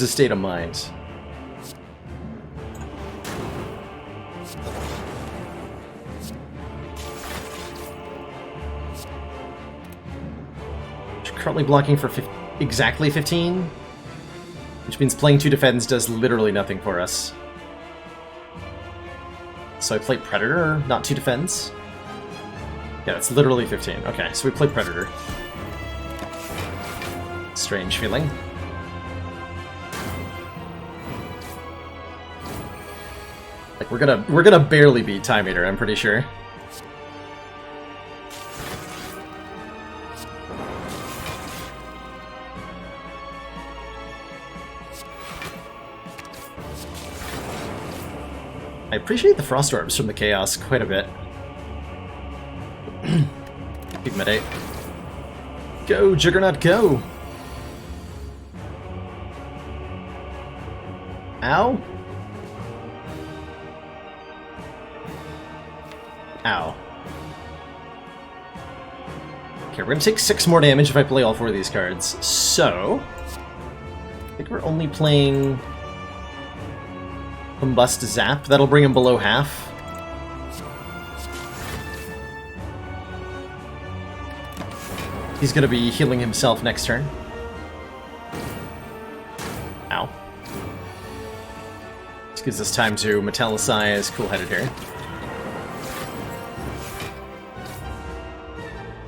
state of mind. Currently blocking for exactly 15. Which means playing 2 defense does literally nothing for us. So I play Predator, not 2 defense? Yeah, that's literally 15. Okay, so we play Predator. Strange feeling. Like, we're gonna barely beat Time Eater, I'm pretty sure. I appreciate the Frost Orbs from the Chaos quite a bit. Keep them at 8. Go, Juggernaut, go! Ow? Ow. Okay, we're gonna take 6 more damage if I play all 4 of these cards. So, I think we're only playing Combust Zap. That'll bring him below half. He's going to be healing himself next turn. Ow. This gives us time to metallicize Cool-Headed here.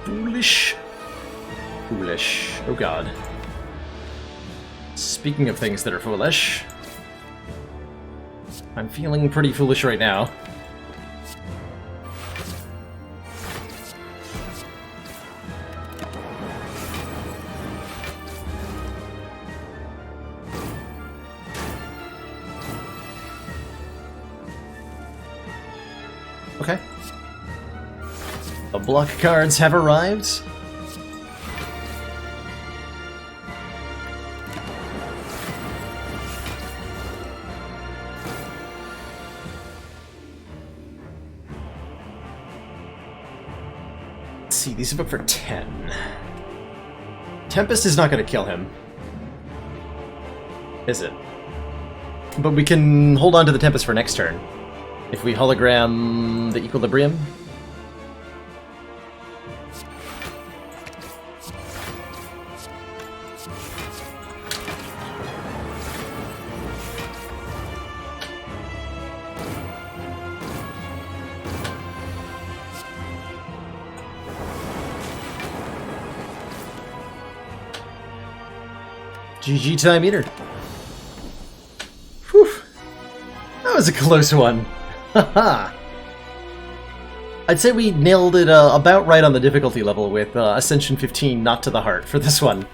Foolish. Foolish. Oh god. Speaking of things that are foolish, I'm feeling pretty foolish right now. Okay. The block cards have arrived. Let's see, these are booked for 10. Tempest is not going to kill him. Is it? But we can hold on to the Tempest for next turn. If we hologram the Equilibrium. GG time eater. Whew. That was a close one. Haha. I'd say we nailed it about right on the difficulty level with Ascension 15 not to the heart for this one.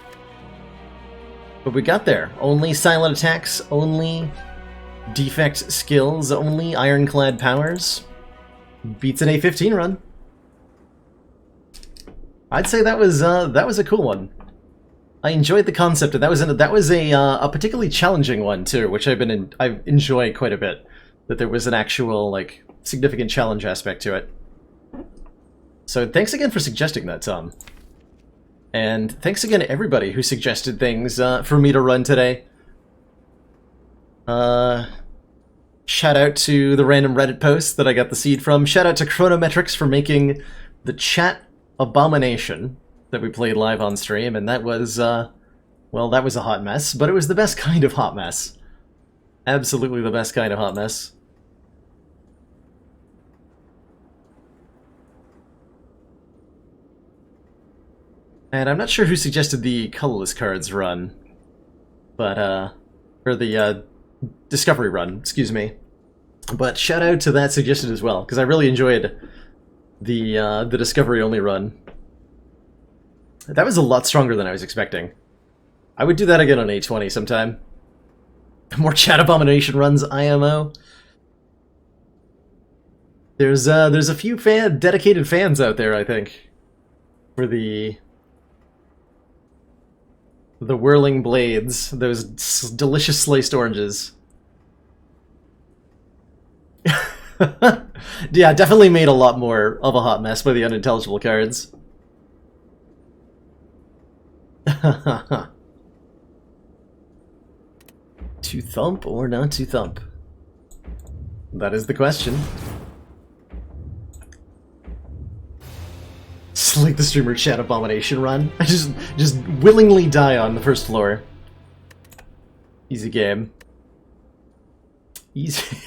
But we got there. Only silent attacks, only defect skills, only ironclad powers. Beats an A15 run. I'd say that was a cool one. I enjoyed the concept, and that was a particularly challenging one too, which I enjoy quite a bit. That there was an actual like significant challenge aspect to it. So thanks again for suggesting that, Tom. And thanks again to everybody who suggested things for me to run today. Shout out to the random Reddit post that I got the seed from. Shout out to Chronometrics for making the chat abomination that we played live on stream, and that was, well, that was a hot mess, but it was the best kind of hot mess. Absolutely the best kind of hot mess. And I'm not sure who suggested the colorless cards run, but, or the, Discovery run, excuse me. But shout out to that suggestion as well, because I really enjoyed the Discovery-only run. That was a lot stronger than I was expecting. I would do that again on A20 sometime. More chat abomination runs, IMO. There's a few dedicated fans out there, I think, for the whirling blades, those delicious sliced oranges. Yeah, definitely made a lot more of a hot mess by the unintelligible cards. To thump or not to thump? That is the question. It's like the streamer chat abomination run. I just willingly die on the first floor. Easy game. Easy.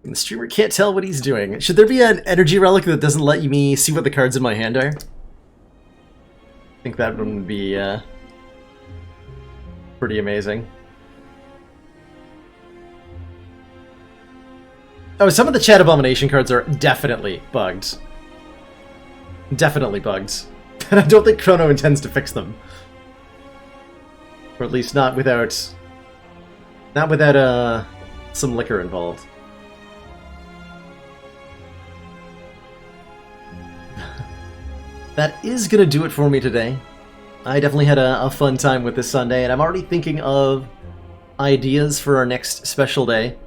The streamer can't tell what he's doing. Should there be an energy relic that doesn't let me see what the cards in my hand are? I think that one would be pretty amazing. Oh, some of the chat abomination cards are definitely bugged. Definitely bugged. And I don't think Chrono intends to fix them. Or at least not without some liquor involved. That is gonna do it for me today. I definitely had a fun time with this Sunday, and I'm already thinking of ideas for our next special day.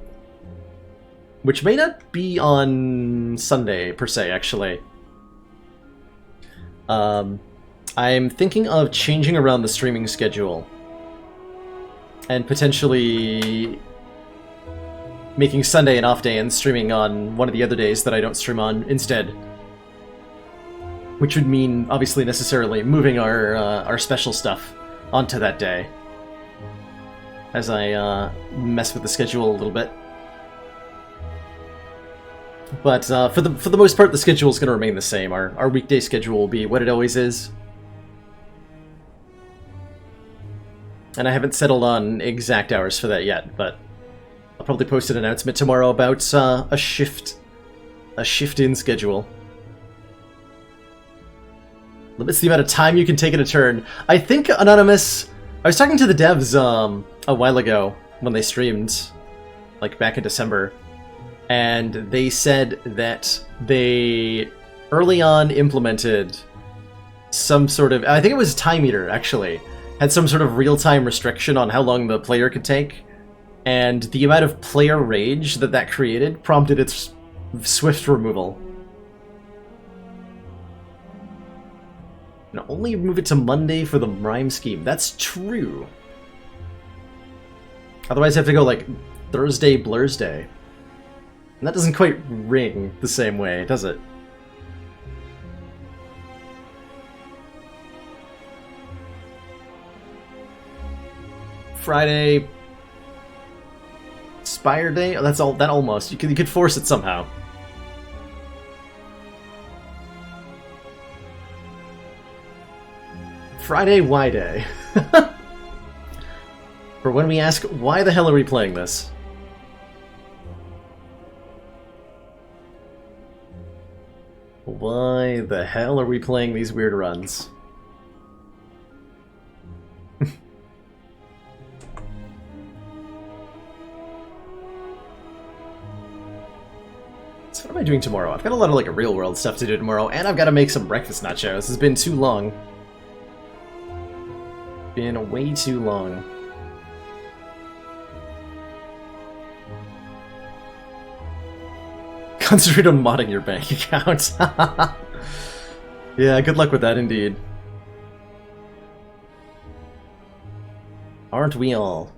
Which may not be on Sunday, per se, actually. I'm thinking of changing around the streaming schedule. And potentially making Sunday an off day and streaming on one of the other days that I don't stream on instead. Which would mean, obviously, necessarily moving our special stuff onto that day. As I mess with the schedule a little bit. But for the most part, the schedule is going to remain the same. Our weekday schedule will be what it always is. And I haven't settled on exact hours for that yet, but I'll probably post an announcement tomorrow about a shift in schedule. Limits the amount of time you can take in a turn. I think, Anonymous, I was talking to the devs a while ago when they streamed, like back in December, and they said that they early on implemented some sort of, I think it was Time Eater actually, had some sort of real-time restriction on how long the player could take, and the amount of player rage that created prompted its swift removal. And only move it to Monday for the rhyme scheme. That's true. Otherwise I have to go like Thursday Blur's Day. And that doesn't quite ring the same way, does it? Friday... Spire Day? Oh, that's all. That almost. You could force it somehow. Friday Y Day. For when we ask, why the hell are we playing this? Why the hell are we playing these weird runs? So what am I doing tomorrow? I've got a lot of like real world stuff to do tomorrow, and I've got to make some breakfast nachos. It's been too long. Been way too long. Concentrate on modding your bank account. Yeah, good luck with that indeed. Aren't we all?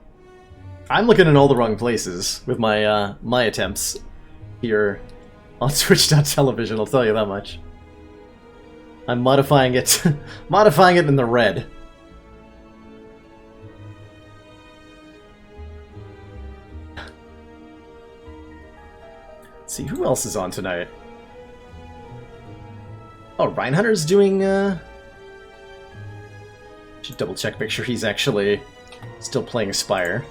I'm looking in all the wrong places with my my attempts here on Twitch.television, I'll tell you that much. I'm modifying it modifying it in the red. Let's see, who else is on tonight? Oh, Reinhunter's doing, should double check, make sure he's actually still playing Spire.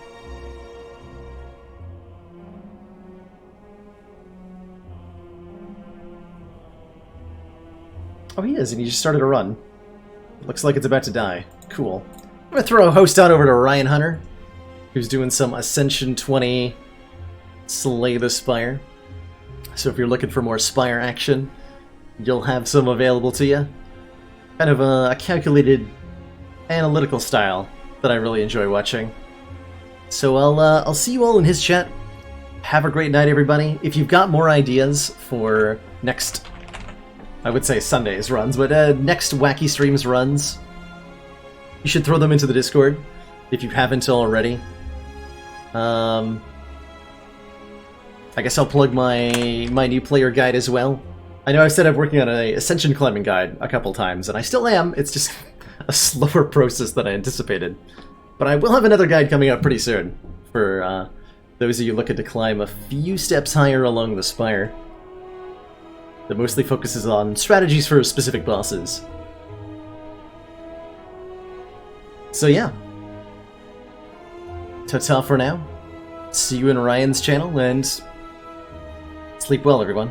Oh, he is, and he just started a run. Looks like it's about to die. Cool. I'm gonna throw a host on over to Ryan Hunter, who's doing some Ascension 20 Slay the Spire. So if you're looking for more Spire action, you'll have some available to you. Kind of a calculated, analytical style that I really enjoy watching. So I'll see you all in his chat. Have a great night, everybody. If you've got more ideas for next, I would say Sunday's runs, but next Wacky Streams runs, you should throw them into the Discord if you haven't already. I guess I'll plug my new player guide as well. I know I've said I'm working on an Ascension climbing guide a couple times, and I still am. It's just a slower process than I anticipated. But I will have another guide coming up pretty soon for those of you looking to climb a few steps higher along the Spire. That mostly focuses on strategies for specific bosses. So yeah. Ta-ta for now. See you in Ryan's channel, and sleep well, everyone.